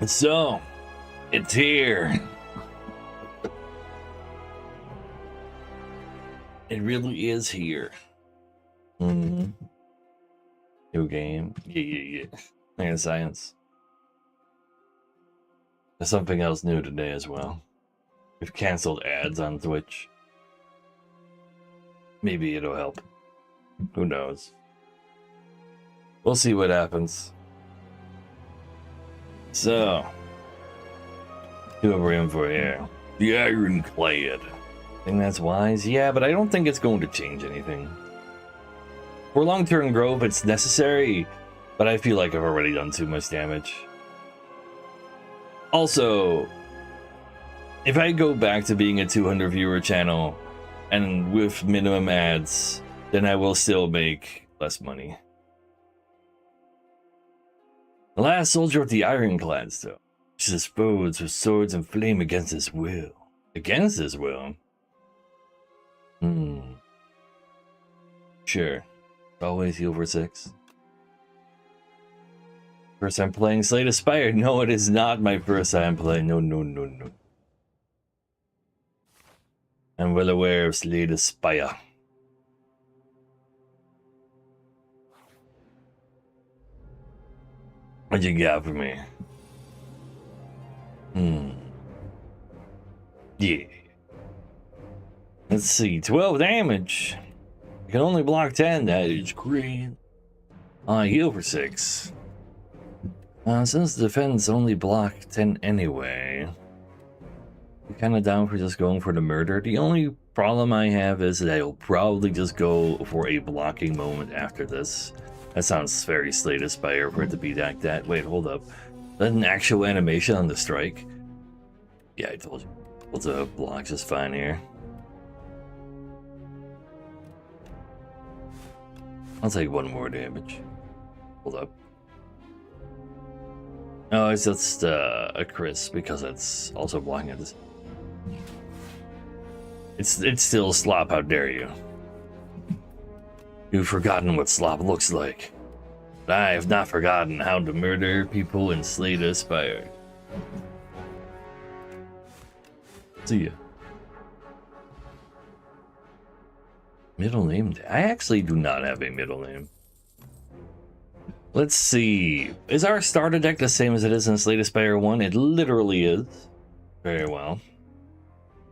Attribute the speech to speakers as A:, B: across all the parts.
A: So, it's here. It really is here. New game. Yeah. And science. There's something else new today as well. We've canceled ads on Twitch. Maybe it'll help. Who knows? We'll see what happens. So, who we're in for here? The Ironclad. Think that's wise? Yeah, but I don't think it's going to change anything. For long-term growth, it's necessary, but I feel like I've already done too much damage. Also, if I go back to being a 200 viewer channel and with minimum ads, then I will still make less money. The last soldier of the Ironclads, though, is disposed with swords and flame against his will. Against his will? Sure. Always heal for 6. First time playing Slay Spire? No, it is not my first time playing. No. I'm well aware of Slay Spire. What you got for me? Yeah. Let's see. 12 damage. You can only block 10. That is great. I heal for 6. Since defense only block 10 anyway, I'm kind of down for just going for the murder. The only problem I have is that I'll probably just go for a blocking moment after this. That sounds very Slay Spire for it to be like that. Wait, hold up. That an actual animation on the strike? Yeah, I told you. Able to block just fine here. I'll take 1 more damage. Hold up. Oh, it's just a Chris because it's also blocking at this. It's still slop. How dare you? You've forgotten what slop looks like. But I have not forgotten how to murder people and slay the Spire. See ya. Middle name? I actually do not have a middle name. Let's see. Is our starter deck the same as it is in Slay Spire 1? It literally is. Very well.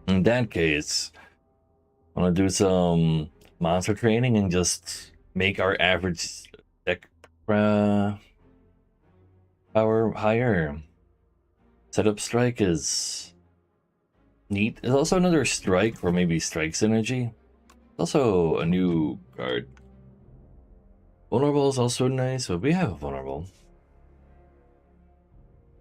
A: In that case, I want to do some monster training and just make our average deck power higher. Setup strike is neat. There's also another strike for maybe strike synergy. Also a new card. Vulnerable is also nice, but we have a vulnerable.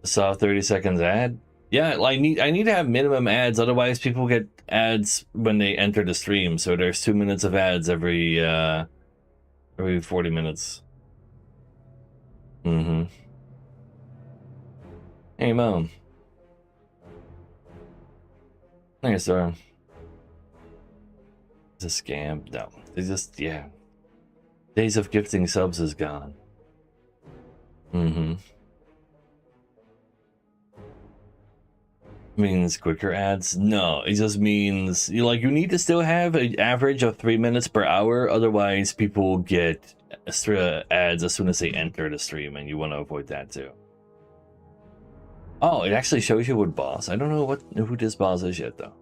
A: Saw 30 seconds ad. Yeah, I need to have minimum ads, otherwise people get ads when they enter the stream. So there's 2 minutes of ads every 40 minutes. Hey, Mom. Thanks, sir. It's a scam. No, it's just, yeah. Days of gifting subs is gone. Means quicker ads? No, it just means you need to still have an average of 3 minutes per hour, otherwise people get extra ads as soon as they enter the stream, and you want to avoid that too. Oh, it actually shows you what boss. I don't know who this boss is yet though.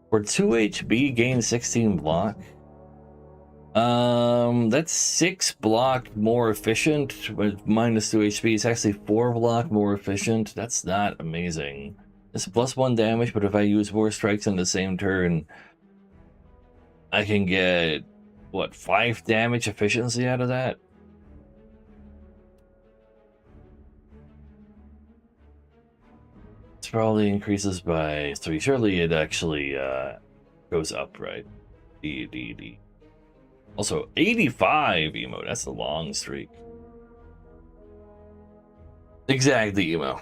A: For 2 HP, gain 16 block. That's 6 block more efficient with minus 2 HP. It's actually 4 block more efficient. That's not amazing. It's +1 damage, but if I use more strikes in the same turn, I can get, what, 5 damage efficiency out of that? It probably increases by 3. Surely it actually goes up, right? D. Also, 85 emo. That's a long streak. Exactly, emo.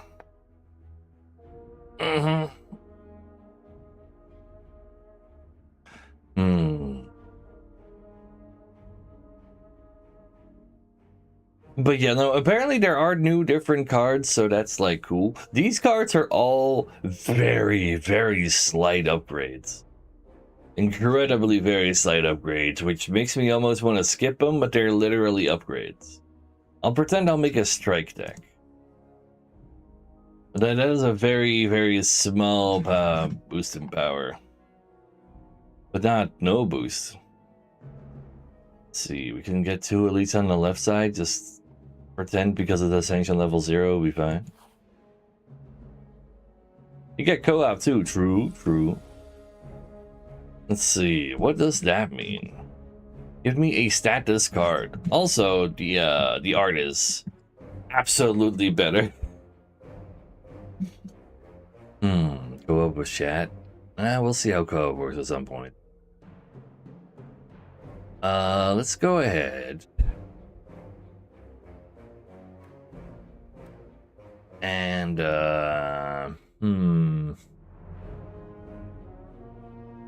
A: But yeah, no, apparently there are new different cards, so that's like cool. These cards are all very, very slight upgrades. Incredibly very slight upgrades, which makes me almost want to skip them, but they're literally upgrades. I'll pretend I'll make a strike deck. That is a very, very small boost in power. But not no boost. Let's see, we can get 2 elites on the left side, just pretend because of the sanction level 0, we'll be fine. You get co-op too, true. Let's see, what does that mean? Give me a status card. Also, the art is absolutely better. Co-op with chat. We'll see how co-op works at some point. Let's go ahead. And,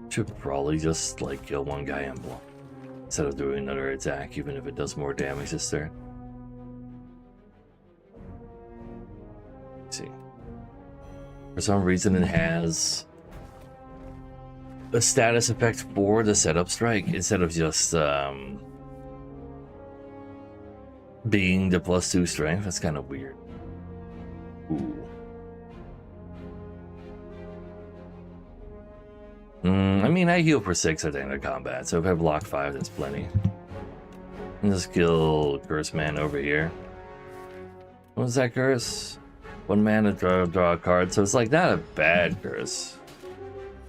A: should probably just, like, kill one guy and block. Instead of doing another attack, even if it does more damage this turn. Let's see. For some reason it has a status effect for the setup strike instead of just being the +2 strength. That's kind of weird. Ooh. I mean, I heal for 6 at the end of combat, so if I block 5, that's plenty. And just kill Curse Man over here. What was that curse? 1 mana, draw a card, so it's like not a bad curse.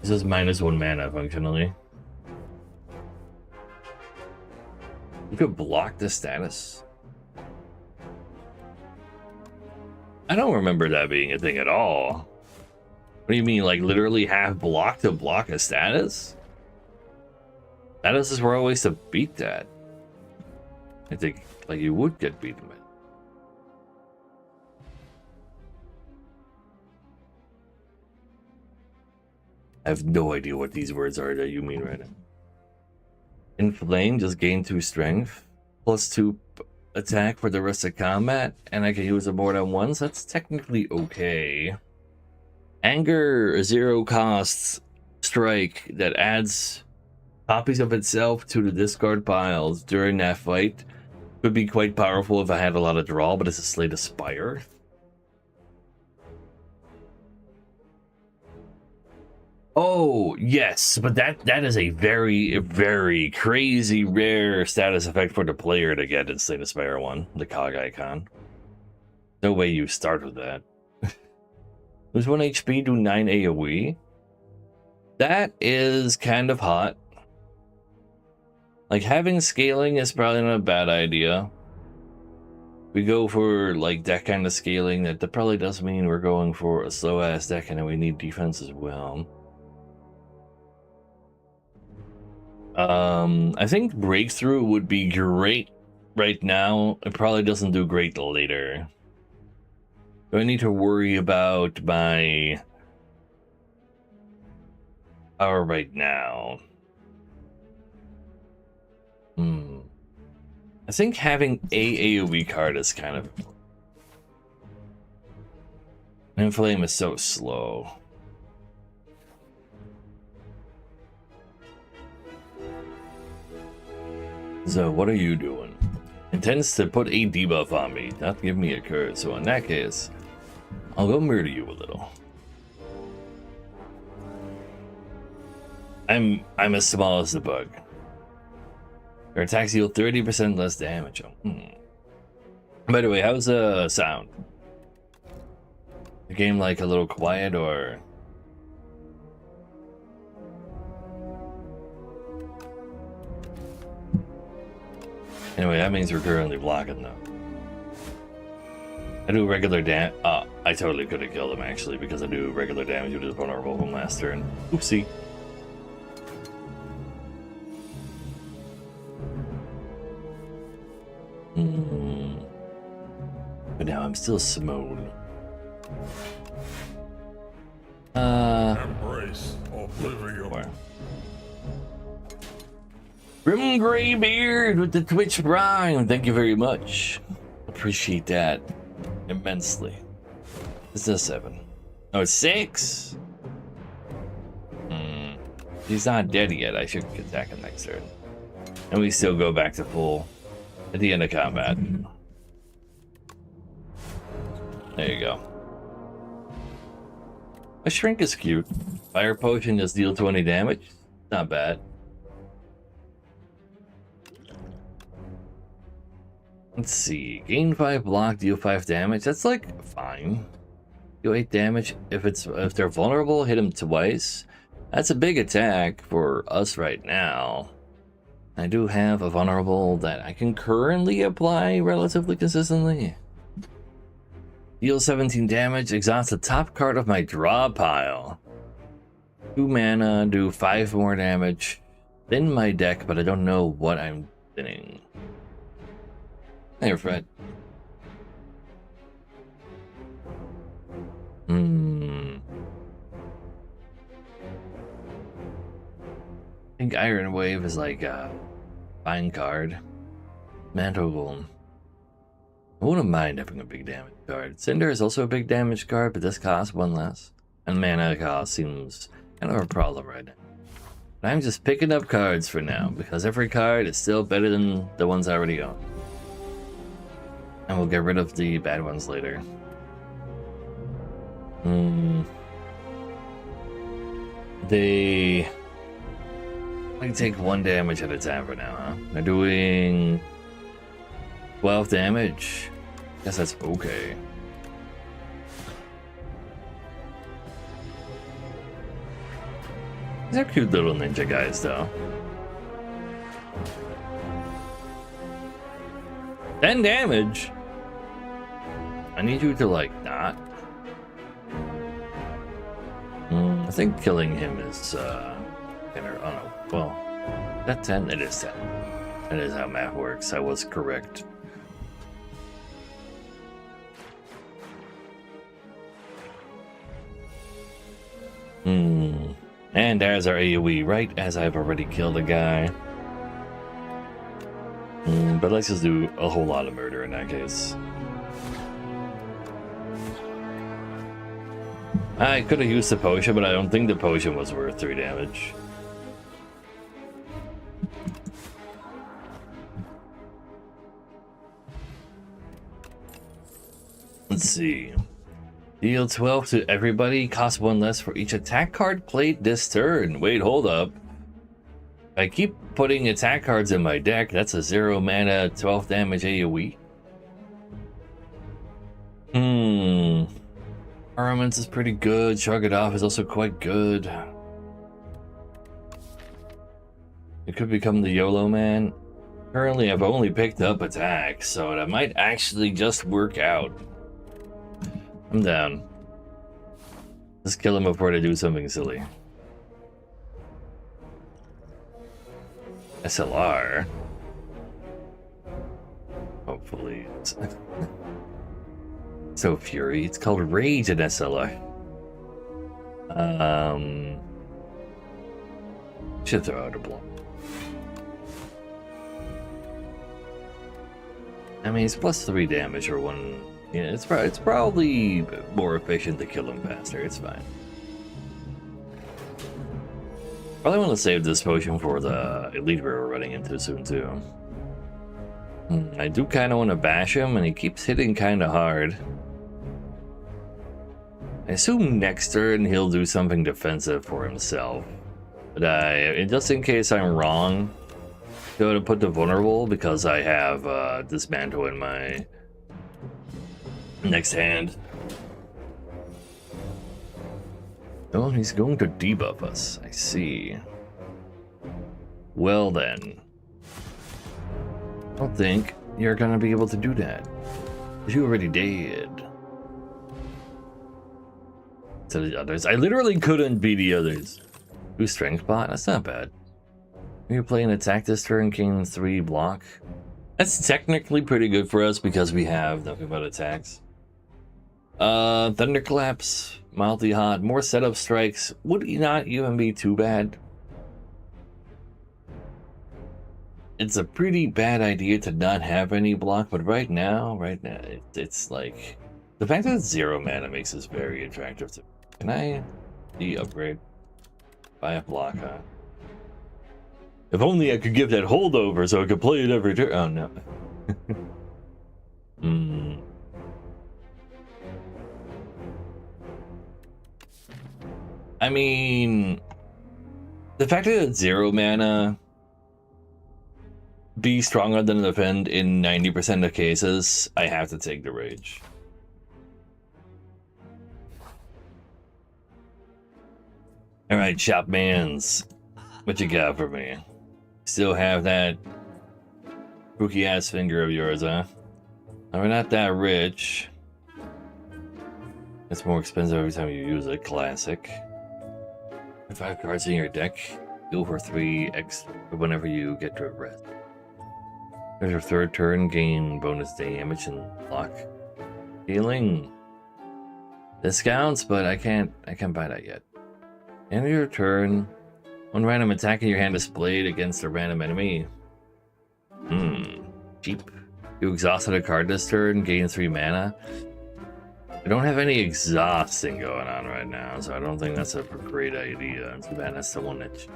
A: It's just -1 mana functionally. You could block the status. I don't remember that being a thing at all. What do you mean, like literally have block to block a status? Statuses were always to beat that. I think like you would get beaten by it. I have no idea what these words are that you mean right now. Inflame, just gain 2 strength, +2 attack for the rest of combat, and I can use it more than once. That's technically okay. Anger, 0 costs strike that adds copies of itself to the discard piles during that fight. Could be quite powerful if I had a lot of draw, but it's a Slate of Spire. Oh, yes, but that is a very, very crazy rare status effect for the player to get in Slate of Spire 1, the cog icon. No way you start with that. Lose 1 HP, do 9 AoE. That is kind of hot. Like, having scaling is probably not a bad idea. We go for, like, that kind of scaling. That probably does mean we're going for a slow-ass deck, and then we need defense as well. I think Breakthrough would be great right now. It probably doesn't do great later. Do I need to worry about my power right now? I think having a AoE card is kind of important. Inflame is so slow. So what are you doing? Intends to put a debuff on me, not give me a curse. So in that case, I'll go murder you a little. I'm as small as the bug. Your attacks deal 30% less damage. By the way, how's the sound? The game like a little quiet or? Anyway, that means we're currently blocking though. I do regular damage. I totally could have killed him actually because I do regular damage with his vulnerable from last turn. Oopsie. But now I'm still Simone.
B: Embrace oblivion.
A: Grim Greybeard with the Twitch Prime. Thank you very much. appreciate that immensely. This is a 7. Oh, it's 6. He's not dead yet. I should attack him next turn. And we still go back to full at the end of combat. There you go. A shrink is cute. Fire potion does deal 20 damage. Not bad. Let's see. Gain 5 block, deal 5 damage. That's like fine. Deal 8 damage. If they're vulnerable, hit them twice. That's a big attack for us right now. I do have a vulnerable that I can currently apply relatively consistently. Deal 17 damage, exhaust the top card of my draw pile. 2 mana, do 5 more damage. Thin my deck, but I don't know what I'm thinning. Hey, Fred. I think Iron Wave is like a fine card. Mantle Golem. I wouldn't mind having a big damage card. Cinder is also a big damage card, but this costs 1 less. And mana cost seems kind of a problem right now. But I'm just picking up cards for now, because every card is still better than the ones I already own. And we'll get rid of the bad ones later. They can take 1 damage at a time for now, huh? They're doing 12 damage. Guess that's okay. These are cute little ninja guys, though. 10 damage? I need you to, like, not. I think killing him is, oh no. Well, that 10? It is 10. That is how math works. I was correct. And there's our AoE, right as I've already killed a guy. But let's just do a whole lot of murder in that case. I could have used the potion, but I don't think the potion was worth 3 damage. Let's see. Deal 12 to everybody, cost 1 less for each attack card played this turn. Wait, hold up. I keep putting attack cards in my deck. That's a 0 mana, 12 damage AoE. Armaments is pretty good. Shrug It Off is also quite good. It could become the YOLO man. Currently, I've only picked up attack, so that might actually just work out. I'm down. Let's kill him before they do something silly. SLR. Hopefully it's so Fury. It's called Rage at SLR. Should throw out a block. I mean, it's plus 3 damage or 1. Yeah, it's probably more efficient to kill him faster. It's fine. Probably want to save this potion for the elite we're running into soon too. I do kind of want to bash him, and he keeps hitting kind of hard. I assume next turn he'll do something defensive for himself, but just in case I'm wrong, go to put the vulnerable because I have dismantle in my next hand. Oh, he's going to debuff us. I see. Well then. I don't think you're gonna be able to do that. But you already did. To the others. I literally couldn't beat the others. 2 strength bot? That's not bad. You're playing attack this turn, gain 3 block. That's technically pretty good for us because we have nothing but attacks. Thunderclaps, mildly hot, more setup strikes would not even be too bad. it's a pretty bad idea to not have any block, but right now, it's like the fact that it's 0 mana makes this very attractive to me. Can I upgrade? Buy a block, huh? If only I could give that holdover so I could play it every turn. Oh no. I mean, the fact that it's 0 mana, be stronger than defend in 90% of cases, I have to take the rage. Alright, Shopmans, what you got for me? Still have that spooky ass finger of yours, huh? We're not that rich. It's more expensive every time you use it. Classic. 5 cards in your deck. Heal for 3x whenever you get to a rest. There's your 3rd turn, gain bonus damage and block. Healing. Discounts, but I can't buy that yet. End of your turn. One random attack in your hand displayed against a random enemy. Cheap. You exhausted a card this turn, gain 3 mana. I don't have any exhausting going on right now, so I don't think that's a great idea. Too bad that's the one that...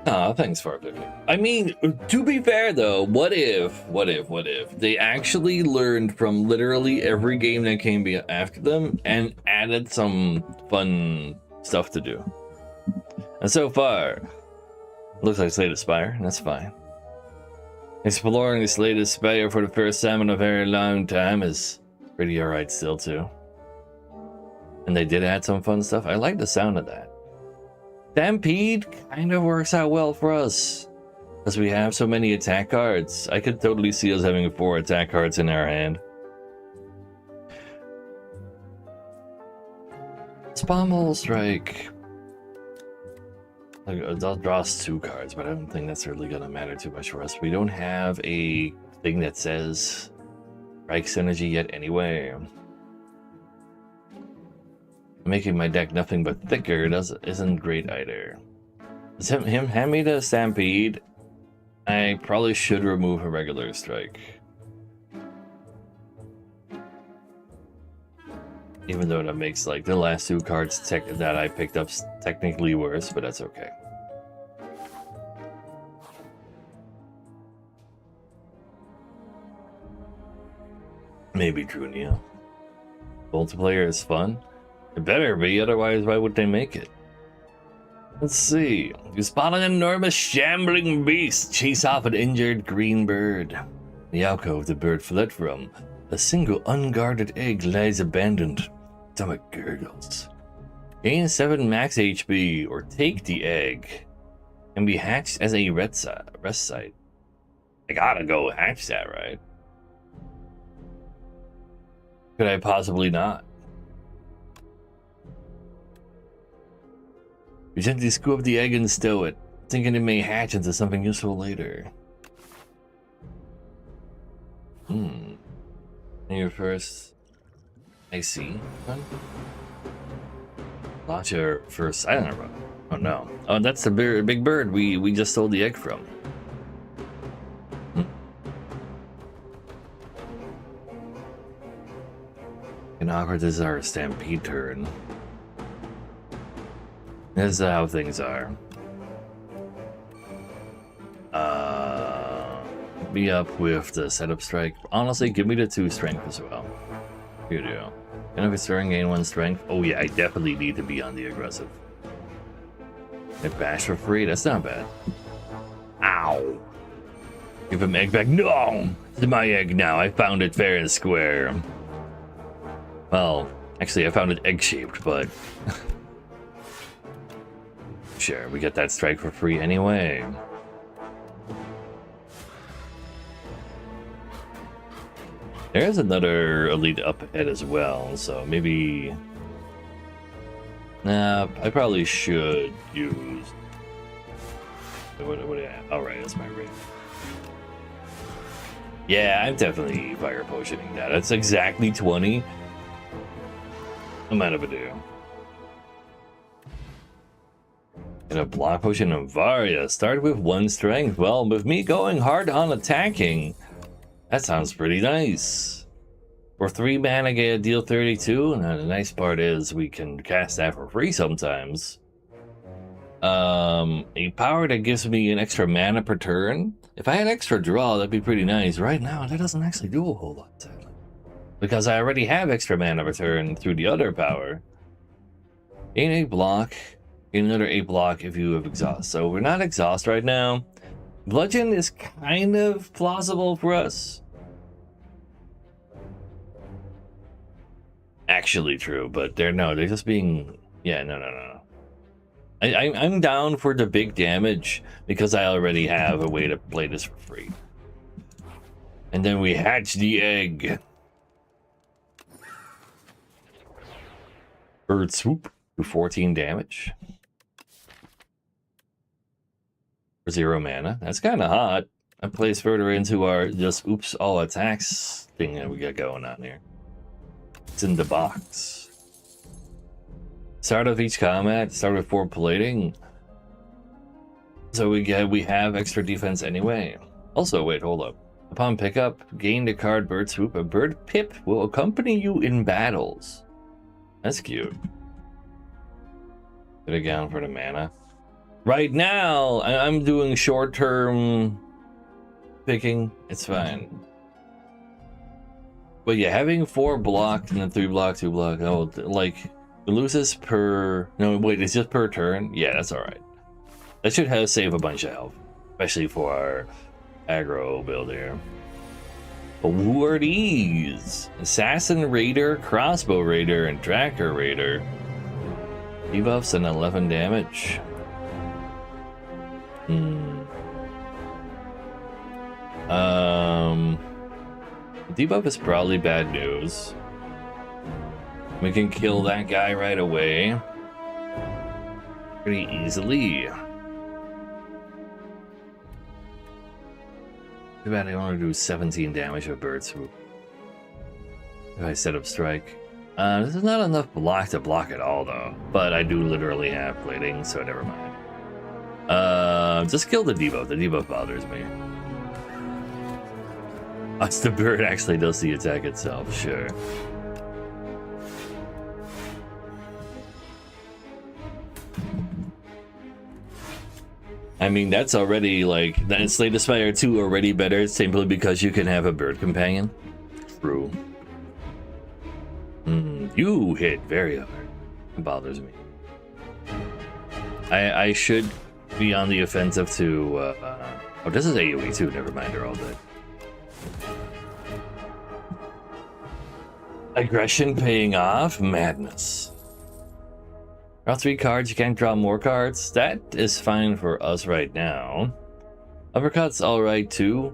A: Ah, thanks for it. I mean, to be fair though, what if they actually learned from literally every game that came after them and added some fun stuff to do? And so far, looks like Slate of Spire, and that's fine. Exploring this latest Spire for the first time in a very long time is pretty alright still too. And they did add some fun stuff. I like the sound of that. Stampede kind of works out well for us, because we have so many attack cards. I could totally see us having 4 attack cards in our hand. Spommel Strike. That draws 2 cards, but I don't think that's really going to matter too much for us. We don't have a thing that says Strike Synergy yet anyway. Making my deck nothing but thicker isn't great either. Does him hand me the Stampede? I probably should remove a regular strike. Even though that makes like the last 2 cards that I picked up technically worse, but that's okay. Maybe Drunia. Multiplayer is fun. It better be, otherwise why would they make it? Let's see. You spot an enormous shambling beast chase off an injured green bird. The alcove the bird fled from. A single unguarded egg lies abandoned. Stomach gurgles. Gain 7 max HP or take the egg. Can be hatched as a rest site. I gotta go hatch that, right? Could I possibly not? You gently scoop the egg and stow it, thinking it may hatch into something useful later. Your first... I see. Launch your first silent run. Oh no. Oh, that's the big bird we just stole the egg from. And awkward is our stampede turn. This is how things are. Be up with the setup strike. Honestly, give me the 2 strength as well. Here you go. And if it's turn, gain 1 strength. Oh yeah, I definitely need to be on the aggressive. And bash for free, that's not bad. Ow! Give him egg back. No! It's my egg now. I found it fair and square. Well, actually I found it egg-shaped, but... Sure, we get that strike for free anyway. There's another elite up ahead as well, so maybe... Nah, I probably should use... What do I have? Alright, that's my ring. Yeah, I'm definitely fire potioning that. That's exactly 20. I'm out of a do. And a block potion of Varia. Started with 1 strength. Well, with me going hard on attacking, that sounds pretty nice. For 3 mana, get a deal 32. And the nice part is we can cast that for free sometimes. A power that gives me an extra mana per turn. If I had extra draw, that'd be pretty nice. Right now, that doesn't actually do a whole lot, sadly. Because I already have extra mana per turn through the other power. Gain 8 block. Gain another 8 block if you have exhaust. So we're not exhaust right now. Bludgeon is kind of plausible for us. Actually true, but they're just being... Yeah, no. I'm down for the big damage because I already have a way to play this for free. And then we hatch the egg. Bird swoop do 14 damage. For 0 mana. That's kind of hot. That plays further into our just oops all attacks thing that we got going on here. It's in the box. Start of each combat, start with 4 plating. So we have extra defense anyway. Also, wait, hold up. Upon pickup, gain the card Bird Swoop. A bird pip will accompany you in battles. That's cute. Put it down for the mana. Right now, I'm doing short-term picking. It's fine. But yeah, having 4 block and then 3 block, 2 block. Oh, like... It loses per... No, wait, it's just per turn? Yeah, that's alright. That should save a bunch of health. Especially for our aggro build here. But who are these? Assassin Raider, Crossbow Raider, and Tracker Raider. Debuffs and 11 damage. Debuff is probably bad news. We can kill that guy right away. Pretty easily. Too bad I only do 17 damage with Bird Swoop. If I set up Strike. This is not enough block to block at all, though. But I do literally have plating, so never mind. Just kill the debuff. The debuff bothers me. The bird actually does the attack itself, sure. I mean, that's already, like, that Slay the Spire 2 already better simply because you can have a bird companion. True. You hit very hard. It bothers me. I should be on the offensive to, oh, this is AoE too, never mind, they're all dead. Aggression paying off? Madness. Draw 3 cards, you can't draw more cards. That is fine for us right now. Uppercut's alright too.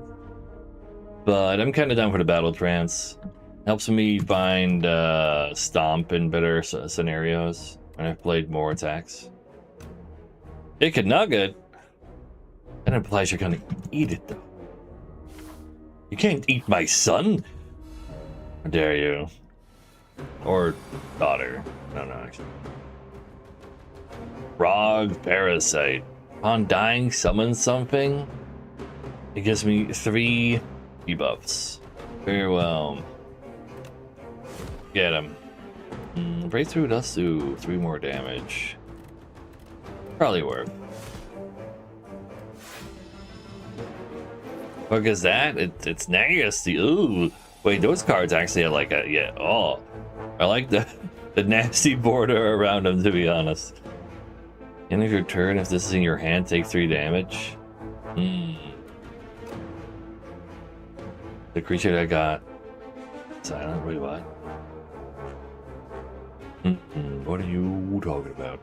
A: But I'm kind of down for the battle trance. Helps me find stomp in better scenarios when I've played more attacks. Pick a nugget? That implies you're gonna eat it though. You can't eat my son! How dare you? Or daughter. No, actually. Frog Parasite. Upon dying, summon something. It gives me 3 debuffs. Very well. Get him. Breakthrough does do 3 more damage. Probably worth. What is that? It's nasty. Ooh. Wait, those cards actually are like a... Yeah, oh. I like the nasty border around them, to be honest. End of your turn, if this is in your hand, take 3 damage. The creature that got silent, wait, what? What are you talking about?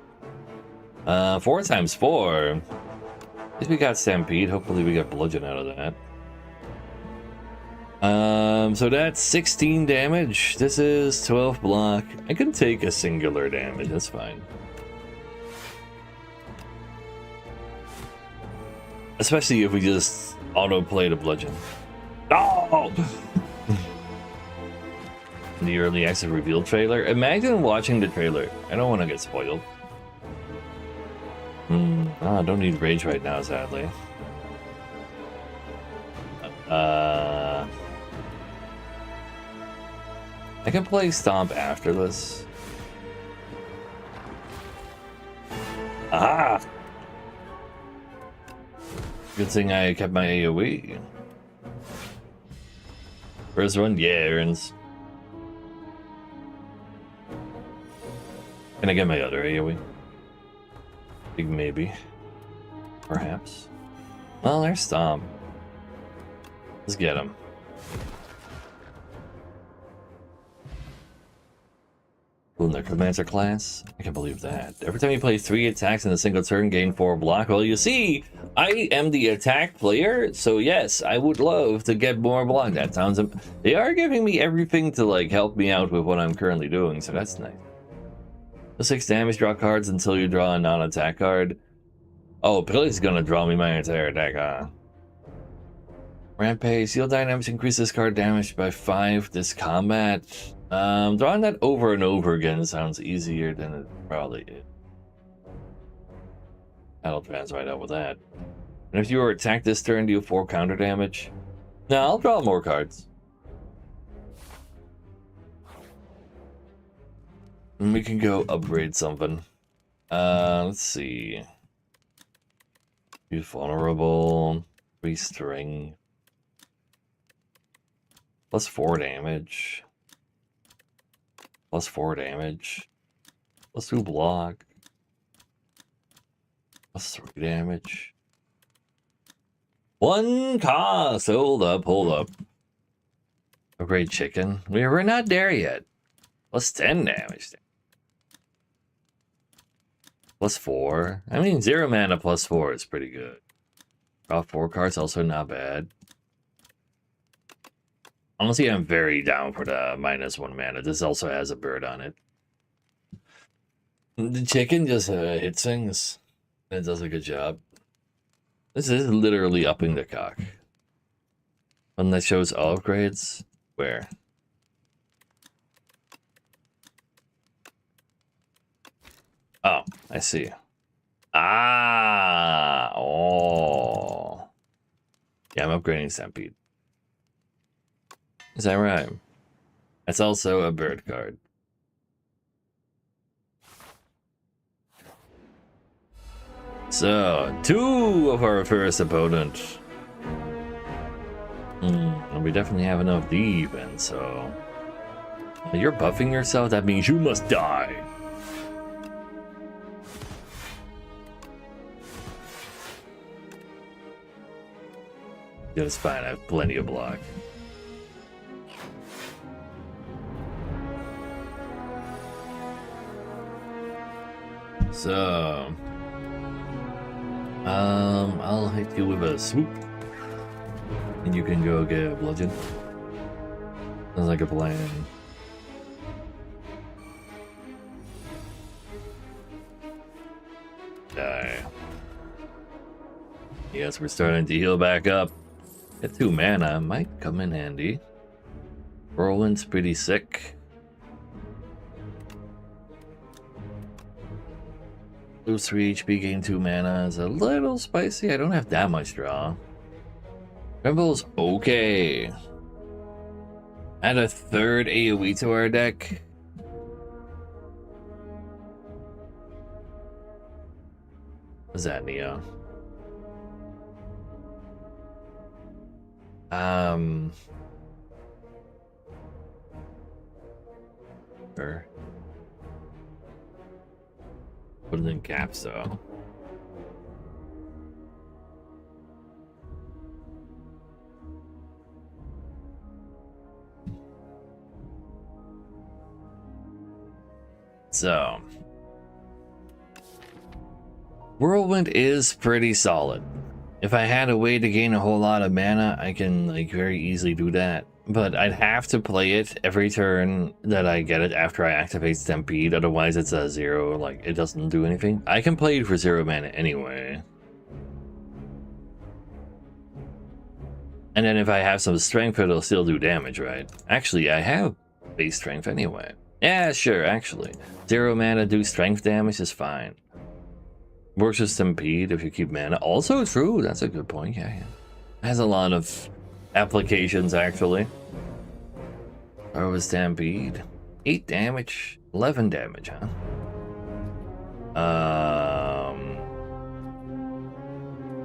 A: 4 times 4. At least we got Stampede, hopefully we got Bludgeon out of that. So that's 16 damage. This is 12 block. I can take a singular damage, that's fine. Especially if we just auto-play the Bludgeon. Oh! The early access reveal trailer. Imagine watching the trailer. I don't want to get spoiled. Oh, I don't need rage right now, sadly. I can play Stomp after this. Ah! Good thing I kept my AoE. First one, yeah, Aaron's. Can I get my other AoE? Big maybe. Perhaps. Well, there's Stomp. Let's get him. Cool, Necromancer class. I can't believe that. Every time you play 3 attacks in a single turn, gain 4 block. Well, you see, I am the attack player, so yes, I would love to get more block. That sounds... They are giving me everything to, like, help me out with what I'm currently doing, so that's nice. The 6 damage, draw cards until you draw a non-attack card. Oh, Billy's gonna draw me my entire deck, huh? Rampage, Seal Dynamics increase this card damage by 5 this combat. Drawing that over and over again sounds easier than it probably is. That'll trans right out with that. And if you were attacked this turn, do 4 counter damage. No, I'll draw more cards. And we can go upgrade something. Let's see. Be vulnerable. Restring. Plus 4 damage. Plus 4 damage. Plus 2 block. Plus 3 damage. 1 cost. Hold up. Upgrade chicken. We're not there yet. Plus 10 damage. Plus 4. I mean, 0 mana plus 4 is pretty good. Draw 4 cards, also not bad. Honestly, I'm very down for the -1 mana. This also has a bird on it. The chicken just hits things. And it does a good job. This is literally upping the cock. One that shows all upgrades? Where? Oh, I see. Ah! Oh. Yeah, I'm upgrading Stampede. Is that right? That's also a bird card. So, 2 of our first opponent. And we definitely have enough defense, so... You're buffing yourself, that means you must die. Yeah, it's fine, I have plenty of block. So... I'll hit you with a swoop. And you can go get a bludgeon. Sounds like a plan. Die. Yes, we're starting to heal back up. Get 2 mana, might come in handy. Whirlwind's pretty sick. Lose 3 HP, gain 2 mana is a little spicy. I don't have that much draw. Tremble's okay. Add a 3rd AoE to our deck. What's that, Neo? Sure. Put it in caps, though. So, Whirlwind is pretty solid. If I had a way to gain a whole lot of mana, I can like very easily do that. But I'd have to play it every turn that I get it after I activate Stampede, otherwise it's a 0, like it doesn't do anything. I can play it for 0 mana anyway. And then if I have some strength, it'll still do damage, right? Actually, I have base strength anyway. Yeah, sure, actually. 0 mana do strength damage is fine. Works with Stampede if you keep mana. Also true. That's a good point. Yeah, yeah. Has a lot of applications actually. Or with Stampede. 8 damage, 11 damage, huh?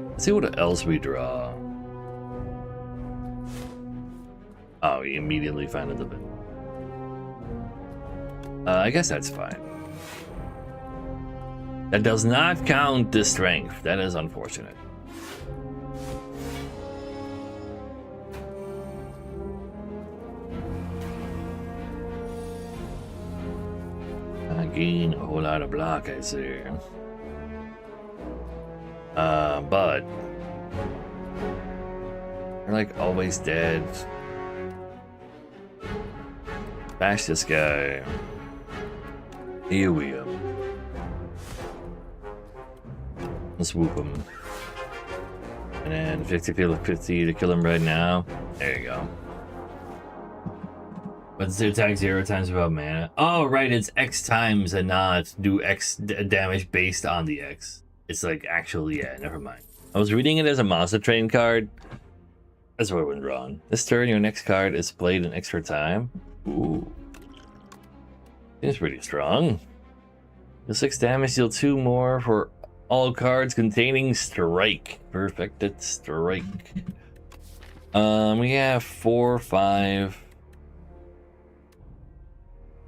A: Let's see what else we draw. Oh, he immediately found the bit. I guess that's fine. That does not count the strength. That is unfortunate. I gain a whole lot of block, I see. But they're like always dead. Bash this guy. Here we go. Let's whoop him. And then 50 to kill him right now. There you go. But it's attack 0 times without mana. Oh, right, it's X times and not do X damage based on the X. It's like actually, yeah, never mind. I was reading it as a Monster Train card. That's what I went wrong. This turn, your next card is played an extra time. Ooh. Seems pretty strong. Deal 6 damage, deal 2 more for all cards containing Strike. Perfected Strike. We have 4, 5.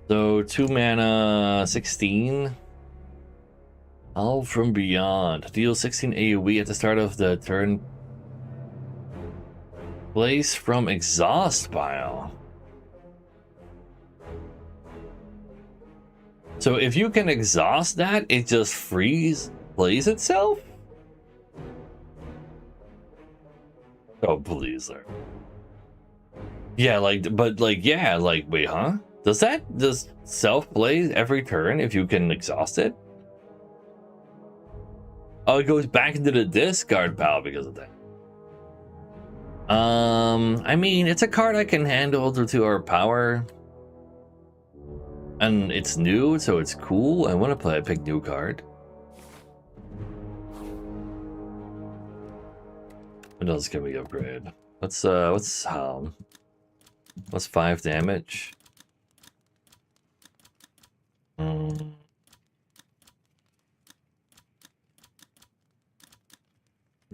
A: So 2 mana, 16. All from Beyond. Deal 16 AoE at the start of the turn. Place from Exhaust Pile. So if you can exhaust that, it just plays itself? Oh, please, sir. Yeah, like, but like, yeah, like, wait, huh? Does that just self-play every turn if you can exhaust it? Oh, it goes back into the discard pile because of that. I mean, it's a card I can handle due to our power. And it's new, so it's cool. I want to play a pick new card. What else can we upgrade? What's 5 damage?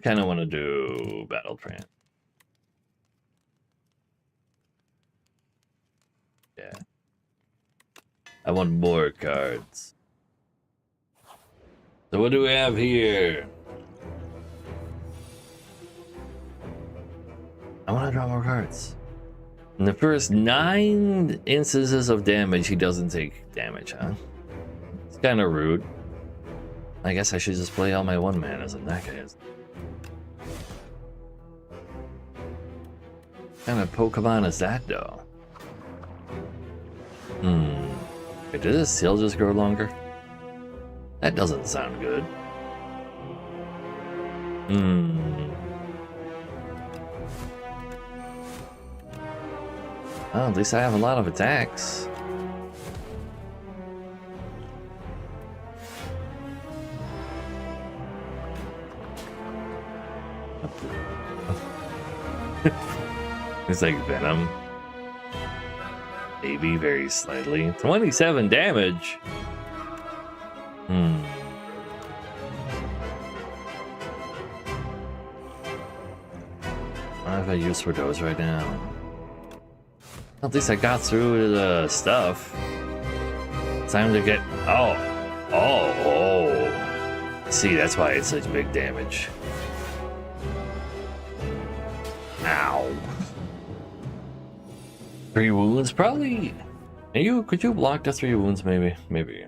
A: Kind of want to do Battle Trance. Yeah. I want more cards. So what do we have here? I want to draw more cards. In the first 9 instances of damage, he doesn't take damage, huh? It's kind of rude. I guess I should just play all my 1 manas in that case. What kind of Pokemon is that, though? Wait, did his tail just grow longer? That doesn't sound good. Well, at least I have a lot of attacks. It's like Venom. Maybe very slightly. 27 damage. I have a use for those right now. At least I got through the stuff. Time to get... Oh. See, that's why it's such big damage. Ow. 3 wounds, probably. Could you block the 3 wounds, maybe? Maybe.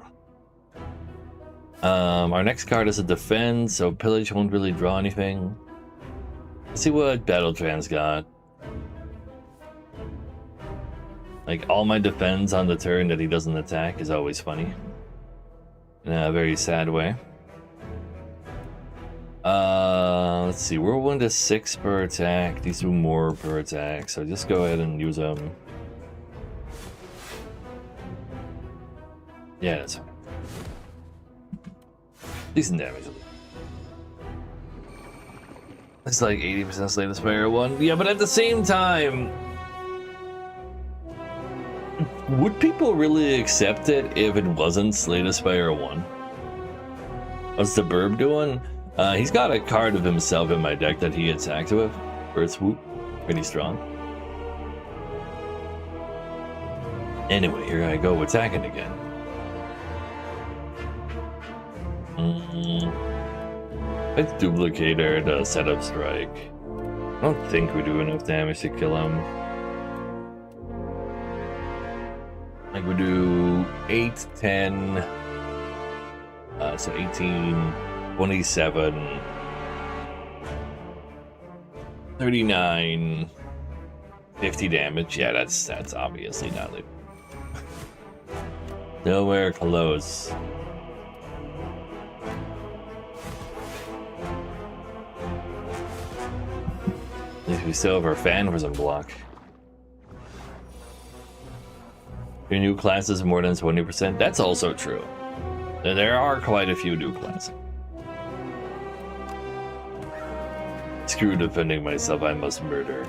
A: Our next card is a defense, so Pillage won't really draw anything. Let's see what Battle Trance got. Like, all my defense on the turn that he doesn't attack is always funny. In a very sad way. Let's see, we're 1 to 6 per attack. These do more per attack, so just go ahead and use them. Yeah, that's fine. Decent damage. It's like 80% Slay the Spire 1. Yeah, but at the same time, would people really accept it if it wasn't Slay the Spire 1? What's the Burb doing? He's got a card of himself in my deck that he attacked with for its swoop. Pretty strong. Anyway, here I go attacking again. Let's Duplicator to set up Strike. I don't think we do enough damage to kill him. Like we do 8, 10, so 18, 27, 39, 50 damage. Yeah, that's obviously not it. Nowhere close. At least we still have our fan for some block. Your new classes more than 20%. That's also true. There are quite a few new classes. Screw defending myself, I must murder.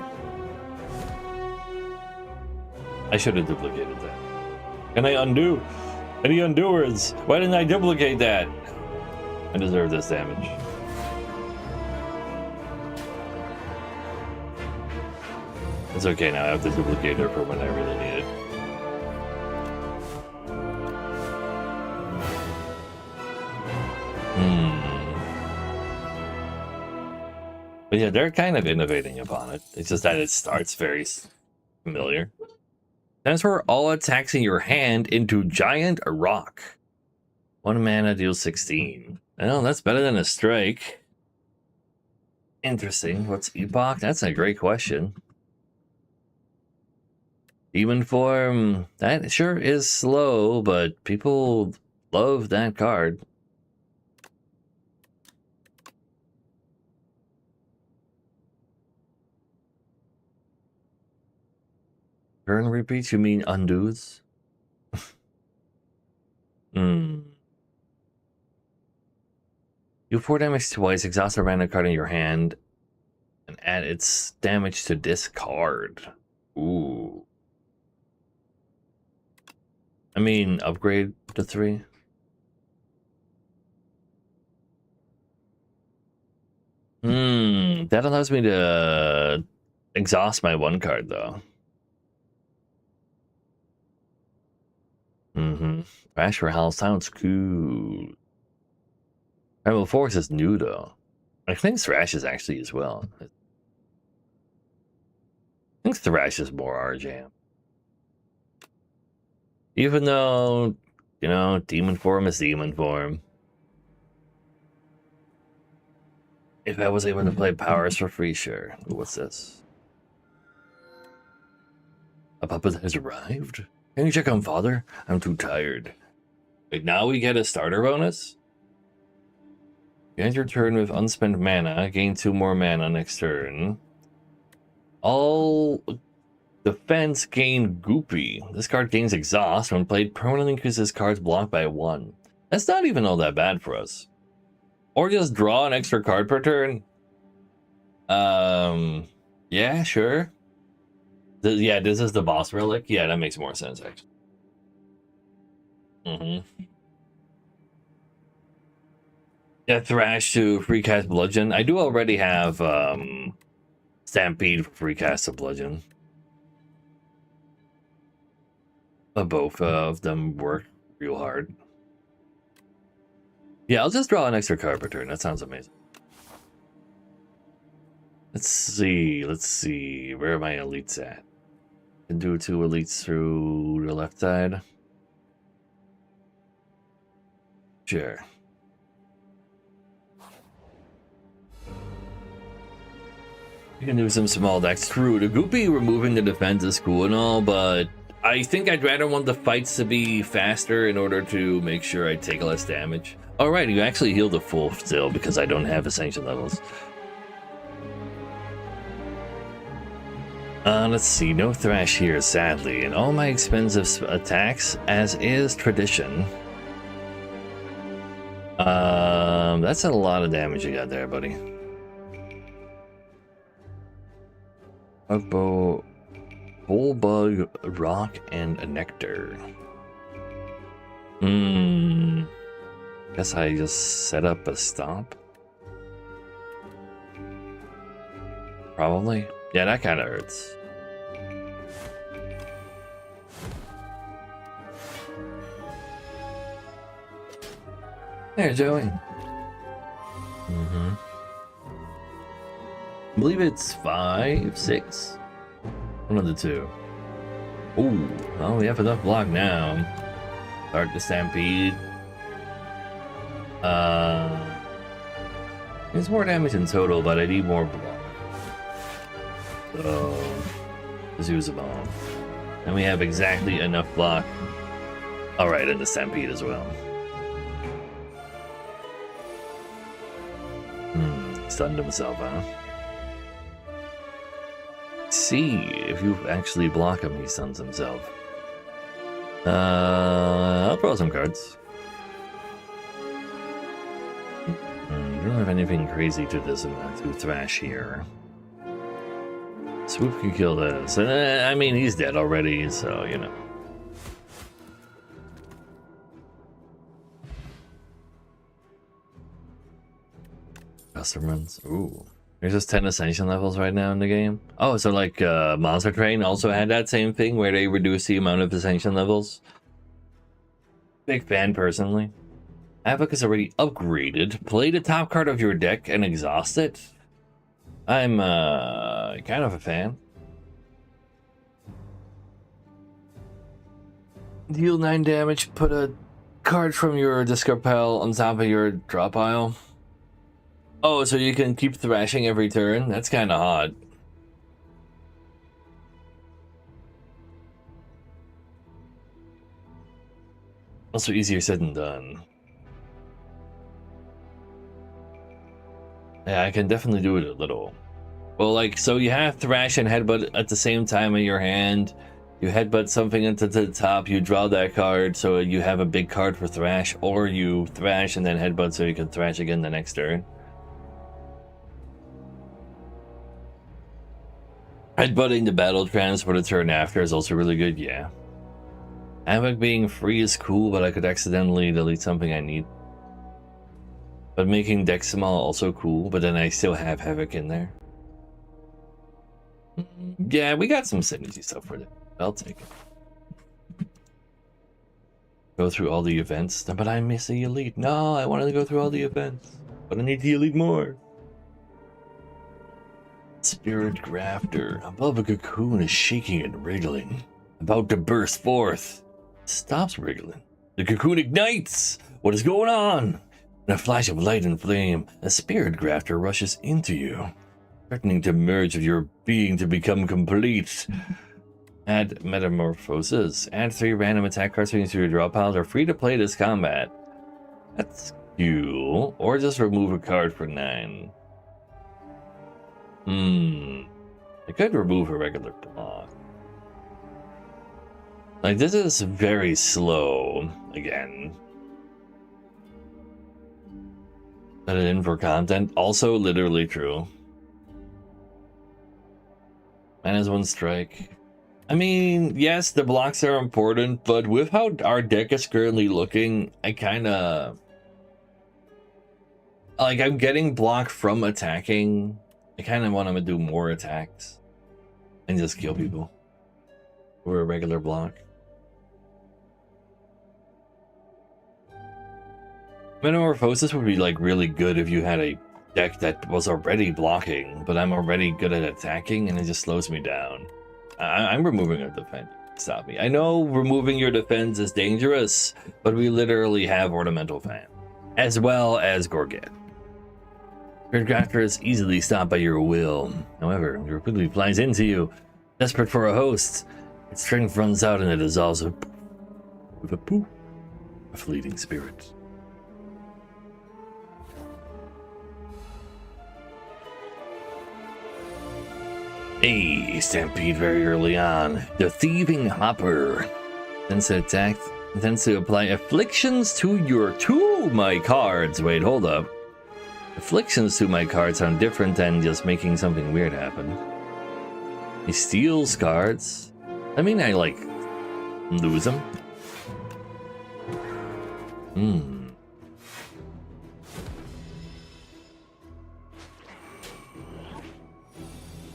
A: I should have duplicated that. Can I undo? Any undoers? Why didn't I duplicate that? I deserve this damage. It's okay now, I have the duplicator for when I really need it. But yeah, they're kind of innovating upon it. It's just that it starts very familiar. Transfer all attacks in your hand into Giant Rock. 1 mana deals 16. Well, that's better than a strike. Interesting. What's Epoch? That's a great question. Demon Form, that sure is slow, but people love that card. Turn repeats? You mean undoes? You 4 damage twice, exhaust a random card in your hand, and add its damage to discard. Ooh. I mean, upgrade to 3. That allows me to exhaust my 1 card, though. Crash for Hell sounds cool. Primal Force is new, though. I think Thrash is actually as well. I think Thrash is more our jam. Even though, you know, Demon Form is Demon Form. If I was able to play Powers for free, sure. What's this? A puppet has arrived? Can you check on Father? I'm too tired. Wait, now we get a starter bonus? You end your turn with unspent mana, gain 2 more mana next turn. All defense gain Goopy. This card gains exhaust. When played, permanently increases cards blocked by 1. That's not even all that bad for us. Or just draw an extra card per turn. Yeah, sure. Yeah, this is the boss relic. Yeah, that makes more sense, actually. Yeah, Thrash to free cast Bludgeon. I do already have Stampede for free cast of Bludgeon. But both of them work real hard. Yeah, I'll just draw an extra card per turn. That sounds amazing. Let's see. Where are my elites at? Can do 2 elites through the left side. Sure. You can do some small decks. True, the Goopy removing the defense is cool and all, but I think I'd rather want the fights to be faster in order to make sure I take less damage. Alright, you actually heal the full still because I don't have Ascension levels. Let's see, no Thrash here, sadly, and all my expensive attacks, as is tradition. That's a lot of damage you got there, buddy. Bow, bullbug, rock, and a nectar. Guess I just set up a stop. Probably. Yeah, that kind of hurts. There, Joey. I believe it's 5, 6. One of the two. Ooh, well, we have enough block now. Start the stampede. It's more damage in total, but I need more block. So, just use a bomb. And we have exactly enough block. Alright, and the stampede as well. Stunned himself, huh? See if you actually block him, he stuns himself. I'll draw some cards. Don't have anything crazy to this amount to thrash here. Swoop can kill this. I mean, he's dead already, so you know. Custom runs. Ooh. There's just 10 ascension levels right now in the game. Oh, so like Monster Train also had that same thing where they reduce the amount of ascension levels. Big fan personally. Havoc is already upgraded. Play the top card of your deck and exhaust it. I'm kind of a fan. Deal 9 damage. Put a card from your discard pile on top of your draw pile. Oh, so you can keep thrashing every turn? That's kind of odd. Also easier said than done. Yeah, I can definitely do it a little. Well, like, so you have thrash and headbutt at the same time in your hand. You headbutt something into the top, you draw that card, so you have a big card for thrash, or you thrash and then headbutt so you can thrash again the next turn. Headbutting the battle trance for the turn after is also really good, yeah. Havoc being free is cool, but I could accidentally delete something I need. But making deck small also cool, but then I still have Havoc in there. Yeah, we got some synergy stuff for that. I'll take it. Go through all the events, but I miss the elite. No, I wanted to go through all the events, but I need the elite more. Spirit Grafter. Above a cocoon is shaking and wriggling. About to burst forth. Stops wriggling. The cocoon ignites! What is going on? In a flash of light and flame, a Spirit Grafter rushes into you, threatening to merge with your being to become complete. Add Metamorphosis. Add 3 random attack cards to your draw pile. They're free to play this combat. That's cool. Or just remove a card for 9. I could remove a regular block. Like, this is very slow, again. Put it in for content. Also literally true. -1 strike. I mean, yes, the blocks are important, but with how our deck is currently looking, I kinda... Like, I'm getting block from attacking. I kind of want him to do more attacks and just kill people for a regular block. Metamorphosis would be like really good if you had a deck that was already blocking, but I'm already good at attacking and it just slows me down. I'm removing a defense. Stop me. I know removing your defense is dangerous, but we literally have Ornamental Fan, as well as Gorget. Spirit Grafter is easily stopped by your will. However, it repeatedly flies into you, desperate for a host. Its strength runs out and it dissolves with a poof, a fleeting spirit. Hey, Stampede very early on. The Thieving Hopper tends to apply afflictions to my cards. Wait, hold up. Afflictions to my cards sound different than just making something weird happen. He steals cards. I mean, I like lose them.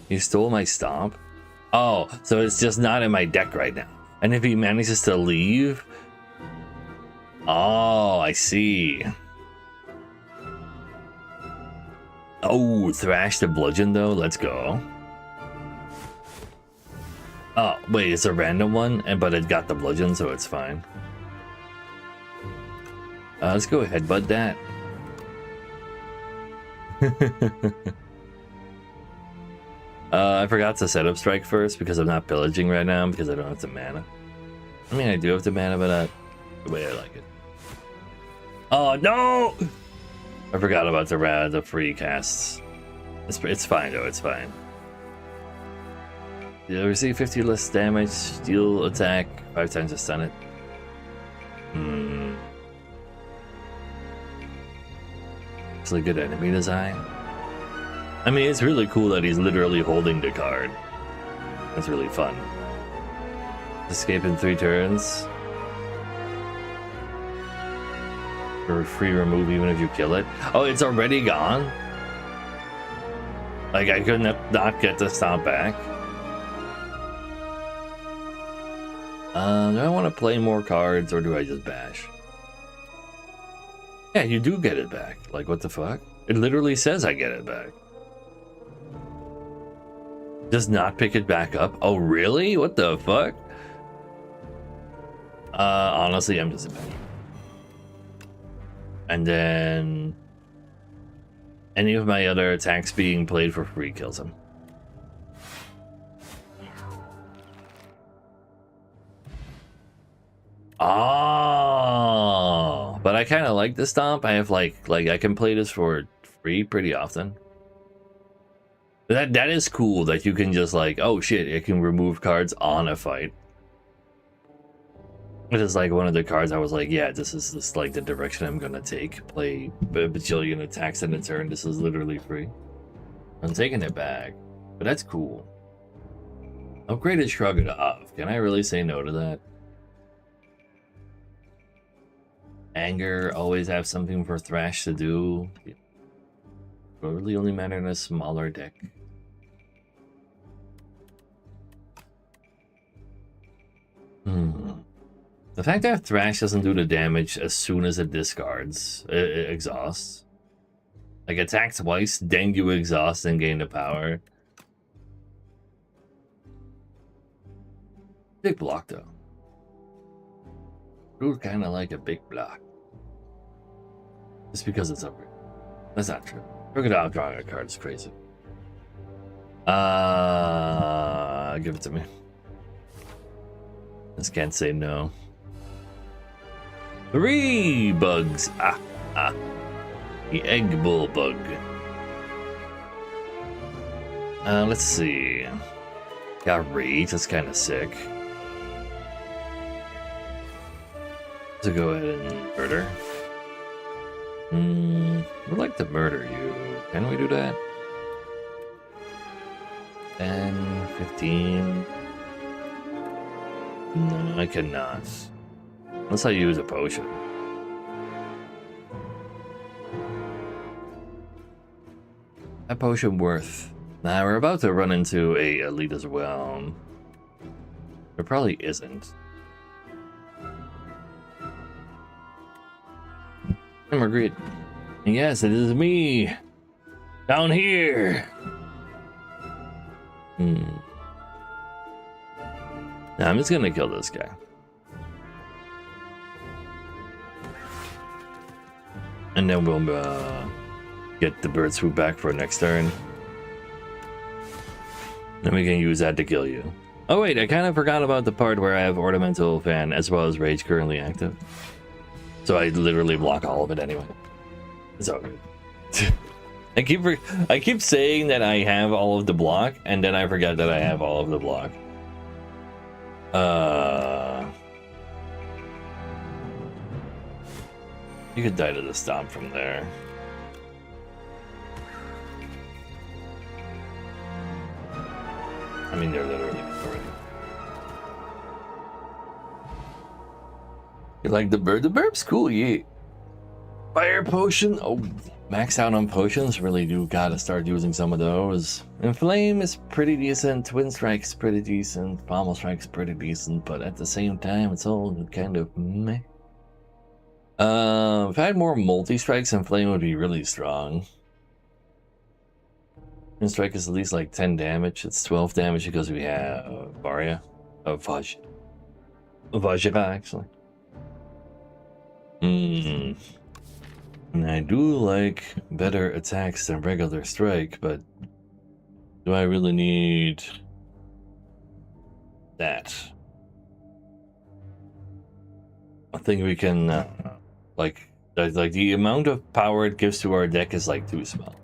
A: He stole my stomp. Oh, so it's just not in my deck right now. And if he manages to leave, oh, I see. Oh, Thrash the Bludgeon though. Let's go. Oh, wait, it's a random one, but it got the bludgeon, so it's fine. Let's go headbutt that. I forgot to set up strike first because I'm not pillaging right now because I don't have the mana. I mean, I do have the mana, but not the way I like it. Oh, no! I forgot about the free casts. It's fine, though. It's fine. You receive 50 less damage, steal attack, 5 times to stun it. It's a good enemy design. I mean, it's really cool that he's literally holding the card. That's really fun. Escape in 3 turns. For free remove even if you kill it. Oh, it's already gone? Like, I could not get the stomp back. Do I want to play more cards or do I just bash? Yeah, you do get it back. Like, what the fuck? It literally says I get it back. Does not pick it back up? Oh, really? What the fuck? Honestly, I'm just a bad. And then any of my other attacks being played for free kills him. Oh, but I kind of like the stomp. I have like I can play this for free pretty often. That is cool that you can just like, oh shit, it can remove cards on a fight. It is like one of the cards I was like, yeah, this is like the direction I'm gonna take. Play a bajillion attacks in a turn. This is literally free. I'm taking it back, but that's cool. Upgraded Shrug it off. Can I really say no to that? Anger, always have something for Thrash to do. Will really only matter in a smaller deck. The fact that Thrash doesn't do the damage as soon as it discards, it exhausts. Like, attack twice, then you exhaust and gain the power. Big block, though. Ooh, kind of like a big block. Just because it's over. That's not true. Look at how drawing a card is crazy. Give it to me. Just can't say no. 3 bugs. The egg bull bug. Let's see. Got rage. That's kind of sick. So go ahead and murder. We'd like to murder you. Can we do that? 10, 15. No, I cannot. Unless I use a potion. That potion worth. Nah, we're about to run into a elite as well. There probably isn't. I'm agreed. Yes, it is me. Down here. Now I'm just gonna kill this guy. And then we'll get the bird swoop back for next turn. Then we can use that to kill you. Oh wait, I kind of forgot about the part where I have Ornamental Fan as well as Rage currently active. So I literally block all of it anyway. It's all good. I keep saying that I have all of the block, and then I forget that I have all of the block. You could die to the stomp from there. I mean, they're literally already. You like the bird? The bird's cool, yeah. Fire potion. Oh, maxed out on potions. Really do gotta start using some of those. And flame is pretty decent. Twin strike's pretty decent. Pommel strike's pretty decent. But at the same time, it's all kind of meh. If I had more multi strikes, and flame would be really strong. Twin strike is at least like 10 damage. It's 12 damage because we have Varia. Vajra, actually. And I do like better attacks than regular strike, but do I really need that? I think we can, like the amount of power it gives to our deck is like too small.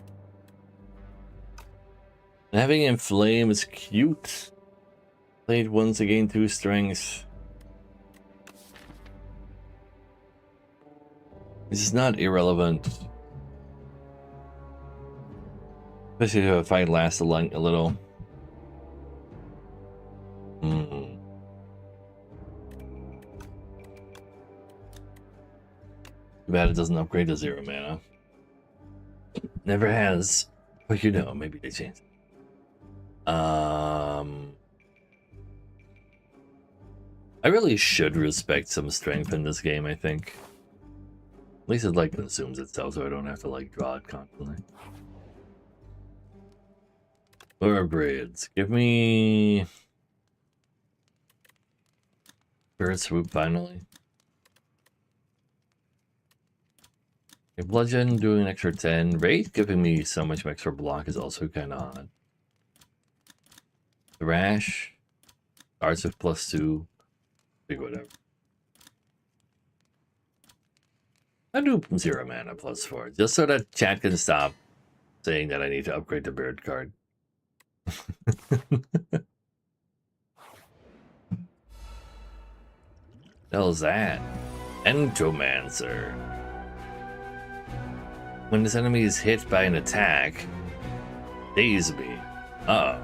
A: And having Inflame is cute. Played once to gain 2 strength. This is not irrelevant. Especially if a fight lasts a little. Too bad it doesn't upgrade to 0 mana. Never has. But you know, maybe they changed. I really should respect some strength in this game, I think. At least it like consumes itself so I don't have to like draw it constantly. Or braids. Give me Bird Swoop finally. A Bludgeon doing an extra 10. Wraith giving me so much extra block is also kinda odd. Thrash starts with +2. Big whatever. I do 0 mana +4, just so that chat can stop saying that I need to upgrade the bird card. Hell's that? Entomancer. When this enemy is hit by an attack, daze me. Uh-oh.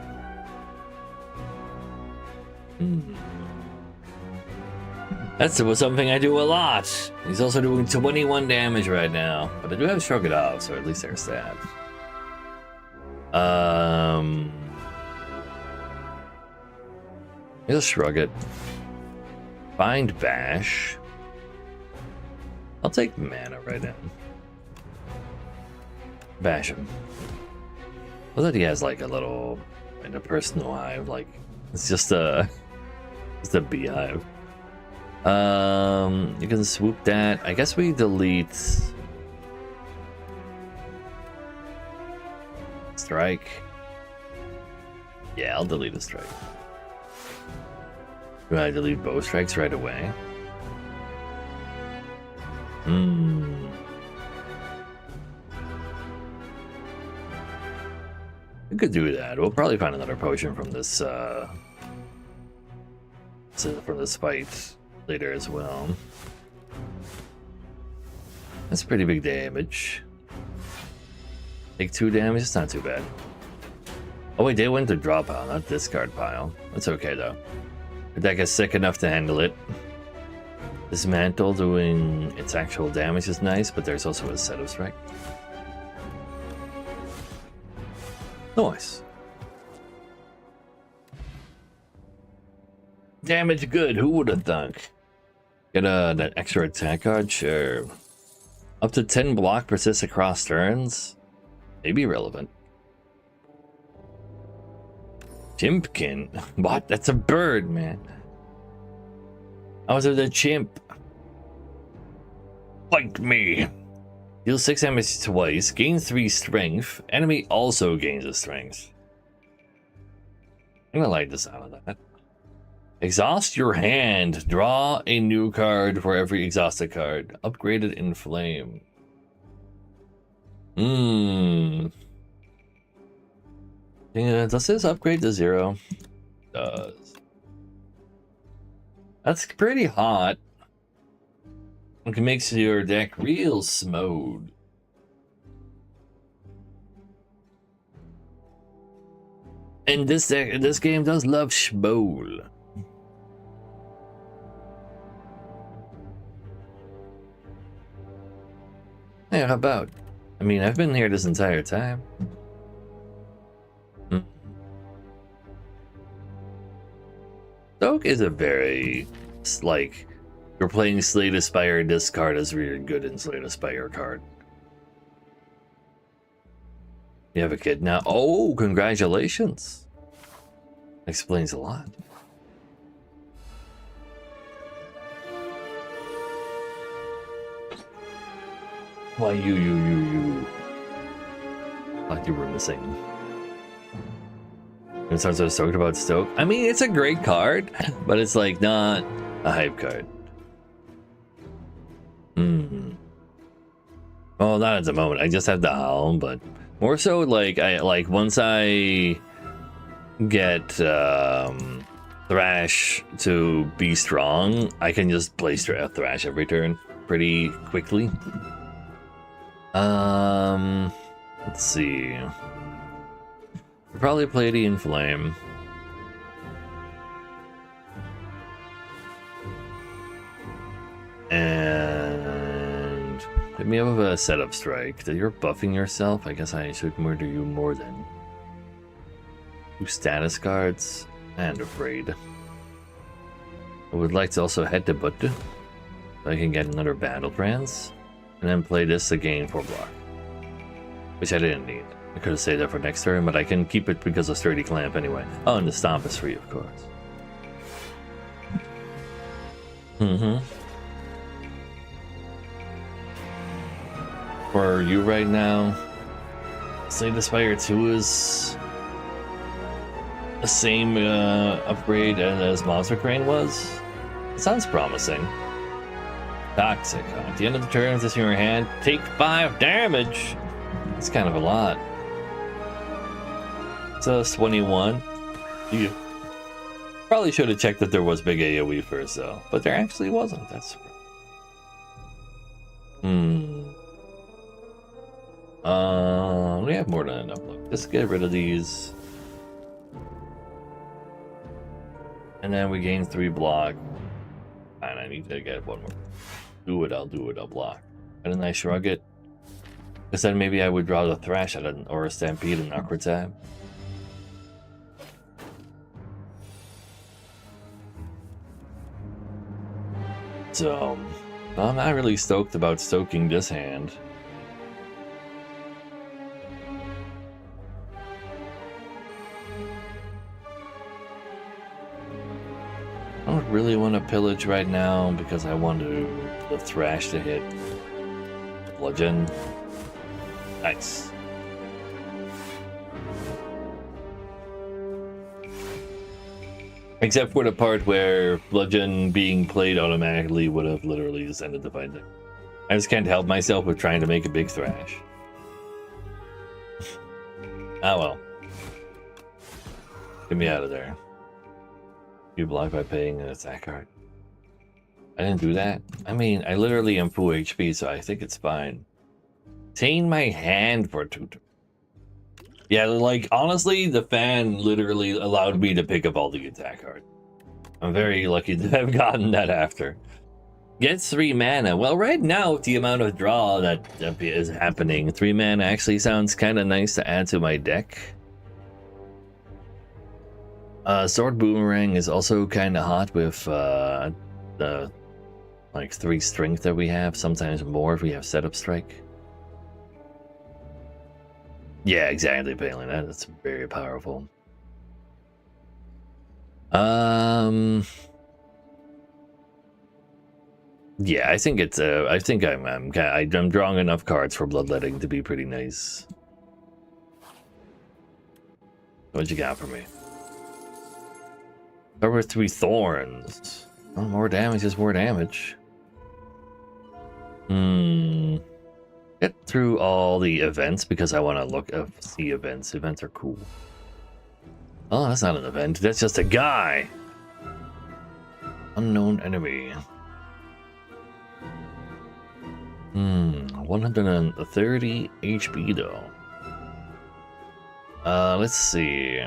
A: That's something I do a lot. He's also doing 21 damage right now, but I do have Shrug It Off, so at least there's that. He'll Shrug It. Find Bash. I'll take mana right now. Bash him. I thought he has like a little and a personal hive, like it's just a beehive. You can swoop that. I guess we delete strike. Yeah, I'll delete a strike. Do I delete both strikes right away? We could do that. We'll probably find another potion from this fight later as well. That's pretty big damage. Take 2 damage, it's not too bad. Oh wait, they went to draw pile, not discard pile. That's okay though. The deck is sick enough to handle it. Dismantle doing its actual damage is nice, but there's also a set of strike. Nice. Damage good, who would have thunk? Get that extra attack card? Sure. Up to 10 block persists across turns? Maybe relevant. Chimpkin? What? That's a bird, man. How is it a chimp? Fight me! Deal 6 damage twice, gain 3 strength. Enemy also gains a strength. I'm gonna like the sound of that. Exhaust your hand. Draw a new card for every exhausted card. Upgraded in flame. Yeah, does this upgrade to 0? Does. That's pretty hot. It makes your deck real smooth. And this game does love Shmole. Yeah, how about? I mean, I've been here this entire time. Stoke is a very, like, you're playing Slay the Spire, this card is really good in Slay the Spire card. You have a kid now? Oh, congratulations. Explains a lot. Why you. Like you were missing. And so I was talking about Stoke. I mean, it's a great card, but it's like not a hype card. Well, not at the moment. I just have the Helm, but more so like once I get Thrash to be strong, I can just play Thrash every turn pretty quickly. Let's see. I'll probably play the Inflame. And hit me up with a setup strike. That you're buffing yourself. I guess I should murder you more than 2 status cards. And Afraid. I would like to also head to Buttu, so I can get another Battle Trance. And then play this again for block. Which I didn't need. I could have saved that for next turn, but I can keep it because of Sturdy Clamp anyway. Oh, and the Stomp is free, of course. For you right now, Slay the Spire 2 is the same upgrade as Monster Crane was. It sounds promising. Toxic. At the end of the turn, with this in your hand, take 5 damage. It's kind of a lot. So 21. You probably should have checked that there was big AoE first, though, but there actually wasn't. That's we have more than enough. Look, just get rid of these, and then we gain 3 block. And I need to get 1 more. I'll do it, I'll block. And then I shrug it. Because then maybe I would draw the Thrash or a Stampede and Awkward Tab. So, I'm not really stoked about stoking this hand. I don't really want to pillage right now because I want the Thrash to hit Bludgeon. Nice. Except for the part where Bludgeon being played automatically would have literally just ended the fight there. I just can't help myself with trying to make a big Thrash. Ah well. Get me out of there. You block by paying an attack card. I didn't do that. I mean, I literally am full HP, so I think it's fine. Retain my hand for 2 turns. Yeah, like, honestly, the fan literally allowed me to pick up all the attack cards. I'm very lucky to have gotten that after. Get 3 mana. Well, right now, with the amount of draw that is happening, 3 mana actually sounds kind of nice to add to my deck. Sword Boomerang is also kind of hot with the like 3 strength that we have, sometimes more if we have setup strike. Yeah, exactly, Palin. That's very powerful. Yeah, I think it's I think I'm drawing enough cards for Bloodletting to be pretty nice. What you got for me? Cover 3 thorns. Oh, more damage is more damage. Get through all the events because I want to see events. Events are cool. Oh, that's not an event. That's just a guy. Unknown enemy. 130 HP though. Let's see.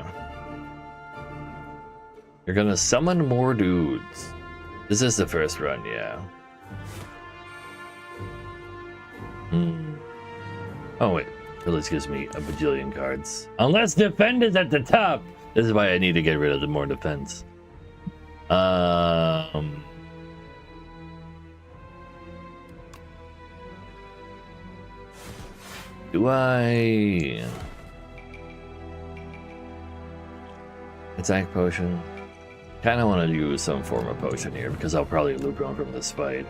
A: You're gonna summon more dudes. This is the first run, yeah. Oh wait, Village gives me a bajillion cards. Unless defend is at the top. This is why I need to get rid of the more defense. Do I attack potion? Kind of want to use some form of potion here because I'll probably loop on from this fight.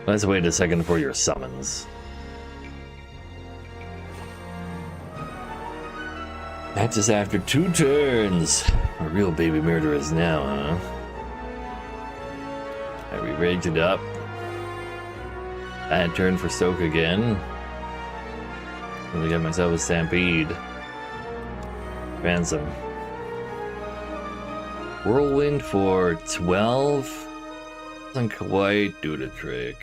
A: Let's wait a second for your summons. That's just after 2 turns. A real baby murderers now, huh? I re-rage it up. Bad turn for Stoke again. I'm gonna get myself a Stampede. Ransom. Whirlwind for 12? Doesn't quite do the trick.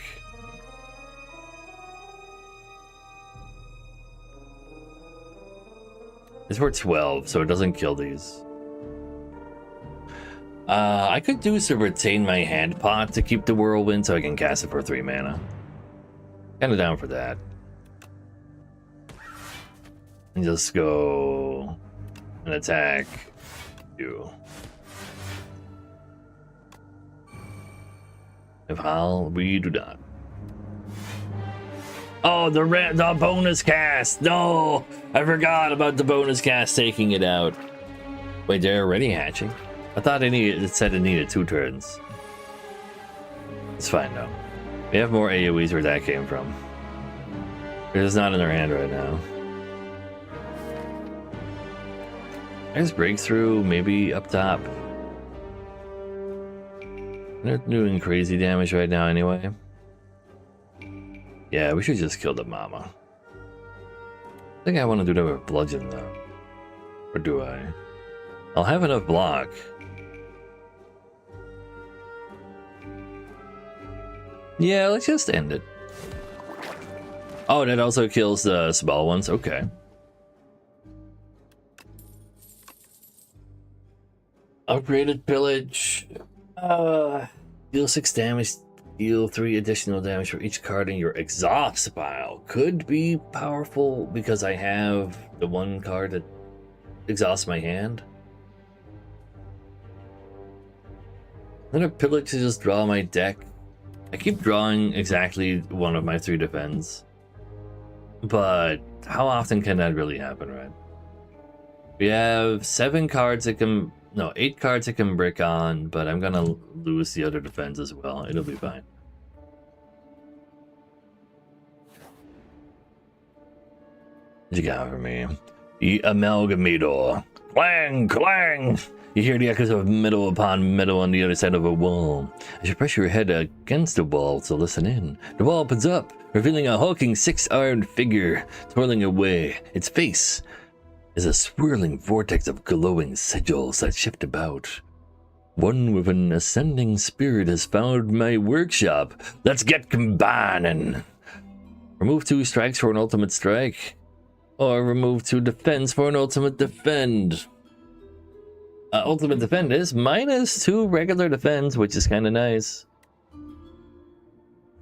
A: It's for 12, so it doesn't kill these. I could do is to retain my hand pot to keep the Whirlwind so I can cast it for 3 mana. Kinda down for that. And just go and attack you. If Hal, we do not. Oh, the bonus cast! No! I forgot about the bonus cast taking it out. Wait, they're already hatching? I thought it said it needed 2 turns. It's fine though. We have more AoEs where that came from. It's not in their hand right now. There's breakthrough, maybe up top. They're doing crazy damage right now anyway. Yeah, we should just kill the mama. I think I want to do that with bludgeon though. Or do I? I'll have enough block. Yeah, let's just end it. Oh, that also kills the small ones. Okay. Upgraded pillage. Deal 6 damage. Deal 3 additional damage for each card in your exhaust pile. Could be powerful because I have the 1 card that exhausts my hand. Then a pillage to just draw my deck. I keep drawing exactly one of my 3 defense. But how often can that really happen, right? We have 7 cards that can... No, 8 cards I can brick on, but I'm gonna lose the other defense as well. It'll be fine. What you got for me? The Amalgamator. Clang! Clang! You hear the echoes of metal upon metal on the other side of a wall. As you press your head against the wall to listen in, the wall opens up, revealing a hulking 6-armed figure twirling away. Its face is a swirling vortex of glowing sigils that shift about. One with an ascending spirit has found my workshop. Let's get combining. Remove 2 strikes for an ultimate strike. Or remove 2 defense for an ultimate defend. Ultimate defend is -2 regular defense, which is kind of nice.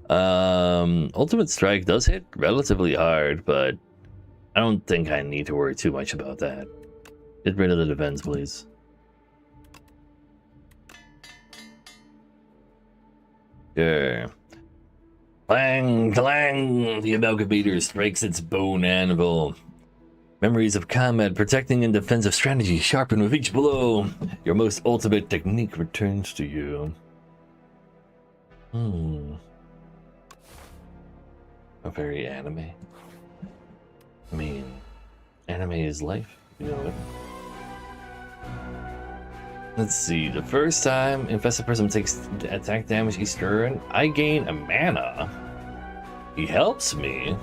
A: Ultimate strike does hit relatively hard, but I don't think I need to worry too much about that. Get rid of the defense, please. Sure. Clang, clang! The Amalgamator strikes its bone anvil. Memories of combat, protecting and defensive strategy sharpen with each blow. Your most ultimate technique returns to you. A very anime. I mean, anime is life, you know it. Let's see, the first time Infested Prism takes attack damage each turn, I gain a mana. He helps me.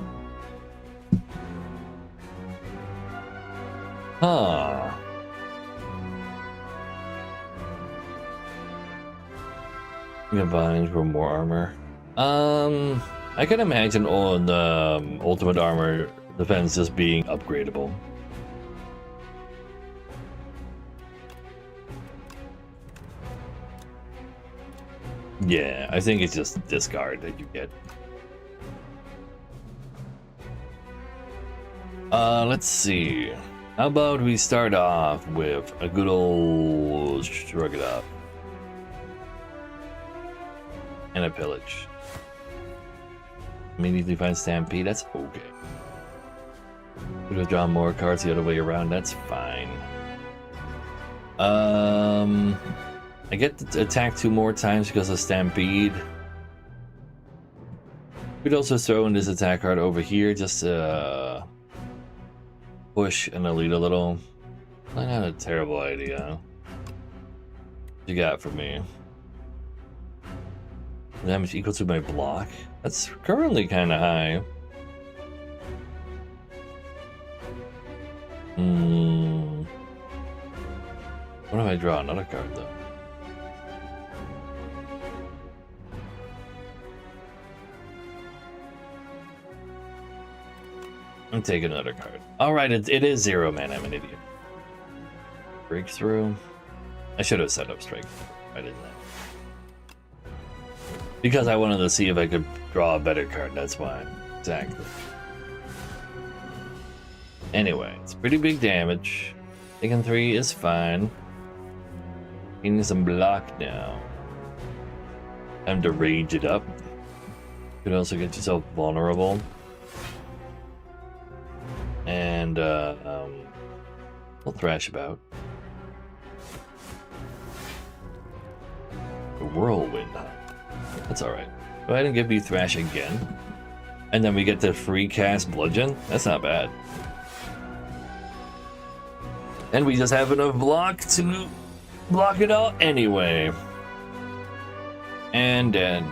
A: Huh. Combined for more armor. I can imagine all the ultimate armor defense just being upgradable. Yeah, I think it's just discard that you get. Let's see. How about we start off with a good old shrug it up. And a pillage. Immediately find Stampede, that's okay. Could have drawn more cards the other way around, that's fine. I get to attack 2 more times because of Stampede. We'd also throw in this attack card over here just to push and elite a little. Not a terrible idea. What you got for me? Damage equal to my block? That's currently kind of high. What if I draw another card though? I'm taking another card. Alright, it is 0 mana, I'm an idiot. Breakthrough. I should have set up strike. I didn't. Because I wanted to see if I could draw a better card, that's why. Exactly. Anyway, it's pretty big damage. Taking 3 is fine. Needing some block now. Time to rage it up. Could also get yourself vulnerable. And we'll thrash about. A whirlwind, huh? That's alright. Go ahead and give you thrash again. And then we get the free cast bludgeon. That's not bad. And we just have enough block to block it out anyway. And then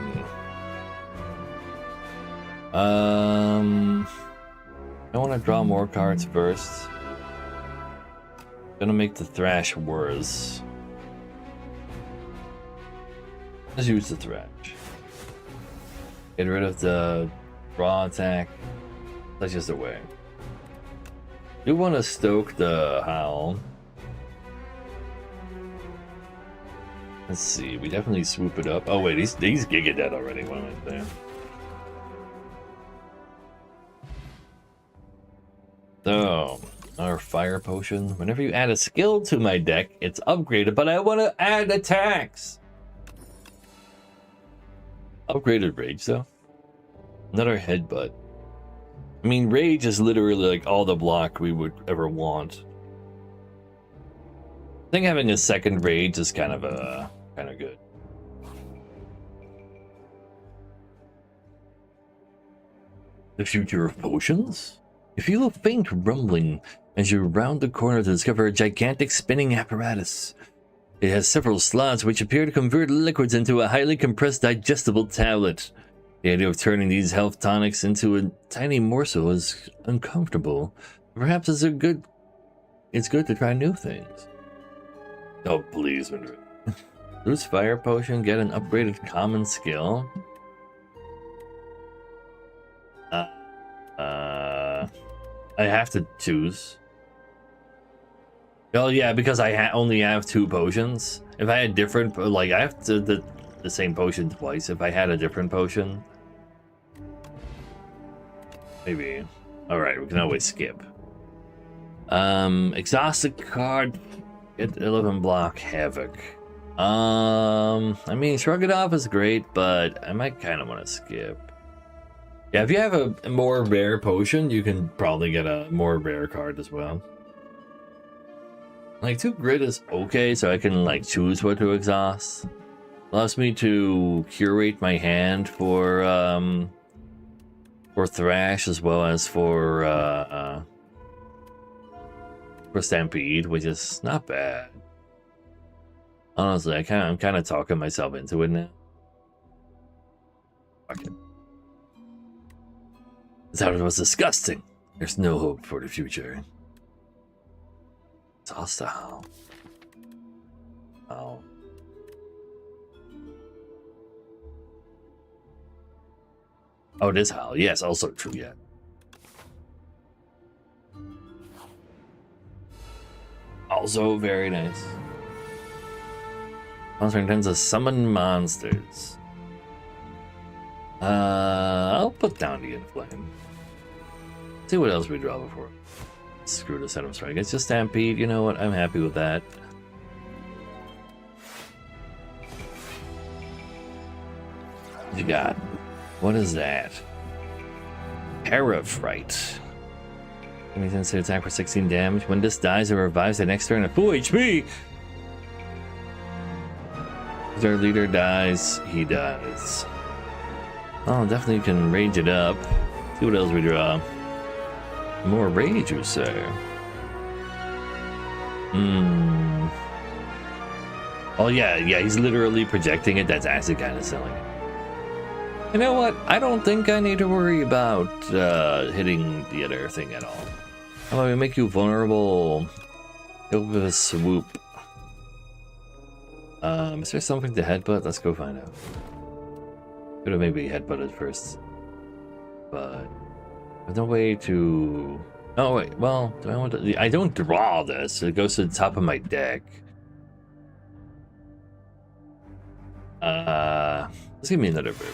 A: I want to draw more cards first. Gonna make the thrash worse. Let's use the thrash. Get rid of the draw attack. That's just a way. Do want to stoke the howl. Let's see. We definitely swoop it up. Oh wait, he's Giga dead already. What am I saying? So, our fire potion. Whenever you add a skill to my deck, it's upgraded, but I want to add attacks. Upgraded rage though. Another headbutt. I mean, rage is literally like all the block we would ever want. I think having a second rage is kind of good. The future of potions? You feel a faint rumbling as you round the corner to discover a gigantic spinning apparatus. It has several slots which appear to convert liquids into a highly compressed digestible tablet. The idea of turning these health tonics into a tiny morsel is uncomfortable. Perhaps it's good to try new things. Oh please, Madrid. Lose fire potion, get an upgraded common skill. I have to choose. Oh yeah, because I only have 2 potions. If I had different, like I have to the same potion twice. If I had a different potion, maybe. All right, we can always skip. Exhaust the card. Get 11 block havoc. I mean, shrug it off is great, but I might kind of want to skip. Yeah, if you have a more rare potion, you can probably get a more rare card as well. Like 2 grit is okay, so I can like choose what to exhaust. Allows me to curate my hand for thrash as well as for stampede, which is not bad. Honestly, I'm kind of talking myself into it now. Fuck it. That was disgusting. There's no hope for the future. It's hostile. Oh. Oh, it is Howl. Yes, also true, yeah. Also very nice. Monster intends to summon monsters. I'll put down the Inflame. See what else we draw before. Screw the Venom Strike. It's just Stampede. You know what? I'm happy with that. What you got? What is that? Parafright. Give me to attack for 16 damage. When this dies, it revives the next turn at full HP. If our leader dies, he dies. Oh, definitely can rage it up. See what else we draw. More rage, you say? Oh yeah, he's literally projecting it. That's actually kind of silly. You know what? I don't think I need to worry about hitting the other thing at all. How about we make you vulnerable? Go with a swoop. Is there something to headbutt? Let's go find out. Could have maybe headbutted first, but there's no way to. Oh wait, well, do I want to? I don't draw this. It goes to the top of my deck. Let's give me another bit.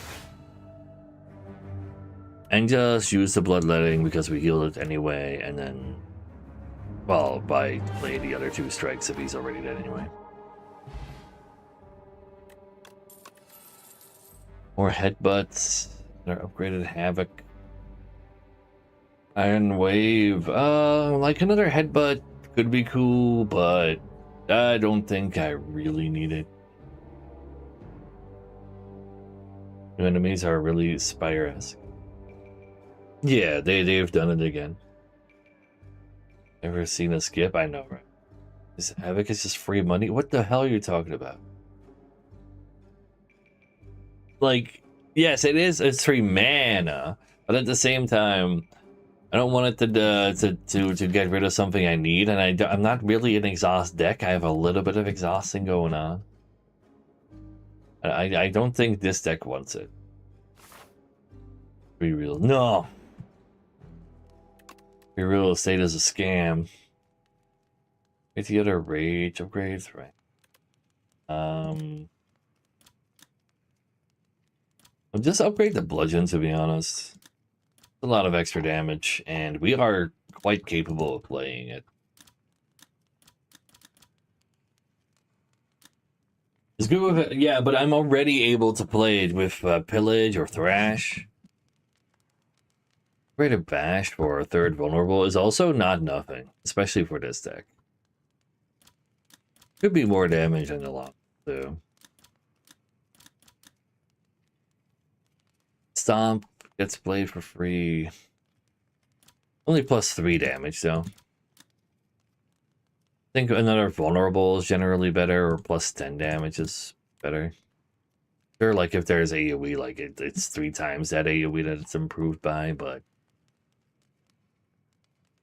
A: And just use the bloodletting because we healed it anyway, and then, well, by playing the other two strikes if he's already dead anyway. More headbutts. Another upgraded Havoc. Iron Wave. Like another headbutt could be cool, but I don't think I really need it. New enemies are really Spire-esque. Yeah, they've done it again. Ever seen a skip? I know, right? Is Havoc is just free money? What the hell are you talking about? Like, yes, it is. It's free mana, but at the same time, I don't want it to get rid of something I need, and I'm not really an exhaust deck. I have a little bit of exhausting going on. I don't think this deck wants it. Be real, no. Your real estate is a scam. Get the other rage upgrades, right? I'll just upgrade the bludgeon, to be honest. A lot of extra damage, and we are quite capable of playing it. It's good with it, yeah, but I'm already able to play it with Pillage or Thrash. Greater Bash for a third vulnerable is also not nothing, especially for this deck. Could be more damage than a lot, too. Stomp gets played for free. Only +3 damage, though. I think another vulnerable is generally better, or +10 damage is better. Sure, like if there's AoE, like it's 3 times that AoE that it's improved by, but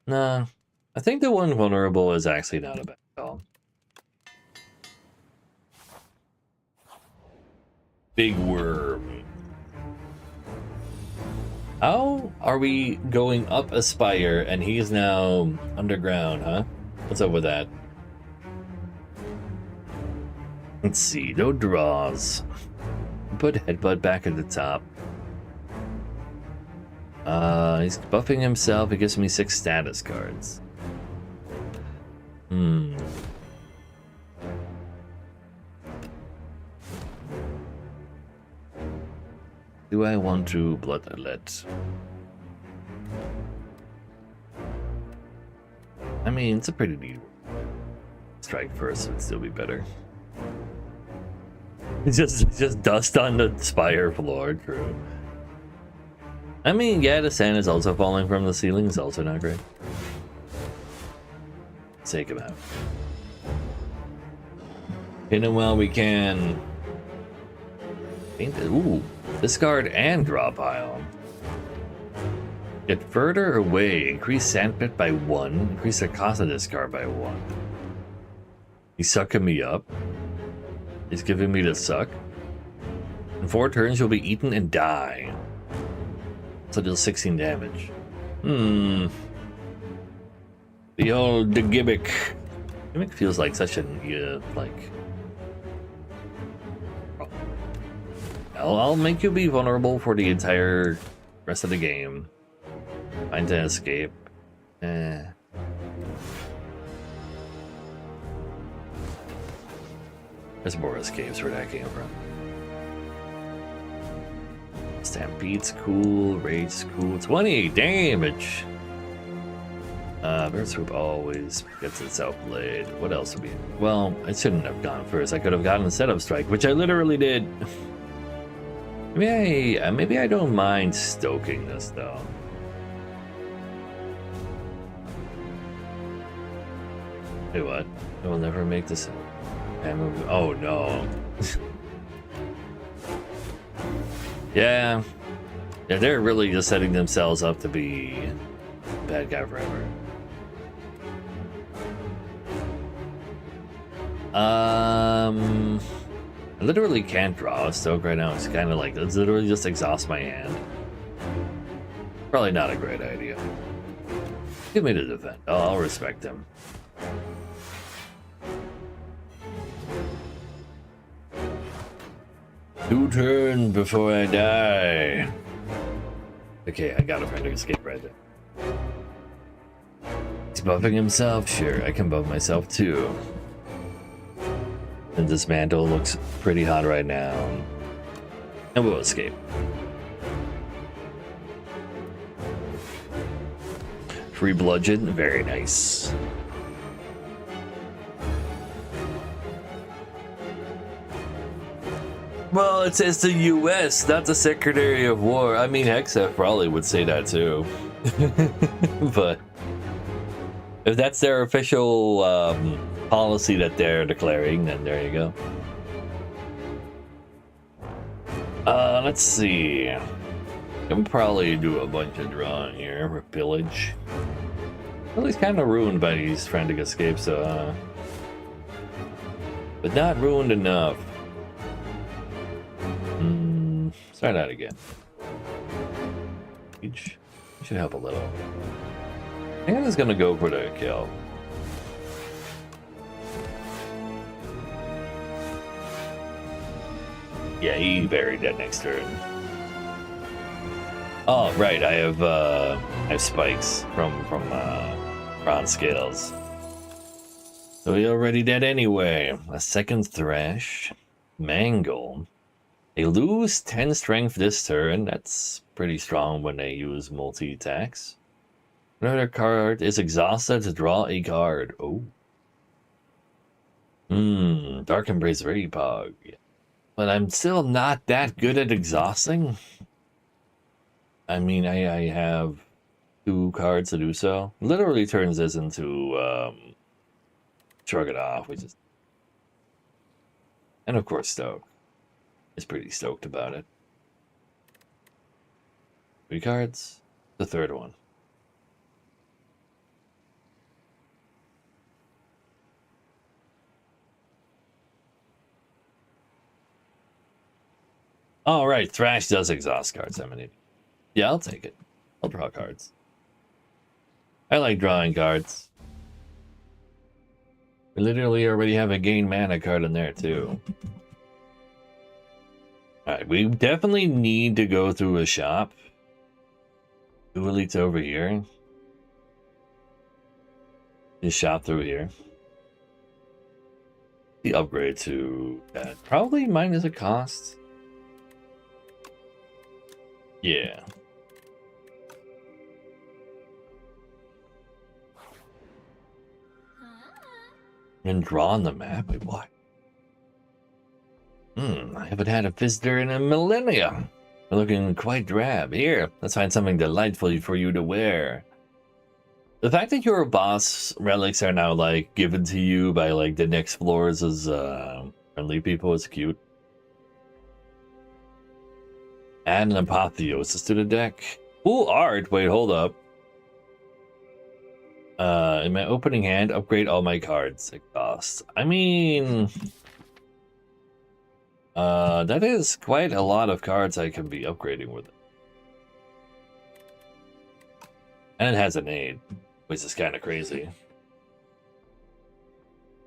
A: nah, I think the one vulnerable is actually not a bad call. Big Worm. How are we going up a spire and he's now underground, huh? What's up with that? Let's see, no draws. Put Headbutt back at the top. He's buffing himself. He gives me 6 status cards. Do I want to Bloodlet? I mean, it's a pretty neat one. Strike first would still be better. Just dust on the spire floor, true. I mean, yeah, the sand is also falling from the ceiling. It's also not great. Let's take him out. Hit him while we can. Ooh, discard and draw pile. Get further away. Increase sandpit by 1. Increase the cost of discard by 1. He's sucking me up. He's giving me the suck. In 4 turns, you'll be eaten and die. So deal 16 damage. The gimmick. Gimmick feels like such an like. I'll make you be vulnerable for the entire rest of the game. Find an escape. There's more escapes where that came from. Stampede's cool, Rage's cool. 28 damage! Bird Swoop always gets itself played. What else would be? Well, I shouldn't have gone first. I could have gotten a setup strike, which I literally did. Maybe I don't mind stoking this though. Hey, what? I will never make this. Oh no. Yeah, they're really just setting themselves up to be bad guy forever. I literally can't draw a stoke right now. It's kind of like, it's literally just exhaust my hand. Probably not a great idea. Give me the defend. Oh, I'll respect him. Two turns before I die. Okay, I gotta find an escape right there. He's buffing himself. Sure, I can buff myself too. And this mantle looks pretty hot right now. And we'll escape. Free bludgeon, very nice. Well, it says the US, not the Secretary of War. I mean, Hexef probably would say that too. But if that's their official policy that they're declaring, then there you go. Let's see. I can probably do a bunch of drawing here for pillage. Well, he's kind of ruined by these frantic escapes, so but not ruined enough. Start that again. Each should help a little. I think I'm just gonna go for the kill. Yeah, he buried that next turn. Oh, right, I have spikes from bronze scales. So he already dead anyway. A second thrash, mangle. They lose 10 strength this turn. That's pretty strong when they use multi-attacks. Another card is exhausted to draw a card. Oh. Dark Embrace very pog. But I'm still not that good at exhausting. I mean, I have 2 cards to do so. Literally turns this into Shrug It Off, which is... And of course Stoke. Is pretty stoked about it. 3 cards. The third one. Oh, right. Thrash does exhaust cards. Yeah, I'll take it. I'll draw cards. I like drawing cards. We literally already have a gain mana card in there, too. Alright, we definitely need to go through a shop. Two elites over here. Just shop through here. The upgrade to that. Probably minus a cost. Yeah. And draw on the map? Wait, what? I haven't had a visitor in a millennia. You're looking quite drab. Here, let's find something delightful for you to wear. The fact that your boss relics are now, like, given to you by, like, the next floors as, friendly people is cute. Add an apotheosis to the deck. Cool art. Wait, hold up. In my opening hand, upgrade all my cards. Exhaust. I mean... that is quite a lot of cards I can be upgrading with it. And it has an aid, which is kind of crazy.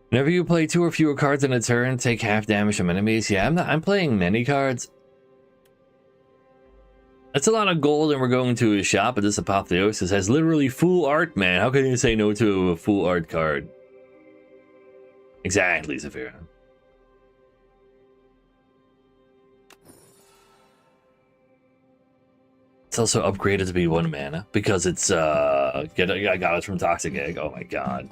A: Whenever you play 2 or fewer cards in a turn, take half damage from enemies. Yeah, I'm playing many cards. That's a lot of gold, and we're going to a shop, but this Apotheosis has literally full art, man. How can you say no to a full art card? Exactly, Zafira. It's also upgraded to be 1 mana because it's I got it from Toxic Egg. Oh my god.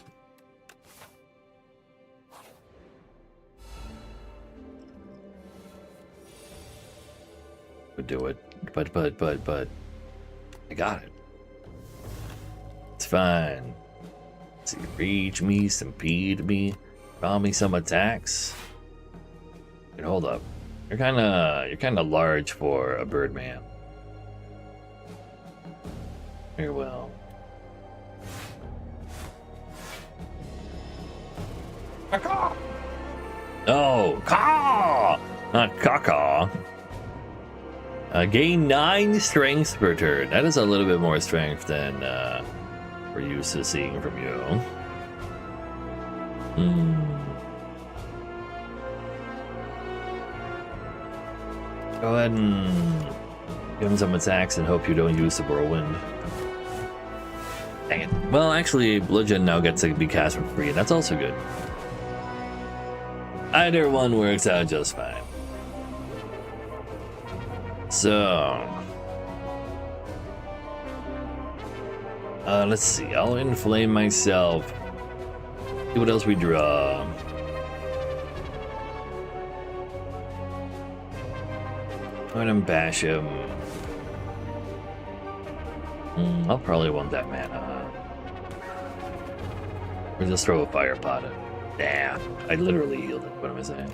A: Would do it. But I got it. It's fine. Let's see, reach me, stampede me, draw me some attacks. Wait, hold up. You're kinda large for a Birdman. Very well. Caw! Oh, caw! Not caw. Gain 9 strength per turn. That is a little bit more strength than we're used to seeing from you. Go ahead and give him some attacks and hope you don't use the whirlwind. Dang it. Well, actually, Bludgeon now gets to be cast for free, and that's also good. Either one works out just fine. So, let's see. I'll inflame myself. See what else we draw. Go ahead and bash him. I'll probably want that mana. Or just throw a fire pot at him. Damn, I literally healed it. What am I saying?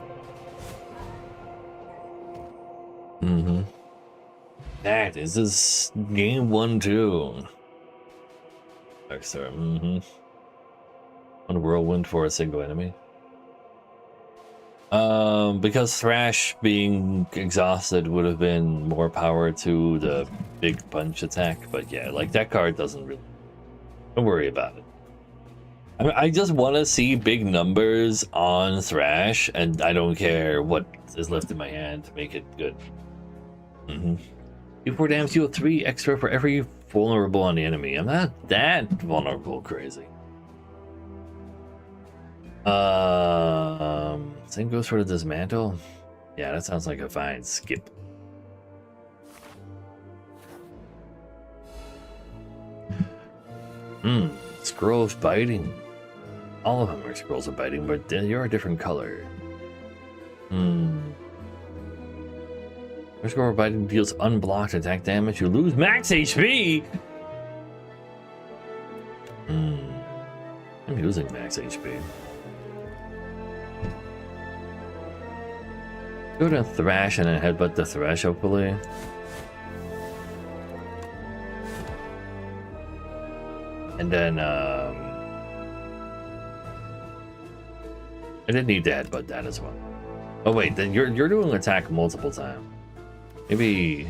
A: That is this game 1-2. Dark Star. One whirlwind for a single enemy. Because Thrash being exhausted would have been more power to the big punch attack, but yeah, like that card doesn't really. Don't worry about it. I mean, I just want to see big numbers on Thrash, and I don't care what is left in my hand to make it good. You 4 damage, deal 3 extra for every vulnerable on the enemy. I'm not that vulnerable, crazy. Same goes for the dismantle. Yeah, that sounds like a fine skip. Scroll of biting. All of them are scrolls of biting, but you're a different color. Your scroll of biting deals unblocked attack damage. You lose max HP. I'm using max HP. Go to Thrash and then headbutt the Thrash, hopefully. And then, I didn't need to headbutt that as well. Oh wait, then you're doing attack multiple times. Maybe.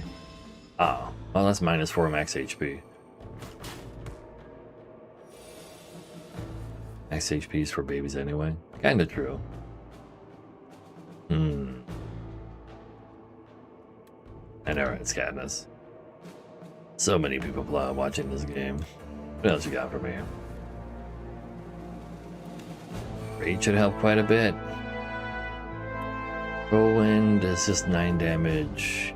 A: Oh, well, that's -4 max HP. Max HP is for babies anyway. Kinda true. I know, right? It's Katniss. So many people watching this game. What else you got for me? Raid should help quite a bit. Whirlwind is just 9 damage.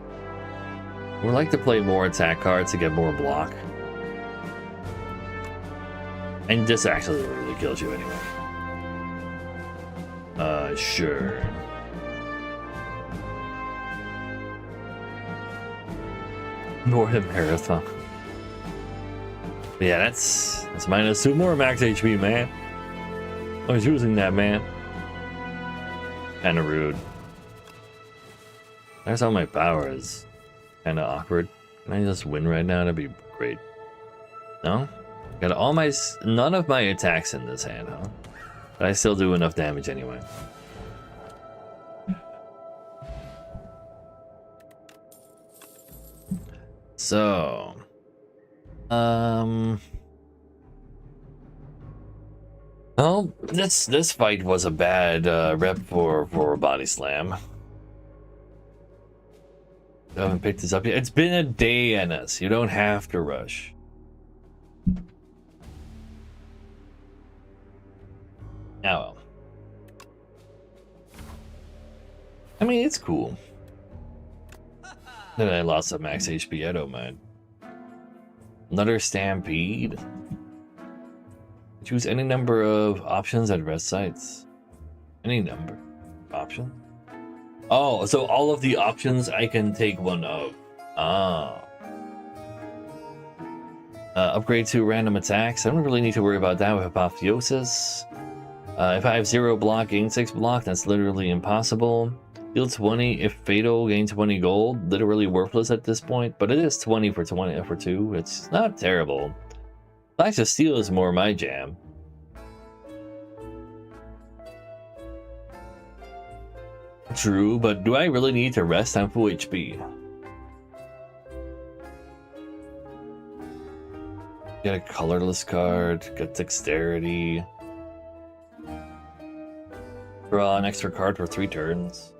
A: We'd like to play more attack cards to get more block. And this actually literally kills you anyway. Sure. More than Marathon. But yeah, that's -2 more max HP, man. I was using that, man. Kinda rude. There's all my powers. Kinda awkward. Can I just win right now? That'd be great. No? Got all my none of my attacks in this hand, huh? But I still do enough damage anyway. So, well, this fight was a bad rep for Body Slam. I haven't picked this up yet. It's been a day, Ennis. You don't have to rush. Oh well. I mean, it's cool. Then I lost some max HP. I don't mind. Another stampede. Choose any number of options at rest sites. Any number of options. Oh, so all of the options I can take one of. Ah. Upgrade to random attacks. I don't really need to worry about that with Apotheosis. If I have 0 block, gain 6 block, that's literally impossible. Deal 20 if Fatal, gain 20 gold. Literally worthless at this point, but it is 20 for 20 for 2. It's not terrible. Flash of Steel is more my jam. True, but do I really need to rest? I'm full HP. Get a colorless card, get dexterity. Draw an extra card for 3 turns.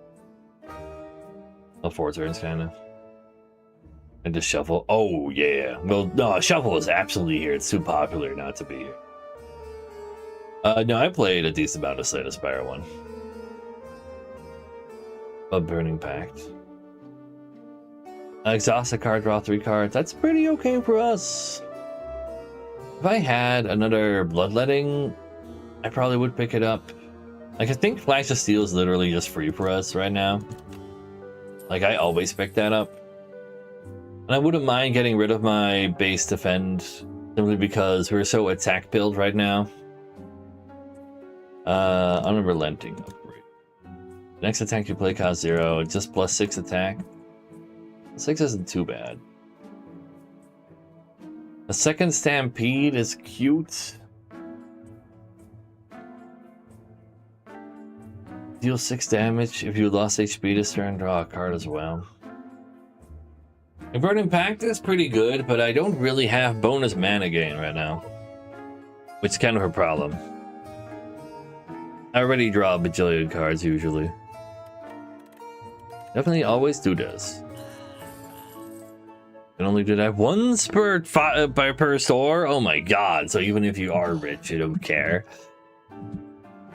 A: Well, 4 turns, kind of. And just shuffle. Oh, yeah. Well, no, shuffle is absolutely here. It's too popular not to be here. No, I played a decent amount of Slay the Spire 1. A Burning Pact. Exhaust a card, draw 3 cards. That's pretty okay for us. If I had another Bloodletting, I probably would pick it up. Like, I think Flash of Steel is literally just free for us right now. Like, I always pick that up. And I wouldn't mind getting rid of my base defend, simply because we're so attack build right now. Unrelenting upgrade. Next attack you play costs 0, just plus 6 attack. 6 isn't too bad. The second Stampede is cute. Deal 6 damage. If you lost HP this turn, draw a card as well. The Burning Pact is pretty good, but I don't really have bonus mana gain right now, which is kind of a problem. I already draw a bajillion cards usually. Definitely always do this. And only did I have 1 spurt per store. Oh my god! So even if you are rich, you don't care.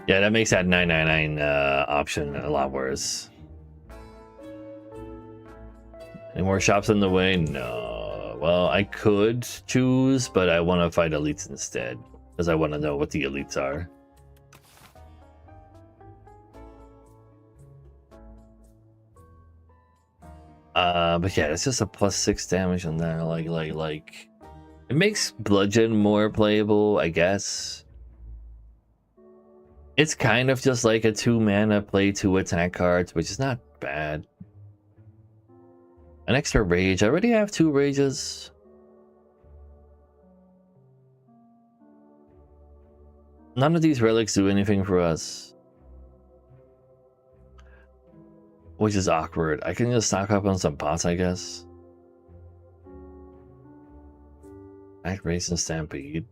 A: Yeah, that makes that 999 option a lot worse. Any more shops in the way? No. Well, I could choose, but I want to fight elites instead, because I want to know what the elites are. But yeah, it's just a plus 6 damage on that. Like, it makes bludgeon more playable, I guess. It's kind of just like a 2 mana play 2 attack cards, which is not bad. An extra rage. I already have 2 rages. None of these relics do anything for us, which is awkward. I can just stock up on some pots, I guess. Act Race and Stampede.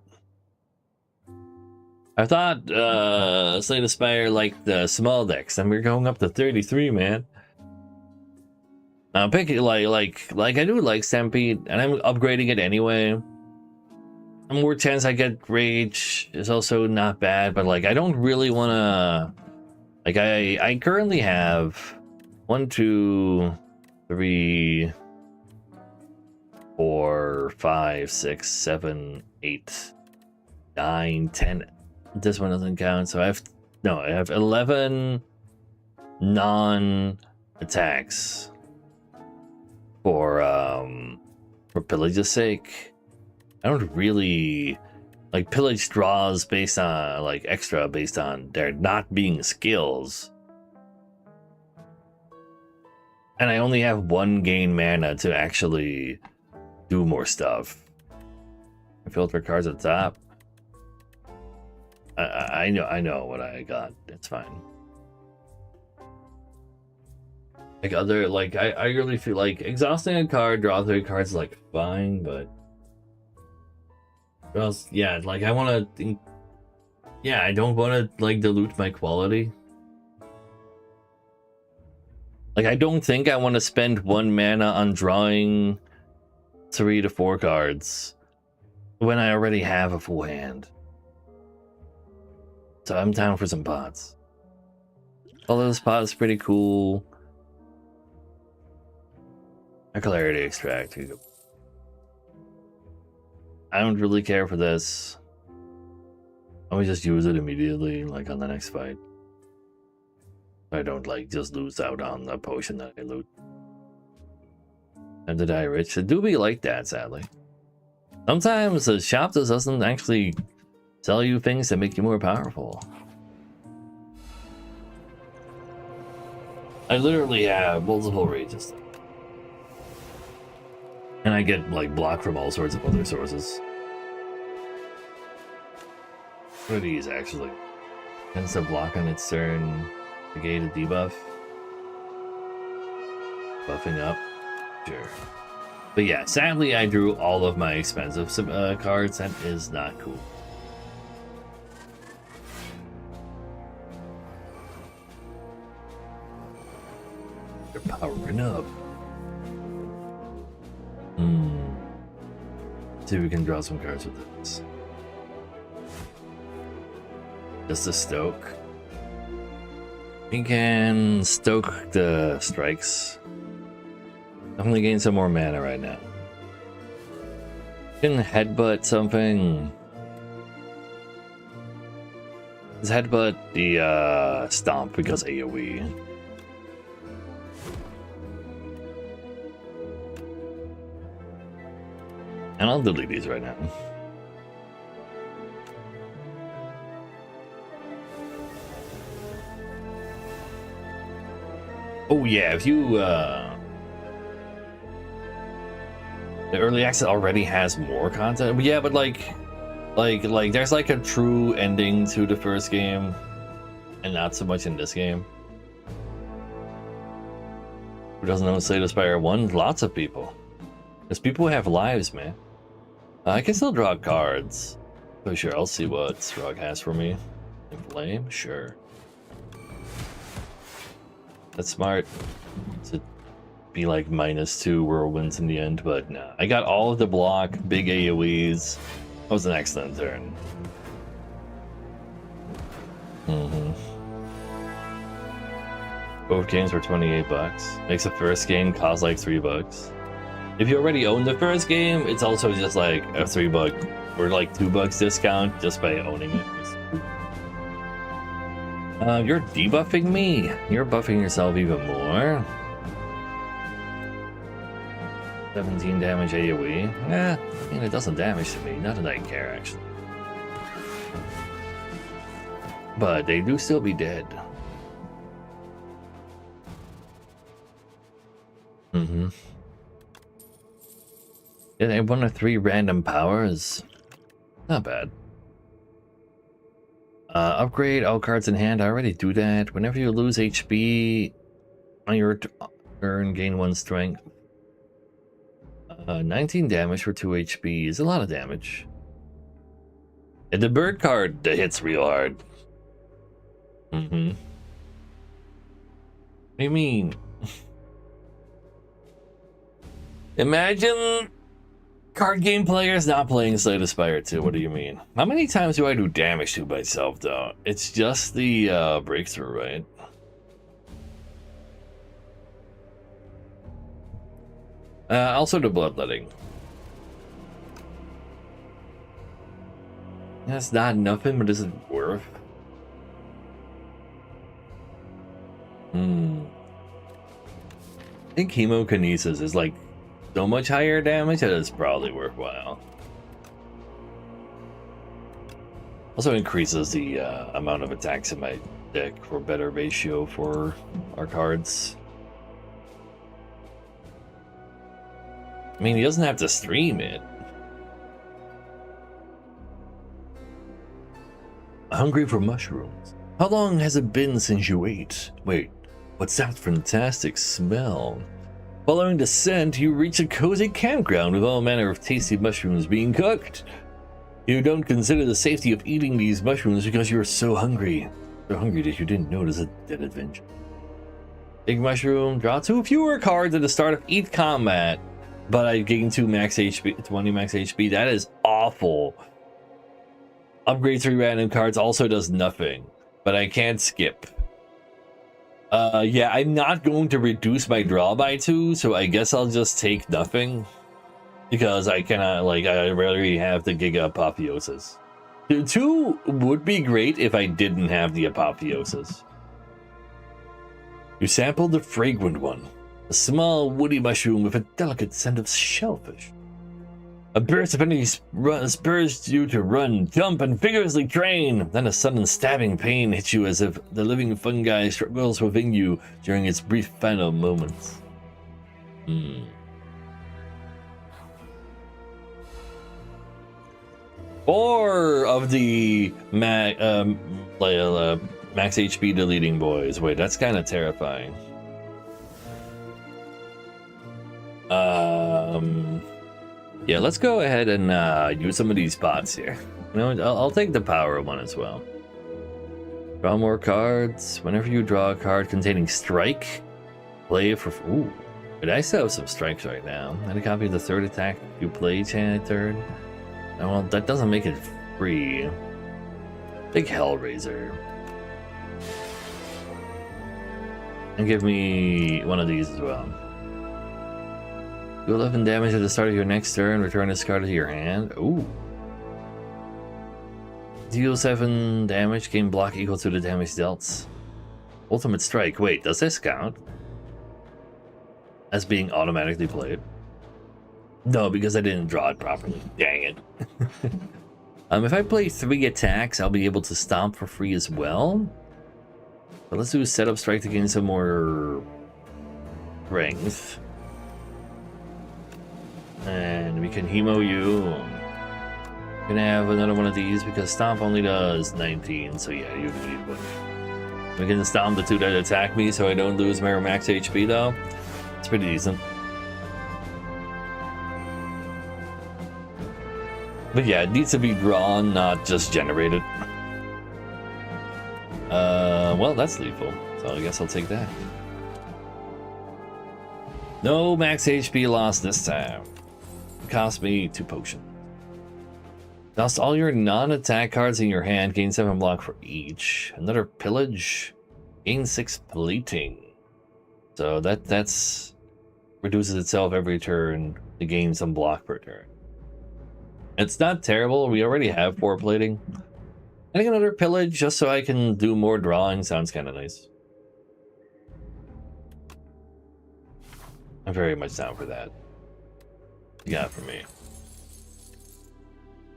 A: I thought Slay the Spire like the small decks, and we're going up to 33, man. I'm picking like I do like Stampede, and I'm upgrading it anyway. A more chance I get Rage is also not bad, but like I don't really want to. Like I currently have 1, 2, 3, 4, 5, 6, 7, 8, 9, 10. This one doesn't count, so I have 11 non-attacks for pillage's sake. I don't really like pillage draws based on like extra based on there not being skills. And I only have 1 gain mana to actually do more stuff. Filter cards at the top. I know what I got. It's fine. Like other like I really feel like exhausting a card, draw 3 cards like fine, but what else? Yeah, like I want to. Yeah, I don't want to like dilute my quality. Like, I don't think I want to spend 1 mana on drawing 3 to 4 cards when I already have a full hand. So I'm down for some pots. Although this pot is pretty cool. A clarity extract. I don't really care for this. Let me just use it immediately, like on the next fight. I don't like just lose out on the potion that I loot. And to die rich. It do be like that, sadly. Sometimes the shop just doesn't actually sell you things that make you more powerful. I literally have multiple rages. And I get like blocked from all sorts of other sources. What are these actually? Tends to block on its turn. Negate a debuff. Buffing up. Sure. But yeah, sadly I drew all of my expensive cards. That is not cool. They're powering up. See if we can draw some cards with this. Just a stoke. We can stoke the strikes. Definitely gain some more mana right now. Can headbutt something. Let's headbutt the stomp because AoE. And I'll delete these right now. Oh yeah, if you the early access already has more content. Yeah, but like there's like a true ending to the first game and not so much in this game. Who doesn't know Slay the Spire 1? Lots of people. Because people have lives, man. I can still draw cards. For sure, I'll see what Srog has for me. Inflame? Sure. That's smart. To be like -2 whirlwinds in the end, but nah. I got all of the block, big AoEs. That was an excellent turn. Both games were 28 bucks. Makes the first game cost like $3. If you already own the first game, it's also just like a $3 or like $2 discount just by owning it. You're debuffing me. You're buffing yourself even more. 17 damage AoE. Eh, I mean, it doesn't damage to me. Not that I care, actually. But they do still be dead. Yeah, they have 1 or 3 random powers. Not bad. Upgrade all cards in hand. I already do that. Whenever you lose HP on your turn, gain 1 strength. 19 damage for 2 HP is a lot of damage. And the bird card that hits real hard. What do you mean? Imagine card game players not playing Slay the Spire 2. What do you mean? How many times do I do damage to myself, though? It's just the breakthrough, right? Also the bloodletting. That's not nothing, but is it worth? I think Hemokinesis is like so much higher damage that it's probably worthwhile. Also increases the amount of attacks in my deck for better ratio for our cards. I mean, he doesn't have to stream it. Hungry for mushrooms. How long has it been since you ate? Wait, what's that fantastic smell? Following the scent, you reach a cozy campground with all manner of tasty mushrooms being cooked. You don't consider the safety of eating these mushrooms because you're so hungry. So hungry that you didn't notice a dead adventure. Big Mushroom, draw 2 fewer cards at the start of each combat, but I gain 2 max HP, 20 max HP. That is awful. Upgrade 3 random cards also does nothing, but I can't skip. Yeah, I'm not going to reduce my draw by 2, so I guess I'll just take nothing. Because I cannot, like, I rarely have the Giga Apotheosis. The 2 would be great if I didn't have the Apotheosis. You sampled the fragrant one. A small woody mushroom with a delicate scent of shellfish. A burst of energy spurs you to run, jump, and vigorously train. Then a sudden stabbing pain hits you as if the living fungi struggles within you during its brief final moments. 4 of the max HP deleting boys. Wait, that's kind of terrifying. Yeah, let's go ahead and use some of these spots here. You know, I'll take the power one as well. Draw more cards. Whenever you draw a card containing strike, play it for. Ooh, but I still have some strikes right now. And a copy of the 3rd attack you play each turn. Oh, well, that doesn't make it free. Big Hellraiser. And give me one of these as well. Do 11 damage at the start of your next turn. Return this card to your hand. Ooh. Deal 7 damage. Gain block equal to the damage dealt. Ultimate Strike. Wait, does this count as being automatically played? No, because I didn't draw it properly. Dang it. If I play 3 attacks, I'll be able to stomp for free as well. But let's do a setup strike to gain some more strength. And we can Hemo you. We're gonna have another one of these because Stomp only does 19, so yeah, you can need one. We can Stomp the 2 that attack me so I don't lose my max HP though. It's pretty decent. But yeah, it needs to be drawn, not just generated. Well, that's lethal, so I guess I'll take that. No max HP loss this time. It cost me 2 potions. Lost all your non-attack cards in your hand, gain 7 block for each. Another pillage, gain 6 plating. So that's reduces itself every turn to gain some block per turn. It's not terrible. We already have 4 plating. I think another pillage just so I can do more drawing sounds kind of nice. I'm very much down for that. What you got for me?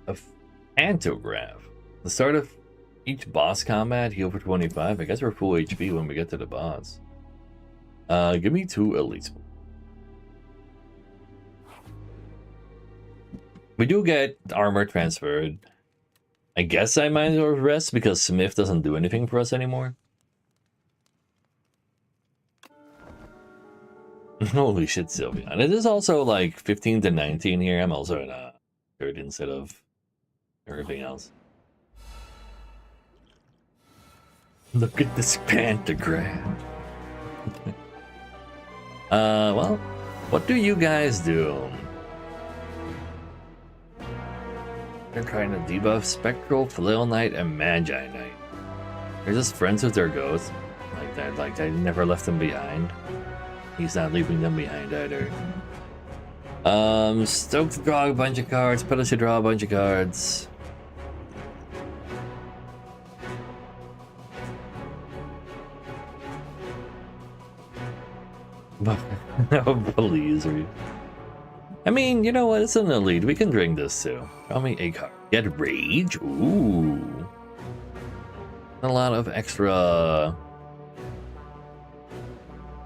A: A Pantograph. The start of each boss combat, heal for 25. I guess we're full HP when we get to the boss. Give me 2 elites. We do get armor transferred. I guess I might as well rest because Smith doesn't do anything for us anymore. Holy shit, Sylvia. And it is also like 15 to 19 here. I'm also in a 3rd instead of everything else. Look at this pantograph. Well, what do you guys do? They're trying to debuff Spectral, Flail Knight, and Magi Knight. They're just friends with their ghosts. Like that, like I never left them behind. He's not leaving them behind either. Stoke to draw a bunch of cards, Pillage to draw a bunch of cards. No, please. I mean, you know what? It's an elite. We can drink this too. Draw me a card. Get Rage. Ooh. A lot of extra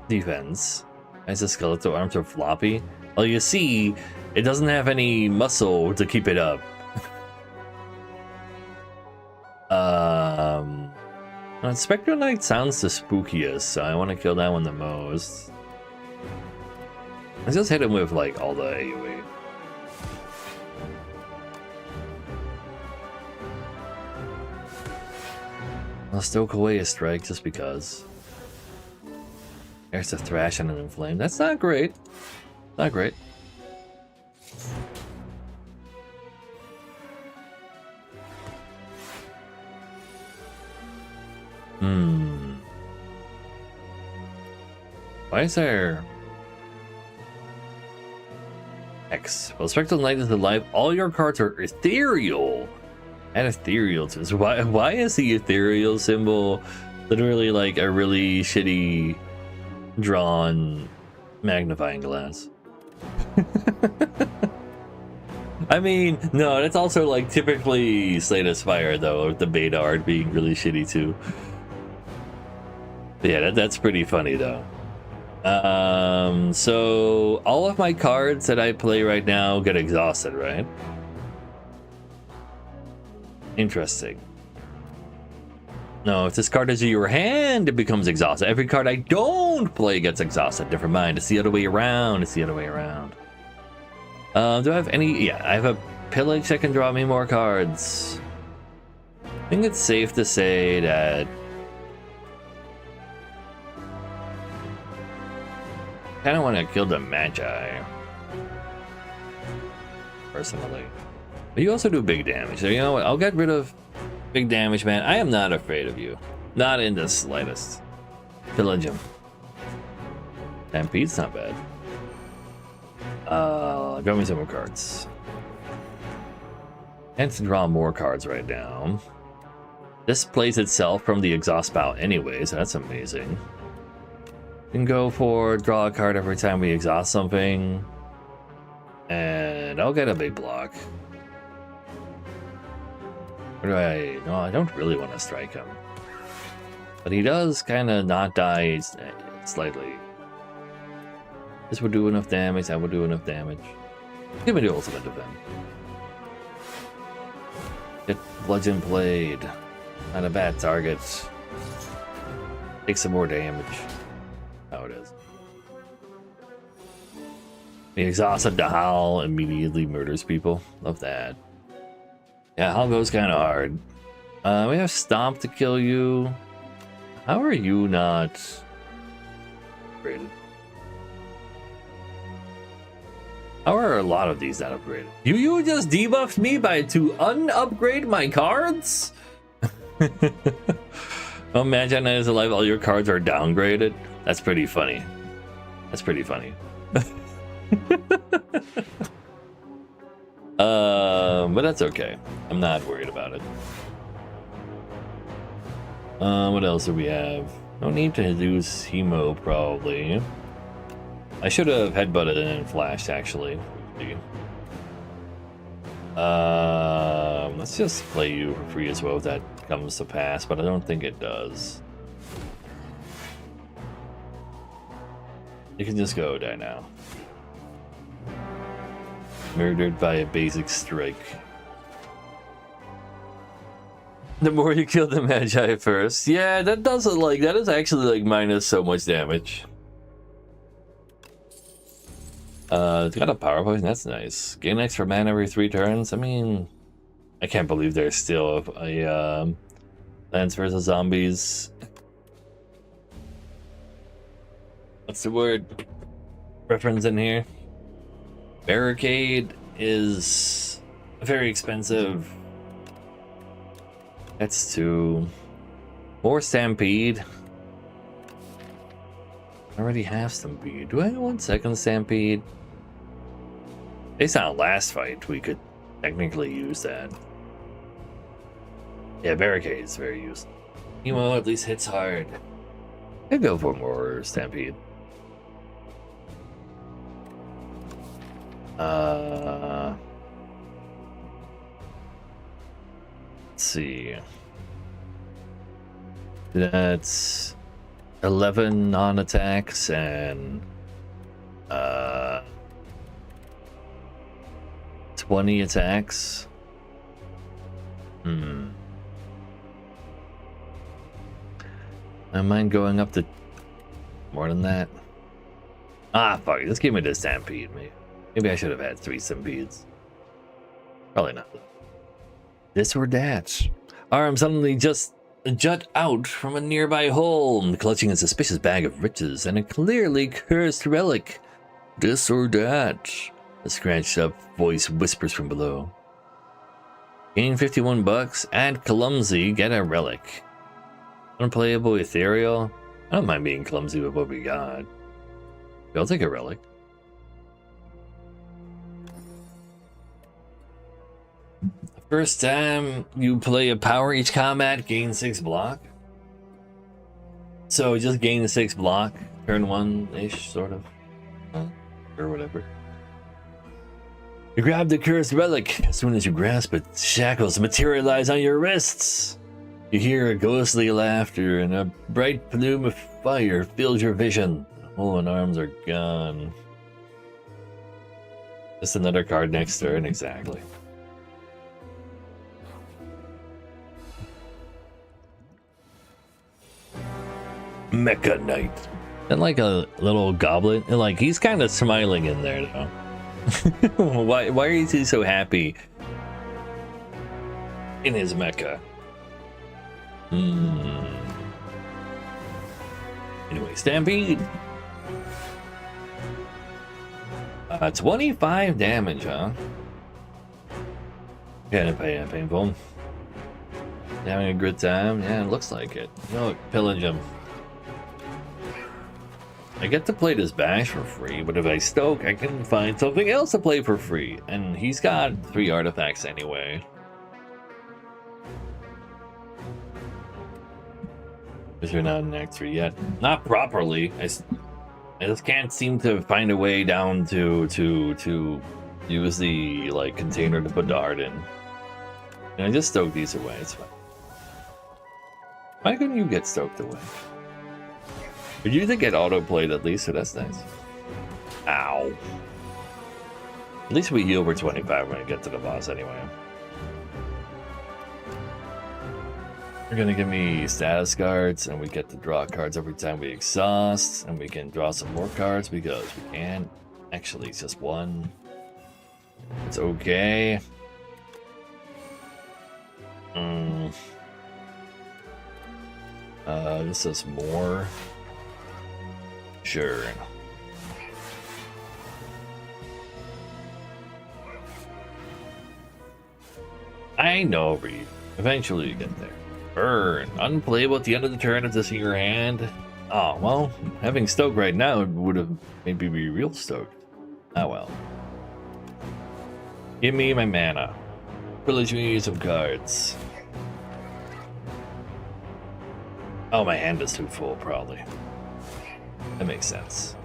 A: defense. Exoskeletal arms are floppy. Well, you see, it doesn't have any muscle to keep it up. Spectral Knight sounds the spookiest, so I want to kill that one the most. Let's just hit him with like all the AoE. I'll stoke away a strike just because. There's a thrash and an inflame. That's not great. Not great. Why is there X? Well, Spectral Knight is alive. All your cards are ethereal. And ethereal too. So why is the ethereal symbol literally like a really shitty drawn magnifying glass? I mean, no, that's also like typically Slate of Spire though, with the beta art being really shitty too. But yeah, that's pretty funny though. So all of my cards that I play right now get exhausted, right? Interesting. No, if this card is in your hand, it becomes exhausted. Every card I don't play gets exhausted. Never mind. It's the other way around. It's the other way around. Do I have any? Yeah, I have a pillage that can draw me more cards. I think it's safe to say that I kind of want to kill the Magi, personally. But you also do big damage. So you know what? I'll get rid of big damage, man. I am not afraid of you. Not in the slightest. Pillage him. Stampede's not bad. Draw me some more cards. Can't draw more cards right now. This plays itself from the exhaust spout anyways. That's amazing. You can go for draw a card every time we exhaust something. And I'll get a big block. Or do I? No, I don't really want to strike him. But he does kind of not die slightly. This would do enough damage, that would do enough damage. Give me the ultimate of them. Get Bludgeon Blade. Not a bad target. Take some more damage. How it is. The exhausted the Howl immediately murders people. Love that. Yeah, Howl goes kind of hard. We have Stomp to kill you. How are you not upgraded? How are a lot of these not upgraded? You just debuffed me to unupgrade my cards? Oh, Magi Knight is alive. All your cards are downgraded. That's pretty funny. That's pretty funny. But that's okay. I'm not worried about it. What else do we have? No need to use Hemo, probably. I should have headbutted and then flashed, actually. Let's just play you for free as well if that comes to pass, but I don't think it does. You can just go die now. Murdered by a basic strike. The more you kill the Magi first. Yeah, that doesn't like, that is actually like minus so much damage. It's got a power potion, that's nice. Gain extra mana every 3 turns. I mean, I can't believe there's still a Plants vs. Zombies. What's the word? Reference in here. Barricade is very expensive. That's 2. More Stampede. I already have Stampede. Do I want second Stampede? Based on last fight, we could technically use that. Yeah, Barricade is very useful. Emo at least hits hard. I'd go for more Stampede. Let's see. That's 11 non-attacks and 20 attacks. I mind going up to more than that. Ah, fuck it. Just give me the Stampede, maybe I should have had 3 Stampedes. Probably not. This or that. Or I'm suddenly just jut out from a nearby hole, clutching a suspicious bag of riches and a clearly cursed relic. This or that, a scratched up voice whispers from below. Gain 51 bucks, add clumsy, get a relic. Unplayable ethereal? I don't mind being clumsy with what we got. I'll take a relic. First time you play a power each combat, gain 6 block. So just gain 6 block, turn 1-ish, sort of. Or whatever. You grab the cursed relic. As soon as you grasp it, shackles materialize on your wrists. You hear a ghostly laughter and a bright plume of fire fills your vision. The hole and arms are gone. Just another card next turn, exactly. Mecha Knight. And like a little goblet. And like he's kind of smiling in there though. why is he so happy in his mecha? Anyway, Stampede. 25 damage, huh? Yeah, painful. Having a good time? Yeah, it looks like it. Look, pillage him. I get to play this bash for free, but if I stoke, I can find something else to play for free. And he's got 3 artifacts anyway. Because you're not in Act 3 yet. Not properly. I just can't seem to find a way down to use the like container to put the art in. And I just stoked these away, it's fine. Why couldn't you get stoked away? But you did get auto-played at least, so that's nice. Ow. At least we heal for 25 when I get to the boss anyway. You're gonna give me status cards, and we get to draw cards every time we exhaust, and we can draw some more cards because we can. Actually, it's just one. It's okay. This is more. Sure. I know, Reed. Eventually you get there. Burn. Unplayable at the end of the turn if this is in your hand. Oh, well, having Stoke right now would have maybe be real stoked. Ah, well. Give me my mana. Village me some cards. Oh, my hand is too full, probably. That makes sense.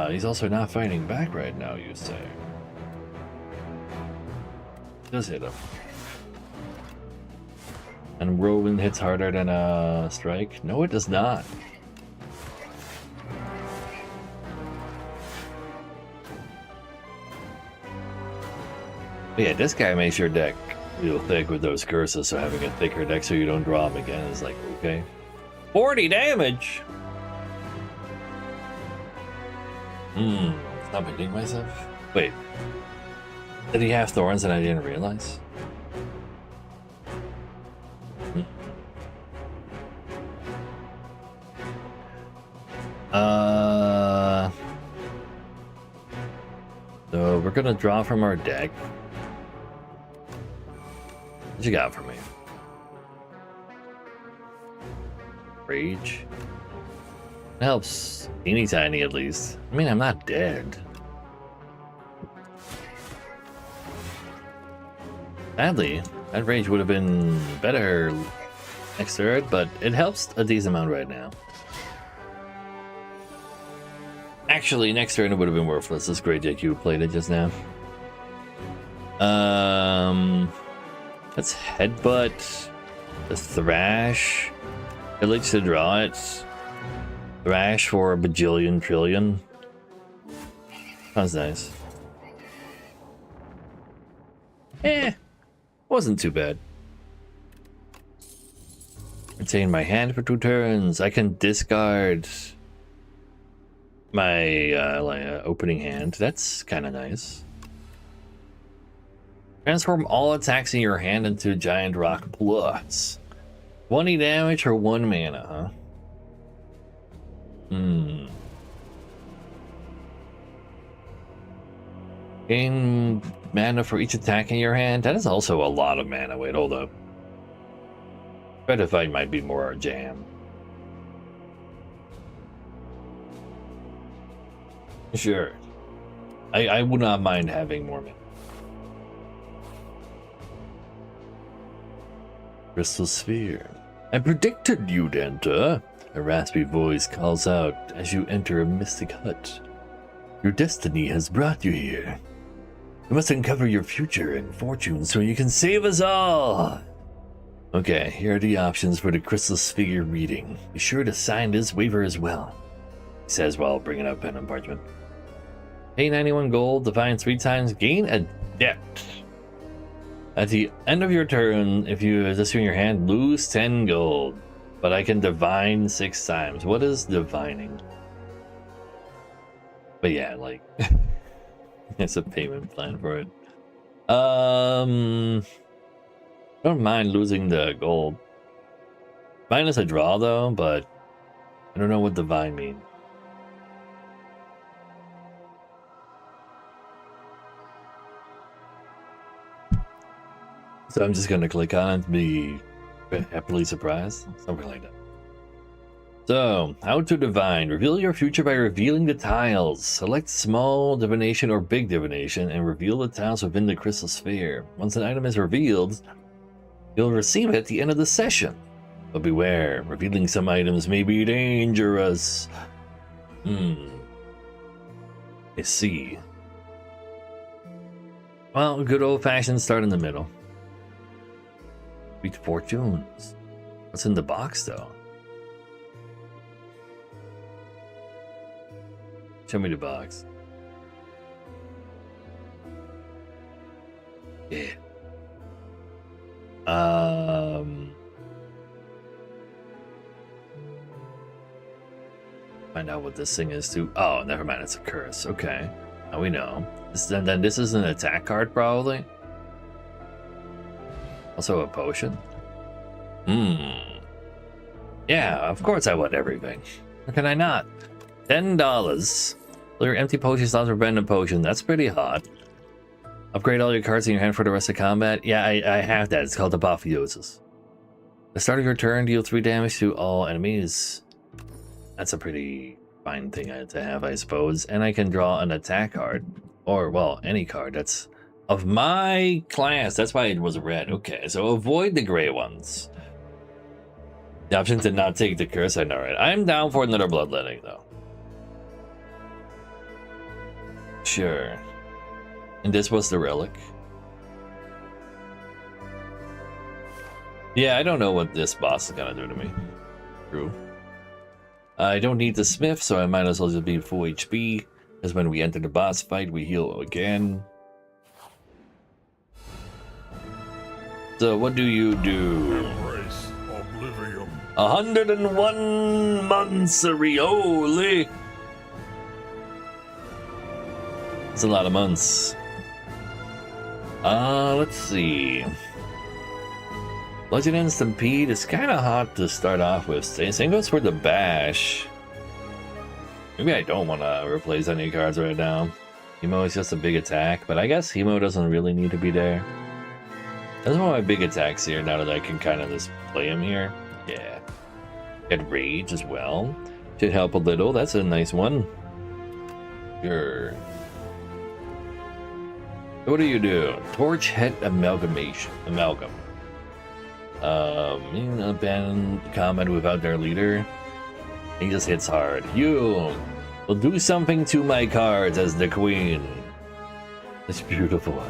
A: He's also not fighting back right now, you say. Does hit him. And Rowan hits harder than a strike? No, it does not. But yeah, this guy makes your deck real thick with those curses, so having a thicker deck so you don't draw them again is like, okay. 40 damage! Stop hitting myself? Wait. Did he have thorns and I didn't realize? So we're gonna draw from our deck. What you got for me? Rage. It helps teeny tiny at least. I mean, I'm not dead. Sadly, that rage would have been better next turn, but it helps a decent amount right now. Actually, next turn it would have been worthless. It's great that you played it just now. Let's headbutt the Thrash. Village to draw it. Thrash for a bajillion trillion. Sounds nice. Wasn't too bad. Retain my hand for 2 turns. I can discard my opening hand. That's kind of nice. Transform all attacks in your hand into Giant Rock Plus. 20 damage or 1 mana, huh? Gain mana for each attack in your hand. That is also a lot of mana. Wait, hold up. Try to fight might be more our jam. Sure. I would not mind having more mana. Crystal Sphere. I predicted you'd enter. A raspy voice calls out as you enter a mystic hut. Your destiny has brought you here. You must uncover your future and fortune so you can save us all. Okay, here are the options for the Crystal Sphere reading. Be sure to sign this waiver as well, he says while bringing up pen and parchment. Pay 91 gold, divine 3 times, gain adept. At the end of your turn, if you have this in your hand, lose 10 gold. But I can divine 6 times. What is divining? But yeah, like, it's a payment plan for it. Don't mind losing the gold. Minus a draw though, but I don't know what divine means. So I'm just gonna click on it to be happily surprised. Something like that. So, how to divine. Reveal your future by revealing the tiles. Select small divination or big divination and reveal the tiles within the crystal sphere. Once an item is revealed, you'll receive it at the end of the session. But beware, revealing some items may be dangerous. I see. Well, good old-fashioned start in the middle. Sweet fortunes. What's in the box, though? Show me the box. Yeah. Find out what this thing is too. Oh, never mind. It's a curse. Okay. Now we know. Then this is an attack card, probably. Also a potion. Yeah, of course I want everything. How can I not? $10. Clear empty potion slots for random potion. That's pretty hot. Upgrade all your cards in your hand for the rest of combat. Yeah, I have that. It's called Apotheosis. The start of your turn, deal 3 damage to all enemies. That's a pretty fine thing to have, I suppose. And I can draw an attack card. Or, well, any card that's of my class. That's why it was red. Okay, so avoid the gray ones. The option to not take the curse, I know, right? I'm down for another bloodletting, though. Sure. And this was the relic. Yeah, I don't know what this boss is gonna do to me. True. I don't need the smith, so I might as well just be full HP. Because when we enter the boss fight, we heal again. So what do you do?
B: Embrace oblivion.
A: 101 months, holy! That's a lot of months. Let's see. Legend and Stampede is kind of hot to start off with. Same goes for the Bash. Maybe I don't want to replace any cards right now. Hemo is just a big attack, but I guess Hemo doesn't really need to be there. That's one of my big attacks here, now that I can kind of just play him here. Yeah. Get Rage as well. Should help a little. That's a nice one. Sure. What do you do? Torch Head Amalgamation. Amalgam. You can abandon combat without their leader. He just hits hard. You will do something to my cards as the queen. It's beautiful.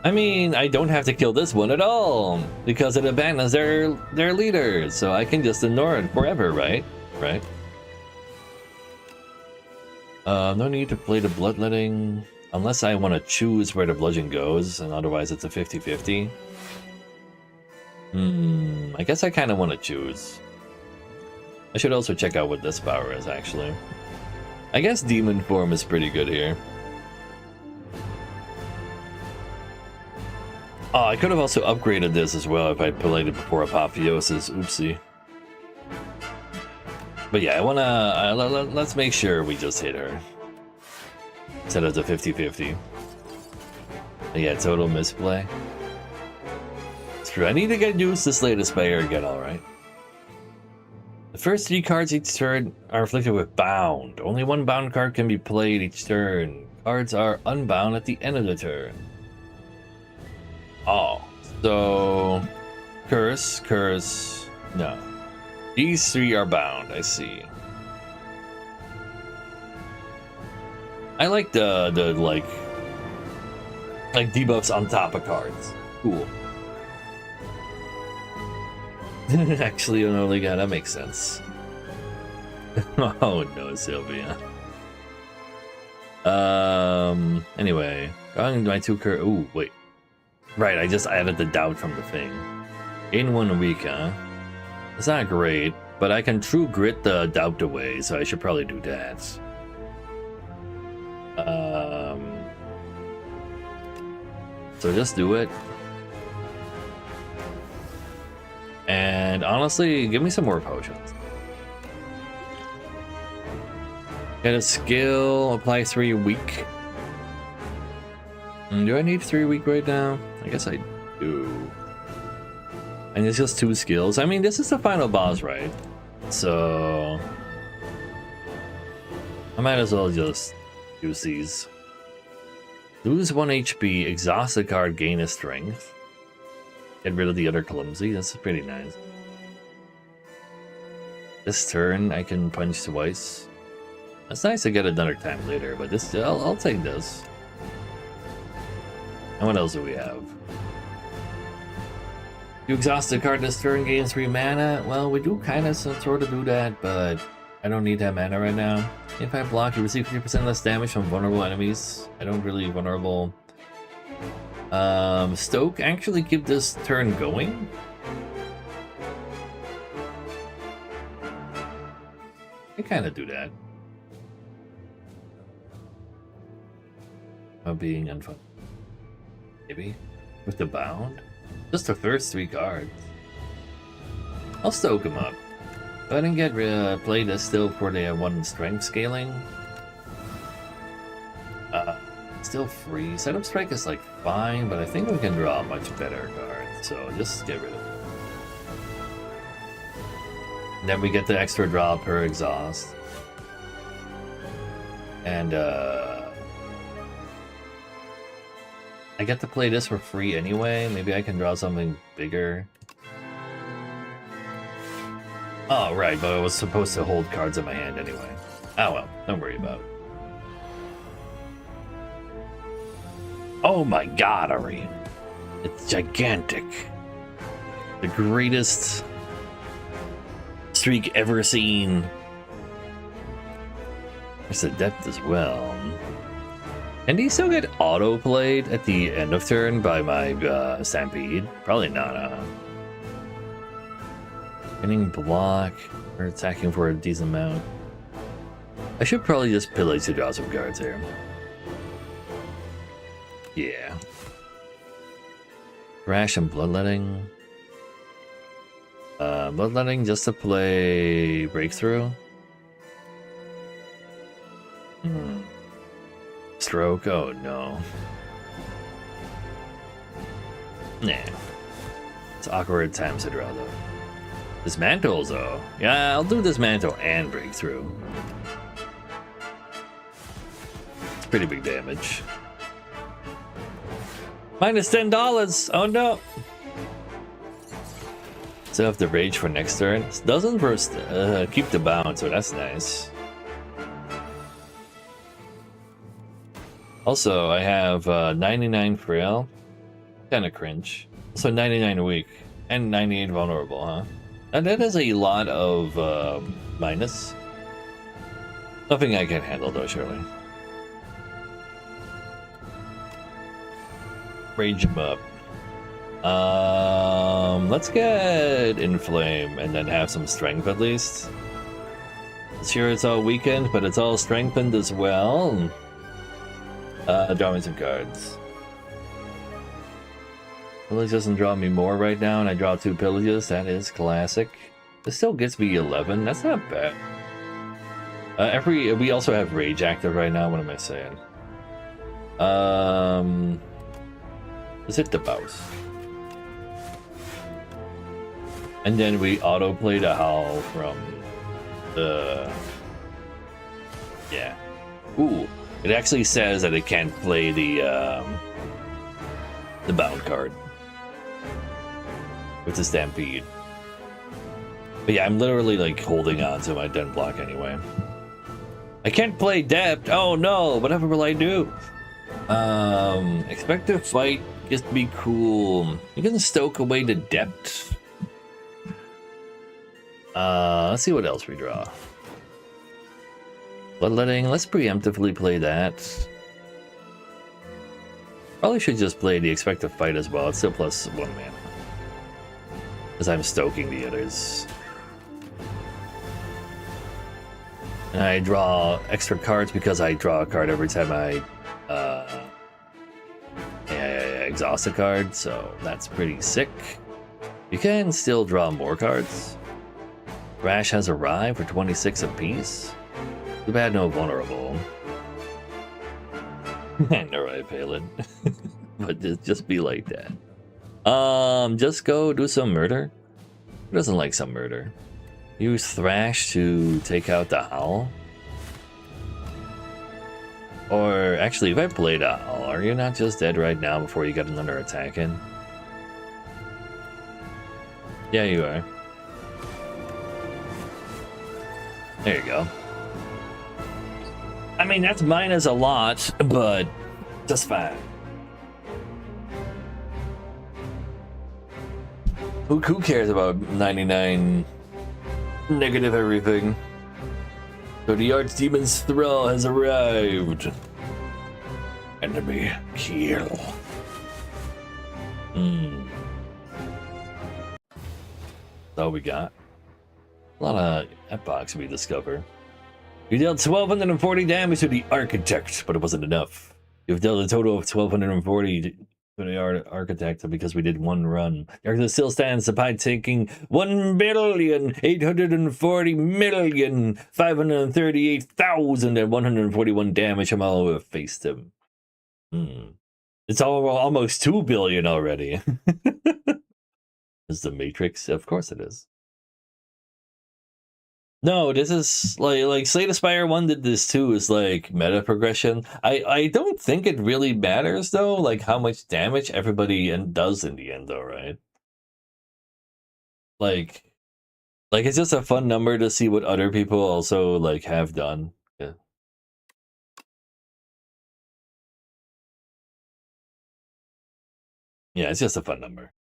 A: I mean, I don't have to kill this one at all because it abandons their leader, so I can just ignore it forever, right? Right. No need to play the bloodletting unless I want to choose where the bludgeon goes, and otherwise it's a 50-50. I guess I kind of want to choose. I should also check out what this power is, actually. I guess demon form is pretty good here. Oh, I could have also upgraded this as well if I played it before Apotheosis. Oopsie. But yeah, I wanna let's make sure we just hit her. Set it to 50-50. Yeah, total misplay. It's true. I need to get used to slay the Spire again, alright. The first 3 cards each turn are afflicted with bound. Only 1 bound card can be played each turn. Cards are unbound at the end of the turn. Oh, so curse, no. These 3 are bound, I see. I like the like debuffs on top of cards. Cool. Actually, an early guy, that makes sense. Oh no, Sylvia. Anyway, going to my 2 curve. Ooh, wait. Right, I just added the doubt from the thing. In 1 week, huh? It's not great, but I can true grit the doubt away, so I should probably do that. So just do it. And honestly, give me some more potions. Get a skill, apply 3 a week. Do I need 3 a week right now? I guess I do. And it's just 2 skills. I mean, this is the final boss, right? So I might as well just use these. Lose 1 HP, exhaust the card, gain a strength. Get rid of the other clumsy. That's pretty nice. This turn, I can punch twice. That's nice to get another time later, but this I'll take this. And what else do we have? You exhaust the card this turn, gain 3 mana. Well, we do kind of sort of do that, but I don't need that mana right now. If I block, you receive 50% less damage from vulnerable enemies. I don't really vulnerable. Stoke actually keep this turn going. I kind of do that. About being unfun. Maybe with the bound. Just the first 3 cards. I'll stoke them up. Go ahead and get play this still for the 1 strength scaling. Still free. Setup strike is like fine, but I think we can draw a much better card. So just get rid of it. And then we get the extra draw per exhaust. And I get to play this for free anyway. Maybe I can draw something bigger. Oh, right, but I was supposed to hold cards in my hand anyway. Oh well, don't worry about it. Oh my god, Ari. It's gigantic. The greatest streak ever seen. There's the depth as well. And do you still get auto-played at the end of turn by my Stampede? Probably not, Winning block, or attacking for a decent amount. I should probably just pillage to draw some cards here. Yeah. Rash and Bloodletting. Bloodletting just to play Breakthrough. Stroke? Oh no. Nah. It's awkward times to draw though. Dismantles though. Yeah, I'll do Dismantle and Breakthrough. It's pretty big damage. Minus $10! Oh no! So I have the Rage for next turn. This doesn't burst, keep the bound, so that's nice. Also, I have 99 frail. Kinda cringe. So 99 weak. And 98 vulnerable, huh? And that is a lot of minus. Nothing I can handle though, surely. Rage him up. Let's get Inflame and then have some strength at least. Sure, it's all weakened, but it's all strengthened as well. Drawing some cards. Pillage doesn't draw me more right now, and I draw 2 pillages. That is classic. This still gets me 11. That's not bad. We also have Rage active right now. What am I saying? Let's hit the Bouse. And then we autoplay the Howl from the... Yeah. Ooh. It actually says that it can't play the bound card with the Stampede. But yeah, I'm literally like holding on to my den block anyway. I can't play Depth. Oh no, whatever will I do? Expect to fight, just be cool. You can stoke away the Depth. Let's see what else we draw. Bloodletting, let's preemptively play that. Probably should just play the Expect to Fight as well. It's still plus 1 mana. Because I'm stoking the others. And I draw extra cards because I draw a card every time I exhaust a card, so that's pretty sick. You can still draw more cards. Thrash has arrived for 26 apiece. Too bad no vulnerable. Alright, Palin. But just be like that. Just go do some murder. Who doesn't like some murder? Use Thrash to take out the Howl. Or actually, if I played a Howl, are you not just dead right now before you get another attack in? Yeah, you are. There you go. I mean, that's minus a lot, but just fine. Who cares about 99 negative everything? So the Archdemon's Thrall has arrived. Enemy kill. That's all we got. A lot of epochs we discover. You dealt 1,240 damage to the Architect, but it wasn't enough. You've dealt a total of 1,240 to the Architect because we did 1 run. The Architect still stands despite taking 1,840,538,141 damage from all who have faced him. It's almost 2 billion already. Is the Matrix? Of course it is. No, this is like Slay the Spire 1 did this too, is like meta progression. I don't think it really matters though, like how much damage everybody does in the end though, right? Like it's just a fun number to see what other people also like have done. Yeah. Yeah, it's just a fun number.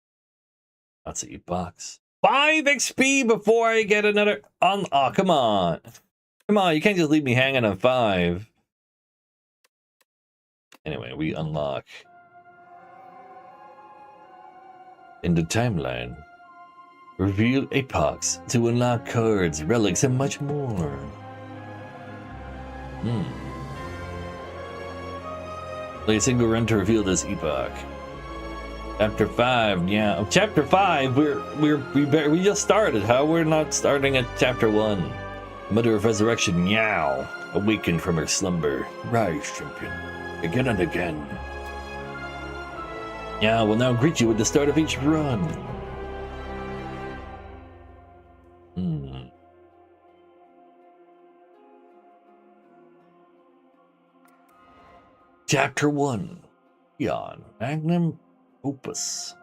A: Lots of eat box. 5 XP before I get another oh, come on. Come on, you can't just leave me hanging on 5. Anyway, we unlock. In the timeline. Reveal epochs to unlock cards, relics, and much more. Play a single run to reveal this epoch. Chapter 5, yeah. Chapter 5, we just started. How we're not starting at Chapter 1? Mother of Resurrection, Meow, awakened from her slumber. Rise, champion, again and again. Meow will now greet you at the start of each run. Chapter 1, Eon, Magnum Opus.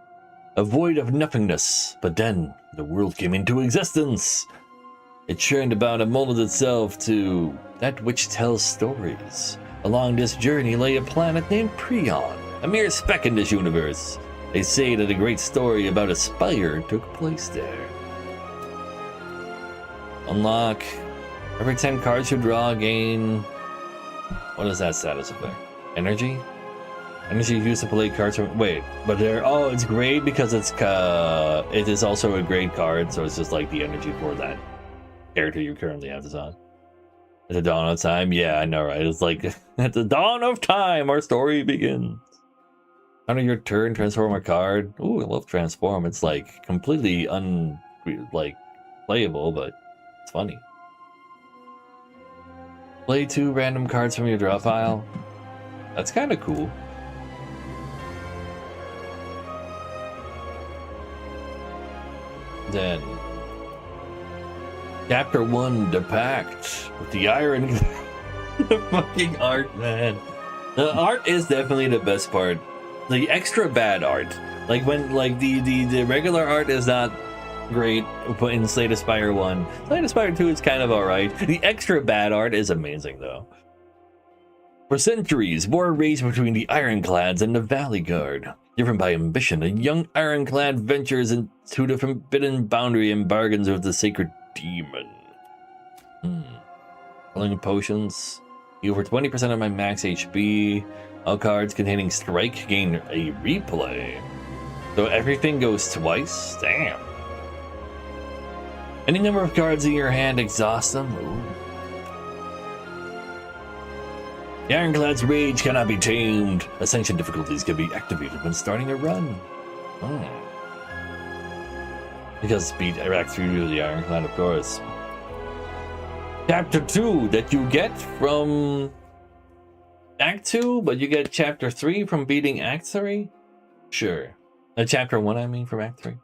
A: A void of nothingness, but then the world came into existence. It churned about and molded itself to that which tells stories. Along this journey lay a planet named Prion, a mere speck in this universe. They say that a great story about a spire took place there. Unlock. Every 10 cards you draw gain... What is that status effect? Energy? Energy used to play cards from... Wait, but they're... Oh, it's grade because it's... It is also a grade card, so it's just like the energy for that character you currently have this on. At the dawn of time? Yeah, I know, right? It's like, at the dawn of time, our story begins. Under your turn, transform a card. Ooh, I love transform. It's like completely playable, but it's funny. Play 2 random cards from your draw pile. That's kind of cool. Then Chapter 1, The Pact with the Iron. The fucking art, man. The art is definitely the best part. The extra bad art, like when the regular art is not great. But in Slay the Spire 1, Slay the Spire 2 is kind of alright. The extra bad art is amazing though. For centuries, war raged between the Ironclads and the Valley Guard. Driven by ambition, a young Ironclad ventures into the forbidden boundary and bargains with the sacred demon. Healing potions. Heal for 20% of my max HP. All cards containing strike gain a replay. So everything goes twice? Damn. Any number of cards in your hand, exhaust them. Ooh. The Ironclad's rage cannot be tamed. Ascension difficulties can be activated when starting a run. Because beat Act 3 to the Ironclad, of course. Chapter 2 that you get from Act 2, but you get Chapter 3 from beating Act 3? Sure. Chapter 1, I mean, from Act 3.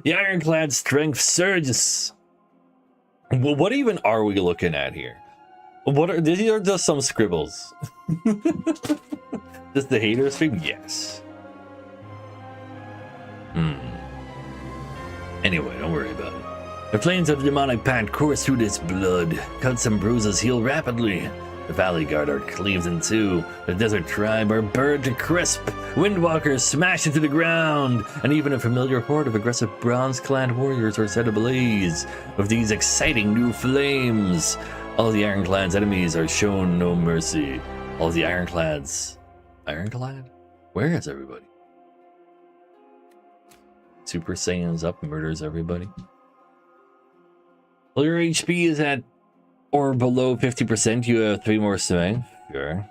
A: The Ironclad's strength surges. Well, what even are we looking at here? These are just some scribbles. Just the hater stream? Yes. Anyway, don't worry about it. The flames of the demonic pact course through this blood. Cuts and bruises heal rapidly. The Valley Guard are cleaved in two. The Desert Tribe are burned to crisp. Windwalkers smash into the ground. And even a familiar horde of aggressive bronze-clad warriors are set ablaze with these exciting new flames. All the Ironclad's enemies are shown no mercy. All the Ironclads... Ironclad? Where is everybody? Super Saiyan's up, murders everybody. Well, your HP is at or below 50%, you have 3 more strength. Sure.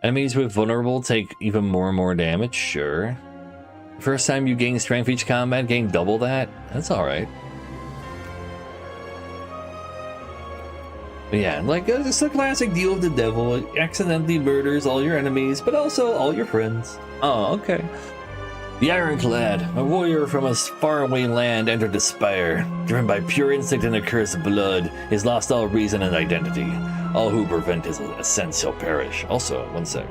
A: Enemies with vulnerable take even more and more damage. Sure. First time you gain strength each combat, gain double that. That's alright. Yeah, like it's a classic deal of the devil. It accidentally murders all your enemies, but also all your friends. Oh, okay. The Ironclad, a warrior from a faraway land, entered the Spire. Driven by pure instinct and accursed blood, he has lost all reason and identity. All who prevent his ascent shall perish. Also, one sec.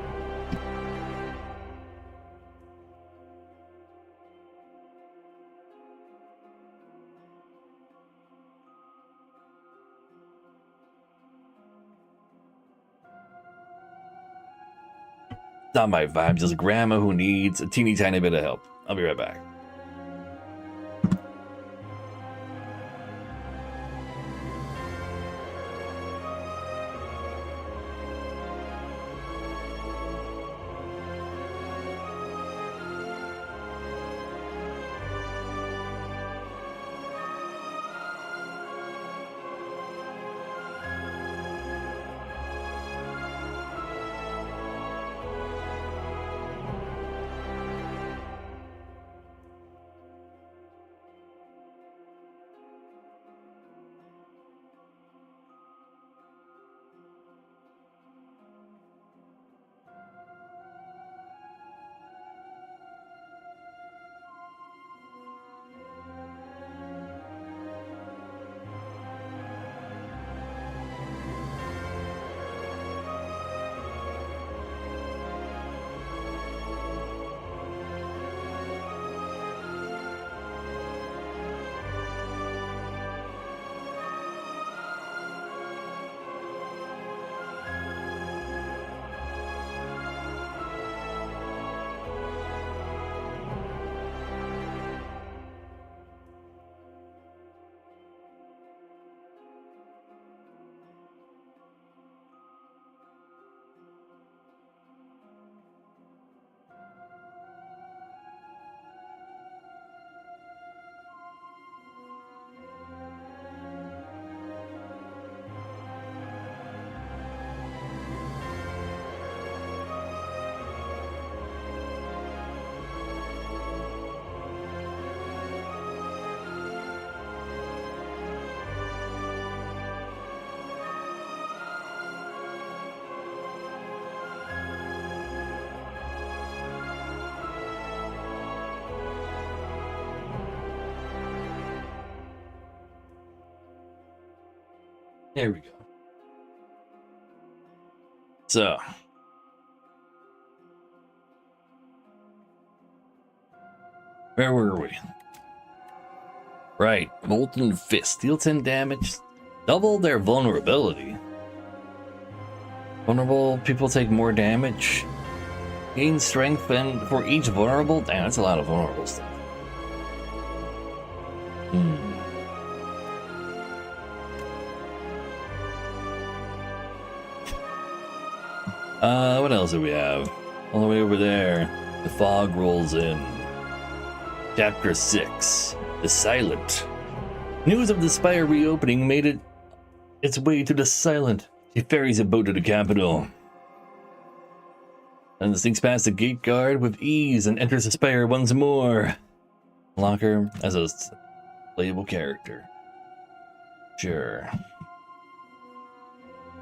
A: Not my vibe, just grandma who needs a teeny tiny bit of help. I'll be right back. There we go. So. Where were we? Right, Molten Fist. Deal 10 damage. Double their vulnerability. Vulnerable people take more damage. Gain strength and for each vulnerable. Damn, that's a lot of vulnerable stuff. What else do we have? All the way over there. The fog rolls in. Chapter 6. The Silent. News of the Spire reopening made its way to the Silent. She ferries a boat to the capital. And sneaks past the gate guard with ease and enters the Spire once more. Unlock her as a playable character. Sure.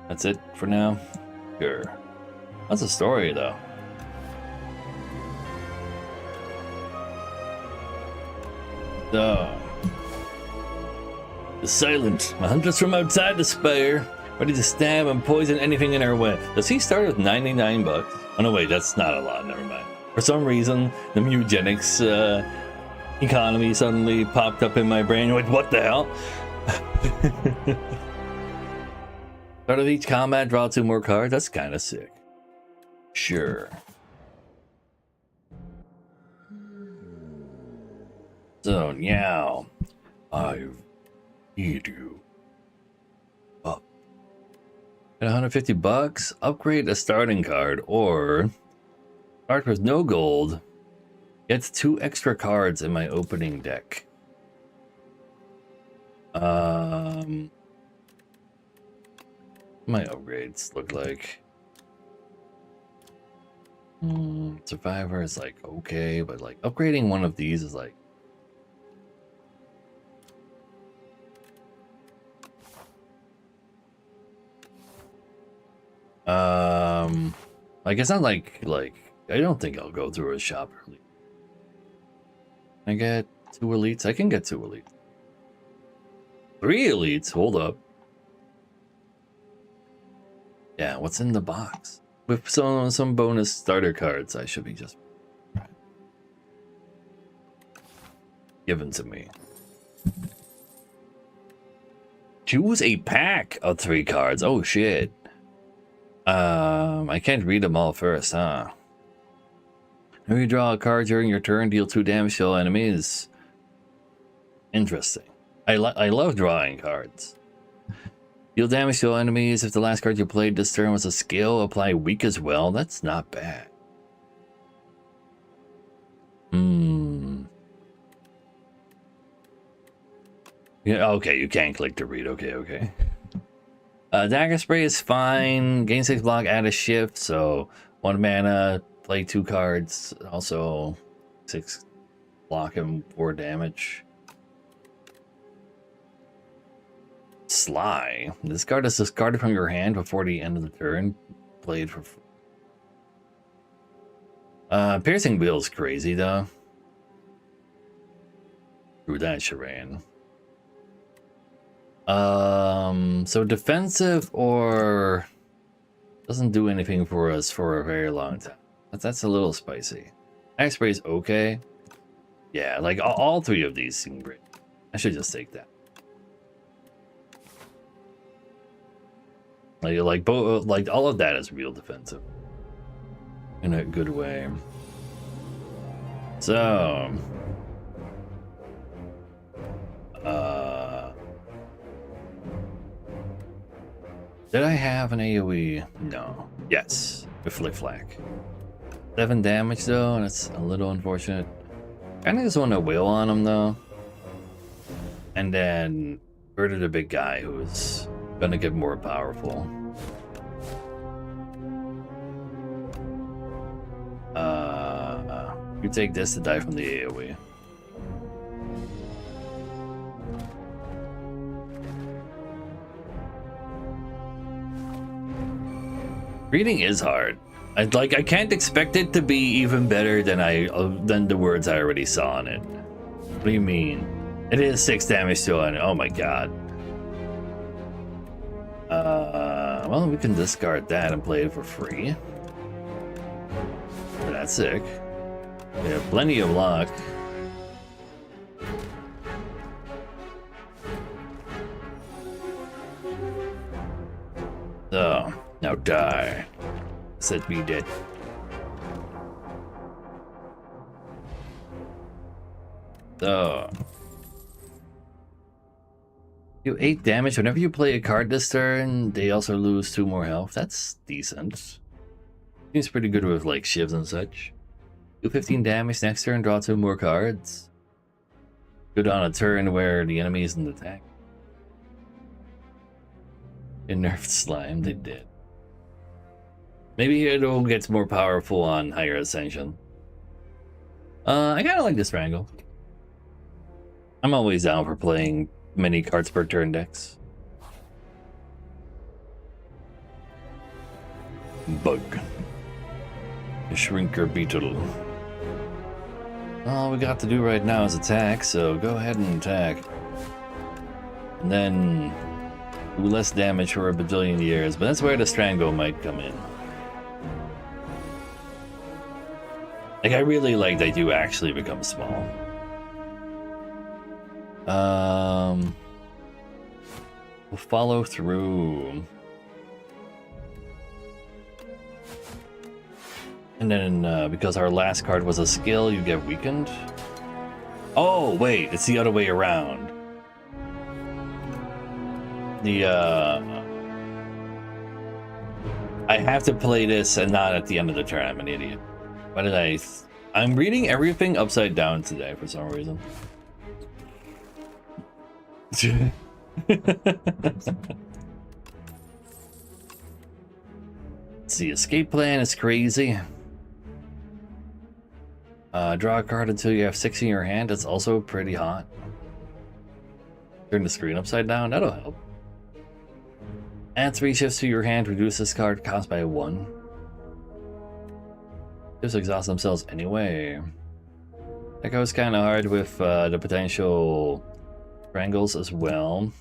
A: That's it for now? Sure. What's the story, though? The Silent, a huntress from outside the Spire, ready to stab and poison anything in her way. Does he start with 99 bucks? Oh no, wait, that's not a lot, never mind. For some reason, the eugenics economy suddenly popped up in my brain. Like, what the hell? Start of each combat, draw 2 more cards. That's kind of sick. Sure. So, now, I need you up. At 150 bucks, upgrade a starting card, or start with no gold, gets 2 extra cards in my opening deck. My upgrades look like Survivor is like okay, but like upgrading one of these is like like it's not like I don't think I'll go through a shop early. I get 2 elites. I can get 2 elites. 3 elites. Hold up. Yeah, what's in the box? With some bonus starter cards, I should be just given to me. Choose a pack of 3 cards. Oh shit. I can't read them all first, huh? When you draw a card during your turn, deal 2 damage to all enemies. Interesting. I love drawing cards. Deal damage to all enemies. If the last card you played this turn was a skill, apply weak as well. That's not bad. Yeah, okay, you can't click to read. Okay. Dagger Spray is fine. Gain 6 block, add a shift. So 1 mana, play 2 cards. Also 6 block and 4 damage. Sly. This card is discarded from your hand before the end of the turn. Played for. Piercing Wheel's crazy though. Through that charade. So defensive or doesn't do anything for us for a very long time. That's a little spicy. X-Ray is okay. Yeah, like all 3 of these seem great. I should just take that. Like both, like all of that is real defensive in a good way. So, did I have an AoE? No. Yes, with Flick Flack. 7 damage though, and it's a little unfortunate. Kind of just want to wail on him though, and then murder the big guy who's gonna get more powerful. You take this to die from the AoE. Reading is hard. I can't expect it to be even better than the words I already saw in it. What do you mean? It is 6 damage to an. Oh my god. Well, we can discard that and play it for free. But that's sick. We have plenty of luck. So, now die. Said we did. So. You 8 damage. Whenever you play a card this turn, they also lose 2 more health. That's decent. Seems pretty good with like shivs and such. Do 15 damage next turn, draw 2 more cards. Good on a turn where the enemy isn't attacked. It nerfed slime, they did. Maybe it'll get more powerful on higher ascension. I kinda like this wrangle. I'm always down for playing many cards per turn decks. Bug. A shrinker beetle. All we got to do right now is attack, so go ahead and attack. And then do less damage for a bajillion years, but that's where the Strangle might come in. Like, I really like that you actually become small. We'll follow through. And then, because our last card was a skill, you get weakened. Oh, wait, it's the other way around. I have to play this and not at the end of the turn. I'm an idiot. Why did I'm reading everything upside down today for some reason. Let's see, escape plan is crazy. Draw a card until you have 6 in your hand. That's also pretty hot. Turn the screen upside down. That'll help. Add 3 shifts to your hand. Reduce this card cost by 1. Just exhaust themselves anyway. That goes kind of hard with the potential strangles as well.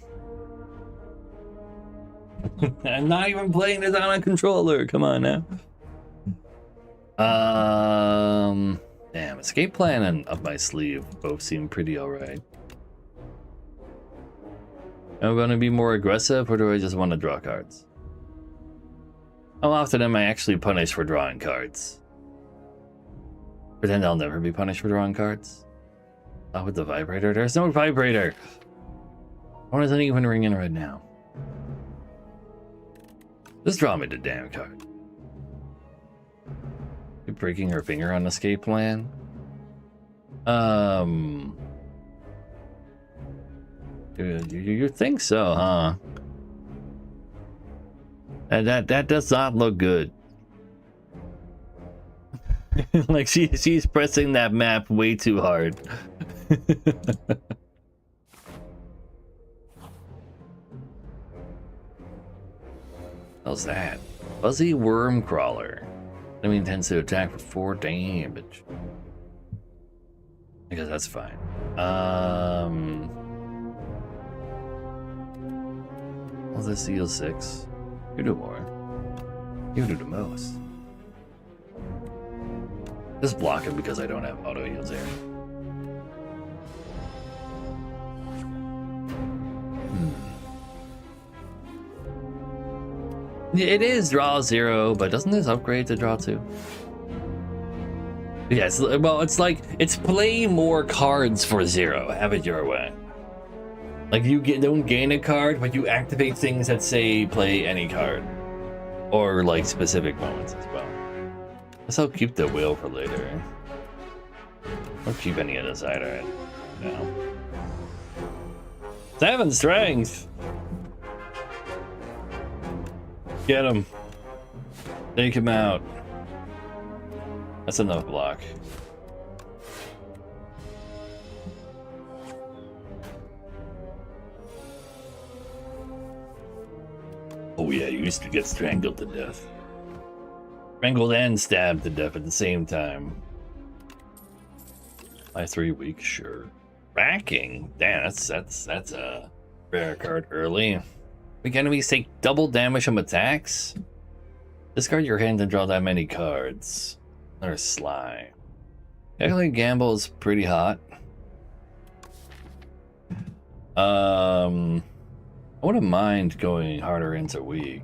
A: I'm not even playing this on a controller. Come on now. Damn, escape plan and up my sleeve both seem pretty alright. Am I going to be more aggressive, or do I just want to draw cards? How often am I actually punished for drawing cards? Pretend I'll never be punished for drawing cards? Not with the vibrator. There's no vibrator. Why isn't even ringing right now? Just draw me the damn card. You breaking her finger on escape plan? You think so, huh? That does not look good. Like she's pressing that map way too hard. How's that? Fuzzy worm crawler. Enemy intends to attack for 4 damage. I guess that's fine. Well, this deal 6. You do more. You do the most. Just block him because I don't have auto heals here. It is draw 0, but doesn't this upgrade to draw 2? Yes, well, it's like, it's play more cards for 0. Have it your way. Like, you don't gain a card, but you activate things that say play any card. Or, like, specific moments as well. Guess I'll keep the wheel for later. Don't keep any of this either. No. 7 strength! Get him. Take him out. That's enough block. Oh yeah, you used to get strangled to death. Strangled and stabbed to death at the same time. By 3 weeks, sure. Racking. Damn, that's a rare card early. Make enemies take double damage from attacks? Discard your hand and draw that many cards. They're sly. Actually, Gamble is pretty hot. I wouldn't mind going harder into weak.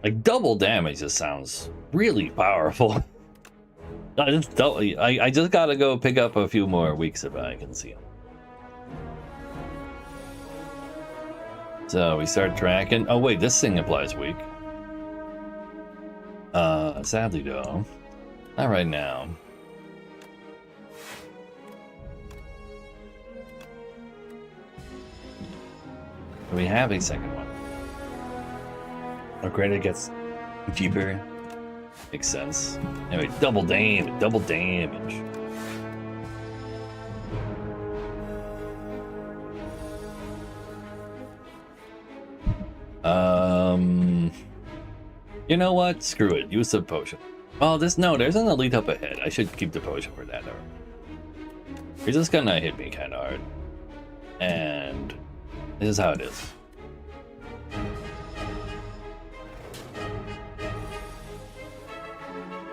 A: Like, double damage just sounds really powerful. I just gotta go pick up a few more weeks if I can see them. So we start tracking. Oh wait, this thing applies weak. Sadly though, not right now. We have a second one. Upgraded gets cheaper. Makes sense. Anyway, double damage, double damage. You know what? Screw it. Use the potion. Oh, there's an elite up ahead. I should keep the potion for that. You're just gonna hit me kind of hard. And this is how it is.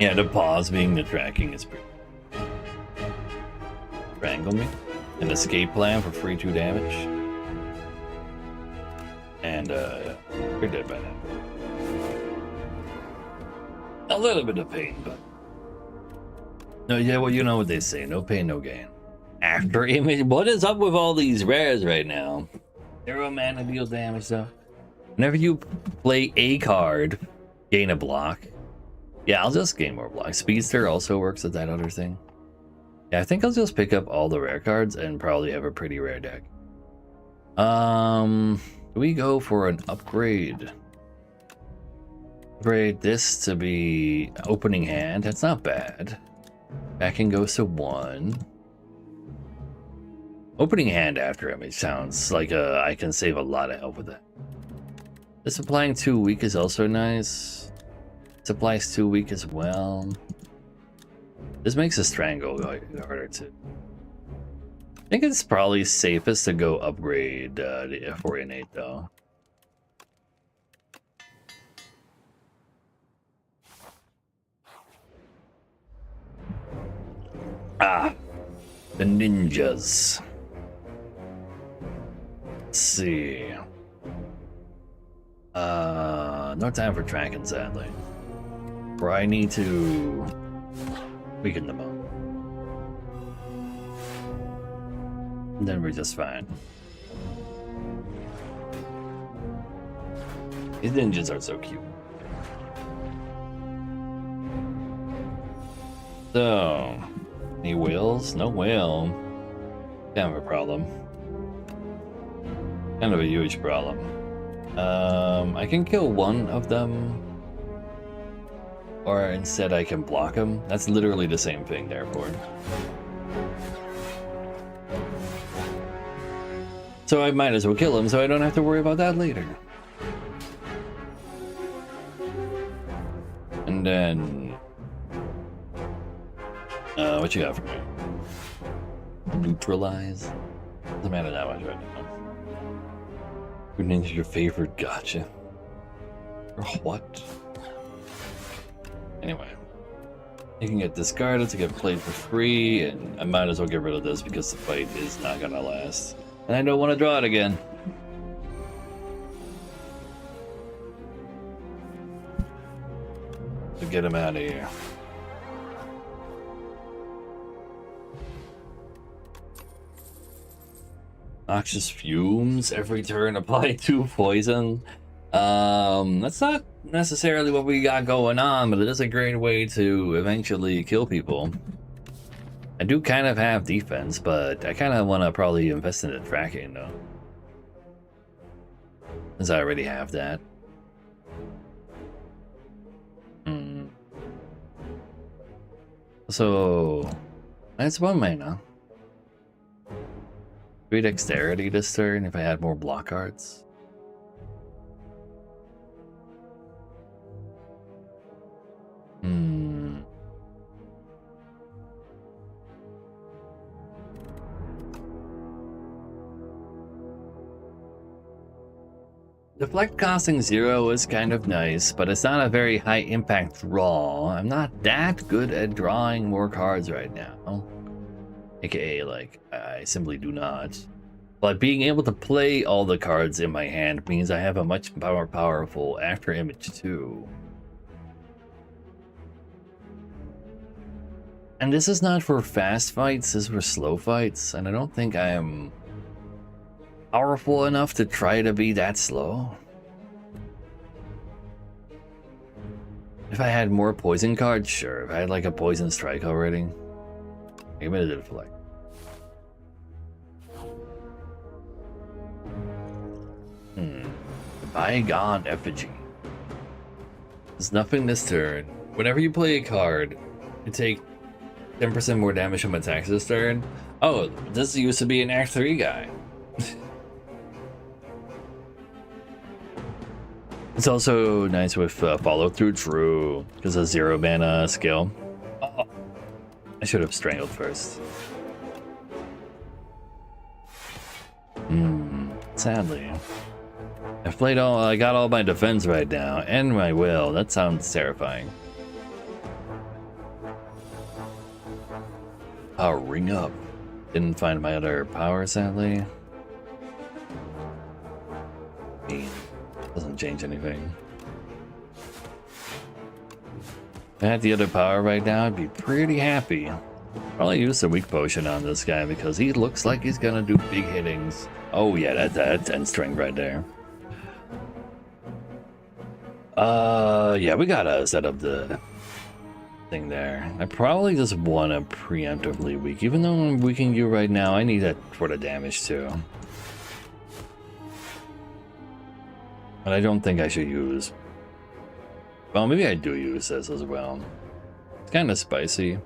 A: Yeah, the pause being the tracking is pretty. Strangle me. An escape plan for free 2 damage. And you're dead by now. A little bit of pain, but no, yeah, well, you know what they say, no pain, no gain. After image, what is up with all these rares right now? 0 mana deal damage though. Whenever you play a card, gain a block. Yeah, I'll just gain more blocks. Speedster also works with that other thing. Yeah, I think I'll just pick up all the rare cards and probably have a pretty rare deck. We go for an upgrade. Upgrade this to be opening hand. That's not bad. Backing goes to 1. Opening hand after image sounds like I can save a lot of health with that. This applying 2 weak is also nice. This applies 2 weak as well. This makes a strangle harder too. I think it's probably safest to go upgrade the for innate though. Ah, the ninjas. Let's see. No time for tracking, sadly. Where I need to weaken them up. And then we're just fine. These ninjas are so cute. So, any whales? No whale. Kind of a problem. Kind of a huge problem. I can kill one of them. Or instead I can block them. That's literally the same thing, therefore. So I might as well kill him so I don't have to worry about that later. And then... what you got for me? Neutralize? Doesn't matter that much right now. Your ninja's your favorite, gotcha. Or what? Anyway. You can get discarded to get played for free, and I might as well get rid of this because the fight is not gonna last. And I don't want to draw it again. So get him out of here. Noxious fumes every turn, apply 2 poison. That's not necessarily what we got going on, but it is a great way to eventually kill people. I do kind of have defense, but I kind of want to probably invest in the tracking though, since I already have that. So that's 1 mana. 3 dexterity this turn if I had more block cards. Deflect costing 0 is kind of nice, but it's not a very high impact draw. I'm not that good at drawing more cards right now. AKA, like, I simply do not. But being able to play all the cards in my hand means I have a much more powerful after image too. And this is not for fast fights, this is for slow fights, and I don't think I am powerful enough to try to be that slow. If I had more poison cards, sure. If I had like a poison strike already, give me the deflect. Bygone Effigy. There's nothing this turn. Whenever you play a card, you take 10% more damage from attacks this turn. Oh, this used to be an Act 3 guy. It's also nice with follow through, true, because of 0 mana skill. Oh, I should have strangled first. Sadly. I got all my defense right now, and my will. That sounds terrifying. Power ring up. Didn't find my other power, sadly. Doesn't change anything. If I had the other power right now, I'd be pretty happy. Probably use the weak potion on this guy because he looks like he's gonna do big hittings. Oh yeah, that's 10 strength right there. Yeah, we gotta set up the thing there. I probably just want to preemptively weak. Even though I'm weakening you right now, I need that for the damage too. But I don't think I should use... Well, maybe I do use this as well. It's kind of spicy.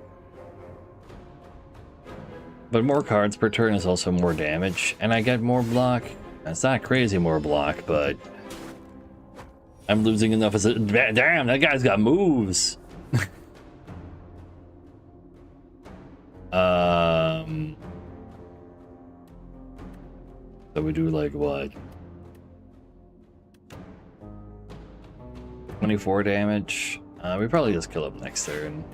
A: But more cards per turn is also more damage, and I get more block. It's not crazy more block, but... I'm losing enough as a... Damn, that guy's got moves! So we do like what? 24 damage. We probably just kill him next turn.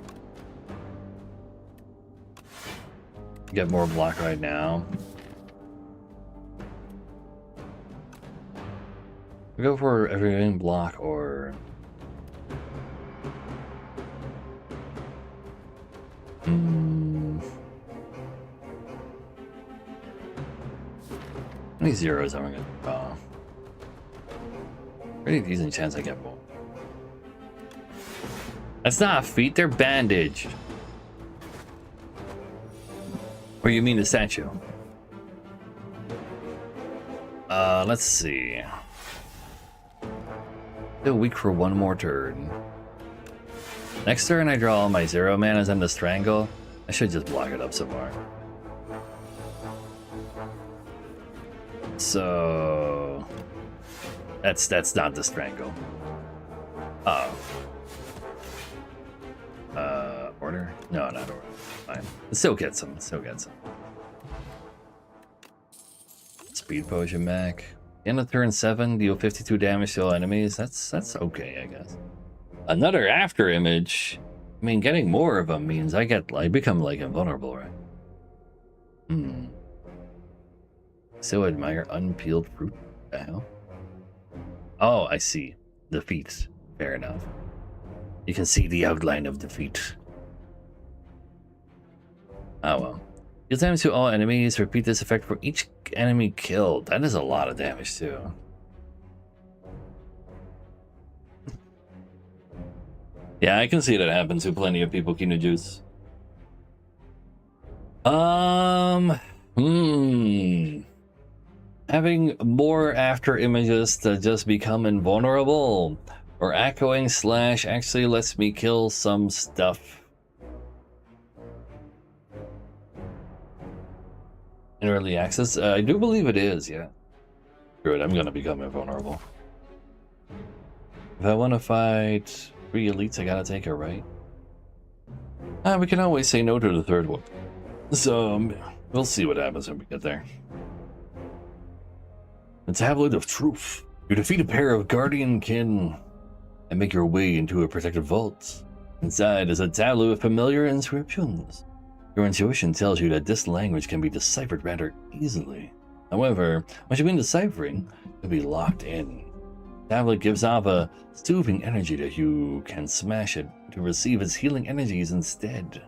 A: Get more block right now. We go for everything block or... How many zeros am I gonna draw? Pretty decent chance I get more. That's not feet, they're bandaged. Or you mean the statue? Let's see. Still weak for one more turn. Next turn I draw all my 0 manas and the strangle. I should just block it up some more. So that's not the strangle. Order? No, not order. Fine. It still gets some. Still gets some. Speed potion back. End of turn 7, deal 52 damage to all enemies. That's okay, I guess. Another after image. I mean, getting more of them means I become like invulnerable, right? Still admire unpeeled fruit. What the hell? Oh, I see. The feet. Fair enough. You can see the outline of the feet. Oh well. Deal damage to all enemies. Repeat this effect for each enemy killed. That is a lot of damage too. Yeah, I can see that happens to plenty of people, Kino Juice. Having more after images to just become invulnerable, or echoing slash actually lets me kill some stuff. In early access? I do believe it is, yeah. Good, I'm gonna become invulnerable. If I want to fight 3 elites, I gotta take her, right? We can always say no to the third one. So, we'll see what happens when we get there. The Tablet of Truth. You defeat a pair of guardian kin and make your way into a protected vault. Inside is a tablet with familiar inscriptions. Your intuition tells you that this language can be deciphered rather easily. However, once you begin deciphering, you'll be locked in. The tablet gives off a soothing energy that you can smash it to receive its healing energies instead.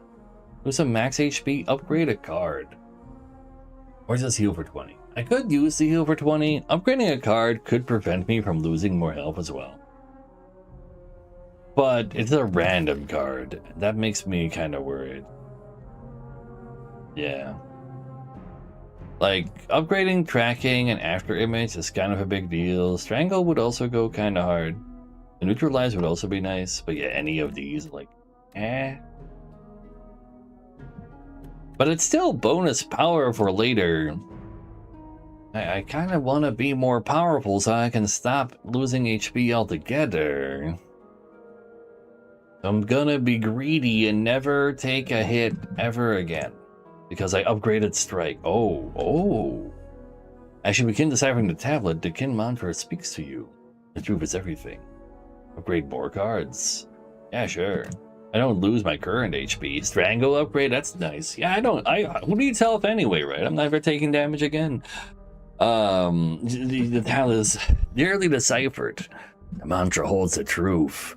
A: Use a max HP, upgrade a card. Or just heal for 20. I could use the heal for 20. Upgrading a card could prevent me from losing more health as well. But it's a random card. That makes me kind of worried. Yeah. Like, upgrading, tracking, and after image is kind of a big deal. Strangle would also go kind of hard. The neutralize would also be nice. But yeah, any of these, like, eh. But it's still bonus power for later. I kind of want to be more powerful so I can stop losing HP altogether. I'm gonna be greedy and never take a hit ever again. Because I upgraded Strike. Oh. As you begin deciphering the tablet, the kin mantra speaks to you. The truth is everything. Upgrade more cards. Yeah, sure. I don't lose my current HP. Strangle upgrade, that's nice. Yeah, who needs health anyway, right? I'm never taking damage again. The tablet is nearly deciphered. The mantra holds the truth.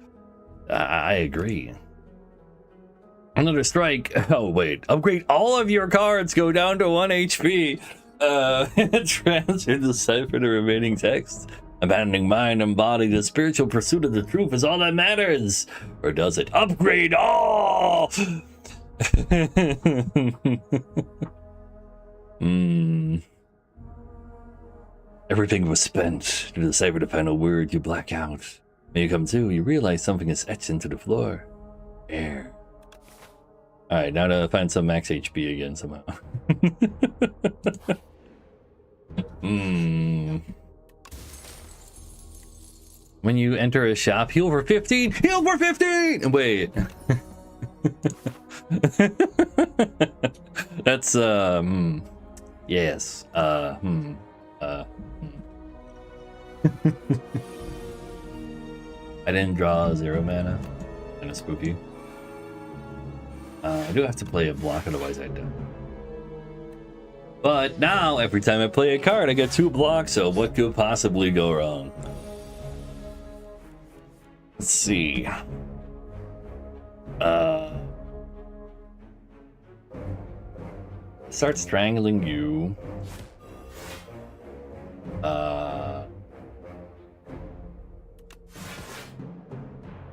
A: I agree. Another strike. Oh, wait. Upgrade all of your cards. Go down to 1 HP. Transfer decipher the remaining text. Abandoning mind and body, the spiritual pursuit of the truth is all that matters. Or does it? Upgrade all! Everything was spent. To decipher the final word, you black out. When you come to, you realize something is etched into the floor. Air. Alright, now to find some max HP again somehow. When you enter a shop, heal for 15! Heal for 15! Wait. That's, yes. I didn't draw 0 mana. Kinda spooky. I do have to play a block, otherwise I don't. But now, every time I play a card, I get 2 blocks, so what could possibly go wrong? Let's see. Start strangling you. I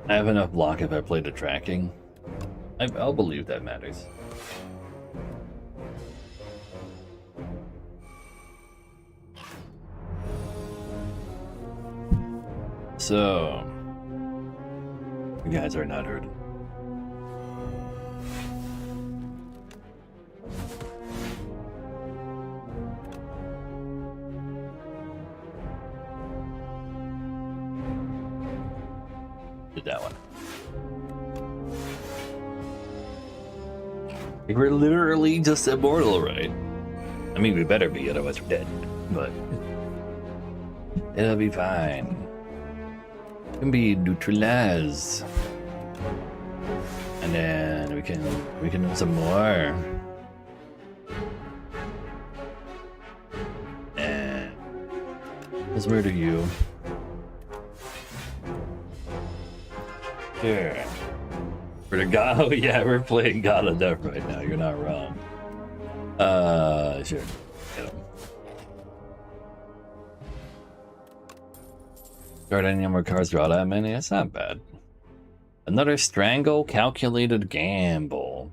A: have enough block if I play the tracking. I'll believe that matters. So, you guys are not hurting. Did that one. We're literally just immortal, right? I mean, we better be, otherwise we're dead. But it'll be fine. It can be neutralized, and then we can do some more. And let's murder you. Sure. For the god, oh yeah, we're playing God of Death right now. You're not wrong. Sure. Get him. Start any more cards, draw that many. That's not bad. Another strangle, calculated gamble.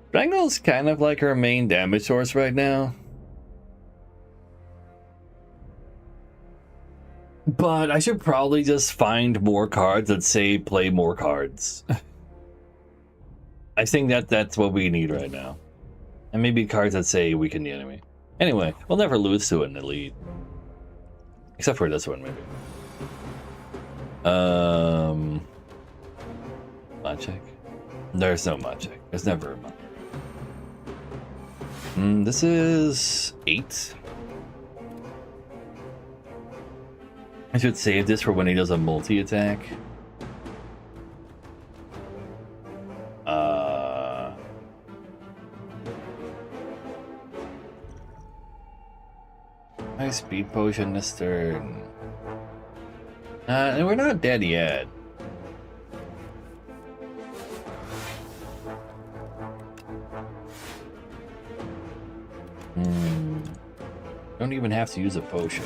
A: Strangle's kind of like our main damage source right now. But I should probably just find more cards that say play more cards. I think that's what we need right now. And maybe cards that say weaken the enemy. Anyway, we'll never lose to an elite. Except for this one, maybe. Mod check? There's no mod check. There's never a mod. This is 8. I should save this for when he does a multi-attack. High speed potion this turn. And we're not dead yet. Don't even have to use a potion.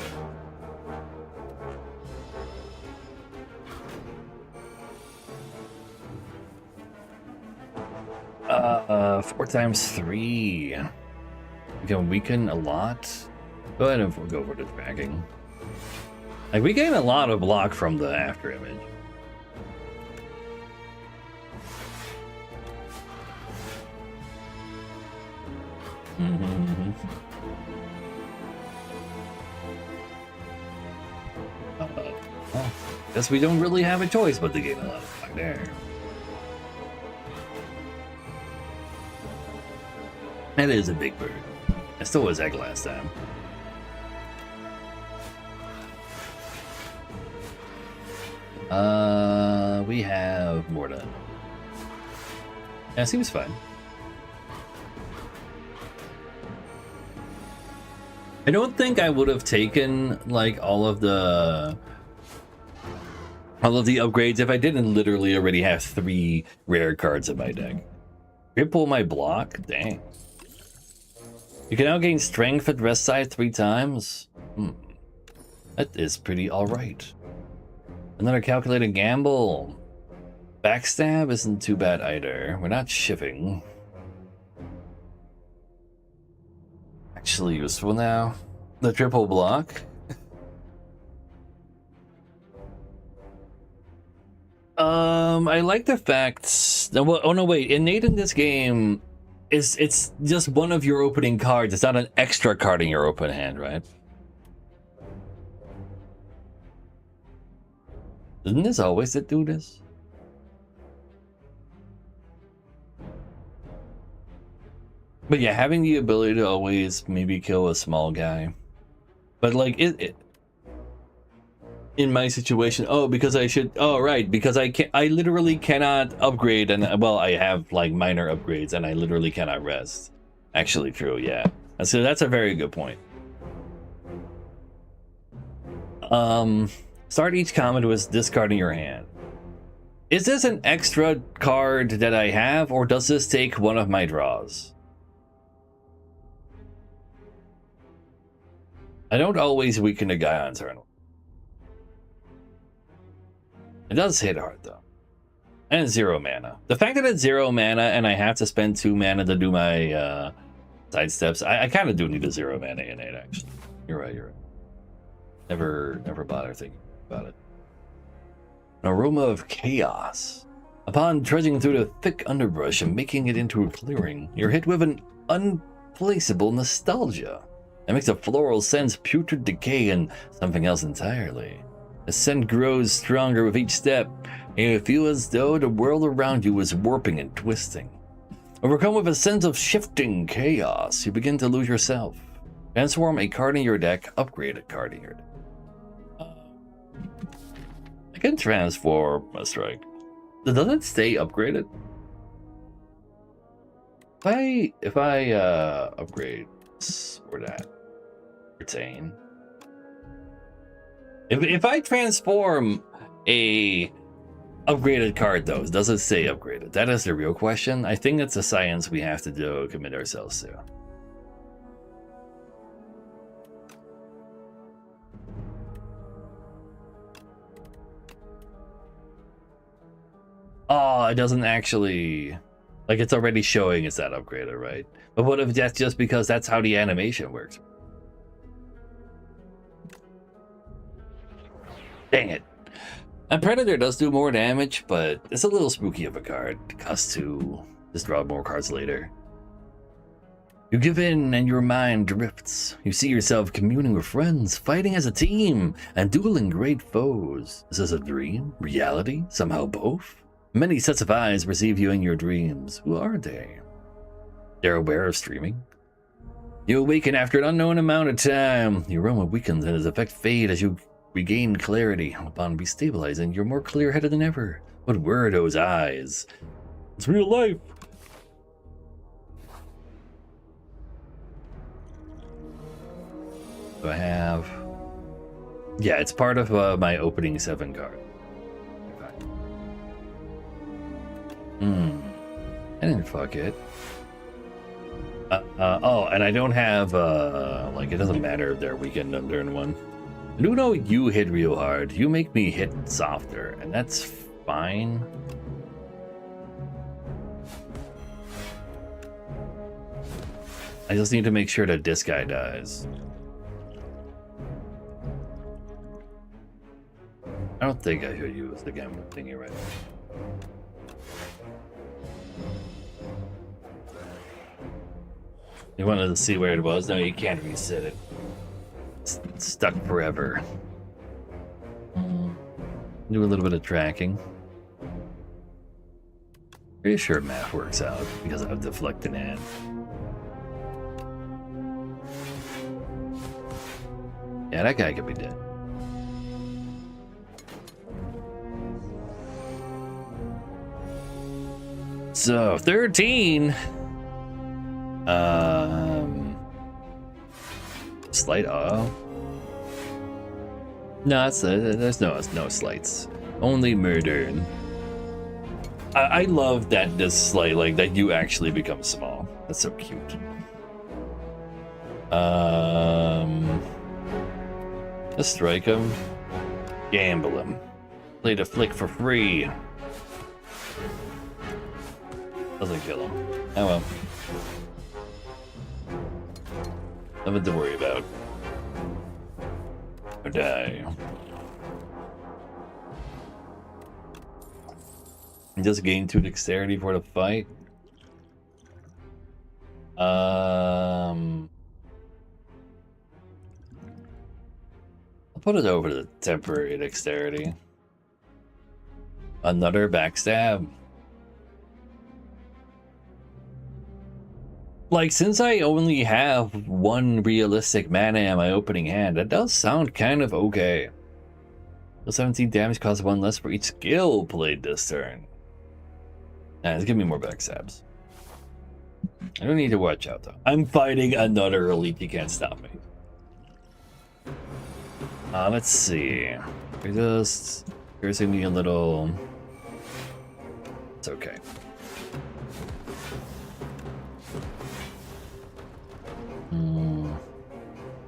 A: 4 times 3. We can weaken a lot. Go ahead and go for the tracking. Like, we gain a lot of block from the after image. Well, guess we don't really have a choice but to gain a lot of block there. That is a big bird. I still was egg last time. We have more done. Yeah, seems fine. I don't think I would have taken like all of the upgrades if I didn't literally already have 3 rare cards in my deck. Cripple my block? Dang. You can now gain strength at rest side 3 times? That is pretty alright. Another calculated gamble. Backstab isn't too bad either. We're not shifting. Actually useful now. The triple block. I like the fact. Well, oh no, wait. Innate in this game it's just one of your opening cards. It's not an extra card in your open hand, right? Doesn't this always do this? But yeah, having the ability to always maybe kill a small guy. But like it in my situation, because I should, right, because I literally cannot upgrade, and well, I have like minor upgrades and I literally cannot rest. Actually true, yeah. So that's a very good point. Start each combat with discarding your hand. Is this an extra card that I have, or does this take one of my draws? I don't always weaken a guy on turn. It does hit hard though. And 0 mana. The fact that it's 0 mana and I have to spend 2 mana to do my sidesteps, I kind of do need a 0 mana innate actually. You're right. Never bother thinking about it. An aroma of chaos. Upon trudging through the thick underbrush and making it into a clearing, you're hit with an unplaceable nostalgia. It makes a floral sense, putrid decay, and something else entirely. The scent grows stronger with each step, and you feel as though the world around you is warping and twisting. Overcome with a sense of shifting chaos, you begin to lose yourself. Transform a card in your deck, upgrade a card in your deck. I can transform a strike. Does it stay upgraded? If I upgrade this or that, retain. If I transform a upgraded card though, does it say upgraded? That is the real question. I think it's a science we have to commit ourselves to. Oh, it doesn't actually, like, it's already showing it's that upgraded, right? But what if that's just because that's how the animation works? Dang it. A Predator does do more damage, but it's a little spooky of a card. Cost 2. Just draw more cards later. You give in and your mind drifts. You see yourself communing with friends, fighting as a team, and dueling great foes. Is this a dream? Reality? Somehow both? Many sets of eyes perceive you in your dreams. Who are they? They're aware of streaming. You awaken after an unknown amount of time. Your aroma weakens and its effect fade as you regain clarity. Upon destabilizing, you're more clear-headed than ever. What were those eyes? It's real life. Do I have? Yeah, it's part of my opening 7 card. I didn't fuck it. Oh, and I don't have, like, it doesn't matter if they're weakened on turn 1. I do know you hit real hard. You make me hit softer, and that's fine. I just need to make sure that this guy dies. I don't think I should use the gambling thingy right now. You wanted to see where it was? No, you can't reset it. It's stuck forever. Do a little bit of tracking. Pretty sure math works out because I've deflected hand. Yeah, that guy could be dead. So 13. Slight. Oh. No, it's, there's no slights. Only murder. I love that this slight, like that you actually become small. That's so cute. Just strike him. Gamble him. Play the flick for free. Doesn't kill him. Oh well. Nothing to worry about. Or die. Just gain 2 dexterity for the fight. I'll put it over to the temporary dexterity. Another backstab. Like, since I only have 1 realistic mana in my opening hand, that does sound kind of okay. The 17 damage costs 1 less for each skill played this turn. Nah, it's giving me more backstabs. I don't need to watch out though. I'm fighting another elite, you can't stop me. Let's see. We're just piercing me a little. It's okay.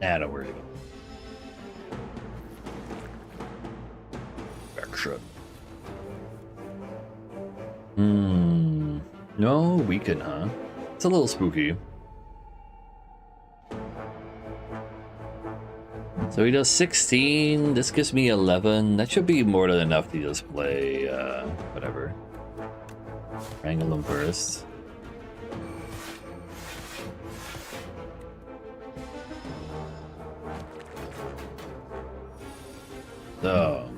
A: Nah, don't worry about it. Back shot. No weaken, huh? It's a little spooky. So he does 16. This gives me 11. That should be more than enough to just play, whatever. Wrangle him first. So,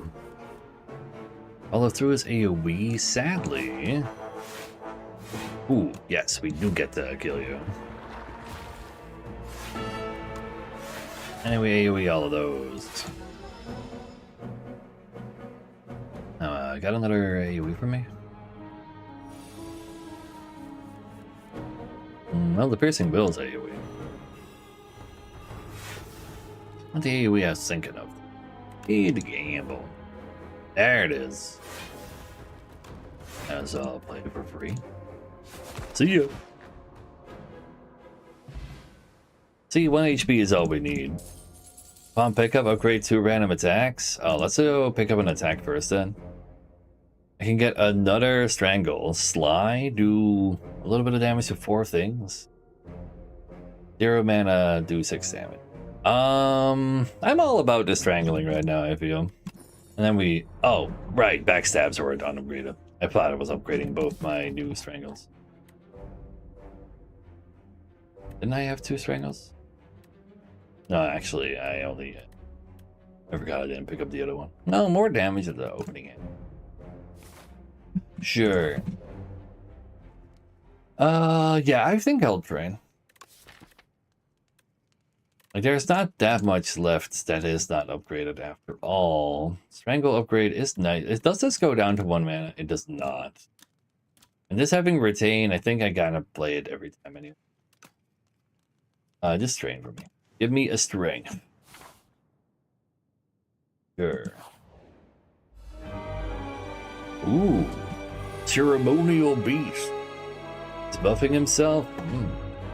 A: follow through his AoE, sadly. Ooh, yes, we do get to kill you. Anyway, AoE all of those. Got another AoE for me? Well, the piercing builds AoE. What the AoE I was thinking of? Need to gamble. There it is. As I'll play it for free. See ya. See, 1 HP is all we need. Upon pickup, upgrade 2 random attacks. Oh, let's go pick up an attack first then. I can get another strangle. Sly, do a little bit of damage to 4 things. 0 mana, do 6 damage. I'm all about the strangling right now, I feel. And then we... Oh, right, backstabs were unupgraded. I thought I was upgrading both my new strangles. Didn't I have 2 strangles? No, actually, I only... I forgot I didn't pick up the other one. No, more damage at the opening end. Sure. Yeah, I think I'll train. Like, there's not that much left that is not upgraded after all. Strangle upgrade is nice. Does this go down to 1 mana? It does not. And this having retain, I think I gotta play it every time anyway. Just strain for me. Give me a strength. Sure. Ooh. Ceremonial Beast. He's buffing himself.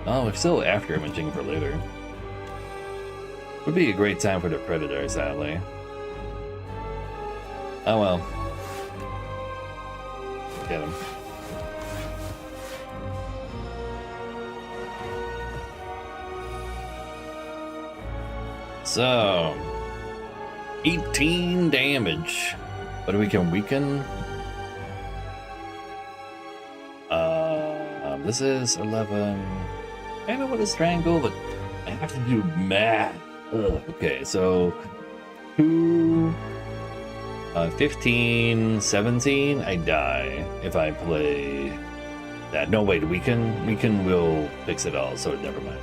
A: Oh, we're still after imaging for later. Would be a great time for the Predator, sadly. Oh well. Get him. So, 18 damage. But we can weaken. This is 11. I know what a strangle, but I have to do math. Ugh. Okay, so 2, 15, 17. I die if I play that. No, wait, weaken will fix it all, so never mind.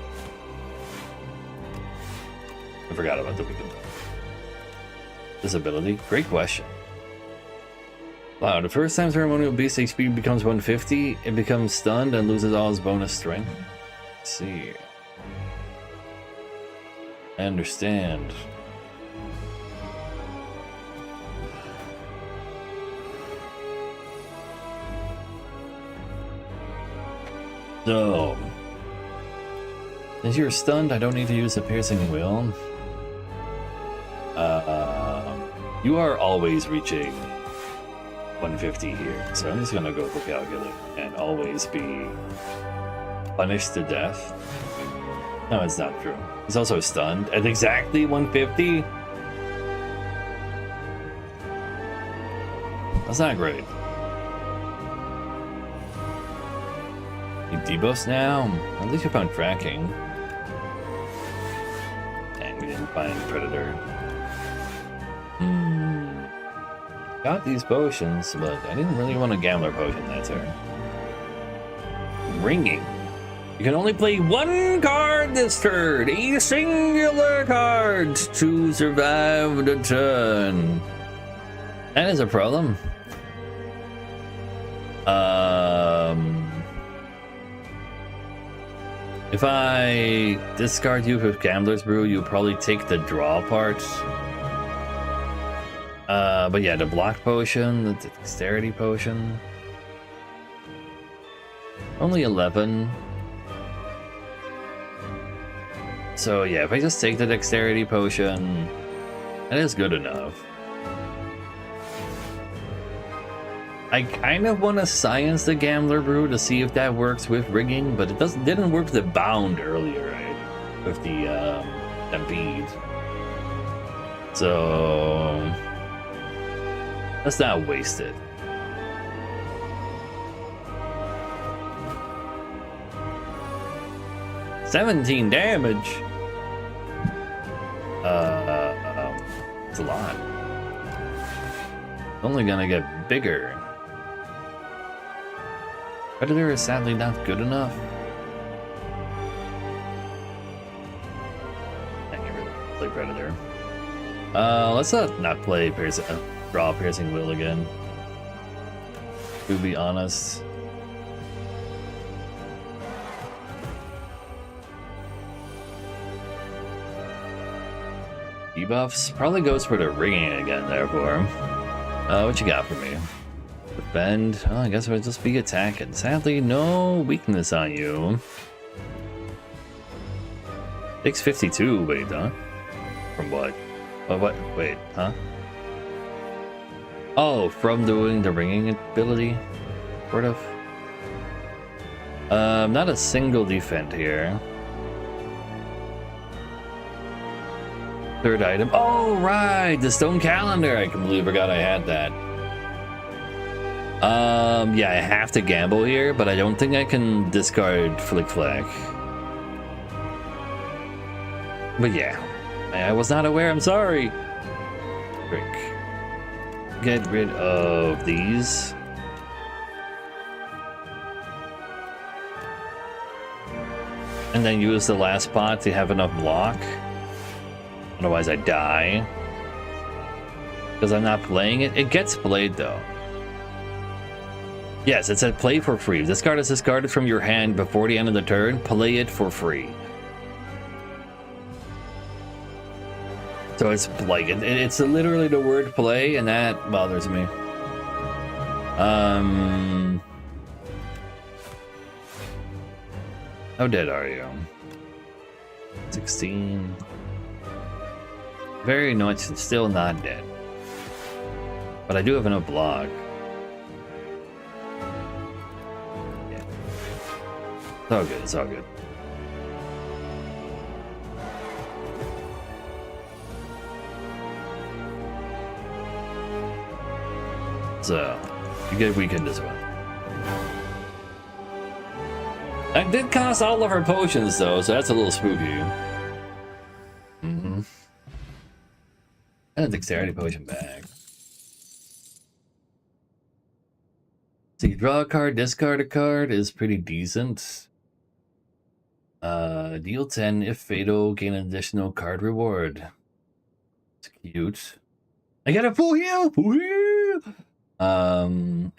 A: I forgot about the weaken. This ability? Great question. Wow, the first time Ceremonial Beast HP becomes 150, it becomes stunned and loses all its bonus strength. Let's see. I understand. So, since you're stunned, I don't need to use a piercing wheel. You are always reaching 150 here, so I'm just gonna go for calculate and always be punished to death. No, it's not true. He's also stunned at exactly 150. That's not great. You debuffs now. At least you found tracking. And we didn't find Predator. Got these potions, but I didn't really want a Gambler potion that turn. Ringing. You can only play 1 card this turn, a singular card, to survive the turn. That is a problem. If I discard you with Gambler's Brew, you'll probably take the draw part. But yeah, the block potion, the dexterity potion. Only 11. So yeah, if I just take the dexterity potion, that is good enough. I kind of want to science the Gambler Brew to see if that works with rigging, but it didn't work with the bound earlier, right? With the bead. So let's not waste it. $17 damage. It's a lot. It's only gonna get bigger. Predator is sadly not good enough. I can't really play Predator. Let's not play draw Piercing Will again. To be honest. Debuffs probably goes for the ringing again, therefore. What you got for me? Defend. Oh, I guess it would just be attacking. Sadly, no weakness on you. 652, wait, huh? From what? What? Wait, huh? Oh, from doing the ringing ability? Sort of. Not a single defend here. Third item. Oh, right! The stone calendar! I completely forgot I had that. Yeah, I have to gamble here, but I don't think I can discard Flick Flag. But yeah, I was not aware, I'm sorry. Frick. Get rid of these. And then use the last spot to have enough block. Otherwise I die. Because I'm not playing it. It gets played though. Yes, it said play for free. If this card is discarded from your hand before the end of the turn, play it for free. So it's like, it's literally the word play, and that bothers me. How dead are you? 16. Very much still not dead. But I do have enough block. Yeah. It's all good, it's all good. So, you get weakened as well. I did cost all of her potions though, so that's a little spooky. Mm-hmm. And a dexterity potion back. So you draw a card, discard a card is pretty decent. Deal 10 if fatal, gain an additional card reward. It's cute. I got a full heal! Full heal!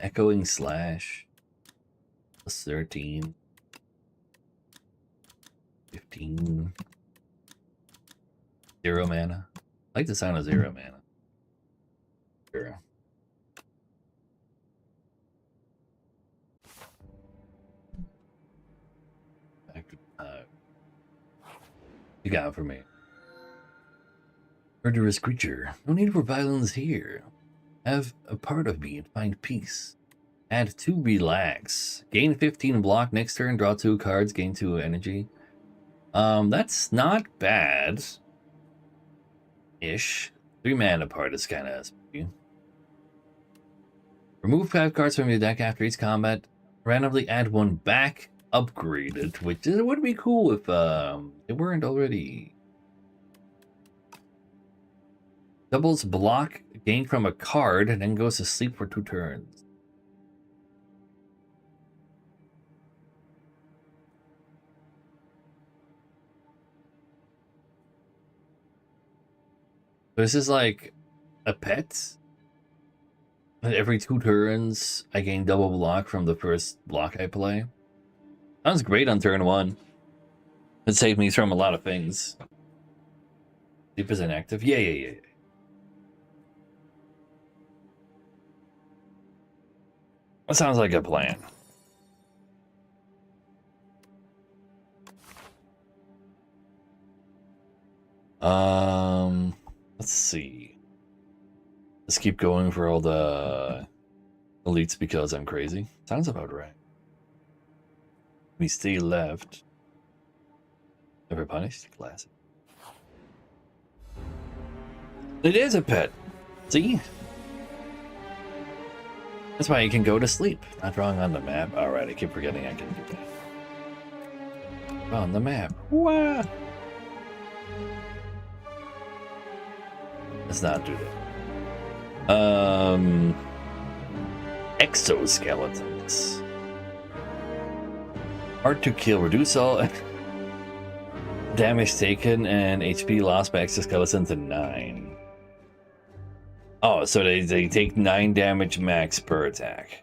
A: Echoing Slash. Plus 13. 15. 0 mana. I like the sound of 0 mana. Sure. Back to you got it for me. Murderous creature. No need for violence here. Have a part of me and find peace. Add 2 relax. Gain 15 block next turn, draw 2 cards, gain 2 energy. That's not bad. Ish. 3 mana part is kind of spooky. Remove 5 cards from your deck after each combat. Randomly add 1 back. Upgraded, which would be cool if they weren't already. Doubles block gained from a card and then goes to sleep for 2 turns. This is like a pet. And every 2 turns, I gain double block from the first block I play. Sounds great on turn 1. It saved me from a lot of things. Sleep is inactive? Yeah. That sounds like a plan. Let's see. Let's keep going for all the elites because I'm crazy. Sounds about right. We stay left. Never punished? Classic. It is a pet. See? That's why you can go to sleep. Not drawing on the map. Alright, I keep forgetting I can do that. On the map. Wah! Let's not do that. Exoskeletons. Hard to kill. Reduce all damage taken and HP lost by exoskeleton to 9. Oh, so they take 9 damage max per attack.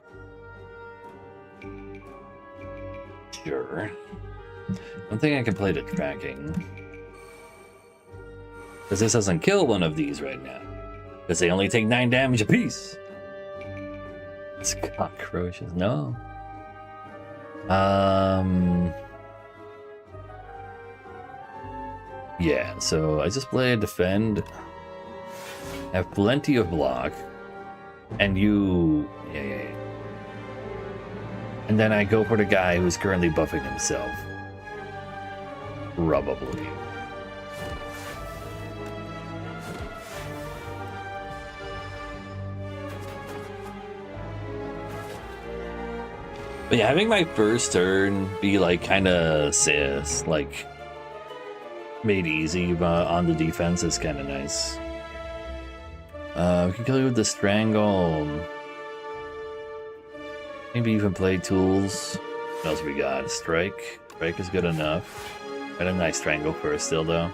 A: Sure. I don't think I can play the tracking. Because this doesn't kill one of these right now. Because they only take 9 damage apiece. It's cockroaches. No. Yeah, so I just play defend. Have plenty of block. And you... Yeah. And then I go for the guy who's currently buffing himself. Probably. But yeah, having my first turn be like kind of like made easy on the defense is kind of nice. We can kill you with the strangle. Maybe even play tools. What else we got? Strike. Strike is good enough. Got a nice strangle first still though.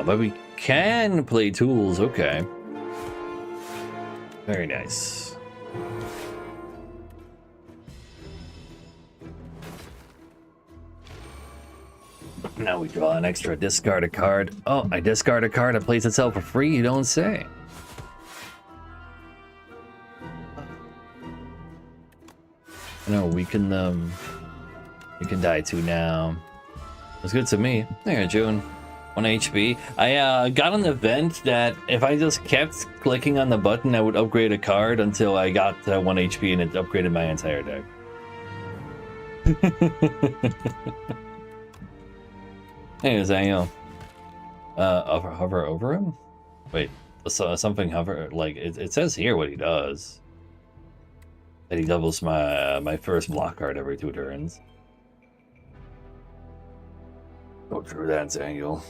A: but we can play tools. Okay. Very nice. Now we draw an extra discard a card. Oh, I discard a card that plays itself for free? You don't say. No, we can die too now. It's good to me. There, June. 1 HP. I got an event that if I just kept clicking on the button, I would upgrade a card until I got 1 HP and it upgraded my entire deck. Anyways, Daniel. Hover over him? Wait, something hover, like, it says here what he does. That he doubles my first block card every 2 turns. Go through that, Daniel.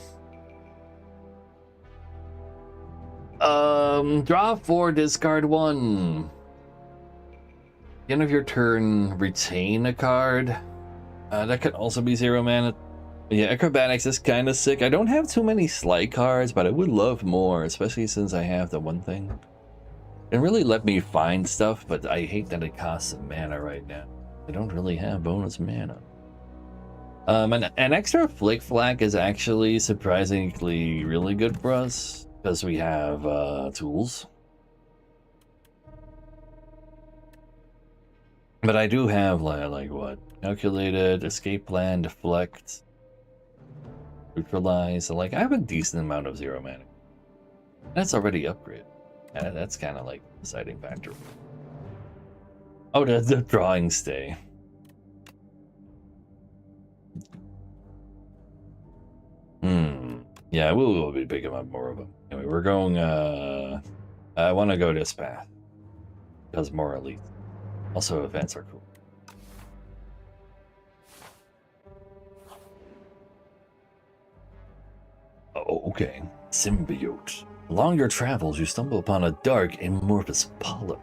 A: Draw 4, discard 1. At the end of your turn, retain a card. That could also be 0 mana. Yeah, Acrobatics is kind of sick. I don't have too many Slight cards, but I would love more, especially since I have the one thing. It really let me find stuff, but I hate that it costs some mana right now. I don't really have bonus mana. An extra Flick Flack is actually surprisingly really good for us, because we have tools. But I do have like what? Calculated, Escape Plan, Deflect, Neutralize. So like I have a decent amount of 0 mana. That's already upgraded. That's kind of like the deciding factor. Oh, the drawing stay. Yeah, we'll be picking up more of them. Anyway, we're going, I want to go this path. Because more elite. Also, events are cool. Oh, okay. Symbiote. Along your travels, you stumble upon a dark, amorphous polyp.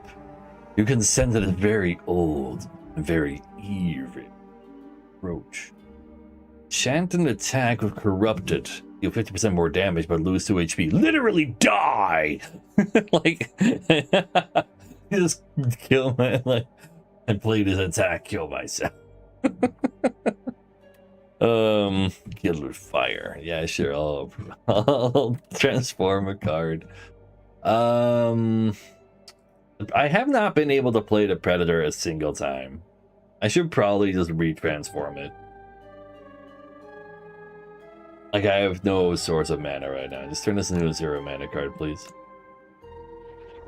A: You can sense that it's very old and very eerie. Roach. Chant an attack with Corrupted. Deal 50% more damage, but lose 2 HP. Literally die! Like, just kill my, like, I played his attack, kill myself. Kill with fire. Yeah, sure, I'll transform a card. I have not been able to play the Predator a single time. I should probably just retransform it. Like, I have no source of mana right now. Just turn this into a 0 mana card, please.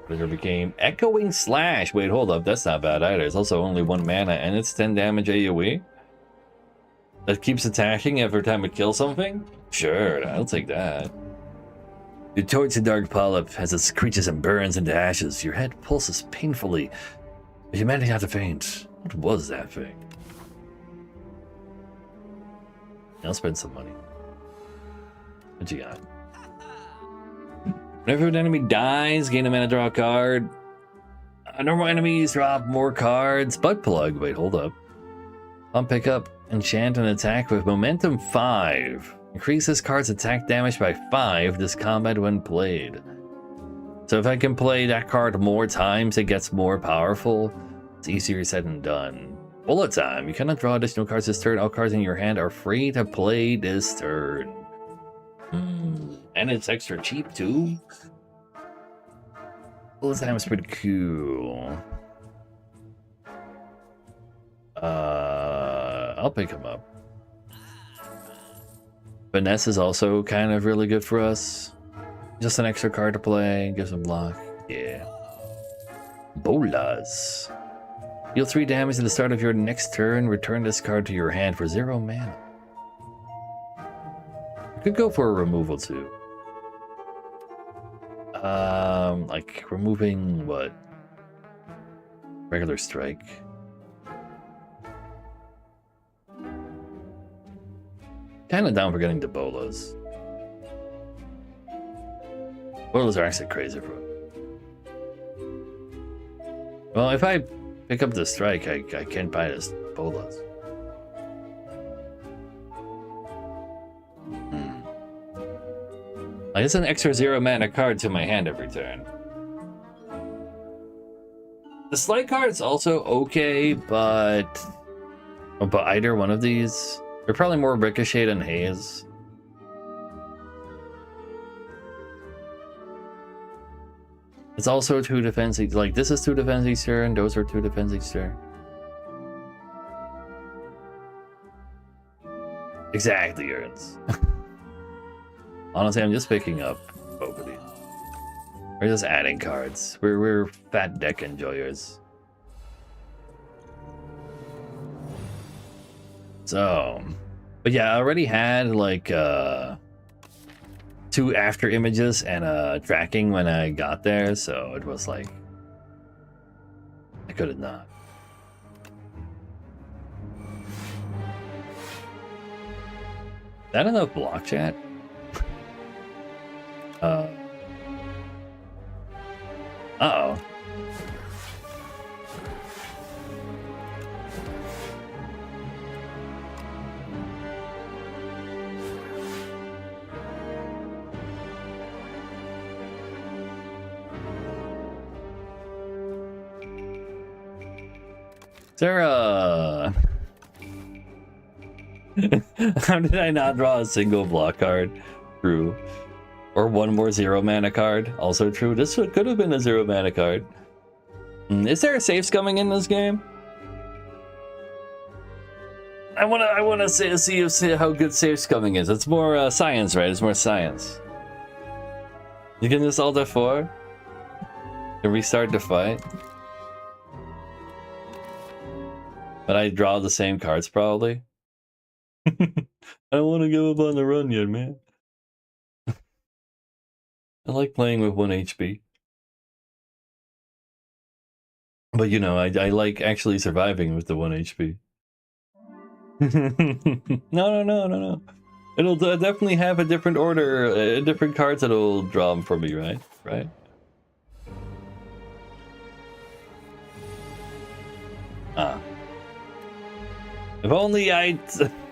A: Predator became Echoing Slash. Wait, hold up. That's not bad either. It's also only 1 mana, and it's 10 damage AoE. That keeps attacking every time it kills something? Sure, I'll take that. You torch the dark polyp as it screeches and burns into ashes. Your head pulses painfully. Humanity had to faint. What was that thing? I'll spend some money. What you got? Whenever an enemy dies, gain a mana, draw a card. Normal enemies drop more cards. Butt plug. Wait, hold up. On pickup, enchant an attack with momentum 5. Increase this card's attack damage by 5 this combat when played. So if I can play that card more times, it gets more powerful. It's easier said than done. Bullet time. You cannot draw additional cards this turn. All cards in your hand are free to play this turn. And it's extra cheap too. Bullet time is pretty cool. I'll pick him up. Finesse is also kind of really good for us. Just an extra card to play, gives him block. Yeah. Bolas. Deal 3 damage at the start of your next turn. Return this card to your hand for 0 mana. You could go for a removal too. Like removing what? Regular strike. Kind of down for getting the bolas. Bolas are actually crazy for it. Well, if I pick up the strike, I can't buy this bolas. Like, it's an extra 0 mana card to my hand every turn. The slide card's also okay, but either one of these, they're probably more Ricochet than Haze. It's also 2 defense each. Like, this is 2 defense each turn, those are 2 defense each turn. Exactly, Ernst. Honestly, I'm just picking up both of these. We're just adding cards. We're fat deck enjoyers. So, but yeah, I already had like 2 after images and tracking when I got there, so it was like I could have not. Is that enough block chat? Uh-oh. Sarah! How did I not draw a single block card? True. Or 1 more 0 mana card? Also true. This could have been a 0 mana card. Is there safes coming in this game? I wanna see how good safes coming is. It's more science, right? It's more science. You can just alt F4 to restart the fight. But I draw the same cards probably. I don't want to give up on the run yet, man. I like playing with 1 HP. But you know, I like actually surviving with the 1 HP. No. It'll definitely have a different order, different cards that'll draw for me, right? Right? Ah. If only I'd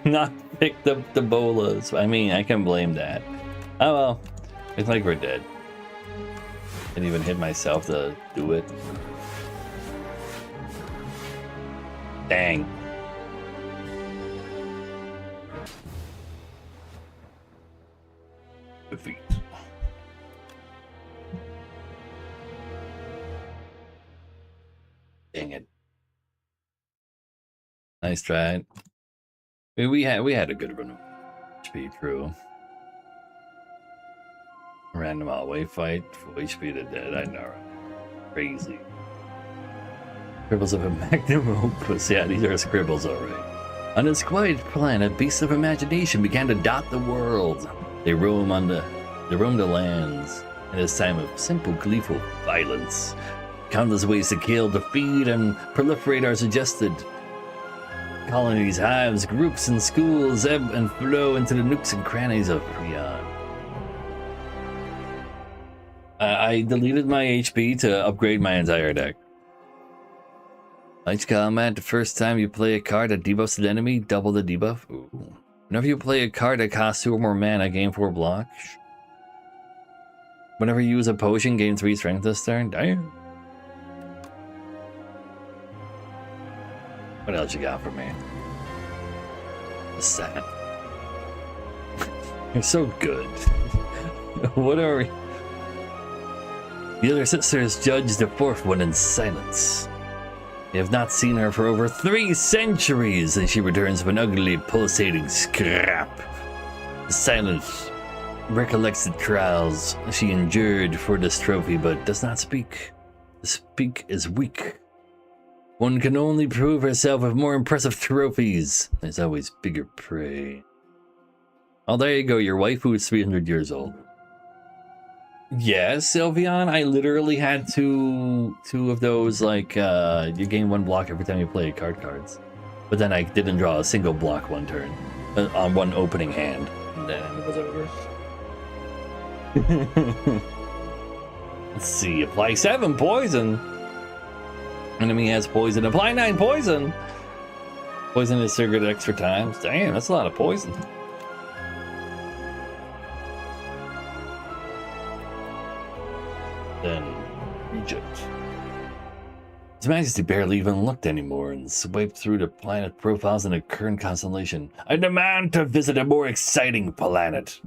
A: not picked up the bolas. I mean, I can blame that. Oh well. It's like we're dead. Didn't even hit myself to do it. Dang. Defeat. Dang it. Nice try. We had a good run. HP, true. Random outway fight, full HP to dead. I know. Crazy. Scribbles of a magnum opus. Yeah, these are scribbles, alright. On its quiet planet, beasts of imagination began to dot the world. They roam the lands in this time of simple, gleeful violence. Countless ways to kill, to feed, and proliferate are suggested. Colonies, hives, groups, and schools ebb and flow into the nooks and crannies of Prion. I deleted my HP to upgrade my entire deck. Lights combat, the first time you play a card that debuffs an enemy, double the debuff. Ooh. Whenever you play a card that costs 2 or more mana, gain 4 block. Whenever you use a potion, gain 3 strength this turn. Damn. What else you got for me? What's that? You're so good. What are we? The other sisters judge the fourth one in silence. They have not seen her for over 3 centuries, and she returns with an ugly, pulsating scrap. The silence recollects the trials she endured for this trophy, but does not speak. To speak is weak. One can only prove herself with more impressive trophies. There's always bigger prey. Oh, there you go. Your waifu is 300 years old. Yes, Sylveon. I literally had two of those, like, you gain 1 block every time you play cards. But then I didn't draw a single block one turn. On one opening hand. And then it was over. Let's see. Apply 7 poison. Enemy has poison. Apply 9 poison. Poison is triggered extra times. Damn, that's a lot of poison. then Regent. His Majesty barely even looked anymore and swiped through the planet profiles in the current constellation. I demand to visit a more exciting planet.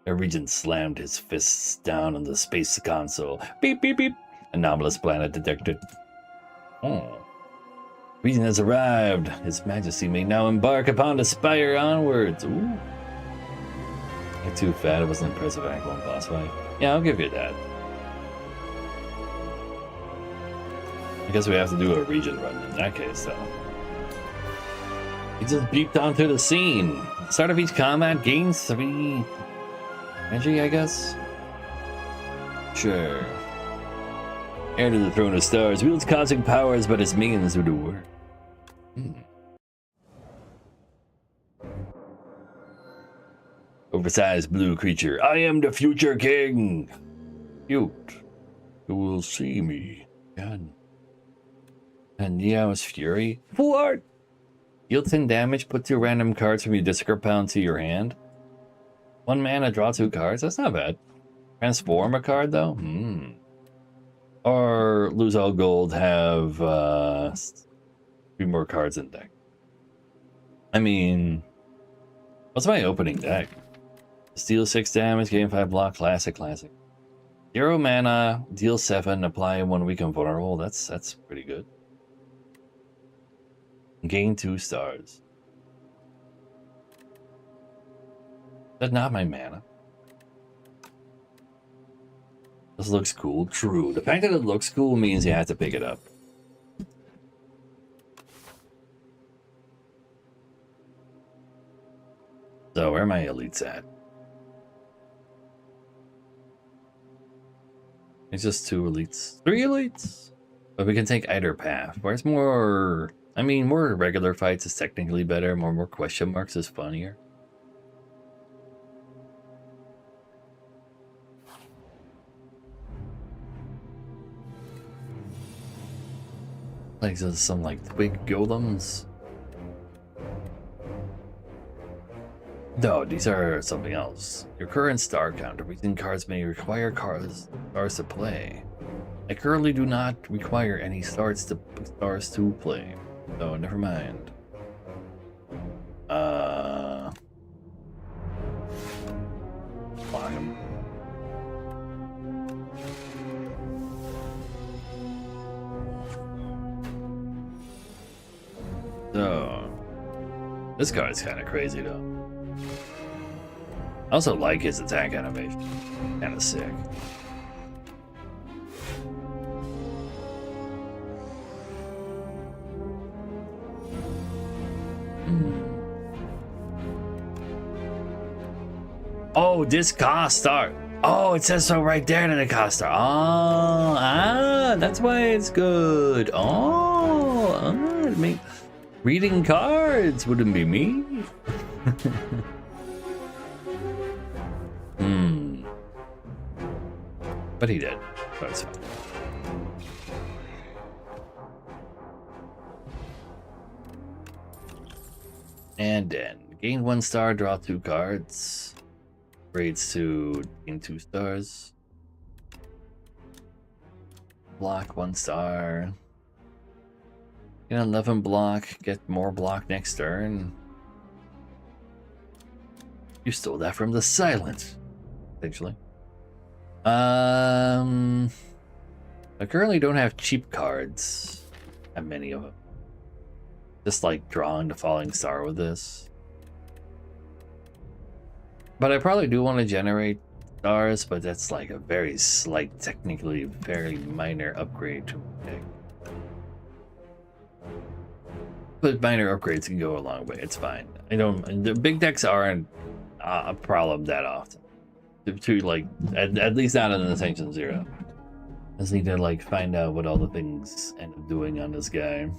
A: The Regent slammed his fists down on the space console. Beep, beep, beep. Anomalous planet detected. Oh. Regent has arrived. His Majesty may now embark upon the Spire onwards. Ooh. Not too fat. It was an impressive Act 1 boss fight. Yeah, I'll give you that. I guess we have to do a region run in that case, though. He just beeped onto the scene. Start of each combat gains 3 energy, I guess? Sure. Heir to the Throne of Stars, wields cosmic powers, but his minions do the work. Oversized blue creature. I am the future king. Cute. You will see me again. And Neo's Fury. What? Deal 10 damage, put 2 random cards from your discard pile into your hand. 1 mana, draw 2 cards. That's not bad. Transform a card though? Or lose all gold, have 3 more cards in deck. I mean, what's my opening deck? Steal 6 damage, gain 5 block, classic. 0 mana, deal 7, apply 1 weaken vulnerable. That's pretty good. Gain 2 stars. That's not my mana. This looks cool. True. The fact that it looks cool means you have to pick it up. So where are my elites at? It's just 2 elites. 3 elites? But we can take either path. Where's more... I mean, more regular fights is technically better. More question marks is funnier. Like some like twig golems. No, these are something else. Your current star counter. Recent cards may require stars to play. I currently do not require any stars to play. So never mind. Block him. So this card is kind of crazy though. I also like his attack animation. Kind of sick. Oh, this cost star. Oh, it says so right there that it cost star. Oh, that's why it's good. I mean, reading cards wouldn't be me. But he did. That's fine. And then gain 1 star, draw 2 cards. Grades to gain 2 stars. Block 1 star. Get 11 block, get more block next turn. You stole that from the silent, essentially. I currently don't have cheap cards. I have many of them. Just like drawing the falling star with this. But I probably do want to generate stars, but that's like a very slight, technically very minor upgrade to my deck. But minor upgrades can go a long way. It's fine. The big decks aren't a problem that often. To like, at least not in the Sanction Zero. I just need to like find out what all the things end up doing on this guy.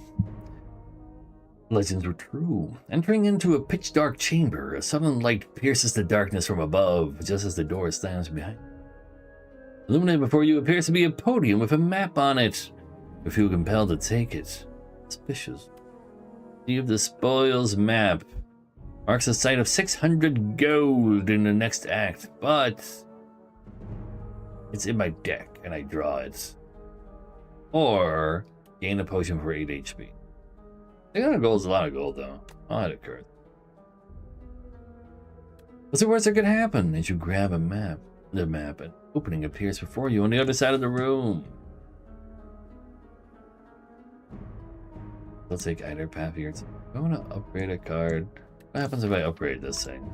A: Legends were true. Entering into a pitch dark chamber, a sudden light pierces the darkness from above, just as the door slams behind. Illuminated before you appears to be a podium with a map on it. You feel compelled to take it. Suspicious. See if the spoils map marks a site of 600 gold in the next act, but it's in my deck. and I draw it. Or gain a potion for 8 HP. I think gold is a lot of gold though. Oh, that occurred. What's the worst that could happen? As you grab a map, the map, an opening appears before you on the other side of the room. I'll take either path here. I want to upgrade a card. What happens if I upgrade this thing?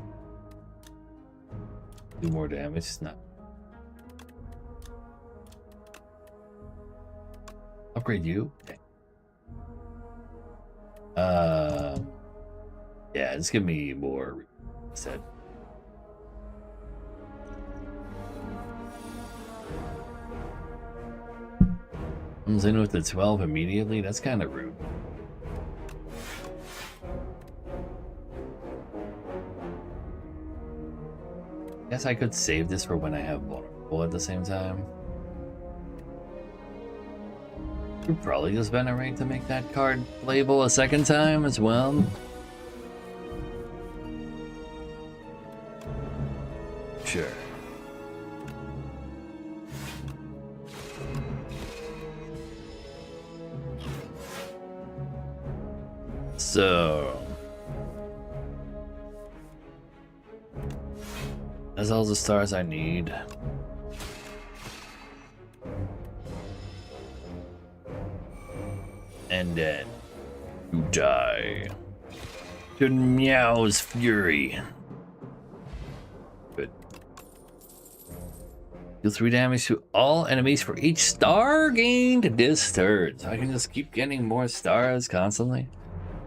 A: Do more damage? It's not. Upgrade you? Okay. Yeah, just give me more instead. Comes in with the 12 immediately? That's kind of rude. Guess I could save this for when I have vulnerable at the same time. Could probably just venerate to make that card playable a second time as well. Sure. So that's all the stars I need. And then you die to Meow's fury. Good. Deal 3 damage to all enemies for each star gained this turn. So I can just keep getting more stars constantly.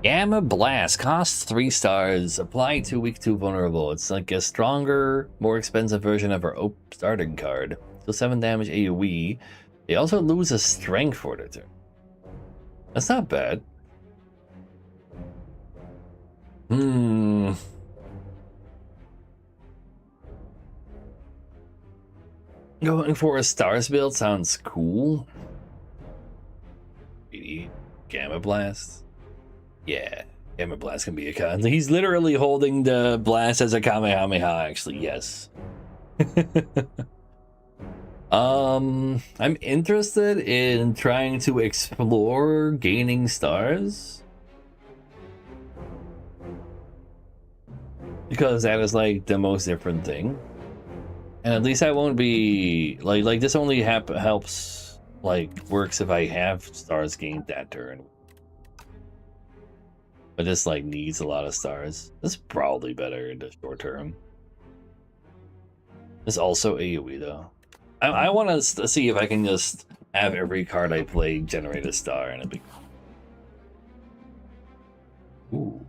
A: Gamma Blast costs 3 stars. Apply to weak to vulnerable. It's like a stronger, more expensive version of our starting card. So 7 damage AoE. They also lose a strength for their turn. That's not bad. Going for a stars build sounds cool. Gamma Blast. Yeah, Gamma Blast can be a con. He's literally holding the blast as a Kamehameha, actually, yes. I'm interested in trying to explore gaining stars. Because that is like the most different thing. And at least I won't be like this only helps works if I have stars gained that turn. But this needs a lot of stars. This is probably better in the short term. It's also AoE though. I want to see if I can just have every card I play generate a star and it'd be. Ooh.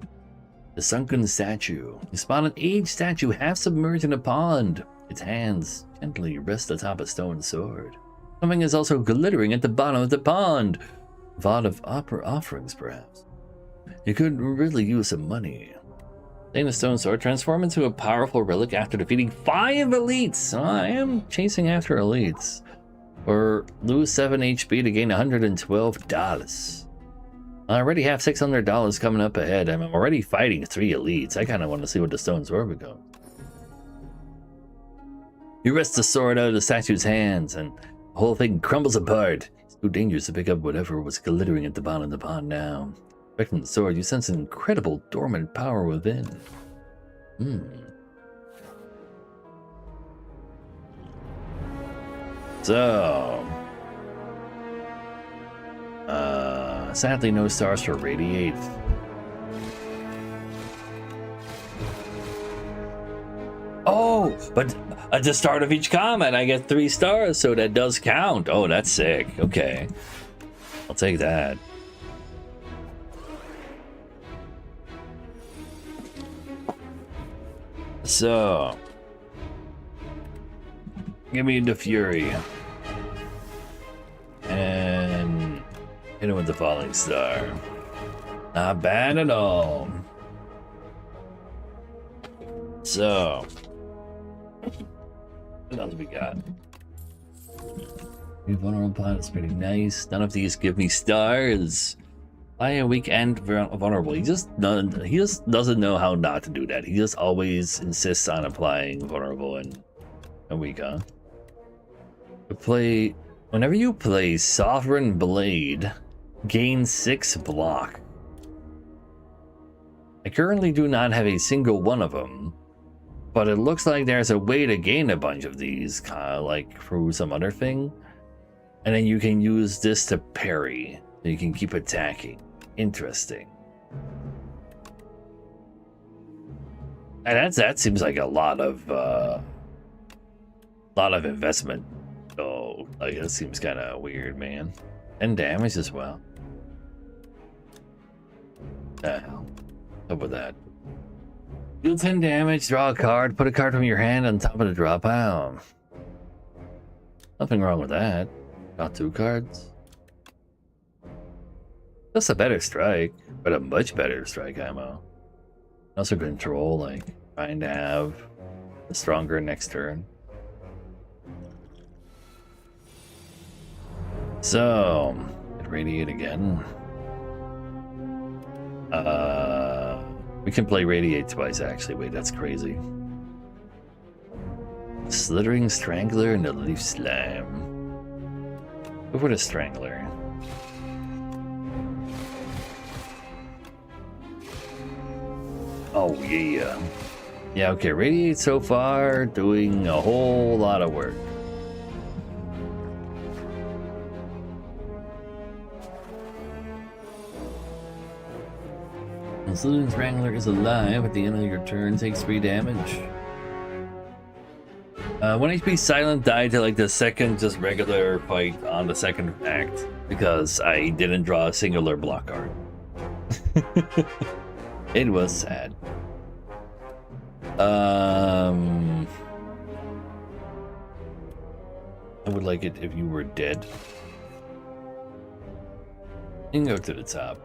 A: The sunken statue. You spot an aged statue half submerged in a pond. Its hands gently rest atop a stone sword. Something is also glittering at the bottom of the pond. A lot of opera offerings, perhaps. You could really use some money. Then the stone sword transform into a powerful relic after defeating 5 elites. I am chasing after elites. Or lose 7 HP to gain $112. I already have $600 coming up ahead. I'm already fighting 3 elites. I kind of want to see what the stone sword becomes. You wrest the sword out of the statue's hands, and the whole thing crumbles apart. It's too dangerous to pick up whatever was glittering at the bottom of the pond now. Respecting the sword, you sense an incredible dormant power within. So, sadly no stars for Radiate. Oh, but at the start of each combat I get 3 stars, so that does count. Oh, that's sick. Okay, I'll take that. So, give me the Fury. And hit him with the Falling Star. Not bad at all. So, what else we got? Vulnerable planet's pretty nice. None of these give me stars. Why a weak and vulnerable? He just doesn't know how not to do that. He just always insists on applying vulnerable and weak, huh? Whenever you play Sovereign Blade, gain 6 block. I currently do not have a single one of them, but it looks like there's a way to gain a bunch of these, kind of like through some other thing. And then you can use this to parry. So you can keep attacking. Interesting. And that seems like a lot of investment. Oh, like that seems kind of weird, man. 10 damage as well. The hell? Up with that. Deal 10 damage, draw a card, put a card from your hand on top of the draw pile. Nothing wrong with that. Draw 2 cards. That's a better strike, but a much better strike ammo. Also control, like, trying to have a stronger next turn. So, radiate again. We can play radiate twice actually. Wait, that's crazy. Slithering Strangler and the Leaf Slam. Go for the Strangler. Oh yeah. Yeah, okay, radiate so far doing a whole lot of work. The Slithering Strangler is alive at the end of your turn, takes 3 damage. 1 HP silent died to like the second just regular fight on the second act because I didn't draw a singular block card. It was sad. I would like it if you were dead. You can go to the top.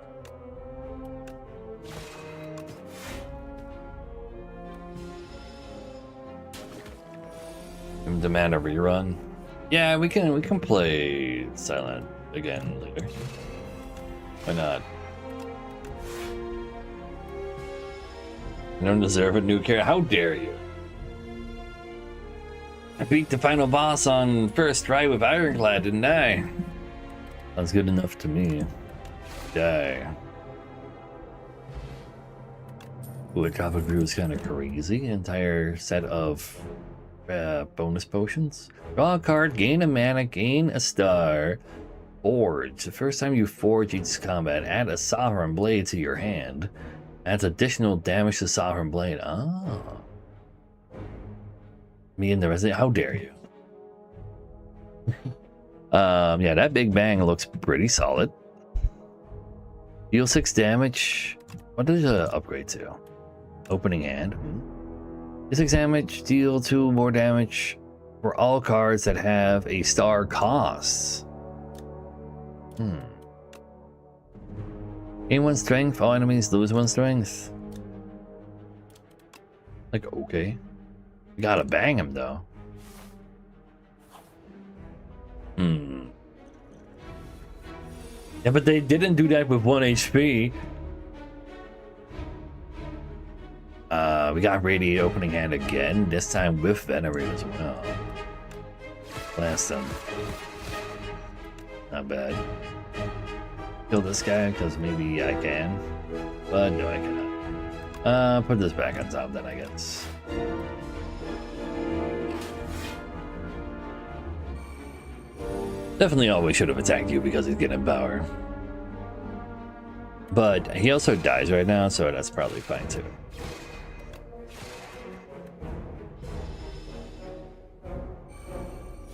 A: Demand a rerun. Yeah, we can play Silent again later. Why not? You don't deserve a new character. How dare you? I beat the final boss on first try with Ironclad, didn't I? Sounds good enough to me. Die. Ooh, a Tropic Brew is kind of crazy. Entire set of bonus potions. Draw a card, gain a mana, gain a star. Forge. The first time you forge each combat, add a Sovereign Blade to your hand. Adds additional damage to Sovereign Blade. Oh. Me and the resident. How dare you? Yeah, that Big Bang looks pretty solid. Deal 6 damage. What does it upgrade to? Opening hand. Deal 6 damage, deal 2 more damage for all cards that have a star cost. Gain 1 strength, all enemies lose 1 strength. Like, okay. You gotta bang him though. Yeah, but they didn't do that with 1 HP. We got Radiate opening hand again, this time with Venerate as well. Blast him. Not bad. Kill this guy, because maybe I can. But no, I cannot. Put this back on top then, I guess. Definitely always should have attacked you because he's getting power. But he also dies right now, so that's probably fine too.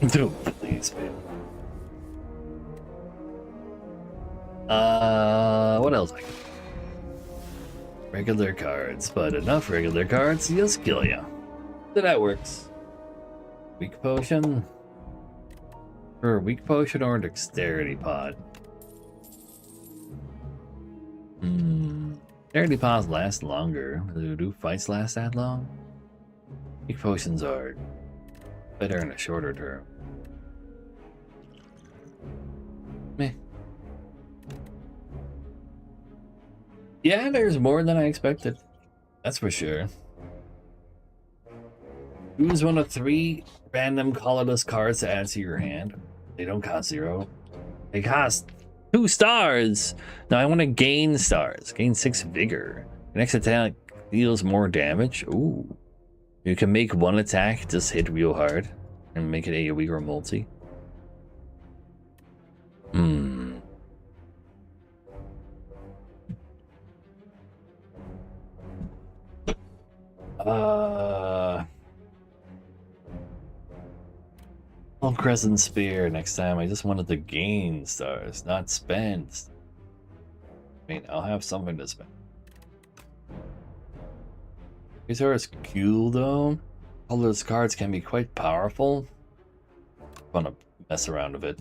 A: Dude, please, man. What else? Regular cards, but enough regular cards to just kill you. So that works. Weak potion. For a weak potion or a dexterity pod. Dexterity pods last longer. Do fights last that long? Weak potions are better in a shorter term. Meh. Yeah, there's more than I expected. That's for sure. Choose one of 3 random colorless cards to add to your hand. They don't cost 0. They cost 2 stars. Now I want to gain stars. Gain 6 vigor. Your next attack deals more damage. Ooh. You can make one attack just hit real hard and make it AoE or multi. Crescent Spear next time. I just wanted to gain stars, not spend. I mean, I'll have something to spend. These are cool though. Colorless cards can be quite powerful. I want to mess around with it.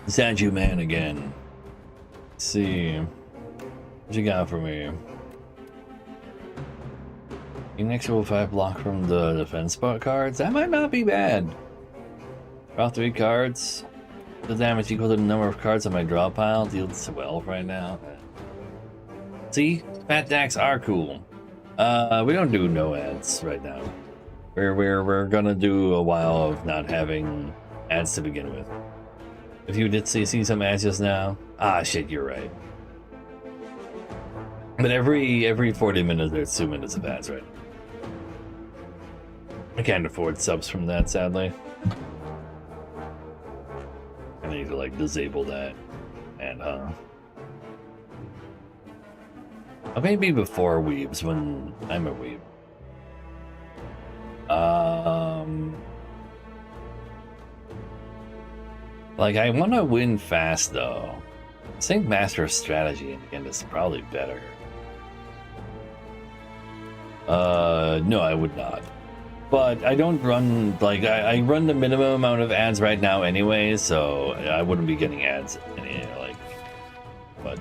A: Statue Man again. Let's see. What you got for me? Next roll 5 block from the defense spot cards. That might not be bad. Draw 3 cards. The damage equal to the number of cards on my draw pile. Deals 12 right now. See, fat decks are cool. We don't do no ads right now. We're gonna do a while of not having ads to begin with. If you did see some ads just now, shit, you're right. But every 40 minutes there's 2 minutes of ads right now. I can't afford subs from that, sadly. I need to like disable that. And maybe before Weebs when I'm a Weeb. Like I wanna win fast though. I think Master of Strategy again is probably better. No, I would not. But I don't run, like, I run the minimum amount of ads right now anyway, so I wouldn't be getting ads, but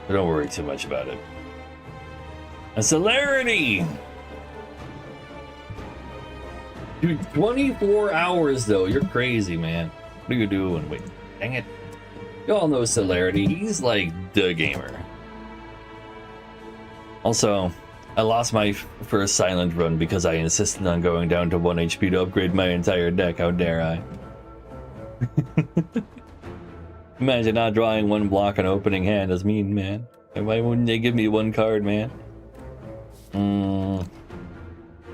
A: don't worry too much about it. A celerity! Dude, 24 hours though, you're crazy, man. What are you doing? Wait, dang it. You all know Celerity, he's like the gamer. Also, I lost my first silent run because I insisted on going down to 1 HP to upgrade my entire deck. How dare I? Imagine not drawing 1 block on opening hand. That's mean, man. Why wouldn't they give me 1 card, man?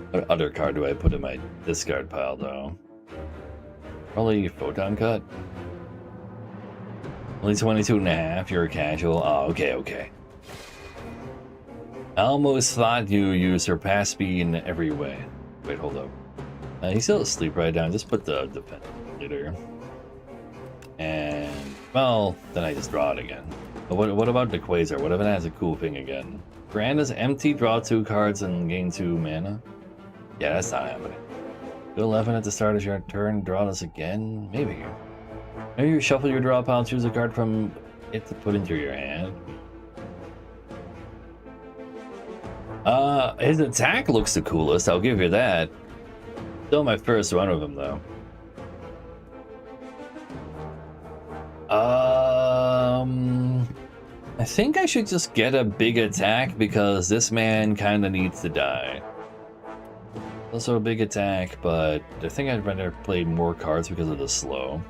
A: What other card do I put in my discard pile, though? Probably Photon Cut. Only 22.5. You're a casual. Oh, okay. I almost thought you surpassed me in every way. Wait, hold up. He's still asleep right now. Just put the defense later. And, well, then I just draw it again. But what about the Quasar? What if it has a cool thing again? Grand is empty, draw 2 cards, and gain 2 mana? Yeah, that's not happening. Do 11 at the start of your turn, draw this again? Maybe. Maybe you shuffle your draw pile, choose a card from it to put into your hand. His attack looks the coolest, I'll give you that. Still my first run of him, though. I think I should just get a big attack because this man kind of needs to die. Also a big attack, but I think I'd rather play more cards because of the slow.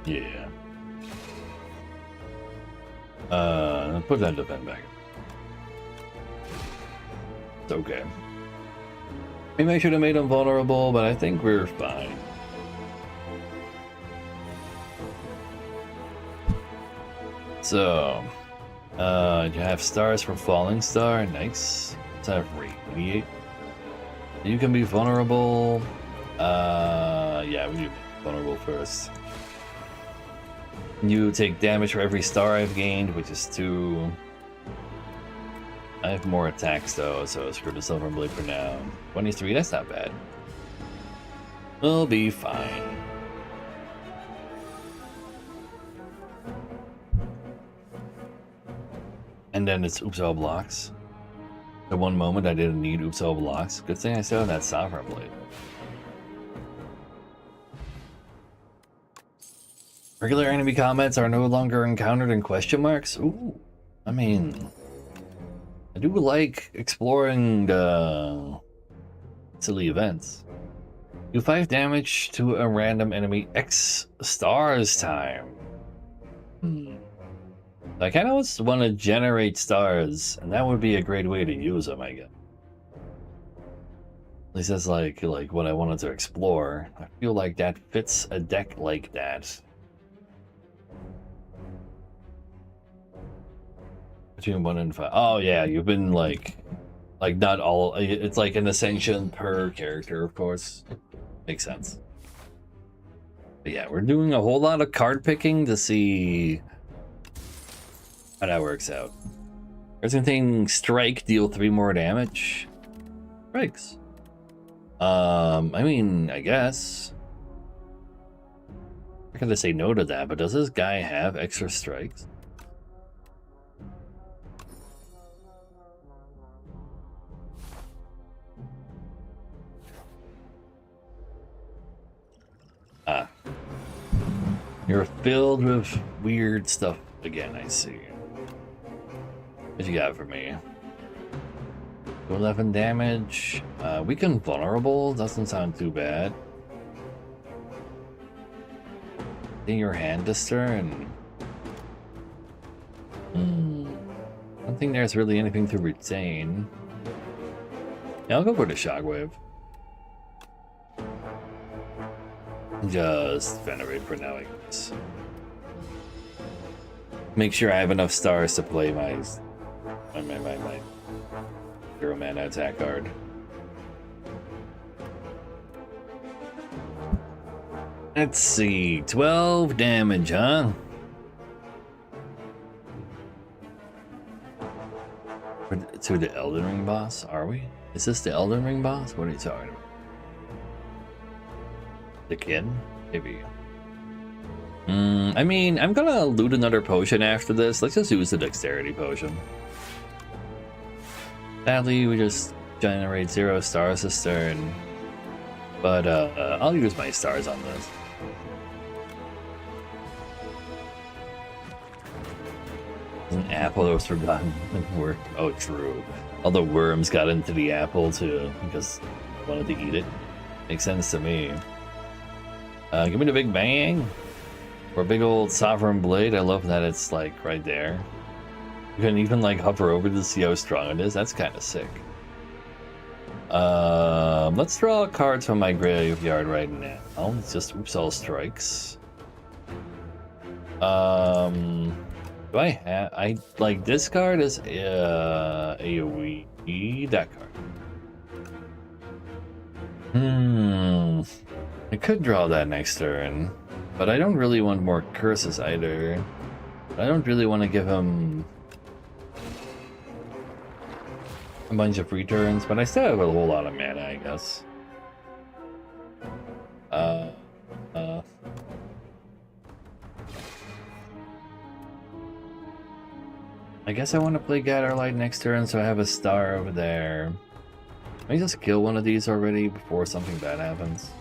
A: Yeah. Put that defend back. It's okay. Maybe I should have made him vulnerable, but I think we're fine. So, you have stars for Falling Star, nice. Let's have Radiate. You can be vulnerable. Yeah, we do vulnerable first. You take damage for every star I've gained, which is 2. I have more attacks though, so screw the Silver Blade for now. 23, that's not bad. We'll be fine. And then it's Oops All Blocks. The one moment I didn't need Oops All Blocks. Good thing I still have that Sovereign Blade. Regular enemy comments are no longer encountered in question marks? Ooh, I mean, I do like exploring the silly events. Do 5 damage to a random enemy X stars time. I kind of just want to generate stars, and that would be a great way to use them, I guess. At least that's like what I wanted to explore. I feel like that fits a deck like that. Between 1 and 5. Oh yeah, you've been like not all. It's like an ascension per character, of course. Makes sense. But yeah, we're doing a whole lot of card picking to see how that works out. There's anything strike, deal 3 more damage. Strikes. I mean, I guess. I'm gonna say no to that, but does this guy have extra strikes? Ah. You're filled with weird stuff again, I see. What you got for me? 11 damage. Weaken vulnerable doesn't sound too bad. In your hand this turn. I don't think there's really anything to retain. Yeah, I'll go for the shockwave. Just venerate for now, I guess. Make sure I have enough stars to play my 0 mana attack card. Let's see, 12 damage, huh? To the Elden Ring boss, are we? Is this the Elden Ring boss? What are you talking about? The kid? Maybe. I mean, I'm gonna loot another potion after this. Let's just use the dexterity potion. Sadly, we just generate 0 stars this turn. But I'll use my stars on this. An apple that was forgotten. Oh, true. All the worms got into the apple too because I wanted to eat it. Makes sense to me. Give me the big bang. For a big old sovereign blade. I love that it's like right there. You can even like hover over to see how strong it is. That's kind of sick. Let's draw cards from my graveyard right now. It's just oops all strikes. Do I have? I like this card is AoE. That card. I could draw that next turn, but I don't really want more curses either. I don't really want to give him a bunch of returns, but I still have a whole lot of mana, I guess. I guess I want to play Gatherlight next turn, so I have a star over there. Let me just kill one of these already before something bad happens.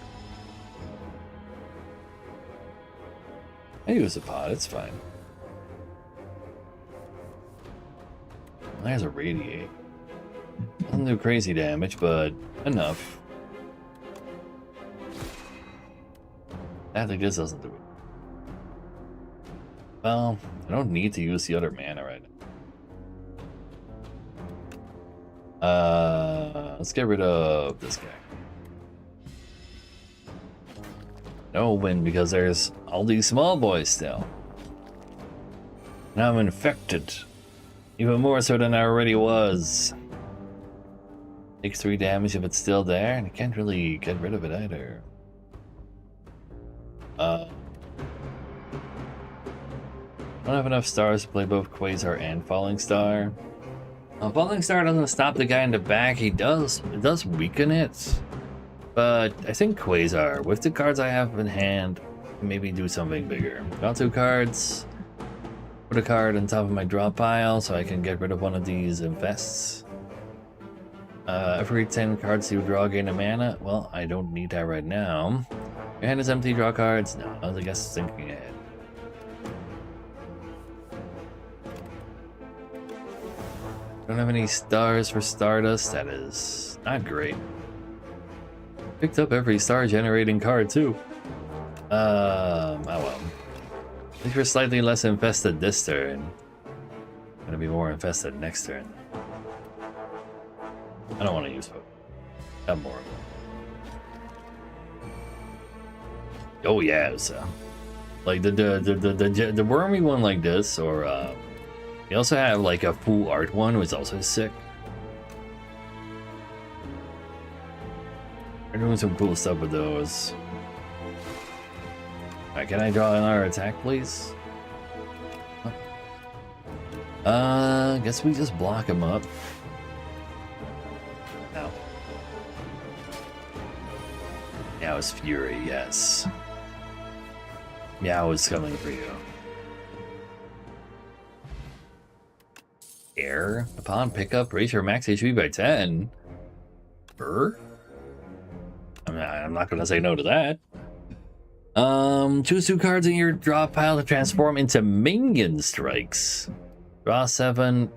A: I use a pot, it's fine. There's a radiate. Doesn't do crazy damage, but enough. Sadly, this doesn't do it. Well, I don't need to use the other mana right now. Let's get rid of this guy. No win because there's all these small boys still. Now I'm infected. Even more so than I already was. Takes 3 damage if it's still there, and I can't really get rid of it either. I don't have enough stars to play both Quasar and Falling Star. Falling Star doesn't stop the guy in the back. It does weaken it. But I think Quasar, with the cards I have in hand, maybe do something bigger. Draw 2 cards. Put a card on top of my draw pile so I can get rid of one of these infests. Every 10 cards you draw gain a mana. Well, I don't need that right now. Your hand is empty, draw cards. No, I guess thinking ahead. Don't have any stars for Stardust. That is not great. Picked up every star generating card too. Oh well. At least we're slightly less infested this turn. Gonna be more infested next turn. I don't want to use hope. Got more. Oh yeah, like the wormy one like this, or they also have like a full art one, which is also sick. We're doing some cool stuff with those. Alright, can I draw another attack, please? Guess we just block him up. No. Now it's Fury, yes. Meow is coming for you. Air. Upon pickup, raise your max HP by 10. Burr? I'm not gonna say no to that. Choose 2 cards in your draw pile to transform into minion strikes. Draw 7.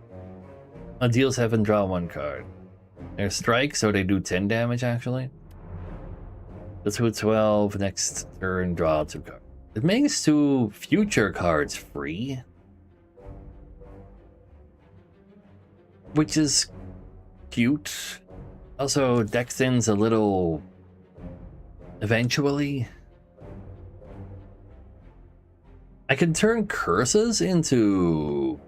A: Deal 7, draw 1 card. They're strikes, so they do 10 damage actually. Let's do 12. Next turn, draw 2 cards. It makes 2 future cards free, which is cute. Also, deck thins a little eventually. I can turn curses into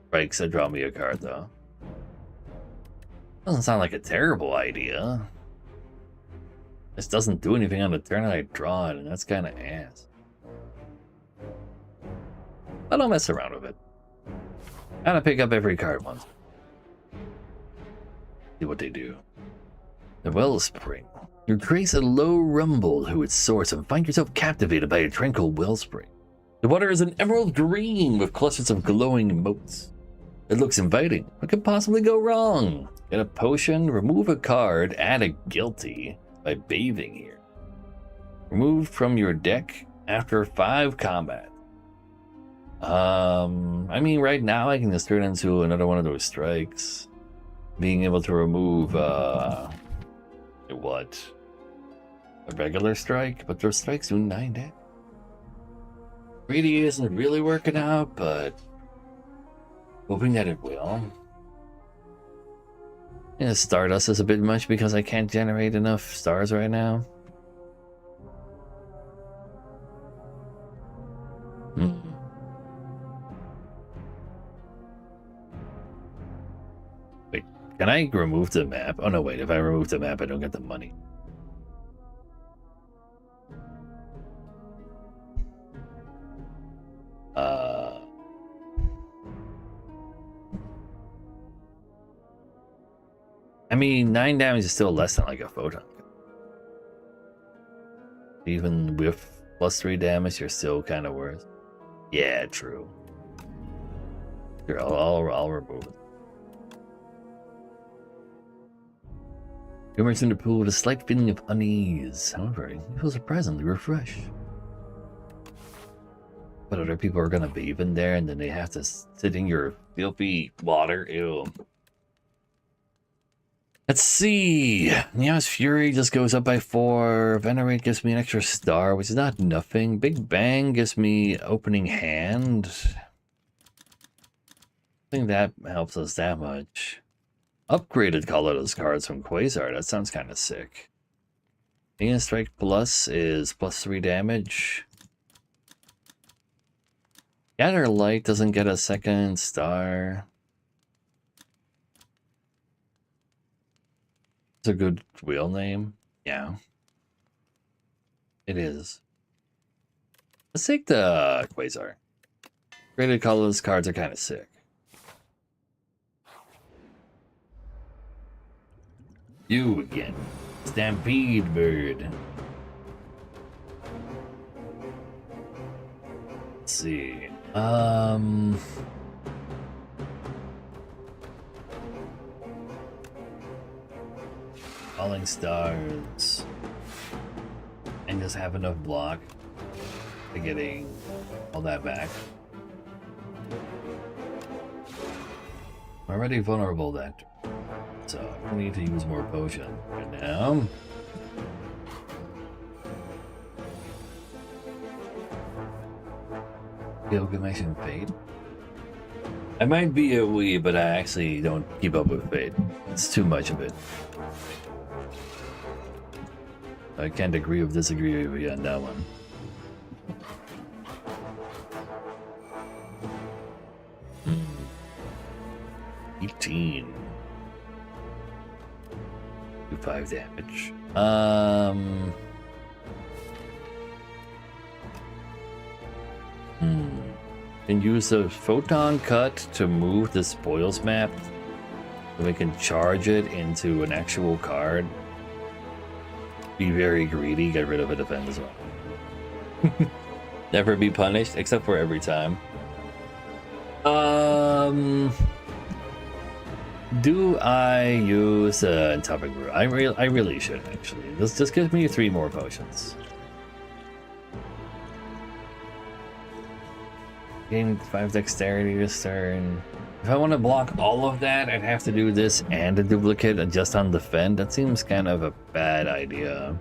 A: strikes that draw me a card, though. Doesn't sound like a terrible idea. This doesn't do anything on the turn that I draw it, and that's kind of ass. But I'll mess around with it. Gotta pick up every card once. See what they do. The wellspring. You trace a low rumble to its source and find yourself captivated by a tranquil wellspring. The water is an emerald green with clusters of glowing motes. It looks inviting. What could possibly go wrong? Get a potion, remove a card, add a guilty by bathing here. Removed from your deck after 5 combat. I mean, right now I can just turn into another one of those strikes. Being able to remove, what? A regular strike? But those strikes do 9 damage. Really isn't really working out, but hoping that it will. Yeah, Stardust is a bit much because I can't generate enough stars right now. Wait, can I remove the map? Oh no, wait, if I remove the map, I don't get the money. I mean, 9 damage is still less than like a photon. Even with +3 damage, you're still kind of worse. Yeah, true. Here, I'll remove it. You emerge in the pool with a slight feeling of unease. However, you feel surprisingly refreshed. But other people are gonna bathe in there, and then they have to sit in your filthy water. Ew. Let's see. Meow's Fury just goes up by 4. Venerate gives me an extra star, which is not nothing. Big Bang gives me opening hand. I think that helps us that much. Upgraded colorless cards from Quasar. That sounds kind of sick. Being Strike Plus is +3 damage. Gather Light doesn't get a second star. It's a good wheel name. Yeah. It is. Let's take the Quasar. Graded colorless cards are kind of sick. You again. Stampede Bird. Let's see. Falling Stars. And just have enough block to getting all that back. already vulnerable that turn. So I need to use more potion right now. Gilgamesh Fate. I might be a Wii, but I actually don't keep up with Fate. It's too much of it. I can't agree or disagree with you on that one. Hmm. 18. Do 5 damage. Can use a photon cut to move the spoils map so we can charge it into an actual card. Be very greedy, get rid of a defend as well. Never be punished, except for every time. Do I use Topic Brew? I really should actually. Just give me 3 more potions. Gain 5 dexterity this turn. If I want to block all of that, I'd have to do this and a duplicate just on defend. That seems kind of a bad idea.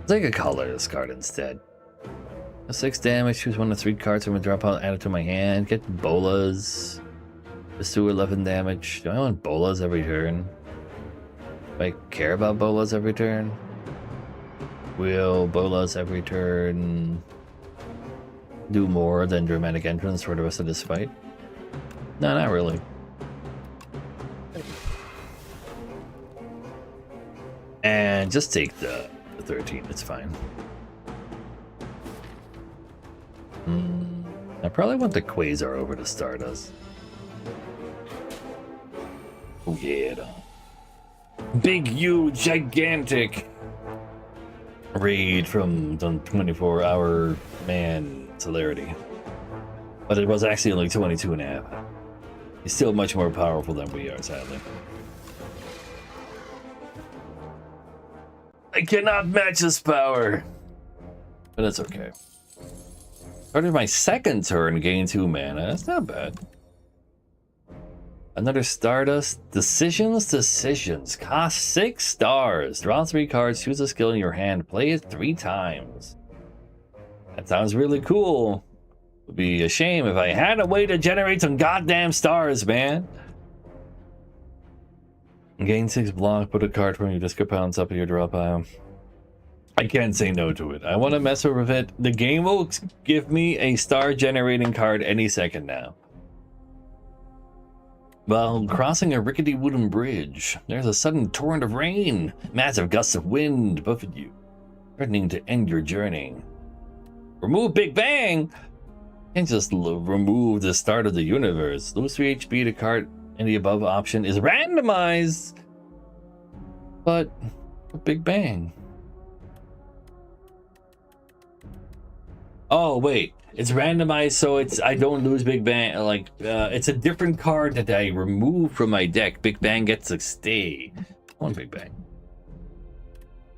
A: Take a colorless card instead. 6 damage, choose 1 of 3 cards from a drop out, add it to my hand. Get bolas. Just do 11 damage. Do I want bolas every turn? Do I care about bolas every turn? Will bolas every turn do more than dramatic entrance for the rest of this fight? No, not really. And just take the 13, it's fine. I probably want the Quasar over the Stardust. Oh yeah. Big, huge, gigantic raid from the 24-hour man celerity. But it was actually only 22 and a half. He's still much more powerful than we are, sadly. I cannot match his power. But that's okay. Started my second turn, gain 2 mana. That's not bad. Another Stardust. Decisions. Cost 6 stars. Draw 3 cards, choose a skill in your hand, play it 3 times. That sounds really cool. Would be a shame if I had a way to generate some goddamn stars, man. Gain 6 block, put a card from your discard pile on top of your draw pile. I can't say no to it. I want to mess with it. The game will give me a star generating card any second now. While crossing a rickety wooden bridge, there's a sudden torrent of rain. Massive gusts of wind buffet you, threatening to end your journey. Remove Big Bang! Can't just remove the start of the universe. Lose 3 HP to card in the above option is randomized. But Big Bang. Oh wait, it's randomized, so I don't lose Big Bang. Like it's a different card that I remove from my deck. Big Bang gets to stay. One Big Bang.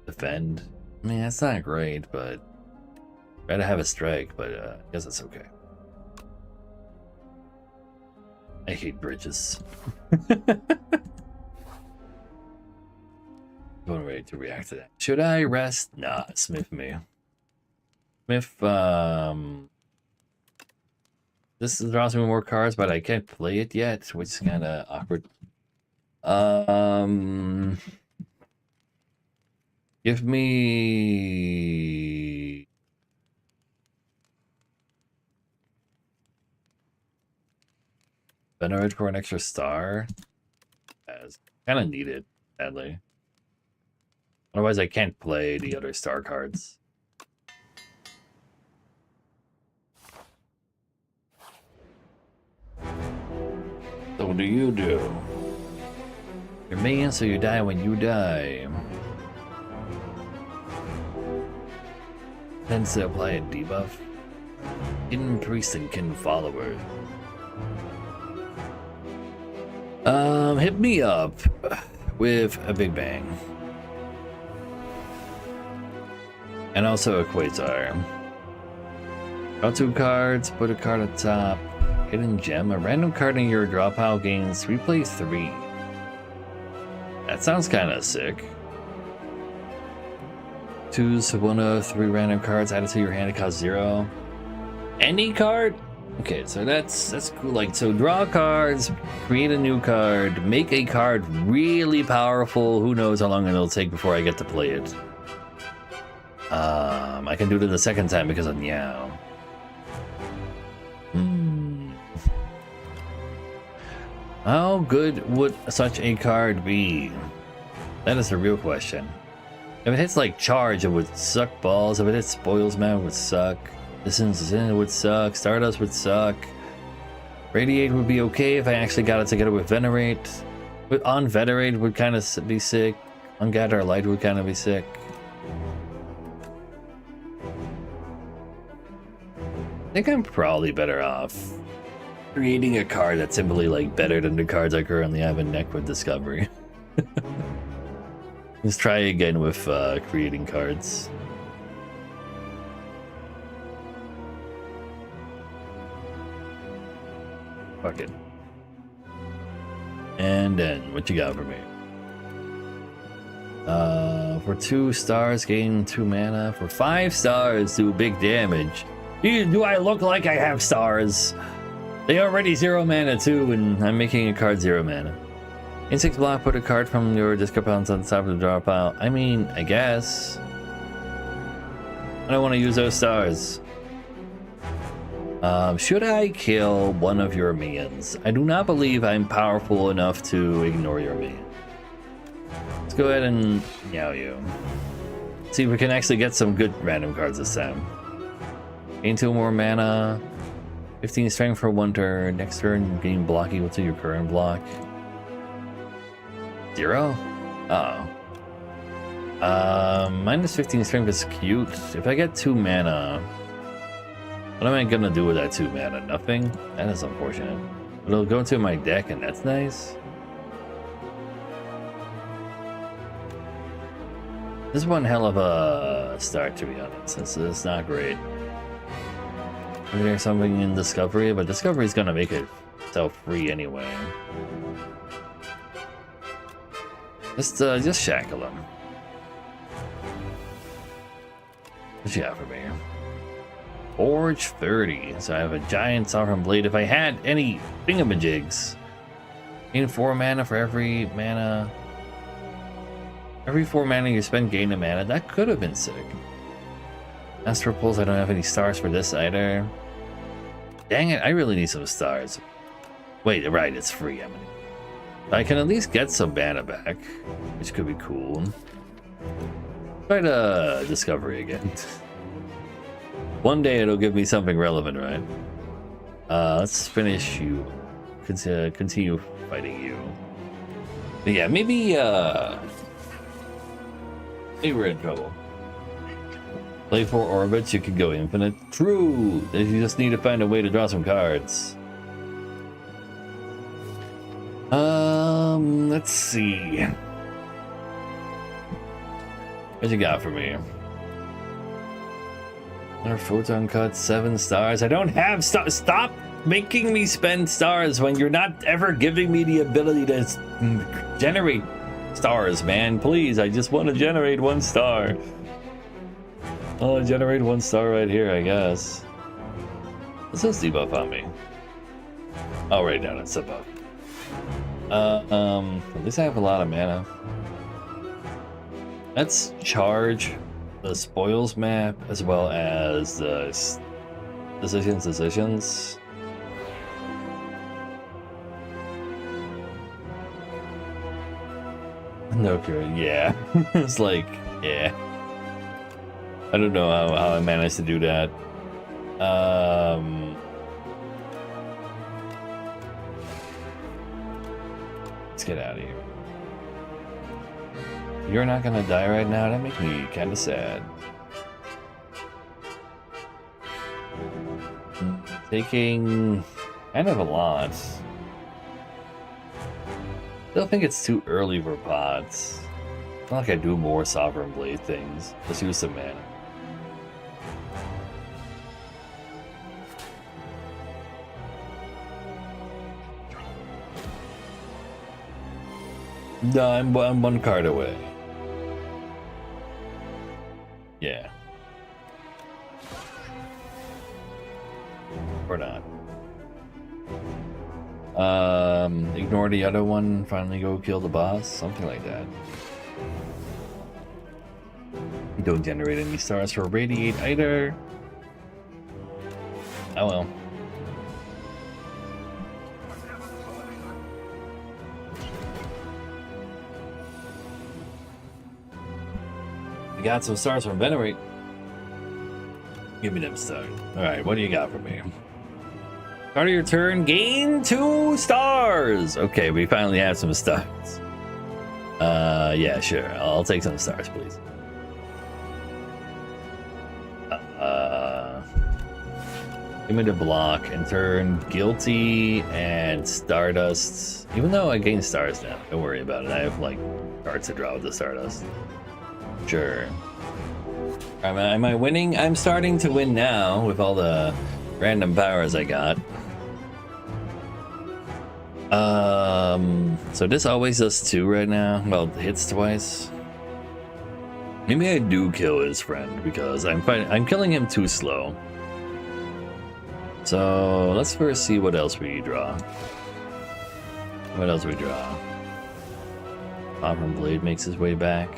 A: Defend. I mean, that's not great, but gotta have a strike. But I guess that's okay. I hate bridges. Going ready to react to that. Should I rest? Nah, Smith me. Smith, this draws me more cards, but I can't play it yet, which is kind of awkward. Give me Venerate for an extra star. As kind of needed, sadly. Otherwise, I can't play the other star cards. So what do you do? You're me, so you die when you die. Tends to apply a debuff. Hidden Priest and Kin Follower. Hit me up with a Big Bang. And also a Quasar. Draw 2 cards, put a card on top. Hidden gem. A random card in your draw pile gains replay 3. That sounds kind of sick. Choose one of 3 random cards added to your hand. It costs 0. Any card? Okay, so that's cool. Like, so draw cards, create a new card, make a card really powerful. Who knows how long it'll take before I get to play it. I can do it the second time because of Meow. How good would such a card be? That is the real question. If it hits like Charge, it would suck balls. If it hits Spoils Man, it would suck. Distance would suck. Stardust would suck. Radiate would be okay if I actually got it together with Venerate. On Venerate would kind of be sick. Ungather Light would kind of be sick. I think I'm probably better off creating a card that's simply like better than the cards I currently have in deck with Discovery. Let's try again with creating cards. Fuck it. And then, what you got for me? For 2 stars, gain 2 mana. For 5 stars, do big damage. Do I look like I have stars? They already 0 mana too, and I'm making a card 0 mana. In 6 block, put a card from your discard pile on the top of the draw pile. I mean, I guess. I don't want to use those stars. Should I kill one of your minions? I do not believe I'm powerful enough to ignore your minion. Let's go ahead and meow you. See if we can actually get some good random cards this time. Gain 2 more mana. 15 strength for 1 turn. Next turn, gain block equal to your current block. 0? Uh oh. Minus 15 strength is cute. If I get 2 mana, what am I gonna do with that 2 mana? Nothing? That is unfortunate. But it'll go into my deck, and that's nice. This is one hell of a start, to be honest. It's not great. Maybe there's something in Discovery, but Discovery's gonna make itself free anyway. Just shackle him. What you got for me? Forge 30. So I have a giant sovereign blade. If I had any thingamajigs, gain 4 mana for every mana. Every 4 mana you spend, gain a mana. That could have been sick. Master Pulse, I don't have any stars for this either. Dang it, I really need some stars. Wait, right, it's free. I can at least get some mana back, which could be cool. Try to Discovery again. One day it'll give me something relevant, right? Let's finish you. Continue fighting you. But yeah, maybe we're in trouble. Play 4 orbits, you can go infinite. True! You just need to find a way to draw some cards. Let's see. What you got for me? Our photon cut 7 stars. I don't have stop making me spend stars when you're not ever giving me the ability to generate stars, man. Please, I just want to generate 1 star. I'll generate 1 star right here, I guess. What's this debuff on me? Oh, right down, it's a buff. At least I have a lot of mana. Let's charge the spoils map as well as the decisions. No good, yeah. It's like, yeah. I don't know how I managed to do that. Let's get out of here. You're not gonna die right now? That makes me kinda sad. Taking kind of a lot. Still think it's too early for pots. It's not like I do more Sovereign Blade things. Let's use some mana. No, I'm one card away. Yeah. Or not. Ignore the other one, finally go kill the boss, something like that. Don't generate any stars for radiate either. Oh well. We got some stars from Venerate. Give me them stars. Alright, what do you got for me? Start of your turn, gain 2 stars! Okay, we finally have some stars. Yeah, sure. I'll take some stars, please. Give me the block and turn guilty and stardust. Even though I gain stars now, don't worry about it. I have like cards to draw with the stardust. Sure. Am I winning? I'm starting to win now with all the random powers I got. So this always does 2 right now. Well, it hits twice. Maybe I do kill his friend because I'm killing him too slow. So let's first see what else we draw. What else we draw? Auburn Blade makes his way back.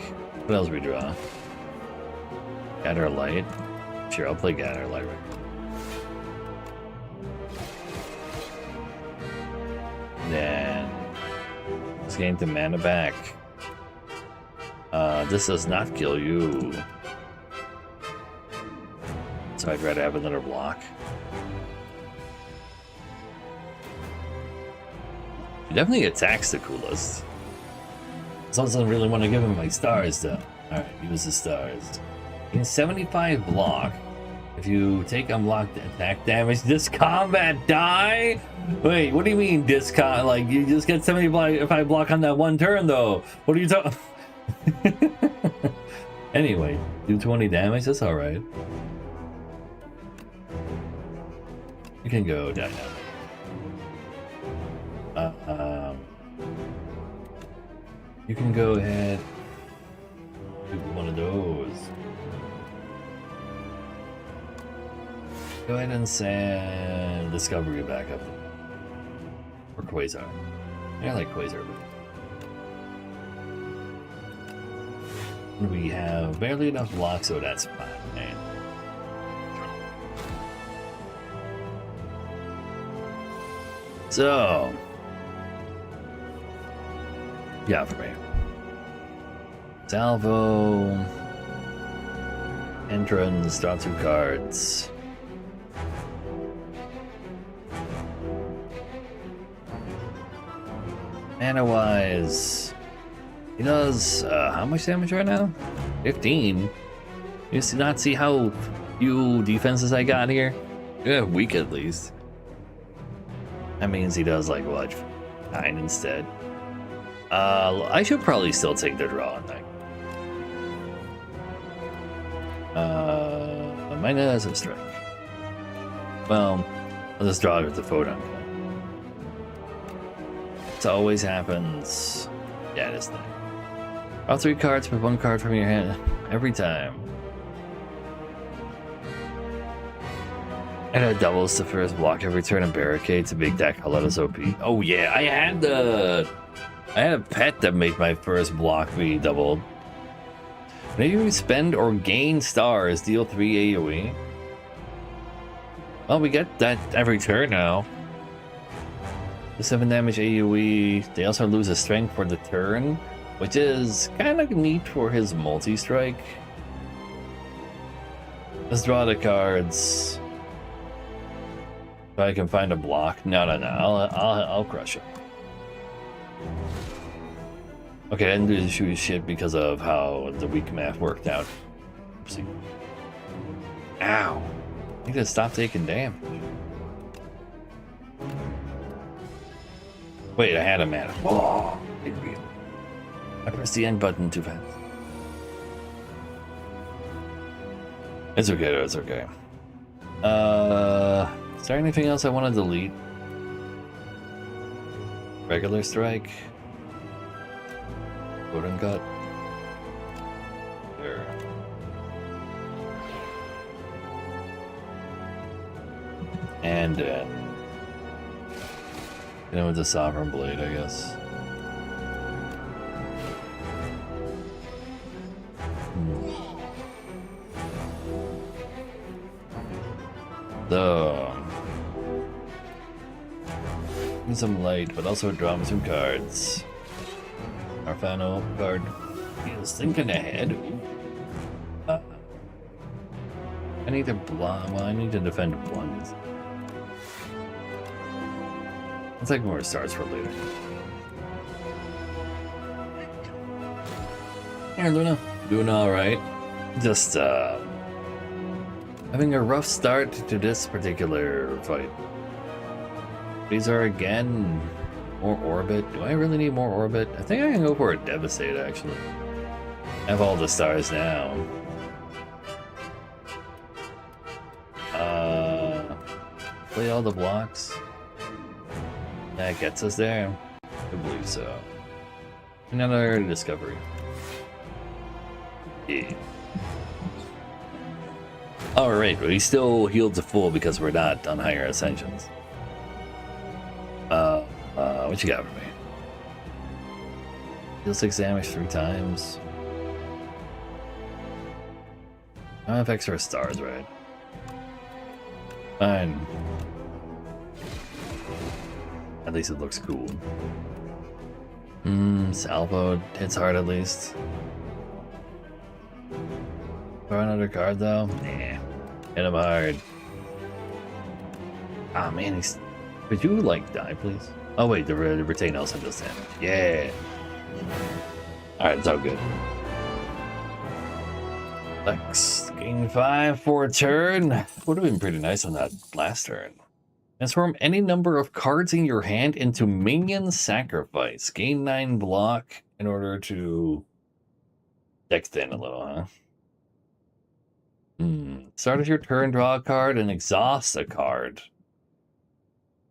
A: What else we draw? Gather Light. Sure, I'll play Gather Light right now. Then let's gain the mana back. This does not kill you. So I'd rather have another block. He definitely attacks the coolest. Someone doesn't really want to give him my stars though. Alright, use the stars. In 75 block, if you take unblocked attack damage, this combat die? Wait, what do you mean like you just get 75 block on that one turn though? What are you talking? Anyway, do 20 damage, that's alright. You can go dynamic. You can go ahead, do one of those. Go ahead and send Discovery back up. Or Quasar. I like Quasar. We have barely enough blocks, so that's fine. Man. So, yeah, for me. Salvo, entrance, draw 2 cards. Mana wise, he does how much damage right now? 15. You not see how few defenses I got here? Yeah, weak at least. That means he does like what, 9 instead. I should probably still take the draw on that. Mine has a strike. Well, I'll just draw it with the photon. This always happens. Yeah, this thing. Draw 3 cards, put 1 card from your hand every time. And it doubles the first block every turn and barricade to make that color as OP. Oh yeah, I had a pet that made my first block be doubled. Maybe we spend or gain stars, deal 3 AoE. Well, we get that every turn now. The 7 damage AoE. They also lose a strength for the turn, which is kind of neat for his multi-strike. Let's draw the cards. If I can find a block. No. I'll crush it. Okay, I didn't do the shoot shit because of how the weak math worked out. Oopsie. Ow. I need to stop taking damage. Wait, I had a mana. Oh, I pressed the end button too fast. It's okay, though. It's okay. Is there anything else I want to delete? Regular strike. Golden cut. There. And then, with the Sovereign Blade, I guess. So, need some light, but also draw me some cards. Our final card is thinking ahead. Ooh. I need to block. Well, I need to defend ones. Let's take more stars for later. Here, Luna. Doing alright. Just, having a rough start to this particular fight. These are, again, more orbit. Do I really need more orbit? I think I can go for a Devastate, actually. I have all the stars now. Play all the blocks. That gets us there. I believe so. Another discovery. Yeah. Alright, but he's still healed to full because we're not on higher ascensions. What you got for me? Deal 6 damage 3 times. I don't have extra stars, right? Fine. At least it looks cool. Salvo hits hard at least. Throw another card though? Nah. Hit him hard. Ah man, he's... Could you like die please? Oh wait, the retain also does damage. Yeah. Alright, it's all good. Lex, gain 5 for a turn. Would have been pretty nice on that last turn. Transform any number of cards in your hand into minion sacrifice. Gain 9 block in order to deck thin a little, huh? Start of your turn, draw a card, and exhaust a card.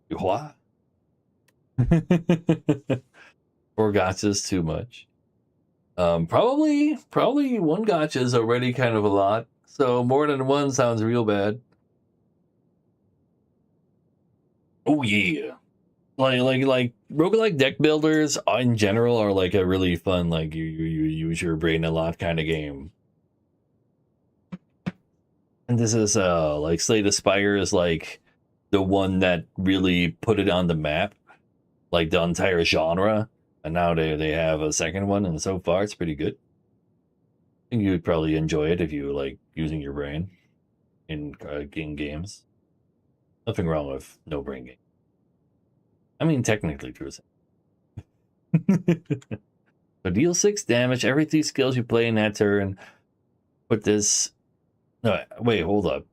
A: What? 4 gotchas too much. Probably one gotcha is already kind of a lot. So more than one sounds real bad. Oh yeah. Like roguelike deck builders in general are like a really fun, like you use your brain a lot kind of game. And this is like Slay the Spire is like the one that really put it on the map, like the entire genre. And now they have a second one, and so far it's pretty good. I think you would probably enjoy it if you like using your brain in games. Nothing wrong with no brain game. I mean, technically true. So deal 6 damage every 3 skills you play in that turn. Put this. No, wait, hold up.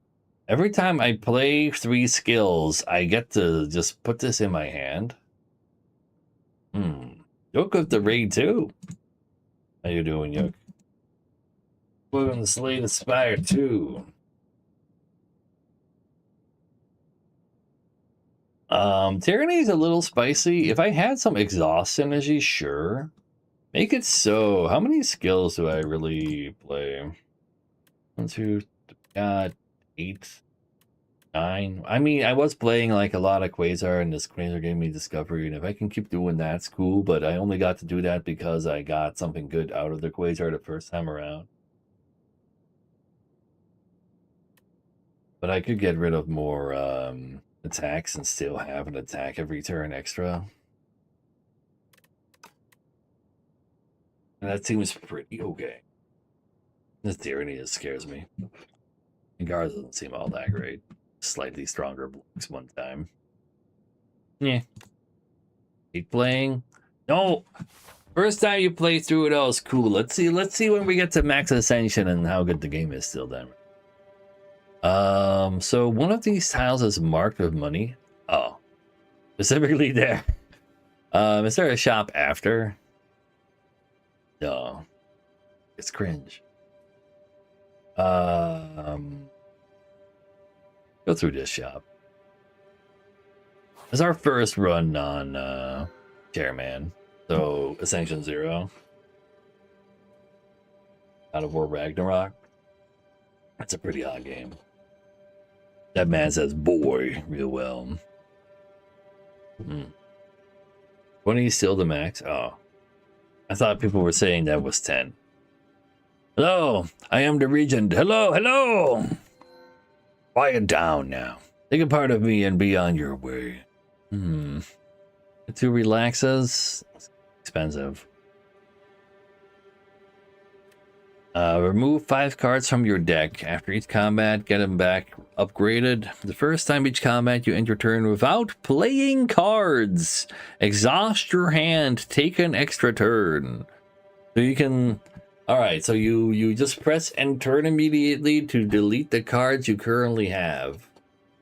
A: Every time I play 3 skills, I get to just put this in my hand. Yoke of the raid too. How you doing, Yoke? We're gonna slay the Spire too. Tyranny's a little spicy. If I had some exhaust energy, sure. Make it so. How many skills do I really play? 1, 2, 8, 9. I mean, I was playing like a lot of Quasar, and this Quasar gave me Discovery, and if I can keep doing that, it's cool, but I only got to do that because I got something good out of the Quasar the first time around. But I could get rid of more attacks and still have an attack every turn extra. And that seems pretty okay. This Tyranny scares me. And Garza doesn't seem all that great. Slightly stronger blocks one time. Yeah. Keep playing. No! First time you play through it, all is cool. Let's see when we get to max ascension and how good the game is still then. So one of these tiles is marked with money. Oh. Specifically there. Is there a shop after? No. It's cringe. Go through this shop. It's our first run on Chairman. So Ascension 0. God of War Ragnarok. That's a pretty odd game. That man says boy real well. 20 is still the max? Oh. I thought people were saying that was 10. Hello, I am the regent. Hello, hello! Quiet down now. Take a part of me and be on your way. 2 relaxes? Expensive. Remove 5 cards from your deck. After each combat, get them back upgraded. The first time each combat, you end your turn without playing cards. Exhaust your hand. Take an extra turn. So you can... Alright, so you just press and turn immediately to delete the cards you currently have.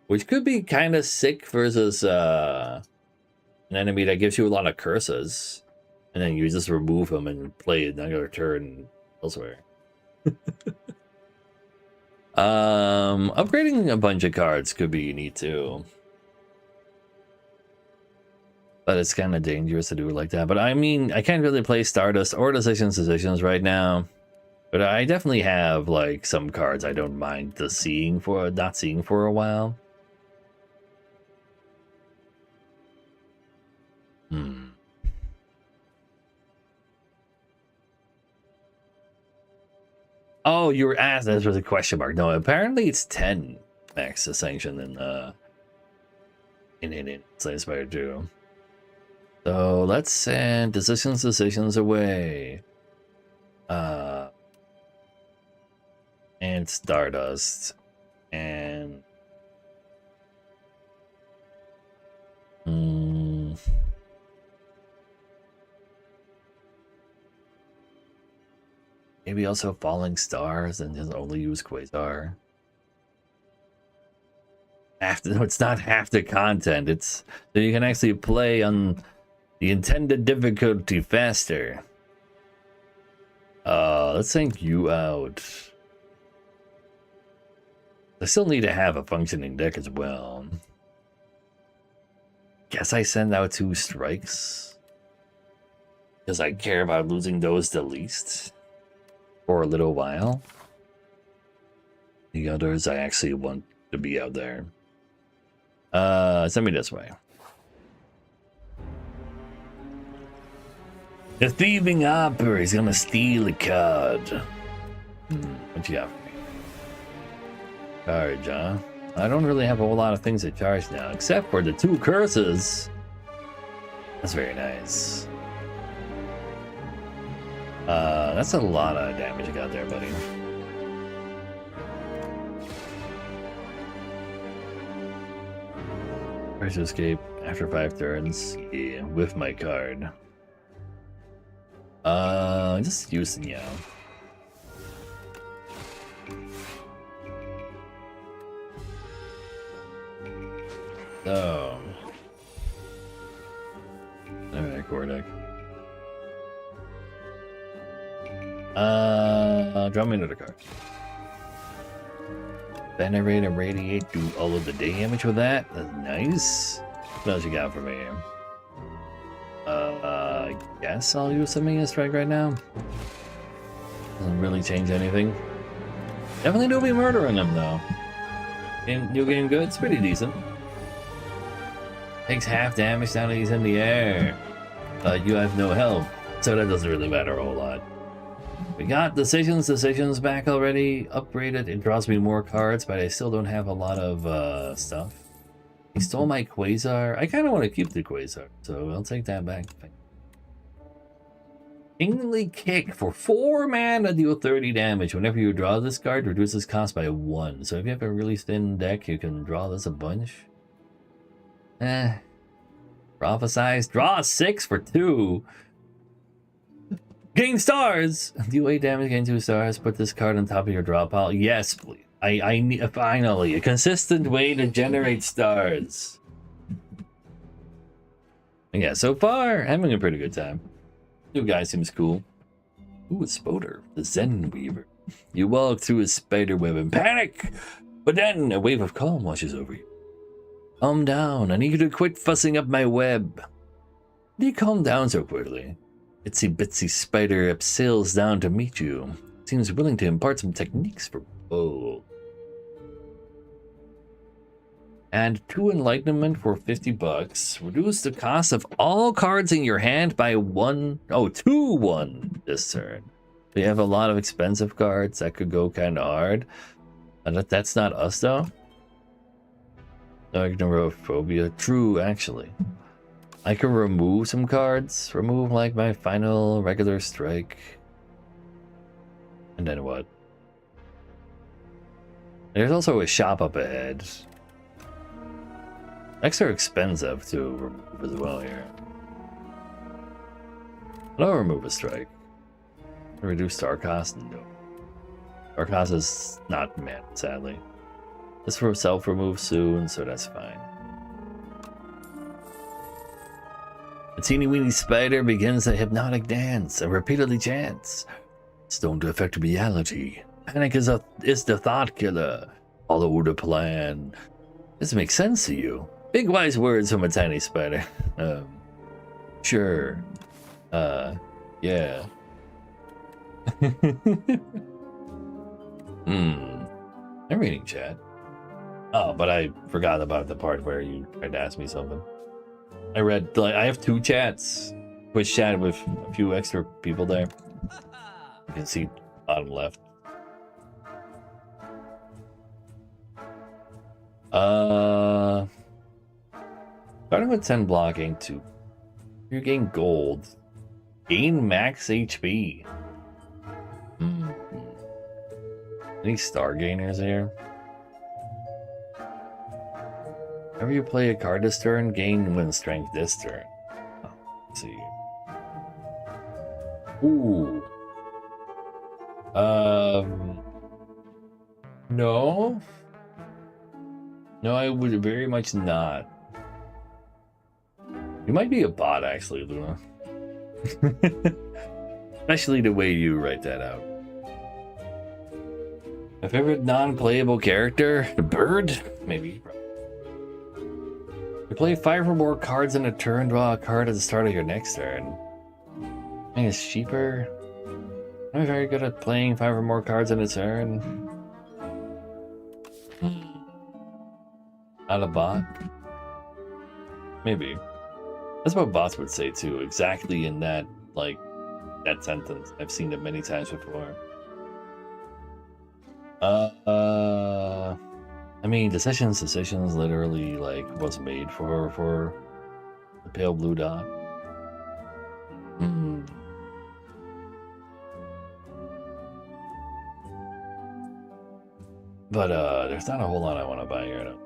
A: Which could be kind of sick versus an enemy that gives you a lot of curses. And then you just remove them and play another turn elsewhere. Upgrading a bunch of cards could be neat too. But it's kind of dangerous to do it like that. But I mean, I can't really play Stardust or Decisions right now. But I definitely have like some cards I don't mind not seeing for a while. Oh, you were asked. That was a question mark. No, apparently it's 10 max sanction in Spire 2. So let's send decisions away. And Stardust. And maybe also Falling Stars and just only use Quasar. No, it's not half the content. It's so you can actually play on the intended difficulty faster. Let's think you out. I still need to have a functioning deck as well. Guess I send out 2 strikes. Because I care about losing those the least. For a little while. The others I actually want to be out there. Send me this way. The thieving opera is gonna steal a card. What you got for me? Charge, huh? I don't really have a whole lot of things to charge now, except for the 2 curses. That's very nice. That's a lot of damage you got there, buddy. Try to escape after 5 turns. Yeah, with my card. Just using you. So. Alright, Kordek. Draw me another card. Venerate and Radiate, do all of the damage with that. That's nice. What else you got for me? I guess I'll use something as strike right now. Doesn't really change anything. Definitely don't be murdering him though. New game good, it's pretty decent. Takes half damage now that he's in the air. You have no health, so that doesn't really matter a whole lot. We got decisions back already. Upgraded. It draws me more cards, but I still don't have a lot of stuff. He stole my Quasar. I kind of want to keep the Quasar, so I'll take that back. Kingly Kick for 4 mana, deal 30 damage. Whenever you draw this card, reduces cost by 1. So if you have a really thin deck, you can draw this a bunch. Prophesize. Draw 6 for 2. Gain stars! Deal 8 damage, gain 2 stars. Put this card on top of your draw pile. Yes, please. I need finally a consistent way to generate stars. And yeah, so far, having a pretty good time. New guy seems cool. Ooh, a Spoder, the Zen Weaver. You walk through a spider web and panic, but then a wave of calm washes over you. Calm down, I need you to quit fussing up my web. Do you calm down so quickly? Itsy bitsy spider sails down to meet you. Seems willing to impart some techniques for both. And 2 enlightenment for 50 bucks. Reduce the cost of all cards in your hand by 2-1 this turn. We have a lot of expensive cards that could go kind of hard. That's not us though. Agnophobia. True, actually. I can remove some cards. Remove like my final regular strike. And then what? There's also a shop up ahead. Extra expensive to remove as well here. I'll remove a strike. Reduce star cost? No. Star cost is not met, sadly. This for self-remove soon, so that's fine. The teeny-weeny spider begins a hypnotic dance and repeatedly chants. Stone to affect reality. Panic is the thought killer. Follow the plan. This makes sense to you. Big wise words from a tiny spider. Sure. Yeah. I'm reading chat. Oh, but I forgot about the part where you tried to ask me something. I read, like, I have 2 chats. Twitch chat with a few extra people there. You can see bottom left. Starting with 10 blocking to you gain gold. Gain max HP. Any star gainers here? Whenever you play a card this turn, gain win strength this turn. Oh, let's see. Ooh. No. No, I would very much not. You might be a bot, actually, Luna. Especially the way you write that out. My favorite non-playable character? The bird? Maybe. You play 5 or more cards in a turn, draw a card at the start of your next turn. I think it's cheaper. I'm very good at playing 5 or more cards in a turn. Not a bot? Maybe. That's what bots would say too, exactly in that, like, that sentence. I've seen it many times before. I mean, decisions literally, like, was made for the pale blue dot. But, there's not a whole lot I want to buy here, though.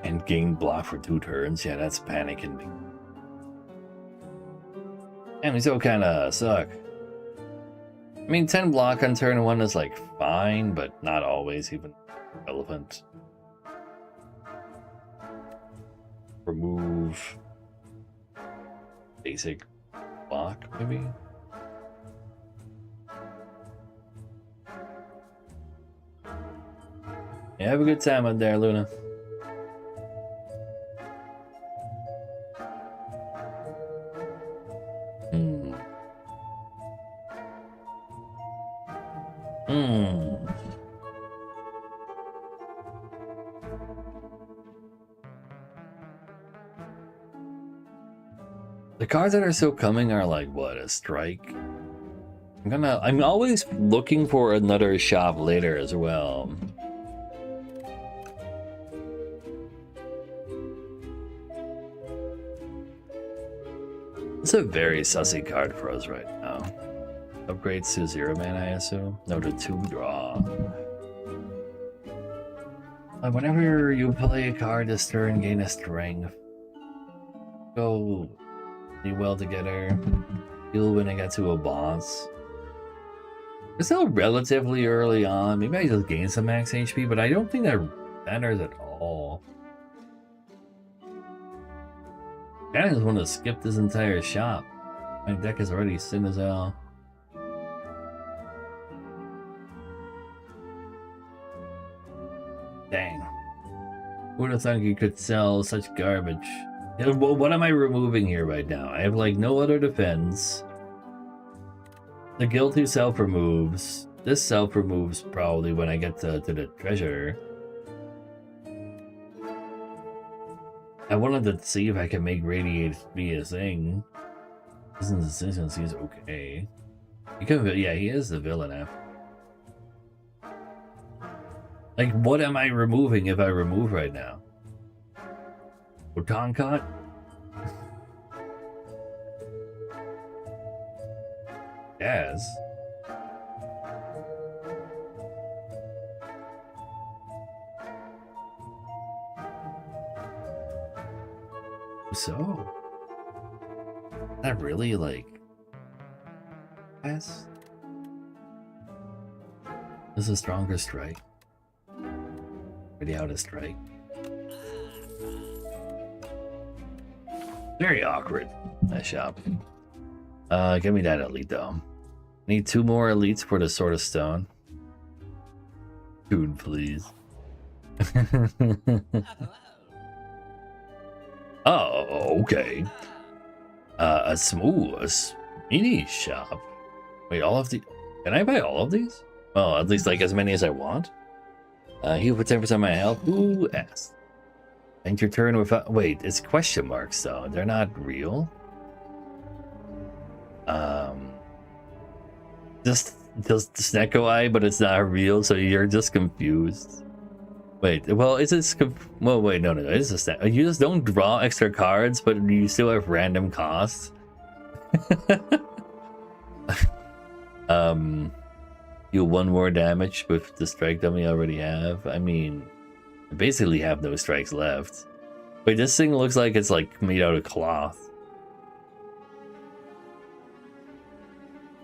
A: And gain block for 2 turns. Yeah, that's panicking me. And these all kind of suck. I mean, 10 block on turn 1 is like fine, but not always even relevant. Remove basic block, maybe? Yeah, have a good time out there, Luna. The cards that are still coming are like, what, a strike? I'm always looking for another shop later as well. It's a very sussy card for us right now. Upgrades to 0 mana, I assume. No, to 2 draw. Whenever you play a card this turn, gain a strength. Go really well together. Heal when I get to a boss. It's still relatively early on. Maybe I just gain some max HP, but I don't think that matters at all. I just want to skip this entire shop. My deck is already thin as hell. Dang. Who would have thought you could sell such garbage? What am I removing here right now? I have like no other defense. The guilty self removes. This self removes probably when I get to the treasure. I wanted to see if I can make radiate be a thing. Isn't decision seems okay. He could, yeah, he is the villain after. Like, what am I removing if I remove right now? Photon cut? Yes. So, that really like, yes. This is a stronger strike. Ready out a strike. Very awkward. That shop. Give me that elite though. Need 2 more elites for the Sword of Stone. Dude, please. Oh, okay. A smooth mini shop. Wait, all of the... Can I buy all of these? Well, at least like as many as I want. Heal for 10% of my health. Ooh, ass. End your turn without... Wait, it's question marks though. They're not real. Just Snecko Eye, but it's not real, so you're just confused. Wait, well, is this... Well, wait, no. It's just that you just don't draw extra cards, but you still have random costs. You 1 more damage with the strike dummy I already have. I mean, I basically have no strikes left. Wait, this thing looks like it's like made out of cloth.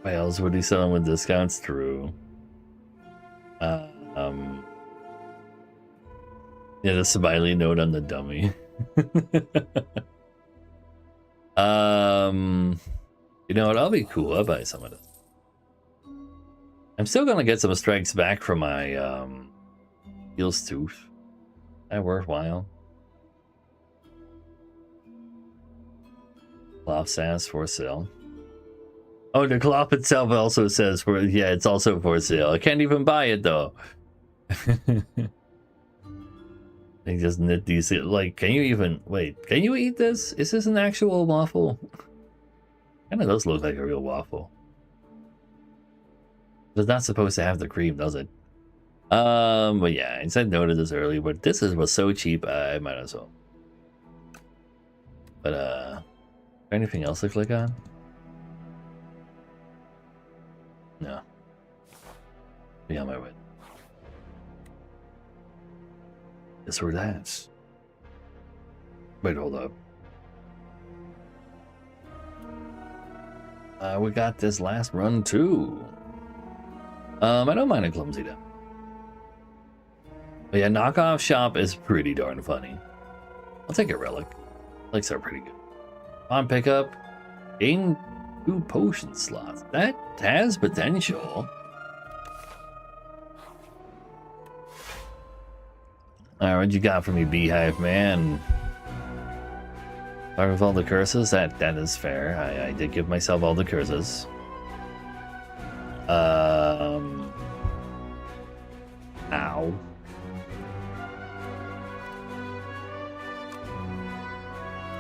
A: Why else would he sell them with discounts? True. Yeah, the smiley note on the dummy. You know what? I'll be cool. I'll buy some of this. I'm still gonna get some strikes back from my Heel's Tooth. That worthwhile. Cloth Sass for sale. Oh, the cloth itself also says for, yeah, it's also for sale. I can't even buy it though. They just knit these, like, can you even, wait, can you eat this? Is this an actual waffle? Kind of does look like a real waffle. It's not supposed to have the cream, does it? But yeah, I said no to this earlier, but this was so cheap, I might as well. But, anything else to click on? No. Be on my way. Guess we're that. Wait, hold up. We got this last run too. I don't mind a clumsy though. But yeah, knockoff shop is pretty darn funny. I'll take a relic. Relics are pretty good. On pickup, gain 2 potion slots. That has potential. Alright, what you got for me, Beehive Man? Part of all the curses? That is fair. I did give myself all the curses. Ow.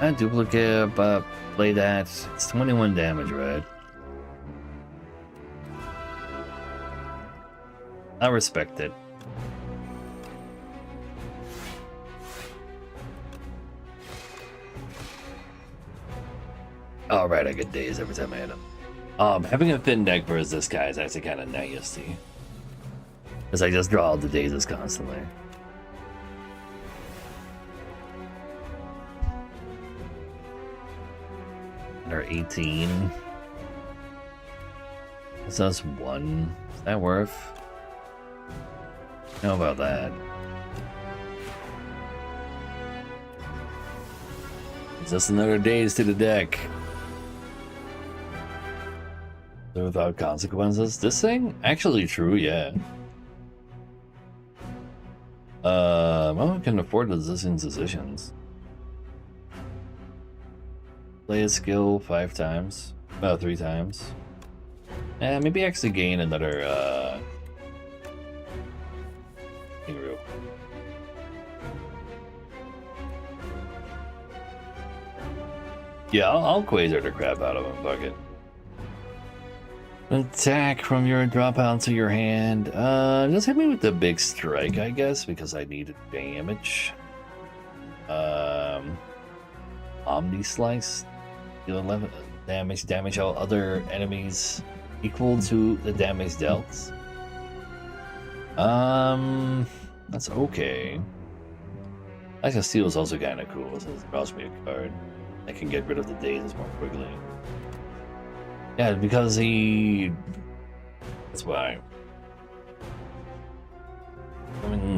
A: A duplicate, but play that. It's 21 damage, right? I respect it. Alright, I get days every time I hit him. Having a thin deck versus this guy is actually kind of nasty. Because I just draw all the dazes constantly. Or 18. This does 1. Is that worth? How about that? It's just another daze to the deck. So without consequences. This thing? Actually true, yeah. I can afford the existing decisions. Play a skill 5 times. About 3 times. Maybe actually gain another thing real quick. Yeah, I'll Quasar the crap out of him, bucket. Attack from your drop out to your hand. Just hit me with the big strike, I guess, because I needed damage. Omni Slice. Deal 11 damage all other enemies equal to the damage dealt. That's okay. Like a Steel is also kind of cool, so it draws me a card. I can get rid of the dazes more quickly. Yeah, because he... That's why.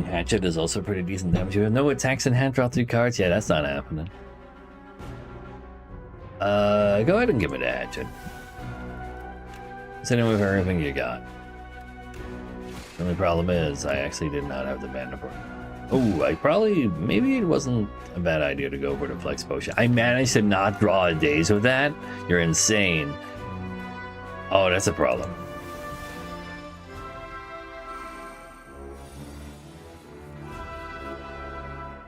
A: Hatchet is also pretty decent damage. You have no attacks in hand, draw 3 cards? Yeah, that's not happening. Go ahead and give me the Hatchet. Send it with everything you got. The only problem is, I actually did not have the mana for it. Oh, maybe it wasn't a bad idea to go for the Flex Potion. I managed to not draw a daze with that? You're insane. Oh, that's a problem.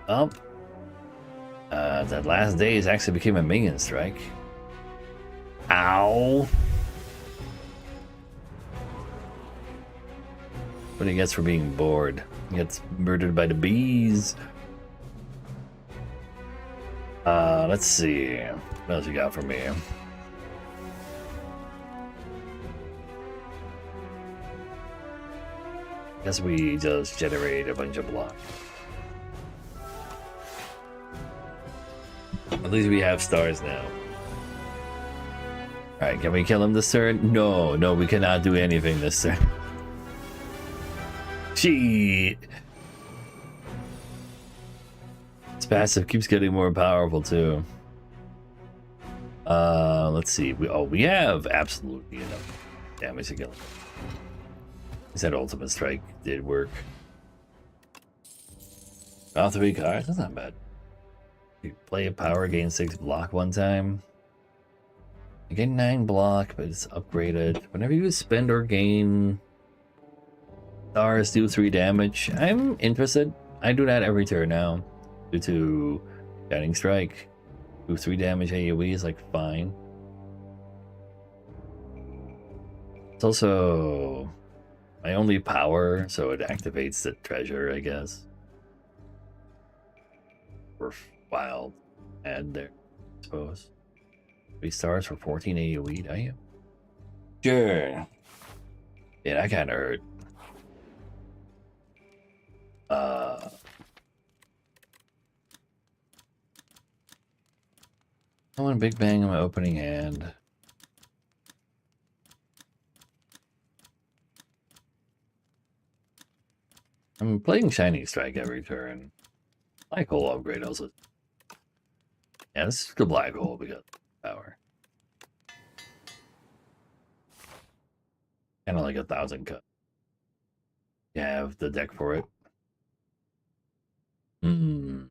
A: Oh. That last daze actually became a minion strike. Ow. What he gets for being bored. He gets murdered by the bees. Let's see. What else you got for me? Guess we just generate a bunch of blocks. At least we have stars now. Alright, can we kill him this turn? No, we cannot do anything this turn. Shit. His passive keeps getting more powerful too. Let's see. We have absolutely enough damage to kill him. He said ultimate strike did work. Draw 3 cards. That's not bad. You play a power, gain 6 block one time. You gain 9 block, but it's upgraded. Whenever you spend or gain stars, do 3 damage. I'm interested. I do that every turn now. Due to Guiding Strike. Do 3 damage AoE is like fine. It's also my only power, so it activates the treasure, I guess. Or wild add there, I suppose. 3 stars for 14 AoE, damn. Sure. Yeah, that kinda hurt. I want a big bang on my opening hand. I'm playing Shining Strike every turn. Black Hole upgrade also. Yeah, this is the Black Hole because of power. Kind of like 1,000 cut. You have the deck for it. You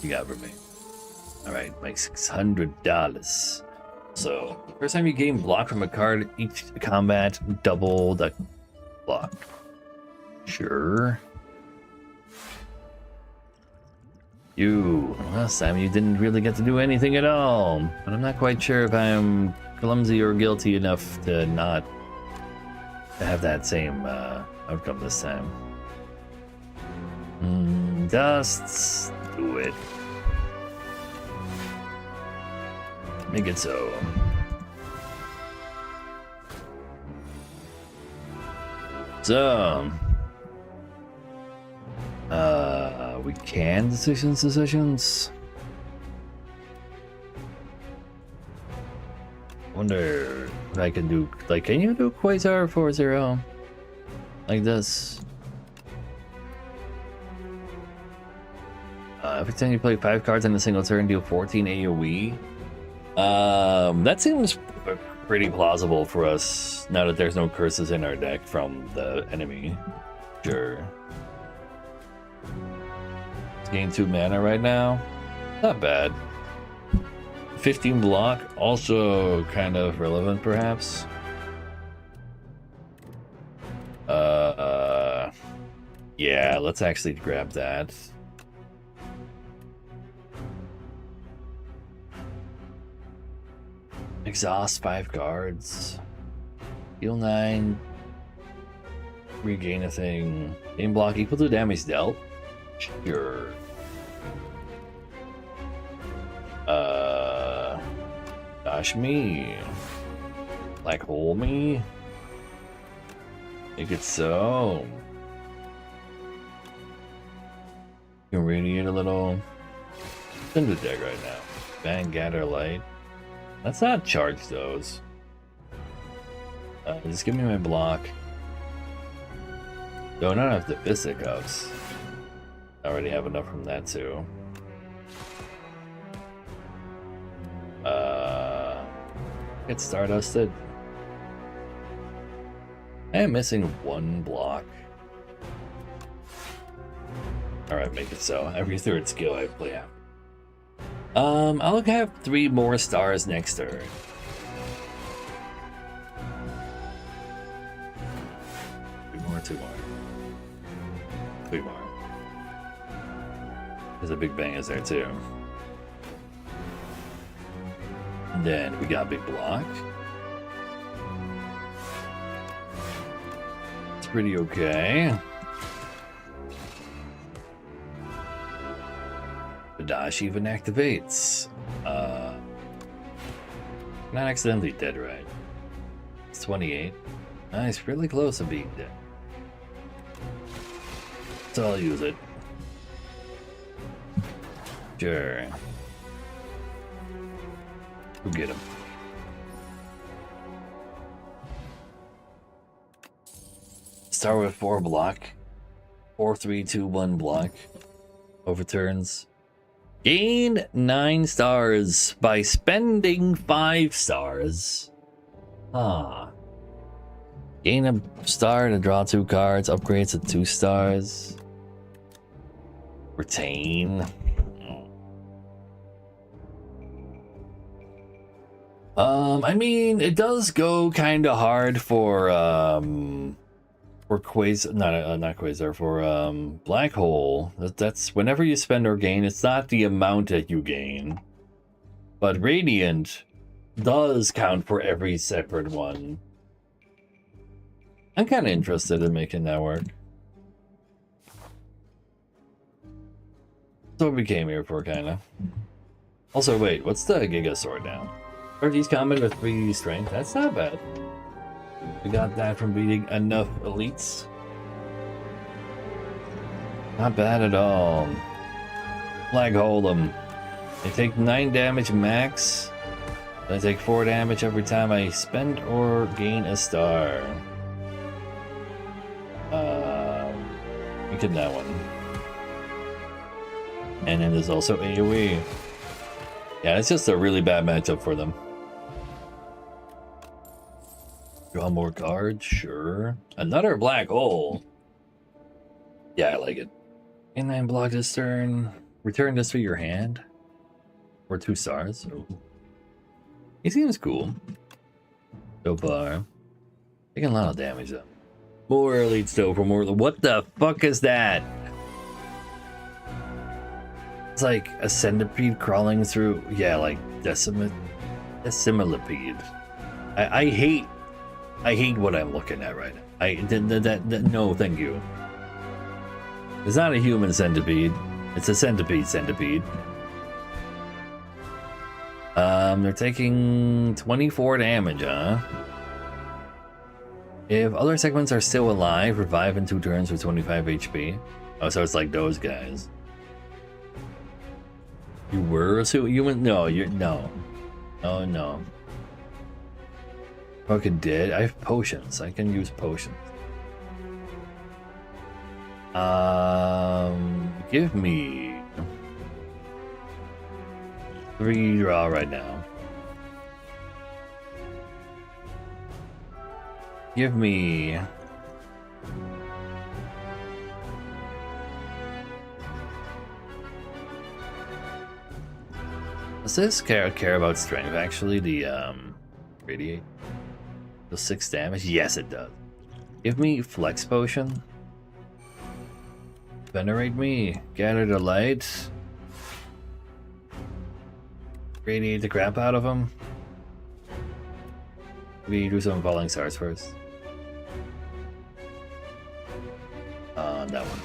A: got for me. Alright, like $600. So, first time you gain block from a card, each combat, double the block. Sure. Last time you didn't really get to do anything at all. But I'm not quite sure if I'm clumsy or guilty enough to not have that same outcome this time. Just do it. Make it so. So, we can decisions. Wonder if I can do, like, can you do Quasar 4-0? Like this? Every time you play 5 cards in a single turn, deal 14 AoE. That seems pretty plausible for us now that there's no curses in our deck from the enemy. Sure. Gain 2 mana right now. Not bad. 15 block, also kind of relevant, perhaps. Yeah, let's actually grab that. Exhaust 5 cards. Heal 9. Regain a thing. Game block equal to damage dealt. Sure. Dash me. Black hole me. Make it so. You can radiate a little. It's in the deck right now. Bang, gather light. Let's not charge those. Just give me my block. No, not have the fisticuffs. I already have enough from that too. Get Stardusted. I am missing 1 block. Alright, make it so. Every 3rd skill I play out. I'll have 3 more stars next turn. Two more. 3 more. There's a big bang is there too. And then we got big block. It's pretty okay. The dash even activates. Not accidentally dead, right? It's 28. Nice, really close to being dead. So I'll use it. Sure. We'll get him. Start with 4 block. 4, 3, 2, 1 block. Overturns. Gain 9 stars by spending 5 stars. Ah. Gain a star to draw 2 cards. Upgrades to 2 stars. Retain. I mean, it does go kind of hard for Quasar, not Quasar, for Black Hole. That's whenever you spend or gain, it's not the amount that you gain, but Radiant does count for every separate one. I'm kind of interested in making that work. That's what we came here for, kind of. Also, wait, what's the Giga Sword now? Ortiz combat with 3 strength. That's not bad. We got that from beating enough elites. Not bad at all. Flag hold them. They take 9 damage max. I take 4 damage every time I spend or gain a star. We could that one. And then there's also AoE. Yeah, it's just a really bad matchup for them. Draw more cards, sure. Another black hole. Yeah, I like it. And then block this turn. Return this to your hand. Or 2 stars. Ooh. He seems cool. So far. Taking a lot of damage though. More elites though for more. What the fuck is that? It's like a centipede crawling through. Yeah, like decimilipede. I hate what I'm looking at right now. No, thank you. It's not a human centipede. It's a centipede. They're taking 24 damage, huh? If other segments are still alive, revive in 2 turns with 25 HP. Oh, so it's like those guys. You were a human? No, you're no. Oh no. Fucking dead. I have potions. I can use potions. Give me 3 draw right now. Give me Does this care about strength? Actually, the radiate does 6 damage. Yes, it does. Give me flex potion. Venerate me. Gather the light. Radiate the crap out of him. We do some falling stars first. That one.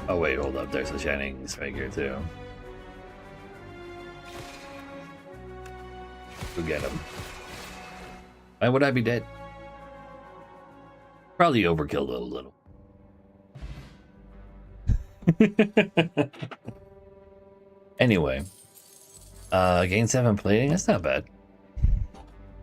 A: Oh wait, hold up. There's a shining strike here too. Go get him. Why would I be dead? Probably overkilled it a little. Anyway, gain 7 plating. That's not bad.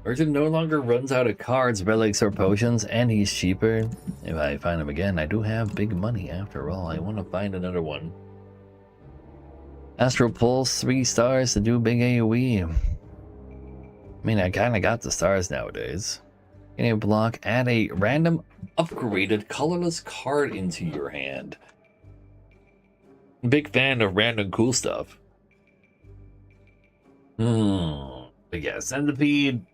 A: Urchin no longer runs out of cards, relics, or potions, and he's cheaper. If I find him again, I do have big money after all. I want to find another one. Astral Pulse, 3 stars to do big AoE. I mean, I kind of got the stars nowadays. Can you block? Add a random upgraded colorless card into your hand. Big fan of random cool stuff. But yeah, Centipede.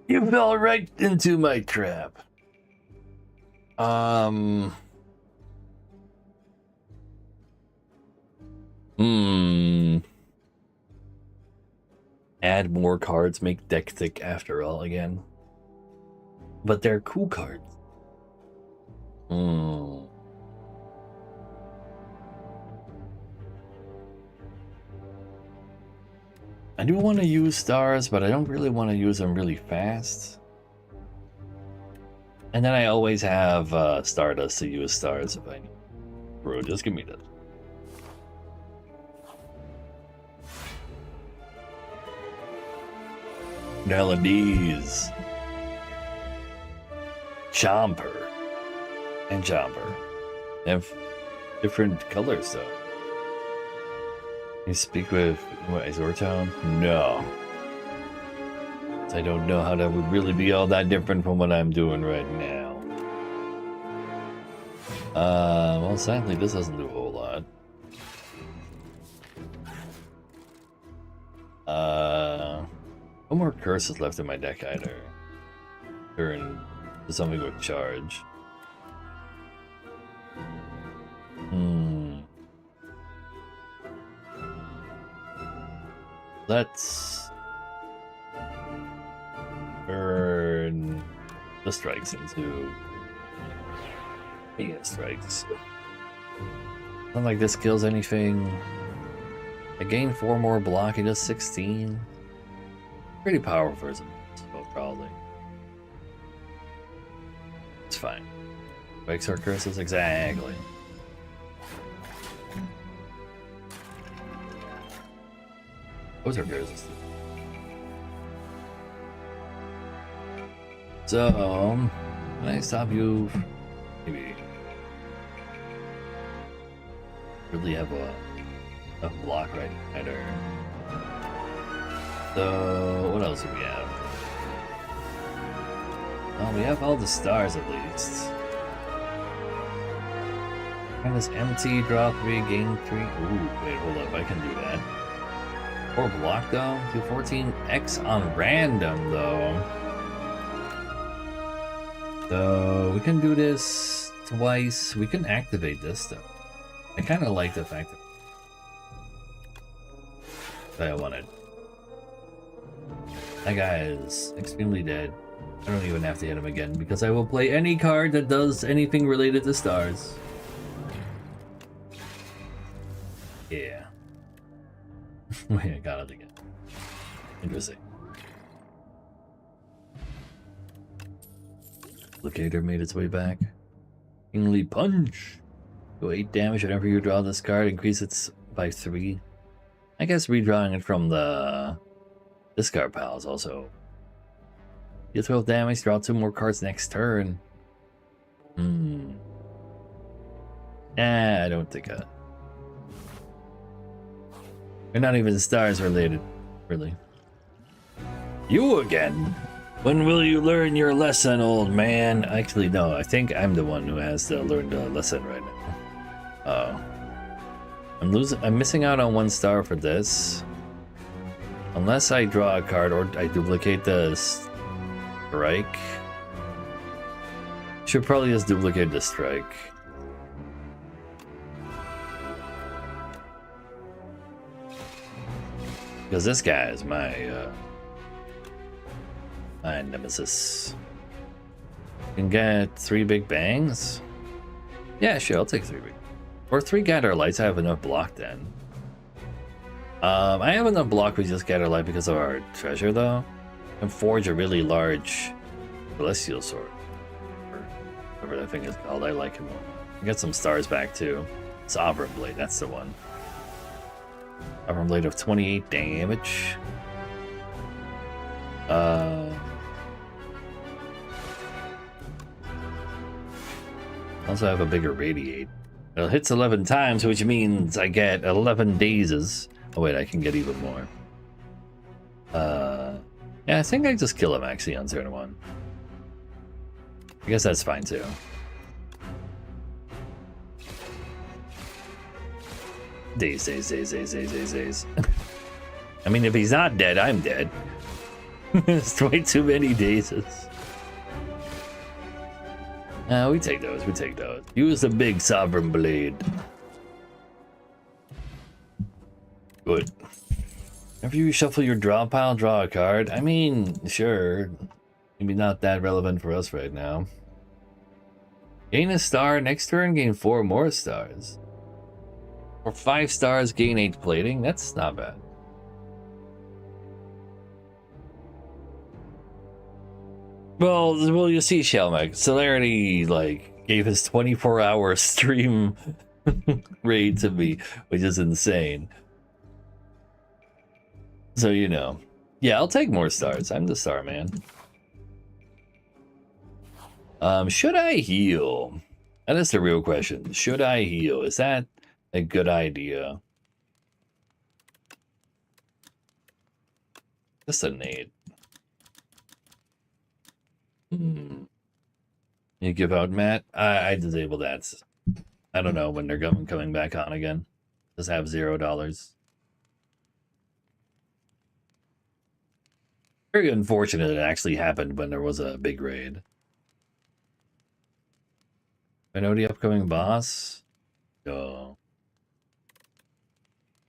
A: You fell right into my trap. Add more cards, make deck thick after all again. But they're cool cards. I do want to use stars, but I don't really want to use them really fast. And then I always have Stardust to use stars if I need. Bro, just give me this. Melodies. Chomper. And Chomper. They have different colors though. You speak with what, Azortone? No. I don't know how that would really be all that different from what I'm doing right now. Well, sadly, this doesn't do a whole lot. No more curses left in my deck either. Turn to something with charge. Let's burn the strikes into mega strikes. Not like this kills anything. I gain 4 more block, it does 16. Pretty powerful for some, probably. It's fine. Breaks our curses, exactly. Those are curses. So, can I stop you? Maybe. Really have a block right either. So, what else do we have? Well, we have all the stars at least. And this empty, draw 3, gain 3. Ooh, wait, hold up, I can do that. 4 block though? Do 14x on random though. So we can do this twice. We can activate this though. I kind of like the fact that I wanted. That guy is extremely dead. I don't even have to hit him again because I will play any card that does anything related to stars. Yeah. Wait, I got it again. Interesting. Locator made its way back. Kingly Punch. Do 8 damage whenever you draw this card. Increase it by 3. I guess redrawing it from the discard pile is also. You 12 damage, draw 2 more cards next turn. I don't think We're not even stars related, really. You again? When will you learn your lesson, old man? Actually, no, I think I'm the one who has to learn the lesson right now. I'm missing out on 1 star for this. Unless I draw a card or I duplicate the strike. Should probably just duplicate the strike. Because this guy is my nemesis. Can get 3 big bangs? Yeah, sure, I'll take 3 big. Or 3 Gator Lights. I have enough block then. I have enough block with just Gator Light because of our treasure though. And forge a really large Celestial Sword. Or whatever that thing is called. I like him. Get some stars back too. Sovereign Blade, that's the one. Sovereign Blade of 28 damage. Also have a bigger Radiate. It hits 11 times, which means I get 11 dazes. Oh wait, I can get even more. Yeah, I think I just kill him actually on turn 1. I guess that's fine too. Daze. I mean, if he's not dead, I'm dead. There's way too many dazes. We take those, Use the big Sovereign Blade. Good. After you shuffle your draw pile, draw a card. I mean, sure. Maybe not that relevant for us right now. Gain a star, next turn gain 4 more stars. For 5 stars, gain 8 plating. That's not bad. Well, you see, Shelmack. Celerity, like, gave his 24-hour stream raid to me, which is insane. So, you know. Yeah, I'll take more stars. I'm the star man. Should I heal? That is the real question. Should I heal? Is that a good idea? Just a nade. You give out Matt? I disable that. I don't know when they're coming back on again. Just have $0. Very unfortunate it actually happened when there was a big raid. I know the upcoming boss. Oh.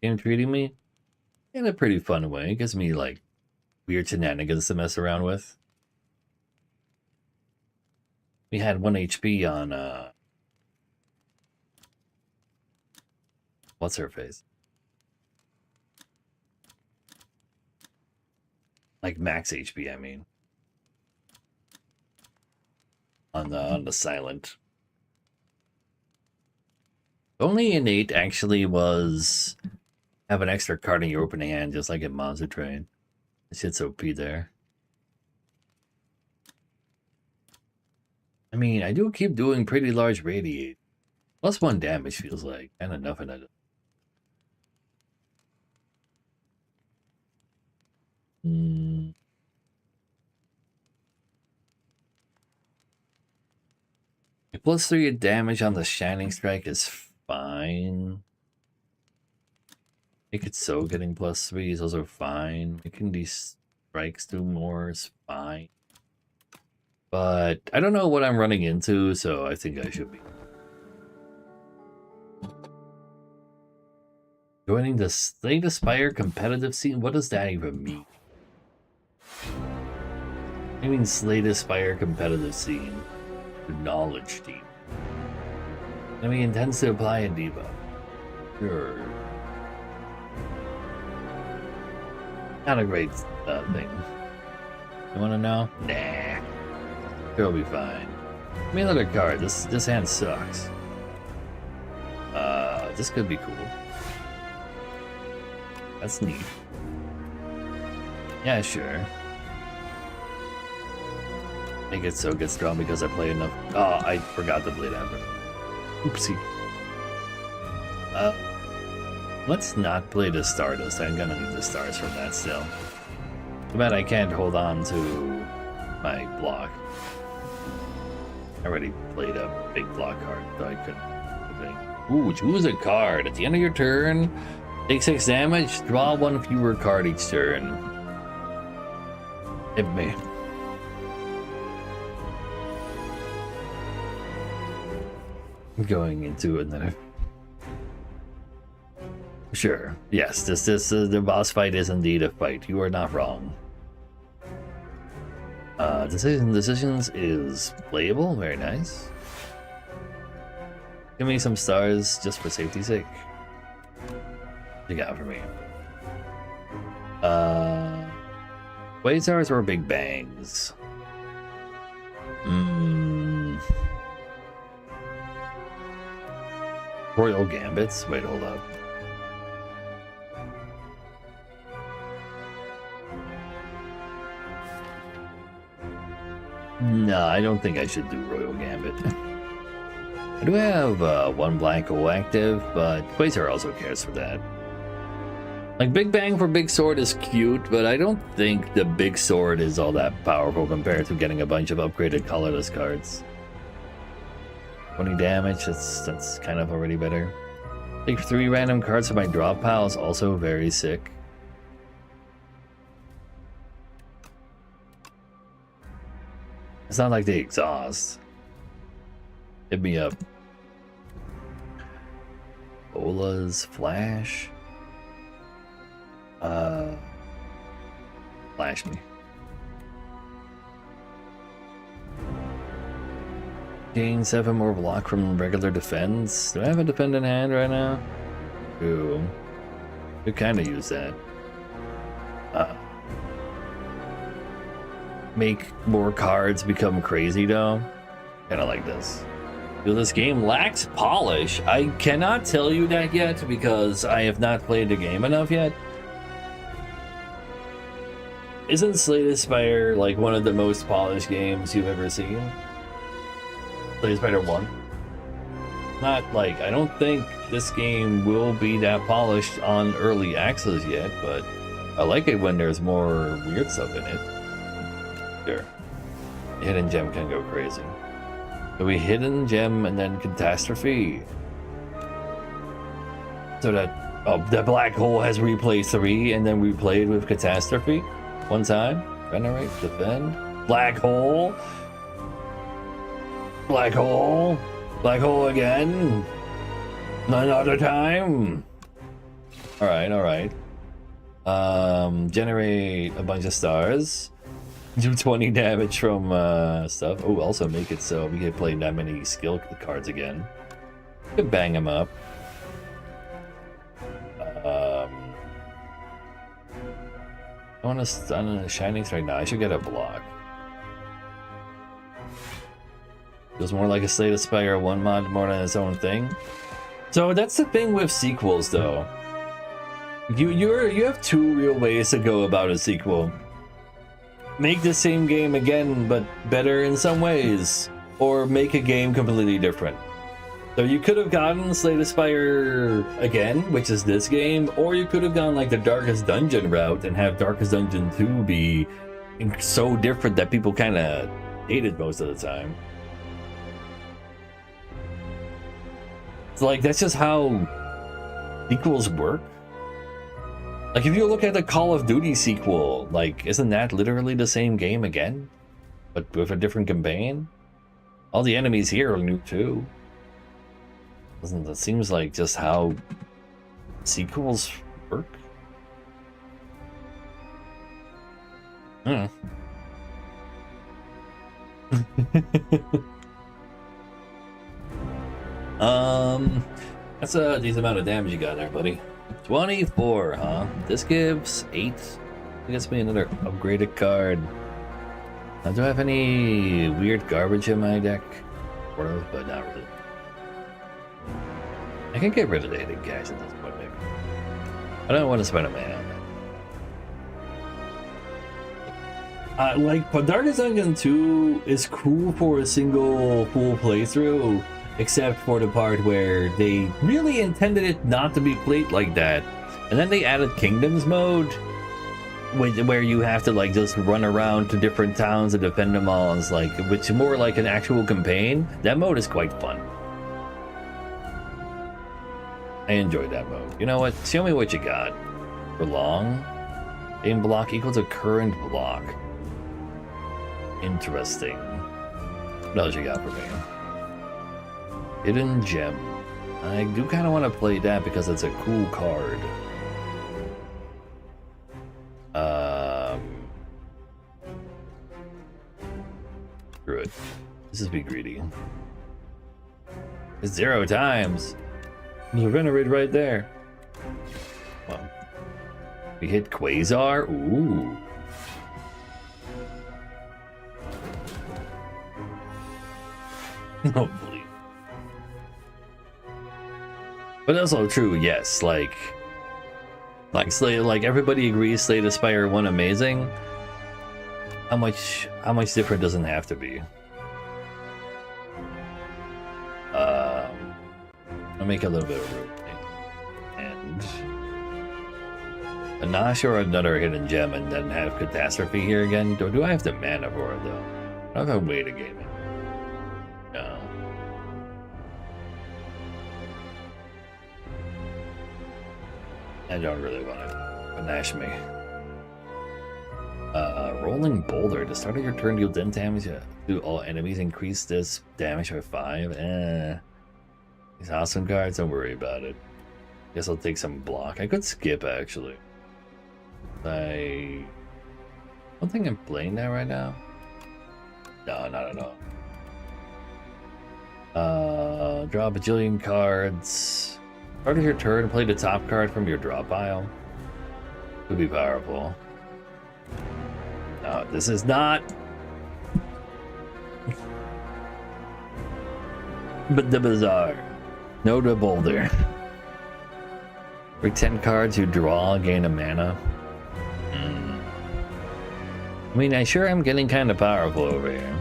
A: Game treating me in a pretty fun way. It gives me like weird shenanigans to mess around with. We had 1 HP on what's her face? Like max HP, I mean. On the silent. Only innate actually was have an extra card in your opening hand, just like in Monster Train. This shit's OP there. I mean, I do keep doing pretty large radiate. Plus 1 damage feels like, and enough in it. Plus 3 damage on the Shining Strike is fine. Make it so getting plus 3 is also fine. Making these strikes do more is fine. But I don't know what I'm running into, so I think I should be. Joining the Slay the Spire competitive scene? What does that even mean? I mean Slay the Spire competitive scene. The knowledge team. I mean, intends to apply a debuff. Sure. Not a great thing. You wanna know? Nah. It'll be fine. Give me another card. This hand sucks. This could be cool. That's neat. Yeah, sure. Make it so it gets drawn because I play enough. Oh, I forgot the Blade Advert. Oopsie. Let's not play the Stardust. I'm gonna need the stars from that still. Too bad I can't hold on to my block. I already played a big block card, so I couldn't. Ooh, choose a card. At the end of your turn, take 6 damage, draw 1 fewer card each turn. Hit me. Going into another. Sure. Yes, the boss fight is indeed a fight. You are not wrong. Decisions is playable. Very nice. Give me some stars just for safety's sake. What you got for me? Quasars or Big Bangs? Royal Gambits? Wait, hold up. No, I don't think I should do Royal Gambit. I do have 1 black hole active, but Quasar also cares for that. Like, Big Bang for Big Sword is cute, but I don't think the Big Sword is all that powerful compared to getting a bunch of upgraded colorless cards. 20 damage, that's kind of already better. Take 3 random cards from my drop pile is also very sick. It's not like they exhaust. Hit me up. Ola's Flash. Flash me. Gain 7 more block from regular defense. Do I have a defend in hand right now? Ooh. Could kind of use that. Make more cards become crazy though. Kind of like this. Feel this game lacks polish. I cannot tell you that yet because I have not played the game enough yet. Isn't Slay Spire like one of the most polished games you've ever seen? Slay Spire 1? Not like, I don't think this game will be that polished on early access yet, but I like it when there's more weird stuff in it. Sure. Hidden Gem can go crazy. So we Hidden Gem and then Catastrophe. So that the black hole has replayed 3 and then we played with Catastrophe 1 time. Venerate, defend. Black hole. Black hole. Black hole again. Another time. Alright. Generate a bunch of stars. Do 20 damage from stuff. Oh, also make it so we can play that many skill cards again. We can bang them up. I want to stun a Shinings right now. I should get a block. Feels more like a Slay the Spire 1 mod more than its own thing. So that's the thing with sequels, though. You have 2 real ways to go about a sequel. Make the same game again, but better in some ways, or make a game completely different. So you could have gotten Slay the Spire again, which is this game, or you could have gone like the Darkest Dungeon route and have Darkest Dungeon 2 be so different that people kind of hate it most of the time. It's like, that's just how sequels work. Like, if you look at the Call of Duty sequel, like, isn't that literally the same game again? But with a different campaign? All the enemies here are new too. Doesn't that seems like just how sequels work? That's a decent amount of damage you got there, buddy. 24, huh? This gives 8. It gets me another upgraded card. Now, do I have any weird garbage in my deck? Sort of, but not really. I can get rid of the hidden guys at this point, maybe. I don't want to spend a mana on that. Like, but Darkest Dungeon 2 is cool for a single full playthrough, except for the part where they really intended it not to be played like that. And then they added Kingdoms mode, where you have to like just run around to different towns and defend them all. And it's like, which is more like an actual campaign. That mode is quite fun. I enjoyed that mode. You know what? Show me what you got. For long, aim block equal to current block. Interesting. What else you got for me? Hidden gem. I do kind of want to play that because it's a cool card. Screw it. Let's just be greedy. It's 0 times. There's a Venerate right there. Well, we hit Quasar. Ooh. Hopefully. But that's all true, yes. Like everybody agrees Slay the Spire 1 amazing. How much different doesn't have to be? I'll make a little bit of room. And a Nash or another hidden gem and then have Catastrophe here again. Do I have the mana for it though? I don't have a way to game it. No. I don't really want to panache me. Rolling Boulder. The start of your turn deal 10 damage to all enemies. Increase this damage by 5. These awesome cards, don't worry about it. Guess I'll take some block. I could skip actually. I don't think I'm playing that right now. No, not at all. Draw a bajillion cards. Start of your turn, play the top card from your draw pile. Could be powerful. No, this is not. But the Bazaar. No the Boulder. For 10 cards you draw, gain a mana. I mean, I sure am getting kind of powerful over here.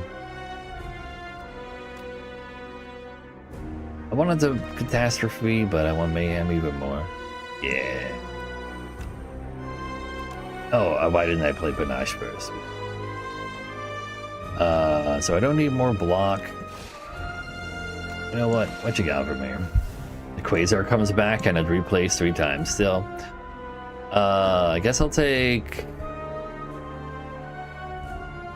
A: I wanted the Catastrophe, but I want Mayhem even more. Yeah. Oh, why didn't I play Panache first? So I don't need more block. You know what? What you got for me? The Quasar comes back and it replays 3 times still. I guess I'll take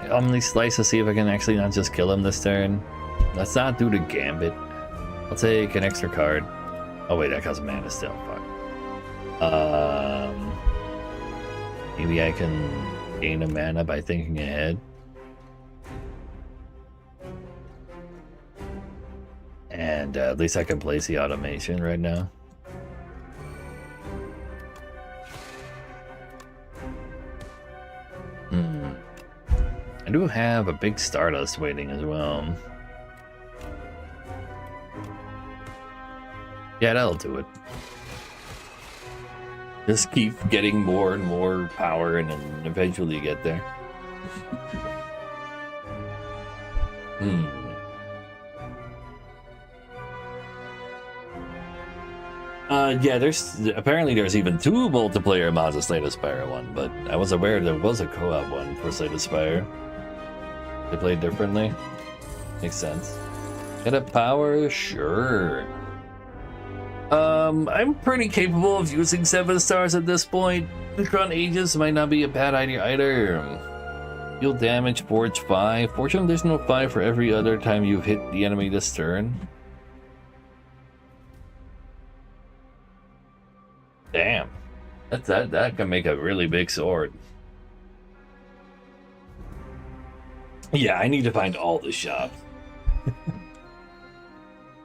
A: Omni Slice to see if I can actually not just kill him this turn. Let's not do the Gambit. I'll take an extra card. Oh wait, that costs mana still. Fuck. Maybe I can gain a mana by thinking ahead. And at least I can place the automation right now. I do have a big Stardust waiting as well. Yeah, that'll do it. Just keep getting more and more power and then eventually you get there. Yeah, there's even 2 multiplayer mods of Slay the Spire 1, but I was aware there was a co-op one for Slay the Spire. They play differently. Makes sense. Get a power? Sure. I'm pretty capable of using 7 stars at this point. Necron Aegis might not be a bad idea either. Deal damage, Forge 5. Fortune additional 5 for every other time you've hit the enemy this turn. Damn. That can make a really big sword. Yeah, I need to find all the shops.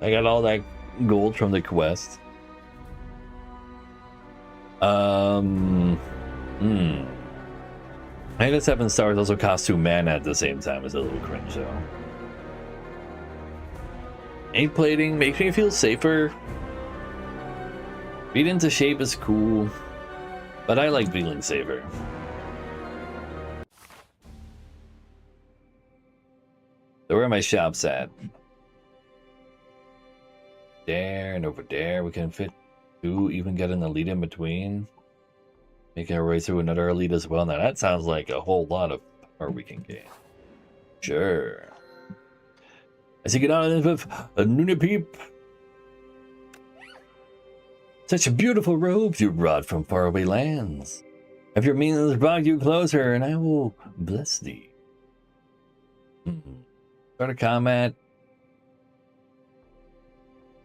A: I got all that gold from the quest. I the 7 stars also cost 2 mana at the same time. It's a little cringe though. 8 plating makes me feel safer. Beat into shape is cool, but I like feeling safer. So where are my shops at? There and over there. We can fit 2, even get an elite in between. Making our way through another elite as well. Now that sounds like a whole lot of power we can gain. Sure. As you get on with a Nuna Peep. Such beautiful robes you brought from faraway lands. Have your means brought you closer, and I will bless thee. Start a combat.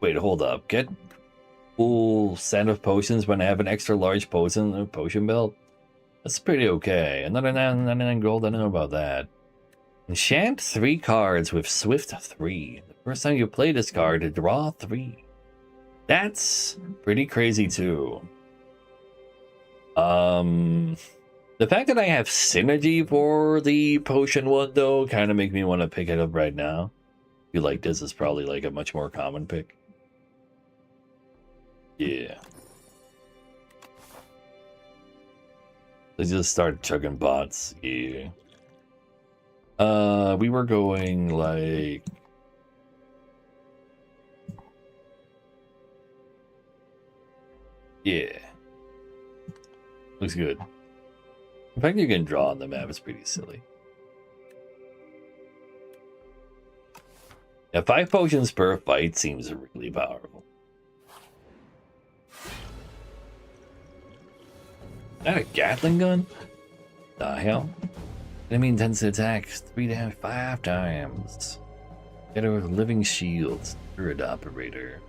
A: Wait, hold up. Get full set of potions when I have an extra large potion belt. That's pretty okay. Another 99 gold, I don't know about that. Enchant 3 cards with Swift 3. The first time you play this card, draw 3. That's pretty crazy too. The fact that I have synergy for the potion one though kind of make me want to pick it up right now. I feel like this is probably like a much more common pick. Yeah. Let's just start chugging bots. Yeah. We were going like... Yeah. Looks good. The fact you can draw on the map is pretty silly. Yeah, 5 potions per fight seems really powerful. Is that a Gatling gun? The hell? Enemy intends to attack 5 times. Get a living shield. Spirit operator.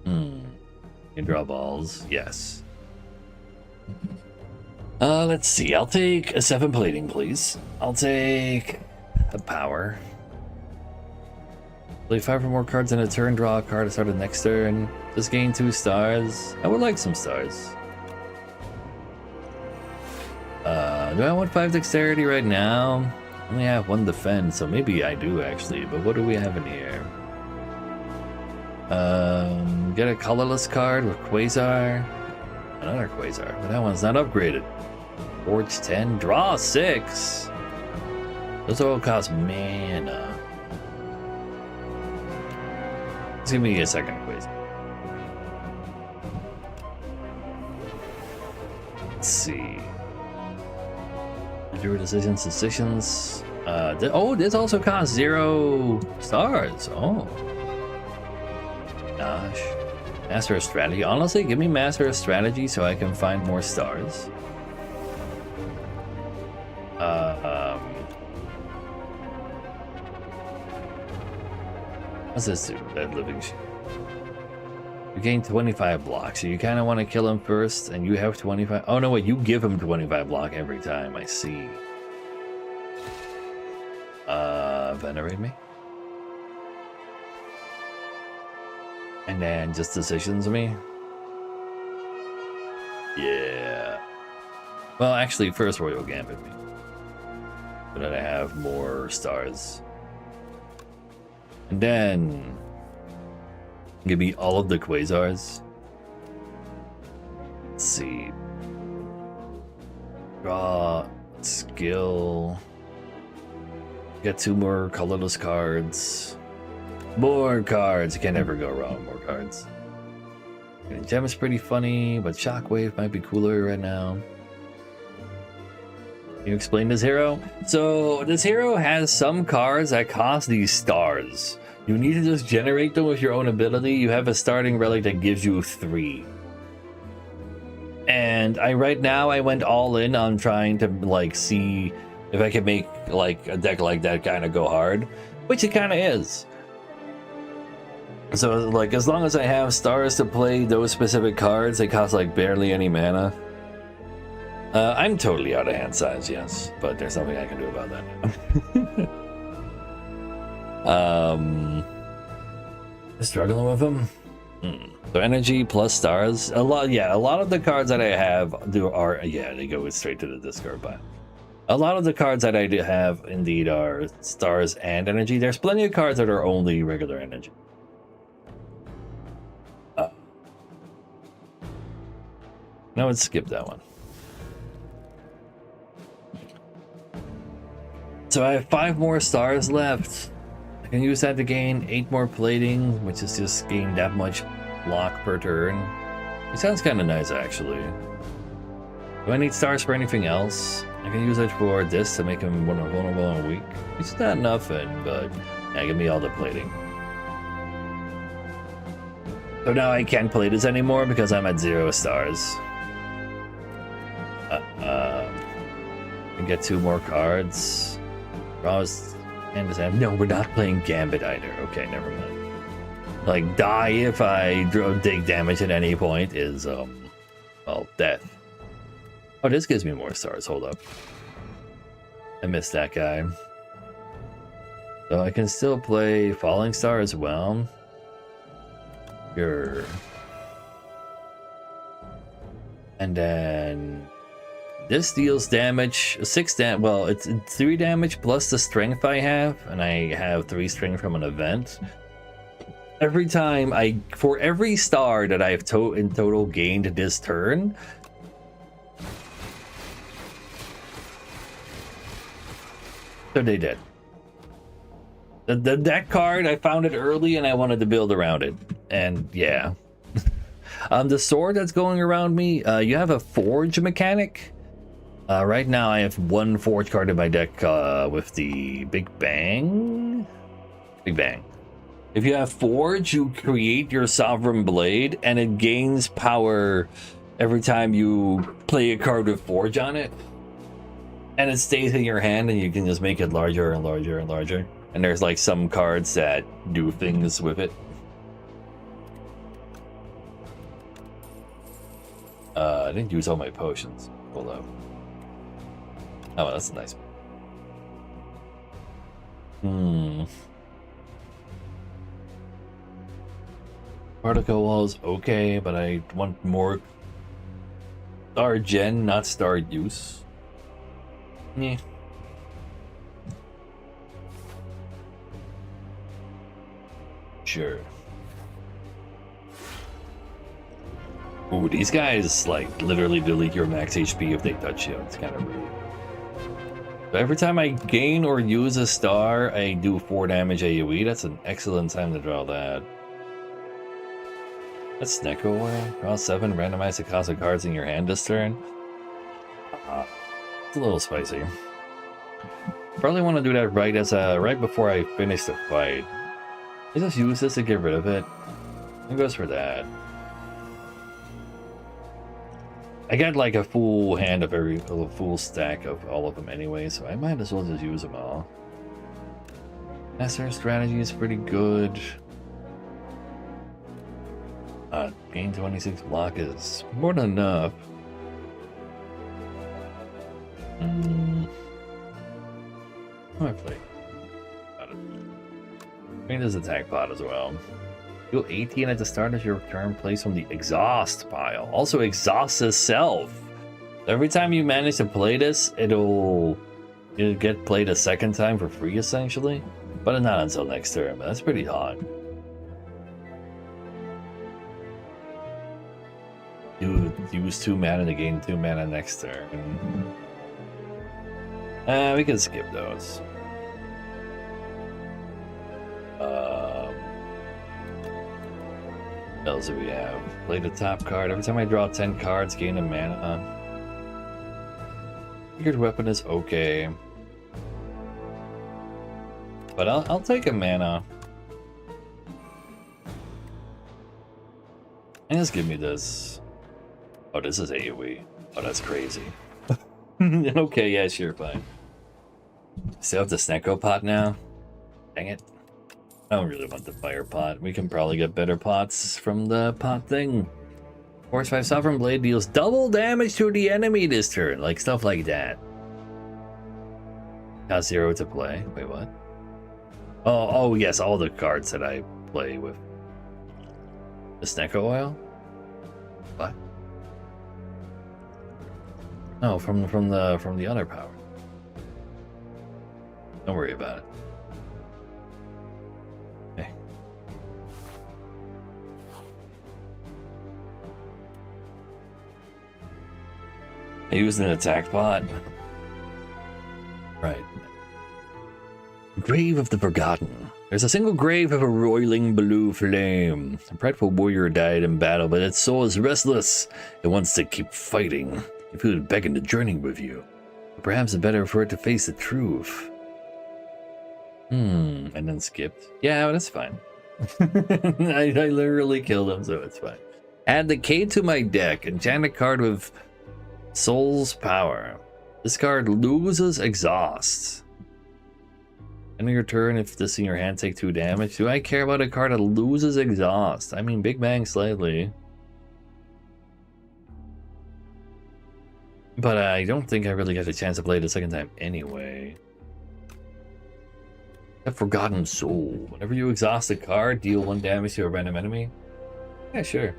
A: Can draw balls. Yes. Let's see. I'll take a 7 plating, please. I'll take a power. Play 5 or more cards in a turn. Draw a card to start the next turn. Just gain 2 stars. I would like some stars. Do I want 5 dexterity right now? I only have 1 defense, so maybe I do actually. But what do we have in here? Get a colorless card with Quasar. Another Quasar, but that one's not upgraded. Forge 10, draw 6. Those all cost mana. Let's give me a second Quasar. Let's see. Endure decisions. Oh, this also costs 0 stars. Oh. Gosh. Master of Strategy. Honestly, give me Master of Strategy so I can find more stars. What's this do? That living shit. You gain 25 blocks, so you kind of want to kill him first, and you have 25. Oh no, wait, you give him 25 block every time. I see. Venerate me. And then just decisions me. Yeah. Well, actually, first Royal Gambit me. So that I have more stars. And then give me all of the Quasars. Let's see. Draw, skill. Get 2 more colorless cards. More cards. You can't ever go wrong with more cards. And Gem is pretty funny, but Shockwave might be cooler right now. Can you explain this hero? So this hero has some cards that cost these stars. You need to just generate them with your own ability. You have a starting relic that gives you 3. And right now I went all in on trying to like see if I could make like a deck like that kind of go hard, which it kind of is. So like as long as I have stars to play those specific cards, they cost like barely any mana. I'm totally out of hand size, yes, but there's nothing I can do about that. Struggling with them. So energy plus stars. A lot of the cards that I have they go straight to the discard pile. A lot of the cards that I do have indeed are stars and energy. There's plenty of cards that are only regular energy. No, let's skip that one. So I have 5 more stars left. I can use that to gain 8 more plating, which is just gain that much block per turn. It sounds kind of nice, actually. Do I need stars for anything else? I can use it for this to make him vulnerable and weak. It's not nothing, but yeah, give me all the plating. So now I can't play this anymore because I'm at 0 stars. I get 2 more cards. No, we're not playing Gambit either. Okay, never mind. Like, die if I take damage at any point is, well, death. Oh, this gives me more stars. Hold up. I missed that guy. So I can still play Falling Star as well. Sure. And then this deals damage, 6 damage. Well, it's 3 damage plus the strength I have, and I have 3 strength from an event. Every time for every star that I've in total gained this turn, so they did. That card, I found it early and I wanted to build around it. And yeah. The sword that's going around me, you have a forge mechanic. Right now I have 1 forge card in my deck with the Big Bang. Big Bang. If you have forge, you create your Sovereign Blade and it gains power every time you play a card with forge on it. And it stays in your hand and you can just make it larger and larger and larger. And there's like some cards that do things with it. I didn't use all my potions. Hold up. Oh, that's a nice one. Particle wall is okay, but I want more star gen, not star use. Yeah. Sure. Ooh, these guys like literally delete your max HP if they touch you. It's kind of rude. So every time I gain or use a star, I do 4 damage AoE. That's an excellent time to draw that. That's Snecko Oil. Draw 7, randomize the cost of cards in your hand this turn. It's a little spicy. Probably want to do that right before I finish the fight. I just use this to get rid of it. It goes for that. I got like a full hand of a full stack of all of them anyway, so I might as well just use them all. Master strategy is pretty good. Gain 26 block is more than enough. How do I play? I think there's attack pod as well. Deal 18 at the start of your turn, place from the exhaust pile. Also exhausts itself. Every time you manage to play this, it'll get played a second time for free essentially. But not until next turn, but that's pretty hot. You use 2 mana to gain 2 mana next turn. We can skip those. What else do we have? Play the top card. Every time I draw 10 cards, gain a mana. Figured weapon is okay. But I'll take a mana. And just give me this. Oh, this is AoE. Oh, that's crazy. Okay, yeah, sure, fine. Still have the Snecko pot now? Dang it. I don't really want the fire pot. We can probably get better pots from the pot thing. Force 5 Sovereign Blade deals double damage to the enemy this turn. Like stuff like that. Cost 0 to play. Wait, what? Oh yes, all the cards that I play with. The Snecko Oil? What? No, from the other power. Don't worry about it. Okay. I used an attack pot. Right. Grave of the Forgotten. There's a single grave of a roiling blue flame. A prideful warrior died in battle, but its soul is restless. It wants to keep fighting. It feels begging to journey with you. But perhaps it's better for it to face the truth. And then skipped. Yeah, that's fine. I literally killed him, so it's fine. Add the K to my deck. Enchant a card with Soul's Power. This card loses exhaust. End of your turn, if this in your hand take 2 damage. Do I care about a card that loses exhaust? I mean, Big Bang slightly. But I don't think I really got a chance to play it a second time anyway. A Forgotten Soul. Whenever you exhaust a card, deal 1 damage to a random enemy. Yeah, sure.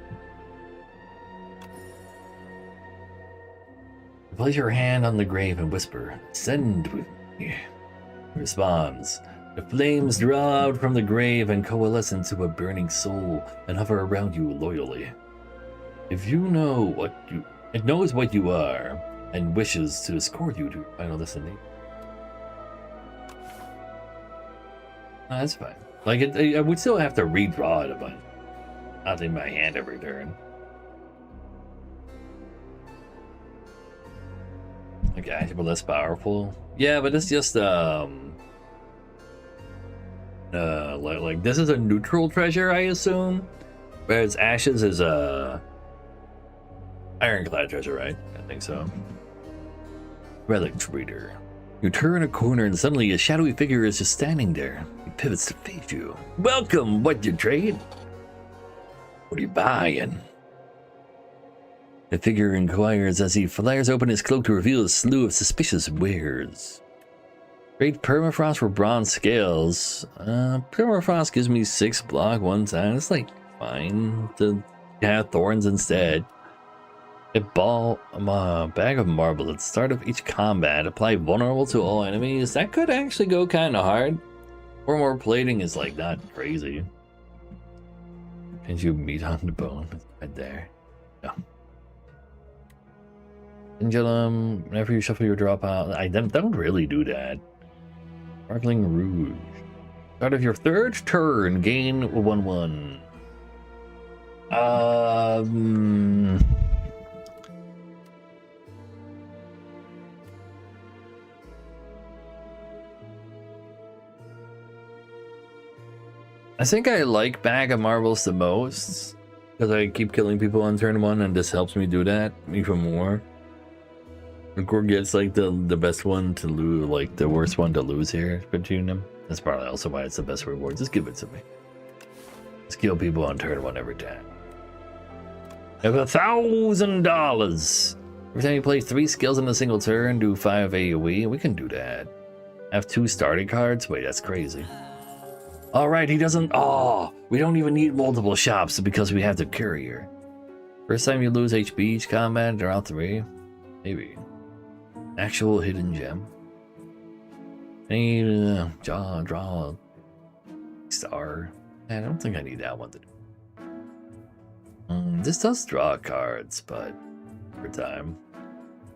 A: Place your hand on the grave and whisper, "Send with me." Responds, "The flames draw out from the grave and coalesce into a burning soul and hover around you loyally. If you know what you... It knows what you are and wishes to escort you to your final destination." That's fine. Like, I would still have to redraw it, but not in my hand every turn. Okay, but less powerful. Yeah, but it's just like this is a neutral treasure, I assume, whereas Ashes is a ironclad treasure, right? I think so. Relic Trader. You turn a corner and suddenly a shadowy figure is just standing there. He pivots to face you. "Welcome, what you trade? What are you buying?" The figure inquires as he flares open his cloak to reveal a slew of suspicious wares. Great permafrost for bronze scales. Permafrost gives me 6 block 1 time. It's like fine to have thorns instead. A bag of marble at the start of each combat. Apply vulnerable to all enemies. That could actually go kind of hard. 4 more plating is like not crazy. Can you meat on the bone? Right there. No. Pendulum, whenever you shuffle your draw pile, I don't really do that. Sparkling Rouge. Start of your 3rd turn, gain 1/1. I think I like Bag of Marbles the most because I keep killing people on turn 1, and this helps me do that even more. Gore gets like the best one to lose, like the worst one to lose here between them. That's probably also why it's the best reward. Just give it to me. Just kill people on turn 1 every time. I have $1,000. Every time you play 3 skills in a single turn, do 5 AoE. We can do that. I have 2 starting cards. Wait, that's crazy. All right, he doesn't. Oh, we don't even need multiple shops because we have the courier. First time you lose HP each combat, draw 3. Maybe. Actual hidden gem. I need draw star. I don't think I need that one to do. This does draw cards, but for time.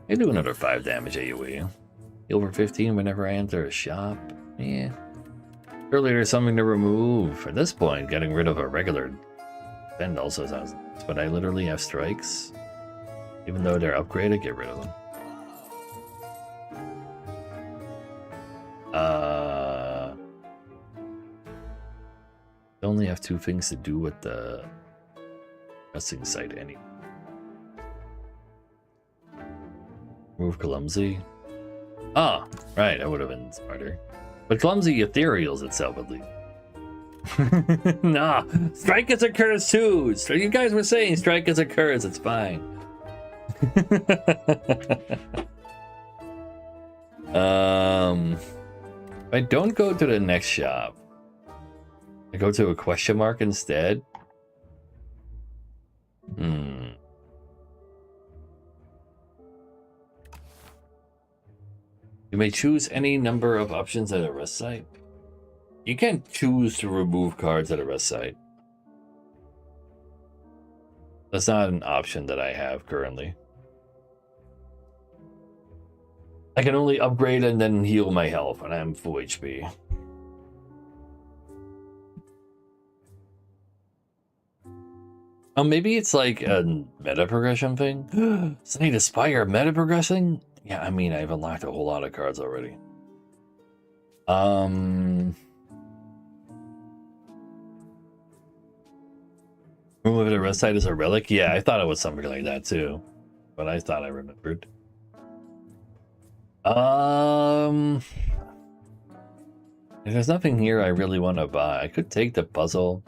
A: I do another 5 damage AoE. Heal for 15 whenever I enter a shop. Yeah. Surely there's something to remove. At this point, getting rid of a regular bend also sounds nice, but I literally have strikes. Even though they're upgraded, get rid of them. I only have 2 things to do with the resting site anyway. Remove Clumsy. Ah, right, that would have been smarter. But Clumsy ethereals itself at least. Nah, Strike is a curse too. You guys were saying Strike is a curse, it's fine. If I don't go to the next shop, I go to a question mark instead. You may choose any number of options at a rest site. You can't choose to remove cards at a rest site. That's not an option that I have currently. I can only upgrade and then heal my health, and I'm full HP. Oh, maybe it's like a meta progression thing? Slay the Spire meta progressing? Yeah, I mean, I've unlocked a whole lot of cards already. Remove the rest side as a relic? Yeah, I thought it was something like that too. But I thought I remembered. If there's nothing here I really want to buy, I could take the puzzle.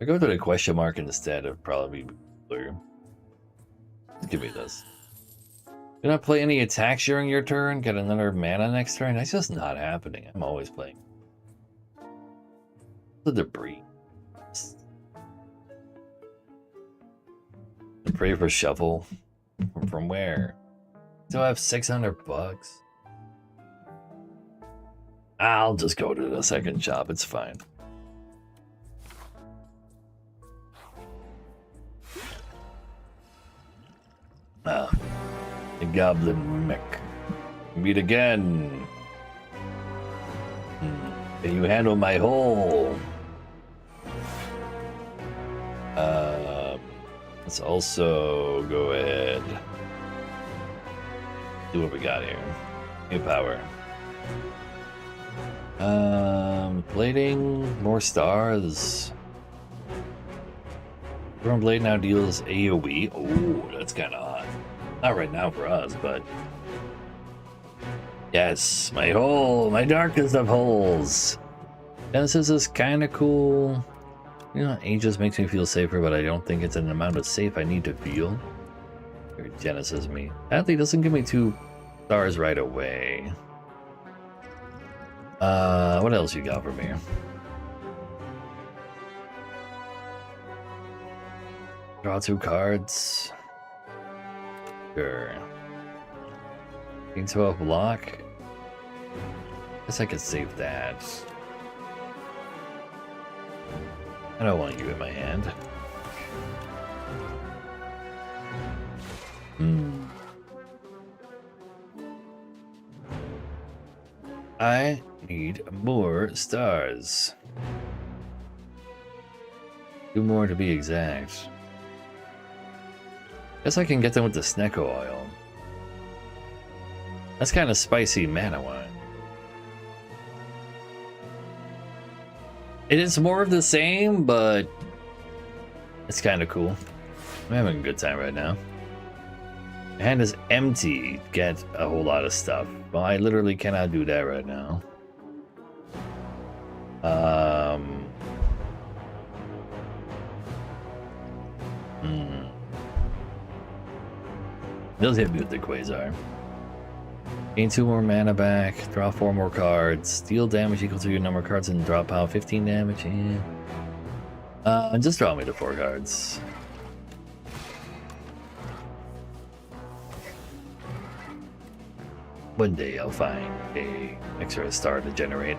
A: I go to the question mark instead. It'd probably be clear. Give me this. Do not play any attacks during your turn. Get another mana next turn. That's just not happening. I'm always playing. The debris. Pray for shovel. From where? Do I have 600 bucks? I'll just go to the second shop. It's fine. Ah, the goblin mech. Meet again. Can you handle my hole? Let's also go ahead. See what we got here. New power. Plating, more stars. Thrown blade now deals AoE. Oh, that's kind of hot. Not right now for us, but yes, my hole, my darkest of holes. Genesis is kind of cool. You know, Aegis makes me feel safer, but I don't think it's an amount of safe I need to feel. Or Genesis me. Sadly, doesn't give me 2 stars right away. What else you got for me? Draw 2 cards. Sure. Gain 12 block. Guess I could save that. I don't want you in my hand. I need more stars. 2 more to be exact. Guess I can get them with the Snecko oil. That's kind of spicy mana wine. It is more of the same, but it's kind of cool. I'm having a good time right now. My hand is empty. Get a whole lot of stuff. Well, I literally cannot do that right now. Does hit me with the Quasar. Gain 2 more mana back, draw 4 more cards, deal damage equal to your number of cards, and drop out 15 damage. Yeah. Just draw me the 4 cards. One day I'll find a extra star to generate.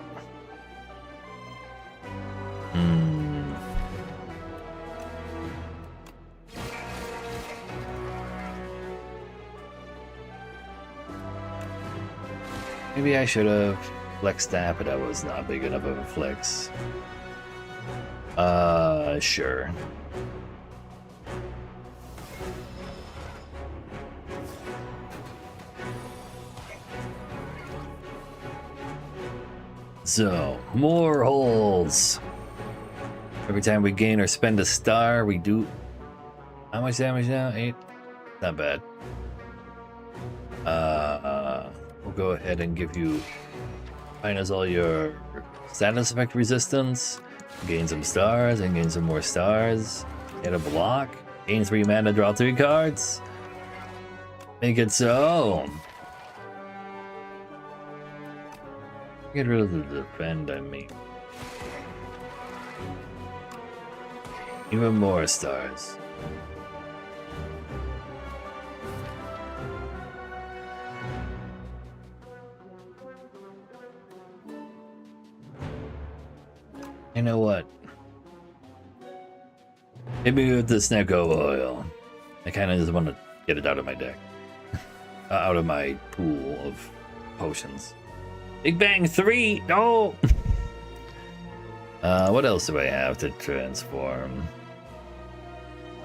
A: Maybe I should have flexed that, but that was not big enough of a flex. Sure. So, more holes. Every time we gain or spend a star, we do... How much damage now? 8? Not bad. We'll go ahead and give you... minus all your status effect resistance. Gain some stars and gain some more stars. Get a block. Gain 3 mana, draw 3 cards. Make it so. Get rid of the defend, I mean. Even more stars. You know what? Hit me with the Snecko oil. I kind of just want to get it out of my deck. Out of my pool of potions. Big Bang 3! No! What else do I have to transform?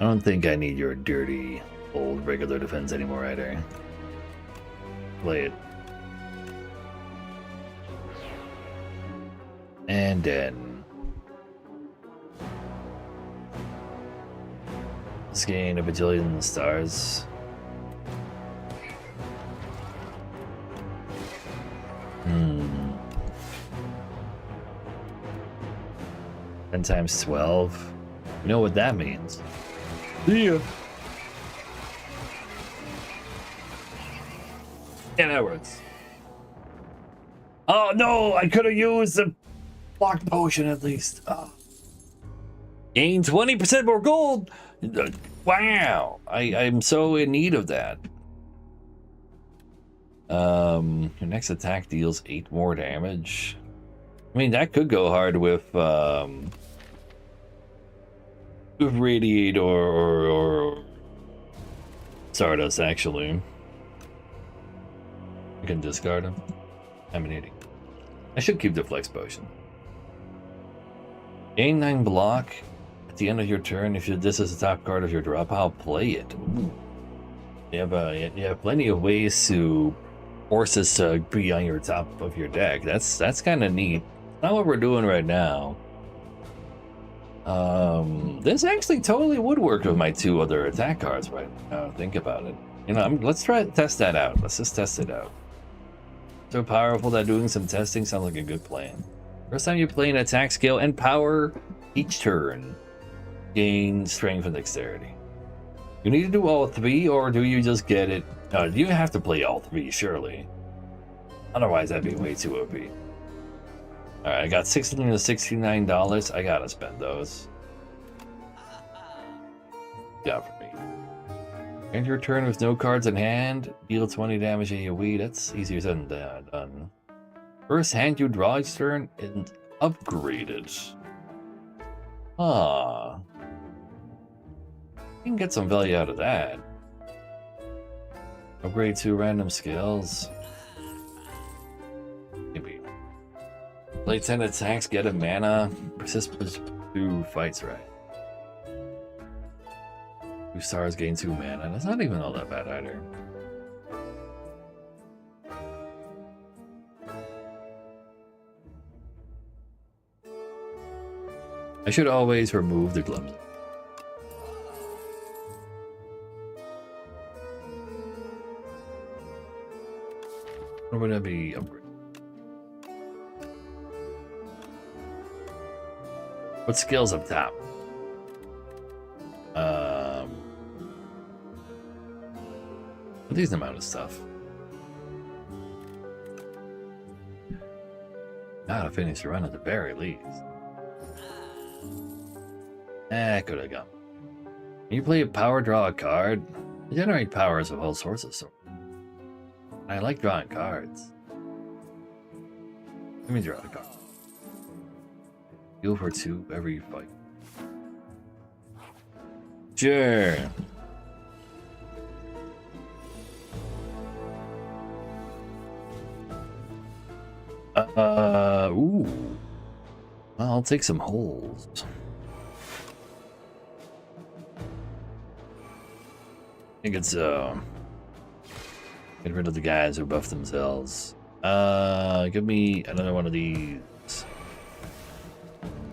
A: I don't think I need your dirty, old, regular defense anymore either. Play it. And then... Let's gain a bajillion stars. Hmm. 10 times 12. You know what that means. See ya. Yeah, that works. Oh no, I could have used the block potion at least. Oh. Gain 20% more gold. Wow, I'm so in need of that. Your next attack deals 8 more damage. I mean, that could go hard with Radiate or Stardust, actually. I can discard him. I'm an idiot. I should keep the Flex Potion. Gain 9 block at the end of your turn. If this is the top card of your drop, I'll play it. Ooh. You have plenty of ways to force this to be on your top of your deck. That's kind of neat. Not what we're doing right now. This actually totally would work with my 2 other attack cards right now. Think about it. You know, let's try to test that out. Let's just test it out. So powerful that doing some testing sounds like a good plan. First time you play an attack scale and power each turn, gain strength and dexterity. You need to do all 3, or do you just get it? You have to play all 3, surely. Otherwise, that'd be way too OP. Alright, I got $669. I gotta spend those. Yeah, for me. End your turn with no cards in hand. Deal 20 damage AoE. That's easier said than done. First hand you draw each turn and upgraded. Ah. You can get some value out of that. Upgrade 2 random skills. Maybe. Play 10 attacks, get a mana. Persist through fights, right? 2 stars, gain 2 mana. That's not even all that bad either. I should always remove the gloves. Or would that be upgrade? What skills up top? A decent amount of stuff. Gotta finish the run at the very least. Could have gone. When you play a power, draw a card. You generate powers of all sorts of sorts. I like drawing cards. Let me draw a card. Heal for 2 every fight. Sure. Ooh. Well, I'll take some holes. I think it's, get rid of the guys who buff themselves. Give me another one of these.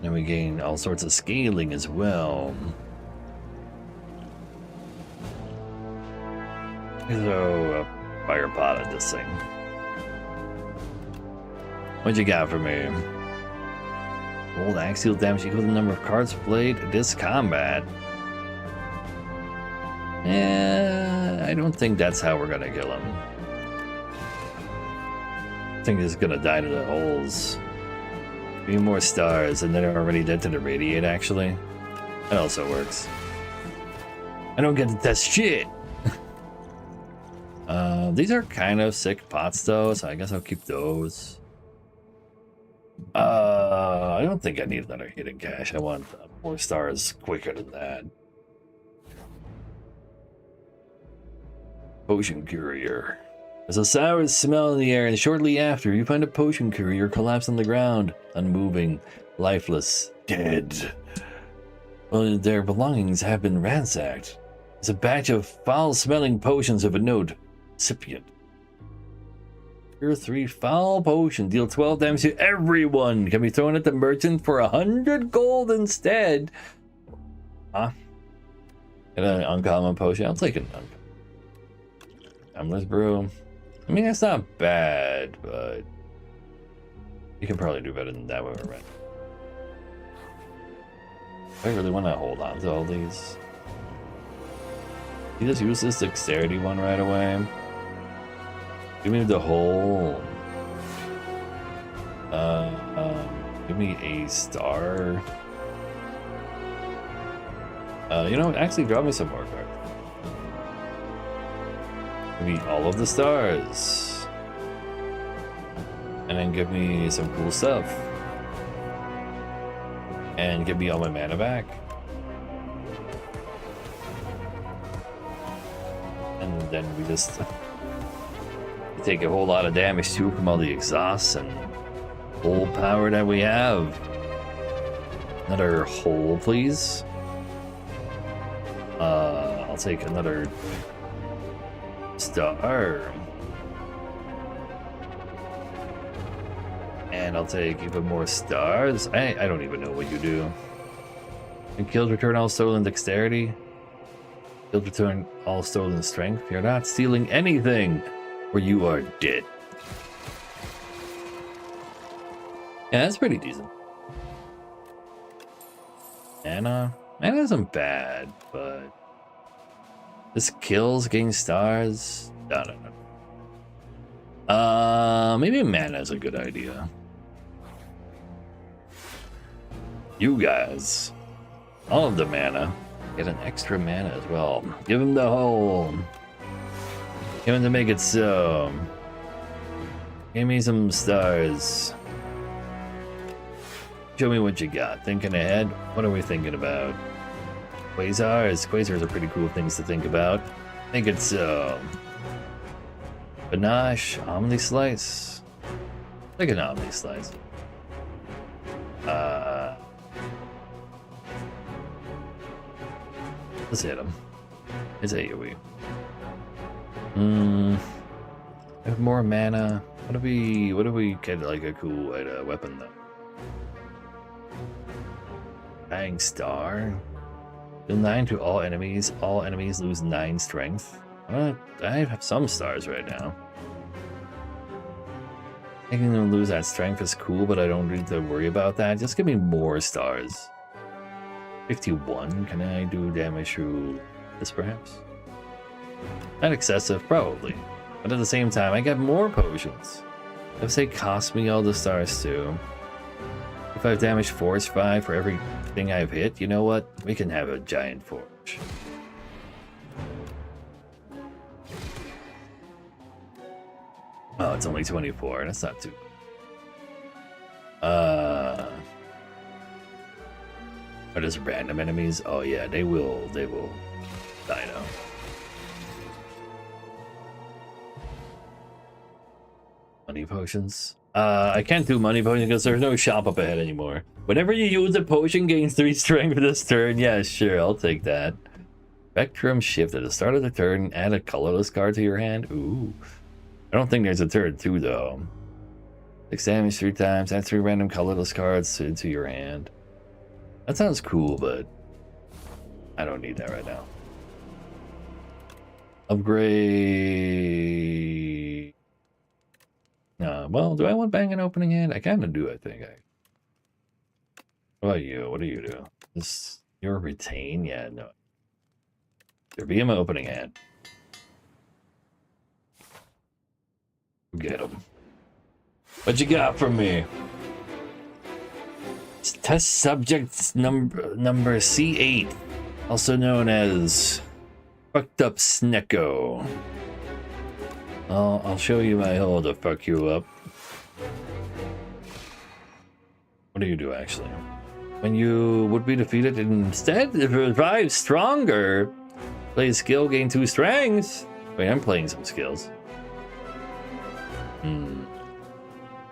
A: Then we gain all sorts of scaling as well. Throw a fire pot at this thing. What you got for me? Old axe deal damage equal to the number of cards played this combat. I don't think that's how we're gonna kill him. I think he's gonna die to the holes. 3 more stars, and they're already dead to the radiate, actually. That also works. I don't get to test shit! These are kind of sick pots, though, so I guess I'll keep those. I don't think I need another hidden cache. I want 4 stars quicker than that. Potion Courier. There's a sour smell in the air, and shortly after, you find a potion courier collapsed on the ground, unmoving, lifeless, dead. Well, their belongings have been ransacked. There's a batch of foul-smelling potions of a note. Recipient. Tier 3 foul potion. Deal 12 damage to everyone. Can be thrown at the merchant for 100 gold instead. Huh? Get an uncommon potion. I'll take an uncommon. Timeless brew. I mean, that's not bad, but you can probably do better than that when we're ready. I really want to hold on to all these. You just use this dexterity one right away. Give me the whole. Give me a star. You know what? Actually, draw me some more cards. Give me all of the stars. And then give me some cool stuff. And give me all my mana back. And then we just take a whole lot of damage too from all the exhausts and full power that we have. Another hole, please. I'll take another star. And I'll take even more stars. I don't even know what you do. And kills return all stolen dexterity. Kills return all stolen strength. You're not stealing anything, or you are dead. Yeah, that's pretty decent. Mana isn't bad, but this kills getting stars. I don't know. Maybe mana is a good idea. You guys, all of the mana, get an extra mana as well. Give him the whole. Give him to make it so. Give me some stars. Show me what you got. Thinking ahead. What are we thinking about? Quasars. Quasars are pretty cool things to think about. Think it's so. Panache. Omni Slice. Like an Omni Slice. Let's hit him. It's AoE. I have more mana. What do we get like a cool weapon though? Dying Star. Deal 9 to all enemies. All enemies lose 9 strength. I have some stars right now. Making them lose that strength is cool, but I don't need to worry about that. Just give me more stars. 51. Can I do damage through this perhaps? Not excessive, probably. But at the same time, I get more potions. If they cost me all the stars too. If I've damaged Forge 5 for everything I've hit, you know what? We can have a giant Forge. Oh, it's only 24. That's not too. Are just random enemies? Oh yeah, they will die now. Money potions. I can't do money potions because there's no shop up ahead anymore. Whenever you use a potion, gains 3 strength this turn. Yeah, sure, I'll take that. Spectrum shift at the start of the turn. Add a colorless card to your hand. Ooh. I don't think there's a turn 2 though. 6 damage 3 times. Add 3 random colorless cards into your hand. That sounds cool, but I don't need that right now. Upgrade. Well, do I want bang an opening hand? I kind of do, I think. What about you? What do you do? You're retain? Yeah, no. There be my opening hand. Get him. What you got for me? Test subject number C8, also known as fucked up Snecko. I'll show you my hole to fuck you up. What do you do actually? When you would be defeated, instead revive stronger. Play skill, gain 2 strengths. Wait, I'm playing some skills.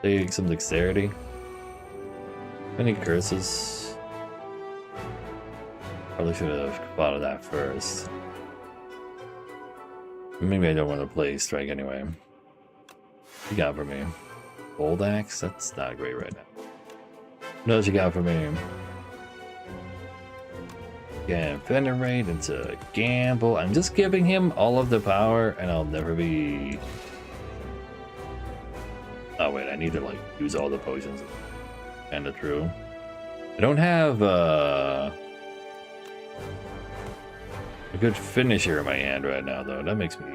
A: Take some dexterity. Any curses? Probably should have thought of that first. Maybe I don't want to play strike anyway. What you got for me? Bold axe? That's not great right now. What else you got for me? Again, venerate into gamble. I'm just giving him all of the power, and I'll never be. Oh wait, I need to like use all the potions. Kinda true. I don't have a good finisher in my hand right now, though. That makes me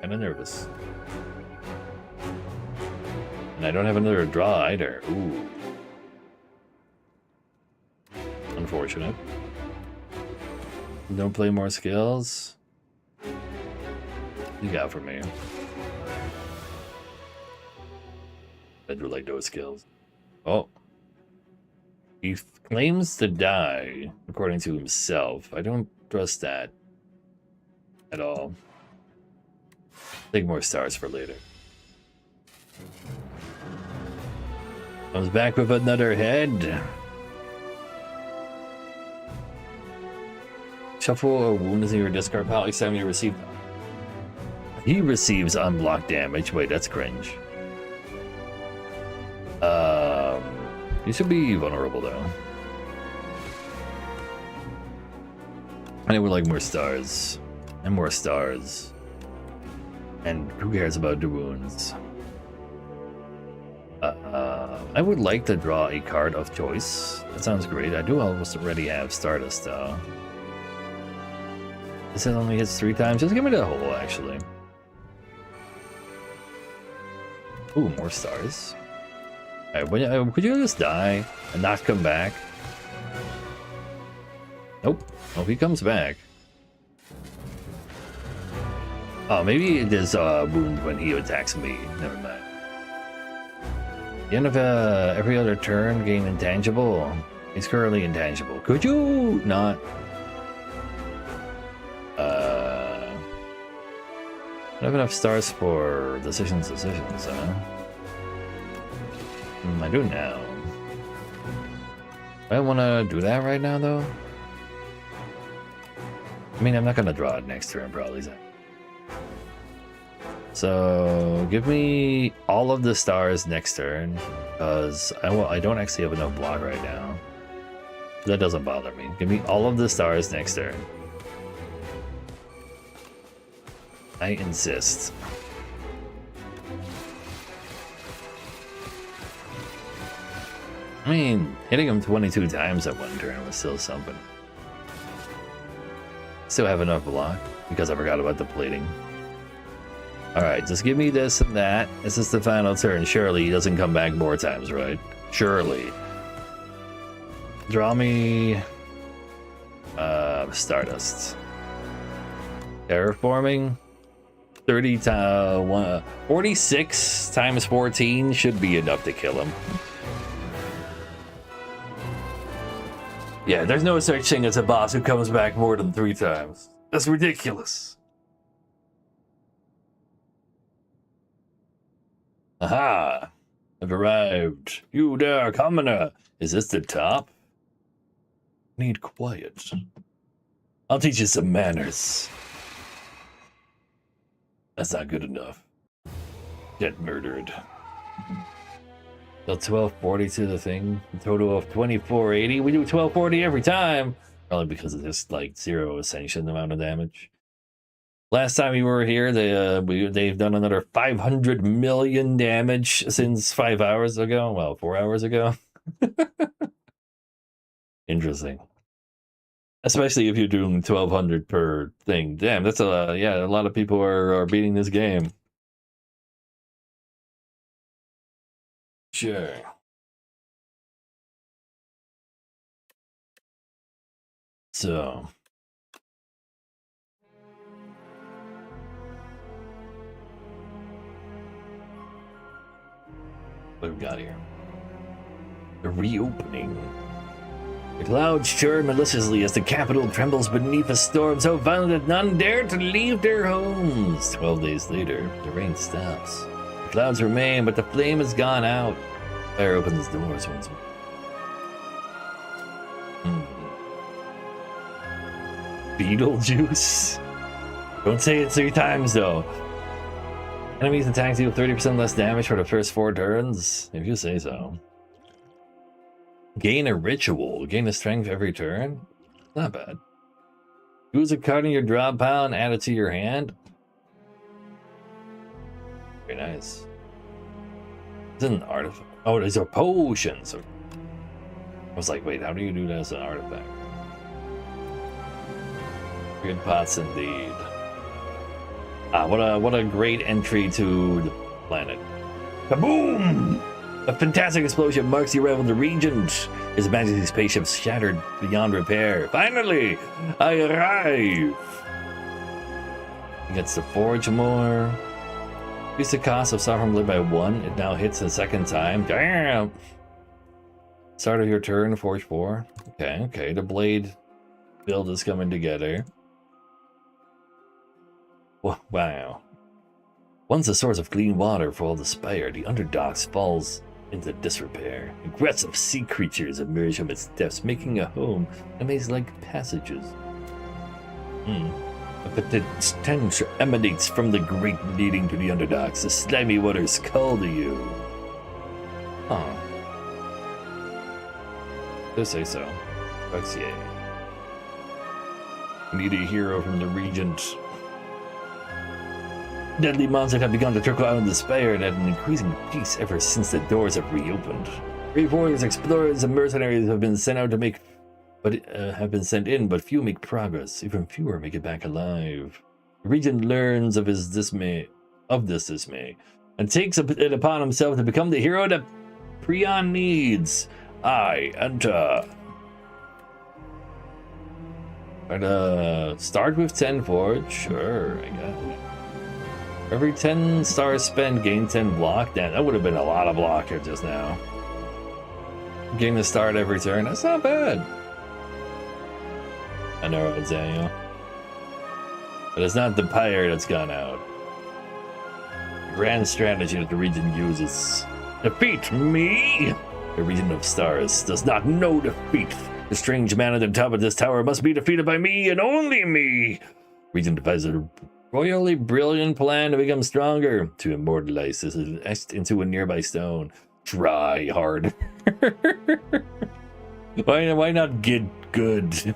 A: kinda nervous. And I don't have another draw either. Ooh. Unfortunate. Don't play more skills. You got for me. I do like those skills. Oh. He claims to die, according to himself. I don't trust that at all. Take more stars for later. Comes back with another head. Shuffle a wound in your discard pile each time you receive them. He receives unblocked damage. Wait, that's cringe. You should be vulnerable though. I would like more stars. And more stars. And who cares about the wounds? I would like to draw a card of choice. That sounds great. I do almost already have Stardust though. This only hits 3 times. Just give me the whole, actually. Ooh, more stars. Alright, could you just die and not come back? Nope. Oh, he comes back. Oh, maybe it is wound when he attacks me. Never mind. The end of every other turn, gain intangible. He's currently intangible. Could you not? I don't have enough stars for decisions, huh? I do now. I want to do that right now, though. I mean, I'm not going to draw it next turn, probably. So, give me all of the stars next turn, because I don't actually have enough block right now. That doesn't bother me. Give me all of the stars next turn. I insist. I mean, hitting him 22 times at one turn was still something. Still have enough block, because I forgot about the plating. Alright, just give me this and that. This is the final turn. Surely he doesn't come back more times, right? Surely. Draw me... Stardust. Terraforming? 46 times 14 should be enough to kill him. Yeah, there's no such thing as a boss who comes back more than 3 times. That's ridiculous. Aha! I've arrived. You there, commoner. Is this the top? Need quiet. I'll teach you some manners. That's not good enough. Get murdered. So 1240 to the thing. A total of 2480. We do 1240 every time. Probably because it's just like 0 ascension amount of damage. Last time we were here, they've done another 500 million damage since 5 hours ago. Well, 4 hours ago. Interesting. Especially if you're doing 1200 per thing. Damn, that's a yeah. A lot of people are beating this game. Sure. So. What have we got here? The reopening. The clouds churn maliciously as the capital trembles beneath a storm so violent that none dare to leave their homes. 12 days later, the rain stops. The clouds remain, but the flame has gone out. Fire opens the doors once more. Beetlejuice? Don't say it 3 times, though. Enemies attack deal 30% less damage for the first 4 turns, if you say so. Gain a ritual. Gain a strength every turn? Not bad. Choose a card in your draw pile and add it to your hand. Very nice. It's an artifact. Oh, these are potions. I was like, wait, how do you do that as an artifact? Good pots indeed. Ah, what a great entry to the planet. Kaboom! A fantastic explosion marks the arrival of the Regent. His Majesty's spaceship shattered beyond repair. Finally, I arrive. He gets to forge more. Increase the cost of Sovereign Blade by 1. It now hits the second time. Damn! Start of your turn, forge 4. Okay. The blade build is coming together. Wow. Once a source of clean water for all the Spire, the Underdogs falls into disrepair. Aggressive sea creatures emerge from its depths, making a home in maze-like passages. But the stench emanates from the grate leading to the Underdogs. The slimy waters call to you. Huh. They say so. Fucks yay. We need a hero from the Regent. Deadly monsters have begun to trickle out of the Spire at an increasing pace ever since the doors have reopened. Brave warriors, explorers, and mercenaries have been sent in, but few make progress. Even fewer make it back alive. The Regent learns of this dismay, and takes it upon himself to become the hero that Prion needs. I enter. But start with 10 forge. Sure, I guess. Every 10 stars spent, gain 10 block. Damn, that would have been a lot of block here just now. Gain the start every turn. That's not bad. I know what I'm saying. But it's not the pyre that's gone out. Grand strategy that the Regent uses. Defeat me! The Regent of Stars does not know defeat. The strange man at the top of this tower must be defeated by me and only me. Regent devises a royally brilliant plan to become stronger. To immortalize this is etched into a nearby stone. Try hard. Why not get good?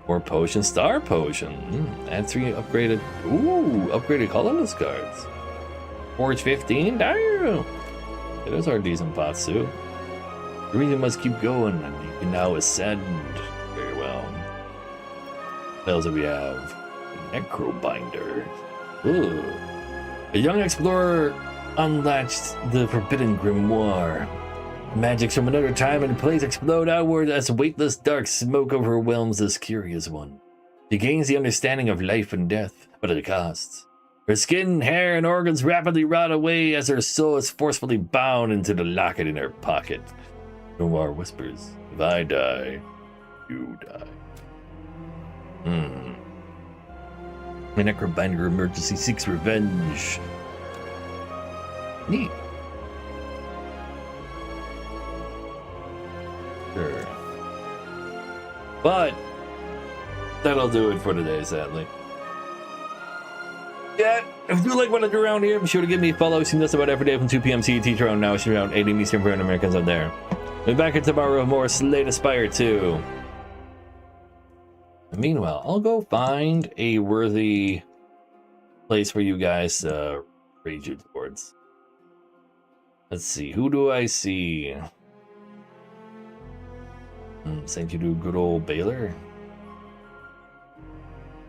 A: Or potion, star potion. Add 3 upgraded. Ooh, upgraded colorless cards. Forge 15. Damn. Yeah, those are decent pots too. The Regent must keep going, and you can now ascend. Very well. What else do we have? Necrobinder. Ooh. A young explorer unlatched the forbidden grimoire. Magics from another time and place explode outward as weightless dark smoke overwhelms this curious one. She gains the understanding of life and death, but at a cost. Her skin, hair, and organs rapidly rot away as her soul is forcefully bound into the locket in her pocket. Grimoire whispers, if I die, you die. The Necrobinder emergency seeks revenge. Neat. Sure. But that'll do it for today, sadly. Yeah, if you like what I do around here, be sure to give me a follow. See this about every day from 2 p.m. CET around now. It's around 8 Eastern for Americans out there. We'll be back here tomorrow with more Slay the Spire 2. Meanwhile, I'll go find a worthy place for you guys to rage you towards. Let's see, who do I see? Sent you to good old Baylor?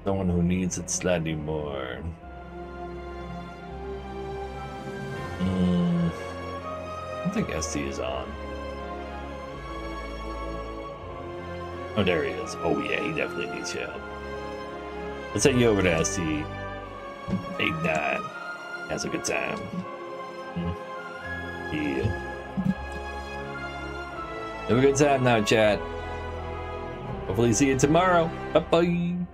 A: Someone who needs it slightly more. I don't think ST is on. Oh, there he is. Oh yeah, he definitely needs help. Let's send you over to ST. 8-9. Has a good time. Yeah. Have a good time now, chat. Hopefully see you tomorrow. Bye-bye.